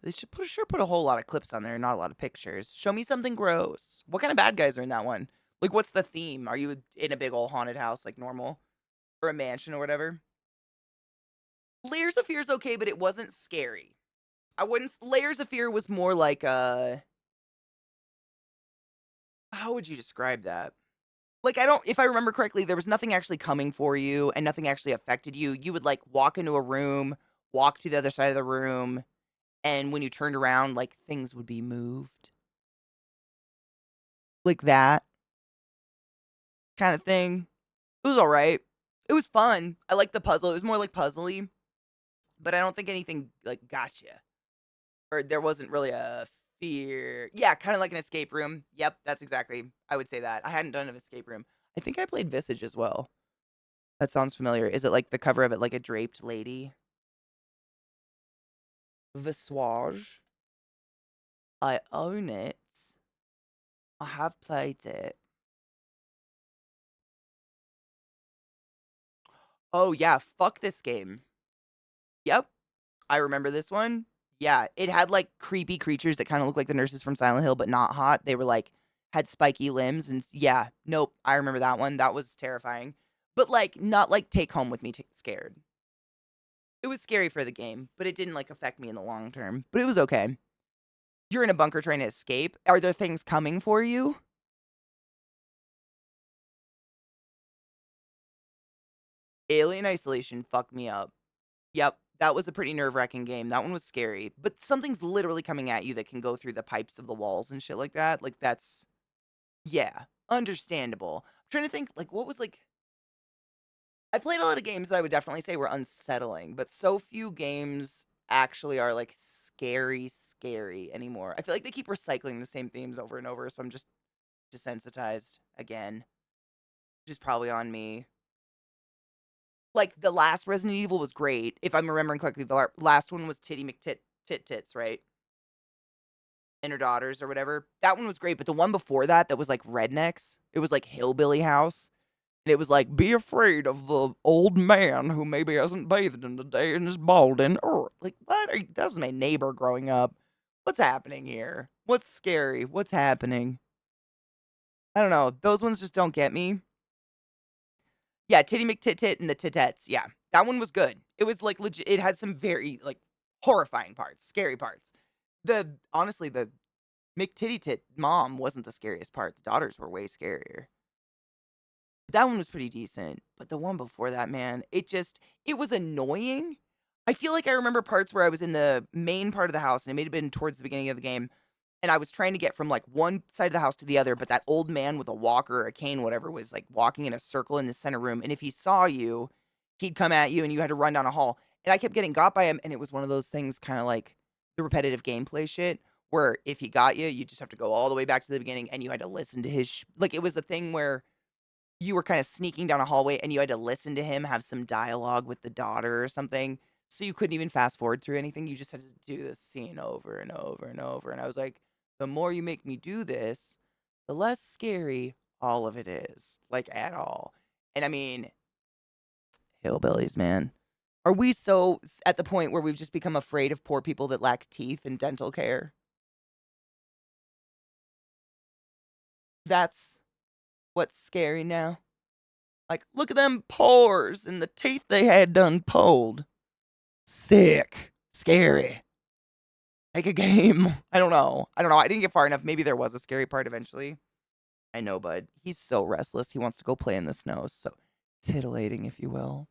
They should put a whole lot of clips on there, not a lot of pictures. Show me something gross. What kind of bad guys are in that one? Like, what's the theme? Are you in a big old haunted house like normal? Or a mansion or whatever? Layers of Fear is okay, but it wasn't scary. I wouldn't. Layers of Fear was more like how would you describe that? Like, I don't. If I remember correctly, there was nothing actually coming for you, and nothing actually affected you. You would like walk into a room, walk to the other side of the room, and when you turned around, like things would be moved, like that kind of thing. It was all right. It was fun. I liked the puzzle. It was more like puzzly, but I don't think anything like gotcha. Or there wasn't really a fear. Yeah, kind of like an escape room. Yep, that's exactly. I would say that. I hadn't done an escape room. I think I played Visage as well. That sounds familiar. Is it like the cover of it, like a draped lady? Visage. I own it. I have played it. Oh yeah, fuck this game. Yep, I remember this one. Yeah, it had like creepy creatures that kind of looked like the nurses from Silent Hill, but not hot. They were like had spiky limbs, and yeah, nope. I remember that one. That was terrifying, but like not like take home with me scared. It was scary for the game, but it didn't like affect me in the long term. But it was okay. You're in a bunker trying to escape. Are there things coming for you? Alien Isolation fucked me up. Yep, that was a pretty nerve-wracking game. That one was scary, but something's literally coming at you that can go through the pipes of the walls and shit like that. Like that's yeah, understandable. I'm trying to think like what was like I played a lot of games that I would definitely say were unsettling, but so few games actually are like scary, scary anymore. I feel like they keep recycling the same themes over and over, so I'm just desensitized again, which is probably on me. Like the last Resident Evil was great. If I'm remembering correctly, the last one was Titty McTit Tit Tits, right? And her daughters or whatever. That one was great, but the one before that, that was like rednecks. It was like Hillbilly House. And it was like, be afraid of the old man who maybe hasn't bathed in a day and is balding. Or like, what are you? That was my neighbor growing up. What's happening here? What's scary? What's happening? I don't know. Those ones just don't get me. Yeah, Titty McTit Tit and the Titets. Yeah, that one was good. It was like legit. It had some very like horrifying parts, scary parts. Honestly, the McTitty Tit mom wasn't the scariest part. The daughters were way scarier. That one was pretty decent, but the one before that, man, it was annoying. I feel like I remember parts where I was in the main part of the house, and it may have been towards the beginning of the game, and I was trying to get from, like, one side of the house to the other, but that old man with a walker or a cane, whatever, was, like, walking in a circle in the center room, and if he saw you, he'd come at you, and you had to run down a hall, and I kept getting got by him, and it was one of those things kinda like the repetitive gameplay shit, where if he got you just have to go all the way back to the beginning, and you had to listen to his like, it was a thing where you were kinda sneaking down a hallway and you had to listen to him have some dialogue with the daughter or something, so you couldn't even fast forward through anything, you just had to do this scene over and over and over, and I was like, "The more you make me do this, the less scary all of it is, like, at all." And I mean, hillbillies, man. Are we so at the point where we've just become afraid of poor people that lack teeth and dental care? That's what's scary now? Like, "Look at them pores and the teeth they had done pulled." Sick. Scary. Like a game. I don't know. I don't know. I didn't get far enough. Maybe there was a scary part eventually. I know, bud. He's so restless. He wants to go play in the snow. So titillating, if you will.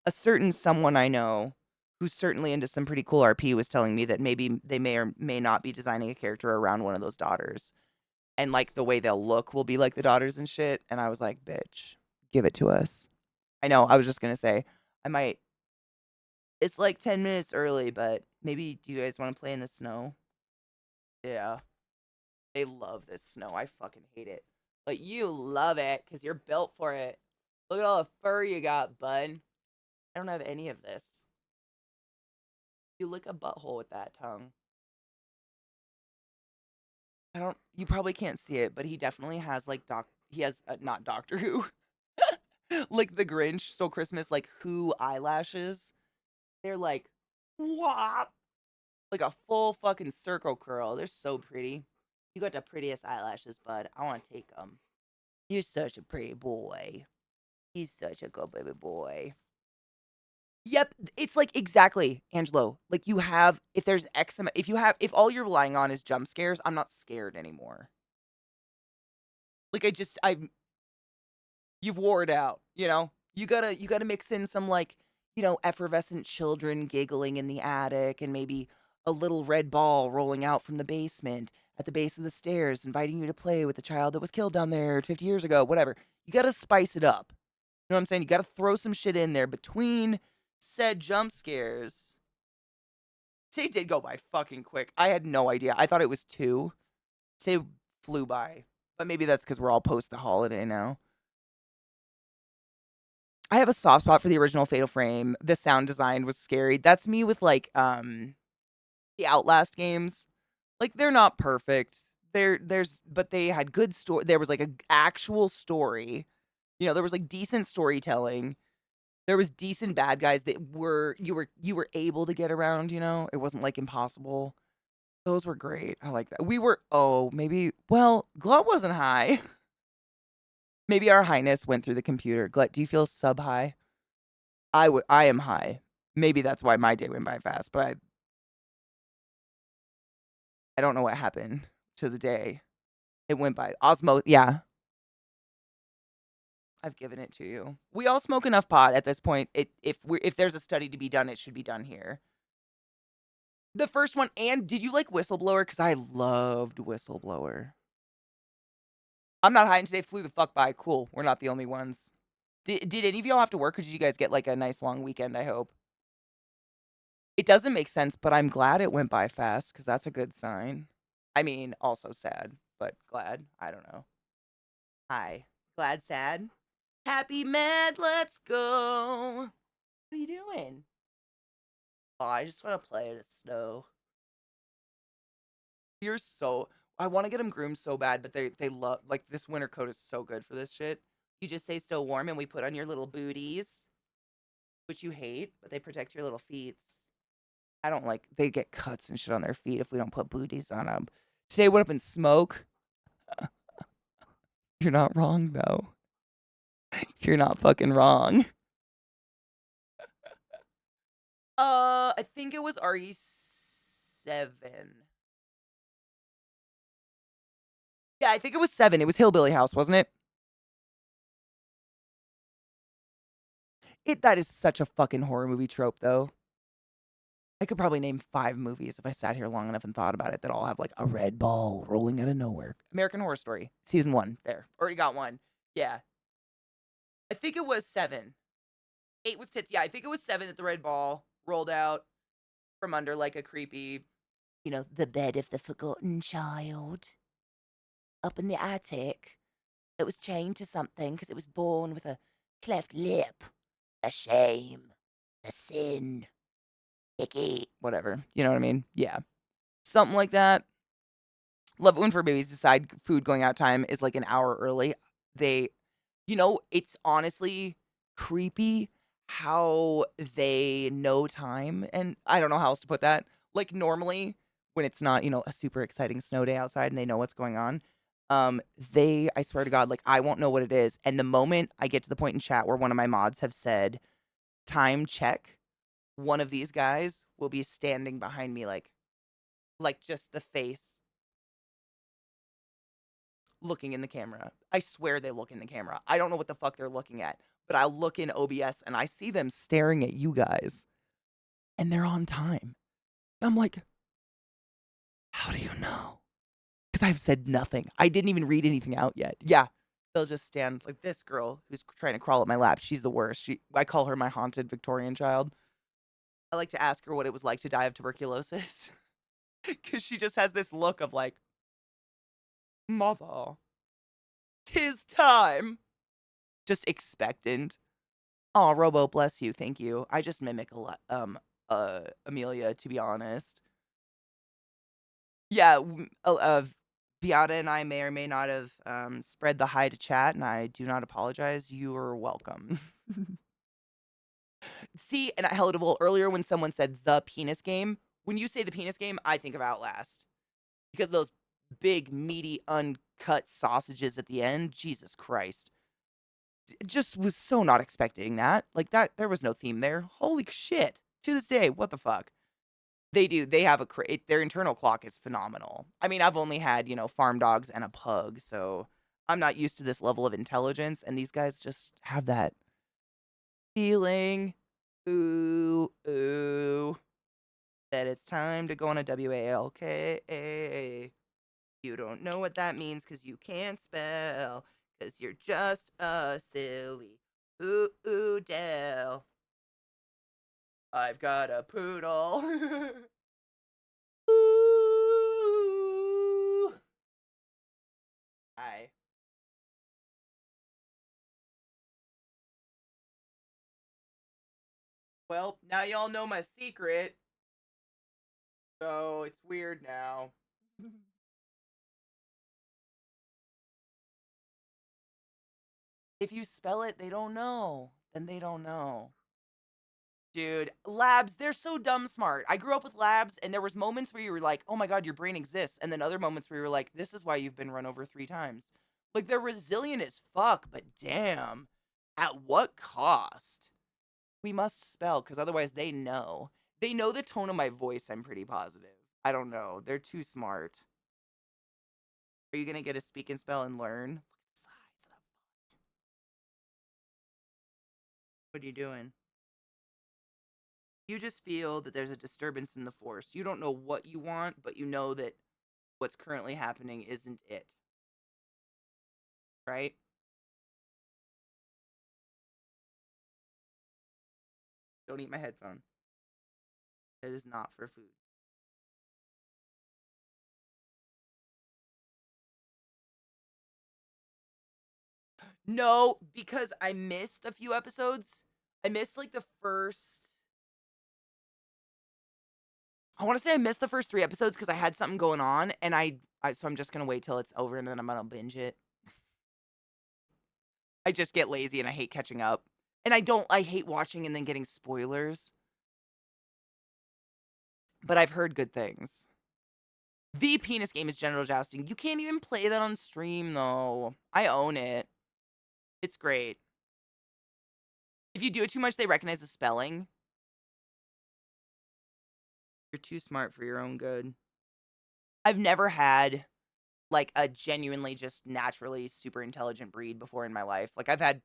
A certain someone I know who's certainly into some pretty cool RP was telling me that maybe they may or may not be designing a character around one of those daughters. And like the way they'll look will be like the daughters and shit. And I was like, bitch, give it to us. I know. I was just going to say, I might. It's like 10 minutes early, but maybe do you guys want to play in the snow? Yeah. They love this snow. I fucking hate it. But you love it because you're built for it. Look at all the fur you got, bud. I don't have any of this. You lick a butthole with that tongue. You probably can't see it, but he definitely has like he has, not Doctor Who. Like the Grinch, Stole Christmas, like Who eyelashes. They're like, whop. Like a full fucking circle curl. They're so pretty. You got the prettiest eyelashes, bud. I want to take them. You're such a pretty boy. He's such a good baby boy. Yep, it's like exactly, Angelo. Like you have, if there's X amount, if all you're relying on is jump scares, I'm not scared anymore. Like you've wore it out, you know? You gotta mix in some like, effervescent children giggling in the attic and maybe a little red ball rolling out from the basement at the base of the stairs, inviting you to play with the child that was killed down there 50 years ago, whatever. You gotta spice it up. You know what I'm saying? You gotta throw some shit in there between said jump scares. Today did go by fucking quick. I had no idea. I thought it was 2. Today flew by. But maybe that's because we're all post the holiday now. I have a soft spot for the original Fatal Frame. The sound design was scary. That's me with like the Outlast games. Like they're not perfect. But they had good story. There was like a actual story. There was like decent storytelling. There was decent bad guys that you were able to get around, It wasn't like impossible. Those were great. I like that. Glut wasn't high. Maybe our highness went through the computer. Glut, do you feel sub high? I am high. Maybe that's why my day went by fast, but I don't know what happened to the day. It went by. Yeah. I've given it to you. We all smoke enough pot at this point. If there's a study to be done, it should be done here. The first one, and did you like Whistleblower? Because I loved Whistleblower. I'm not high and today flew the fuck by. Cool. We're not the only ones. Did any of y'all have to work, or did you guys get like a nice long weekend, I hope? It doesn't make sense, but I'm glad it went by fast because that's a good sign. I mean, also sad, but glad. I don't know. Hi. Glad, sad. Happy, mad, let's go. What are you doing? Oh, I just want to play in the snow. You're so. I want to get them groomed so bad, but they love like this winter coat is so good for this shit. You just stay still warm, and we put on your little booties, which you hate, but they protect your little feet. I don't like. They get cuts and shit on their feet if we don't put booties on them. Today, what up in smoke? You're not wrong though. You're not fucking wrong. I think it was RE7. Yeah, I think it was 7. It was Hillbilly House, wasn't it? That is such a fucking horror movie trope, though. I could probably name 5 movies if I sat here long enough and thought about it that all have like a red ball rolling out of nowhere. American Horror Story, season 1. There, already got one. Yeah, I think it was 7. 8 was tits. Yeah, I think it was 7 that the red ball rolled out from under like a creepy, the bed of the forgotten child up in the attic. It was chained to something because it was born with a cleft lip. The shame, the sin, icky, whatever. You know what I mean? Yeah. Something like that. Love it when fur babies decide food going out time is like an hour early. They, it's honestly creepy how they know time. And I don't know how else to put that. Like normally when it's not, a super exciting snow day outside and they know what's going on, I swear to God, like I won't know what it is. And the moment I get to the point in chat where one of my mods have said, time check, one of these guys will be standing behind me like just the face looking in the camera. I swear they look in the camera. I don't know what the fuck they're looking at, but I'll look in OBS and I see them staring at you guys and they're on time. And I'm like, how do you know? Because I've said nothing. I didn't even read anything out yet. Yeah. They'll just stand like this girl who's trying to crawl up my lap. She's the worst. I call her my haunted Victorian child. I like to ask her what it was like to die of tuberculosis because she just has this look of like, mother, 'tis time. Just expectant. Oh, Robo, bless you. Thank you. I just mimic a lot, Amelia, to be honest. Yeah, Viata and I may or may not have spread the hi to chat, and I do not apologize. You are welcome. See, and hello to Vol, earlier when someone said the penis game, when you say the penis game, I think of Outlast. Because those big, meaty, uncut sausages at the end, Jesus Christ. Just was so not expecting that. Like that, there was no theme there. Holy shit. To this day, what the fuck? They do. They have their internal clock is phenomenal. I mean, I've only had, farm dogs and a pug, so I'm not used to this level of intelligence. And these guys just have that feeling. Ooh, ooh. That it's time to go on a WALK. You don't know what that means because you can't spell. Because you're just a silly ooh Dell. I've got a poodle. Ooh. Hi. Well, now y'all know my secret. So it's weird now. If you spell it, they don't know. Then they don't know. Dude, labs, they're so dumb smart. I grew up with labs, and there was moments where you were like, oh my god, your brain exists. And then other moments where you were like, this is why you've been run over 3 times. Like, they're resilient as fuck, but damn. At what cost? We must spell, because otherwise they know. They know the tone of my voice, I'm pretty positive. I don't know. They're too smart. Are you going to get a speak and spell and learn? Look at the size of that font. What are you doing? You just feel that there's a disturbance in the force. You don't know what you want, but you know that what's currently happening isn't it. Right? Don't eat my headphone. It is not for food. No, because I missed a few episodes. I missed like the first. I want to say I missed the first 3 episodes because I had something going on, and so I'm just gonna wait till it's over and then I'm gonna binge it. I just get lazy and I hate catching up, and I hate watching and then getting spoilers. But I've heard good things. The penis game is General Jousting. You can't even play that on stream though. I own it. It's great. If you do it too much, they recognize the spelling. You're too smart for your own good. I've never had like a genuinely just naturally super intelligent breed before in my life. Like I've had,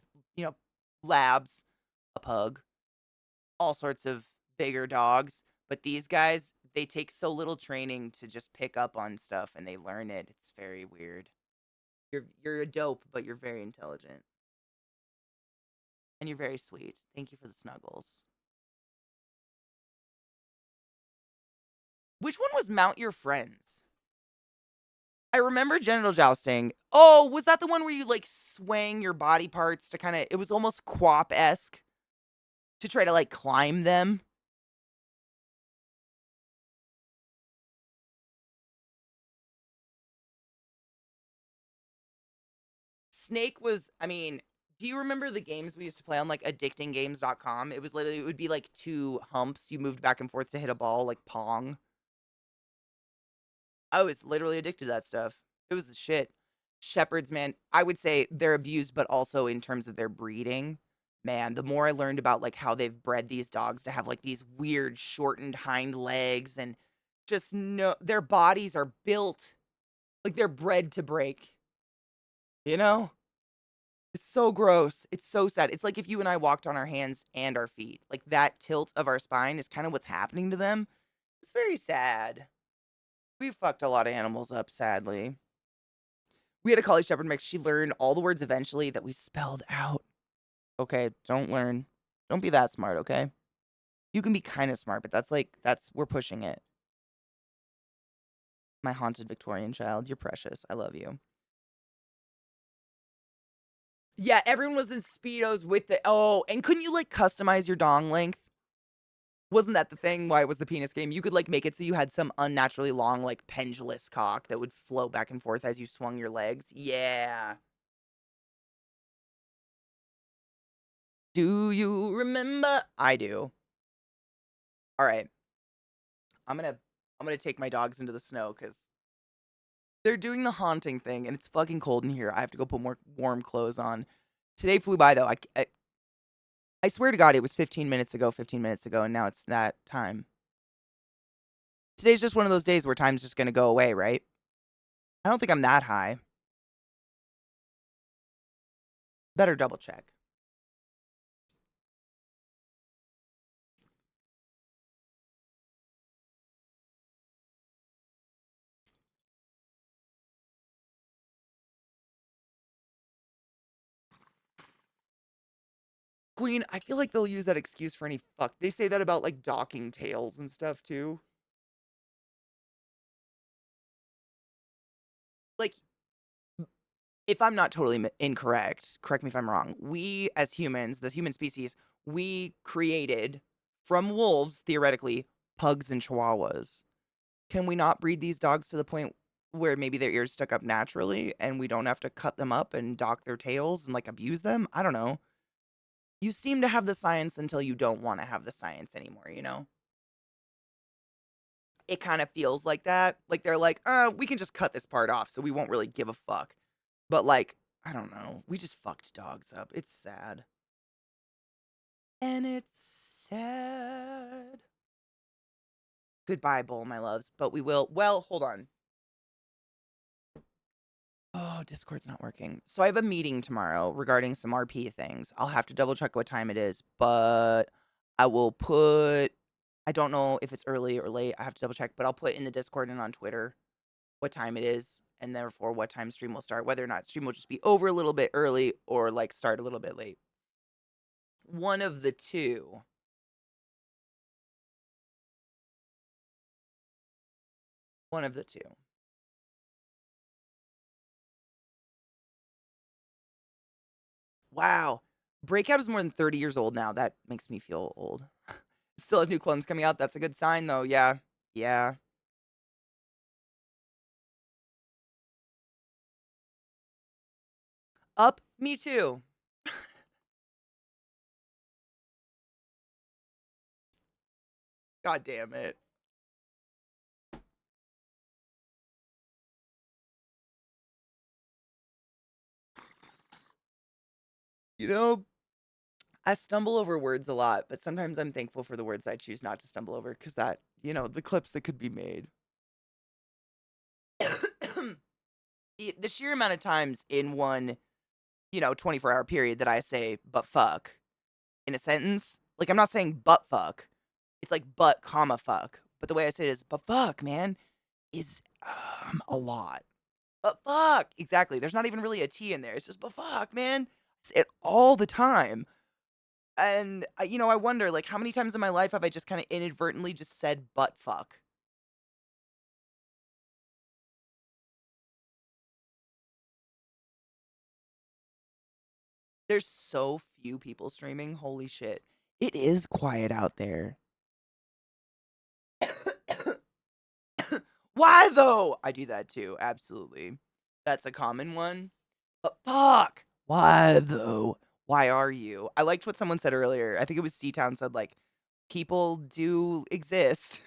labs, a pug, all sorts of bigger dogs, but these guys, they take so little training to just pick up on stuff and they learn it. It's very weird. You're a dope, but you're very intelligent. And you're very sweet. Thank you for the snuggles. Which one was Mount Your Friends? I remember Genital Jousting. Oh, was that the one where you like swang your body parts to it was almost Quap-esque to try to like climb them? Snake was, do you remember the games we used to play on like addictinggames.com? It would be like 2 humps. You moved back and forth to hit a ball like Pong. I was literally addicted to that stuff. It was the shit. Shepherds, man, I would say they're abused, but also in terms of their breeding. Man, the more I learned about like how they've bred these dogs to have like these weird shortened hind legs and just no, their bodies are built like they're bred to break. You know? It's so gross. It's so sad. It's like if you and I walked on our hands and our feet. Like that tilt of our spine is kind of what's happening to them. It's very sad. We've fucked a lot of animals up, sadly. We had a Collie Shepherd mix. She learned all the words eventually that we spelled out. Okay, don't learn. Don't be that smart, okay? You can be kind of smart, but we're pushing it. My haunted Victorian child, you're precious. I love you. Yeah, everyone was in Speedos with and couldn't you like customize your dong length? Wasn't that the thing why it was the penis game? You could like make it so you had some unnaturally long, like pendulous cock that would flow back and forth as you swung your legs. Yeah. Do you remember? I do. All right. I'm gonna take my dogs into the snow because they're doing the haunting thing and it's fucking cold in here. I have to go put more warm clothes on. Today flew by though. I swear to God, it was 15 minutes ago, and now it's that time. Today's just one of those days where time's just gonna go away, right? I don't think I'm that high. Better double check. Queen, I feel like they'll use that excuse for any fuck. They say that about like docking tails and stuff too. Like, if I'm not totally incorrect, correct me if I'm wrong. We as humans, the human species, we created from wolves, theoretically, pugs and chihuahuas. Can we not breed these dogs to the point where maybe their ears stuck up naturally and we don't have to cut them up and dock their tails and like abuse them? I don't know. You seem to have the science until you don't want to have the science anymore, you know? It kind of feels like that. Like they're like, we can just cut this part off so we won't really give a fuck. But like, I don't know. We just fucked dogs up. It's sad. And it's sad. Goodbye, Bull, my loves. But we will. Well, hold on. Oh, Discord's not working. So I have a meeting tomorrow regarding some RP things. I'll have to double check what time it is, but I will put. I don't know if it's early or late. I have to double check, but I'll put in the Discord and on Twitter what time it is, and therefore what time stream will start. Whether or not stream will just be over a little bit early or like start a little bit late. One of the two. One of the two. Wow. Breakout is more than 30 years old now. That makes me feel old. It still has new clones coming out. That's a good sign, though. Yeah. Yeah. Up. Me too. God damn it. You know, I stumble over words a lot, but sometimes I'm thankful for the words I choose not to stumble over because that, the clips that could be made. The sheer amount of times in one, 24-hour period that I say, but fuck, in a sentence. Like, I'm not saying but fuck. It's like but, comma, fuck. But the way I say it is, but fuck, man, is a lot. But fuck. Exactly. There's not even really a T in there. It's just, but fuck, man. I say it all the time. And, I wonder, like, how many times in my life have I just kind of inadvertently just said but fuck? There's so few people streaming. Holy shit. It is quiet out there. Why though? I do that too. Absolutely. That's a common one. But fuck. Why though? Why are you? I liked what someone said earlier. I think it was C-Town said, like, people do exist.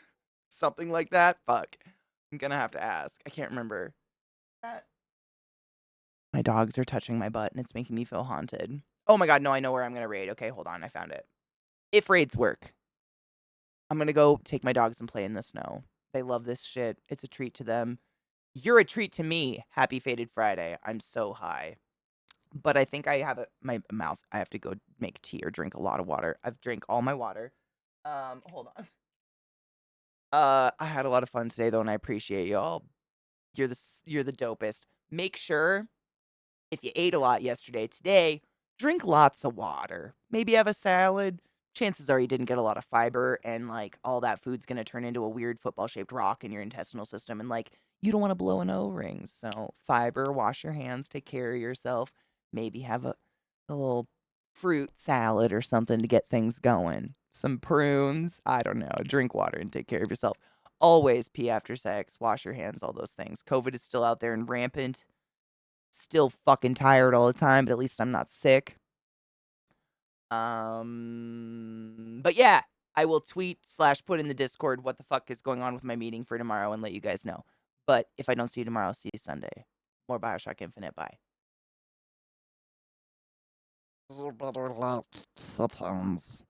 Something like that. Fuck. I'm gonna have to ask. I can't remember. My dogs are touching my butt and it's making me feel haunted. Oh my god, no, I know where I'm gonna raid. Okay, hold on, I found it. If raids work, I'm gonna go take my dogs and play in the snow. They love this shit. It's a treat to them. You're a treat to me. Happy Fated Friday. I'm so high. But I think I have my mouth. I have to go make tea or drink a lot of water. I've drank all my water. Hold on. I had a lot of fun today though, and I appreciate y'all. You're the dopest. Make sure if you ate a lot yesterday, today, drink lots of water. Maybe have a salad. Chances are you didn't get a lot of fiber, and like all that food's gonna turn into a weird football shaped rock in your intestinal system, and like you don't want to blow an O-ring. So fiber, wash your hands, take care of yourself. Maybe have a little fruit salad or something to get things going. Some prunes. I don't know. Drink water and take care of yourself. Always pee after sex. Wash your hands. All those things. COVID is still out there and rampant. Still fucking tired all the time, but at least I'm not sick. But yeah, I will tweet / put in the Discord what the fuck is going on with my meeting for tomorrow and let you guys know. But if I don't see you tomorrow, I'll see you Sunday. More Bioshock Infinite. Bye. You better let kittens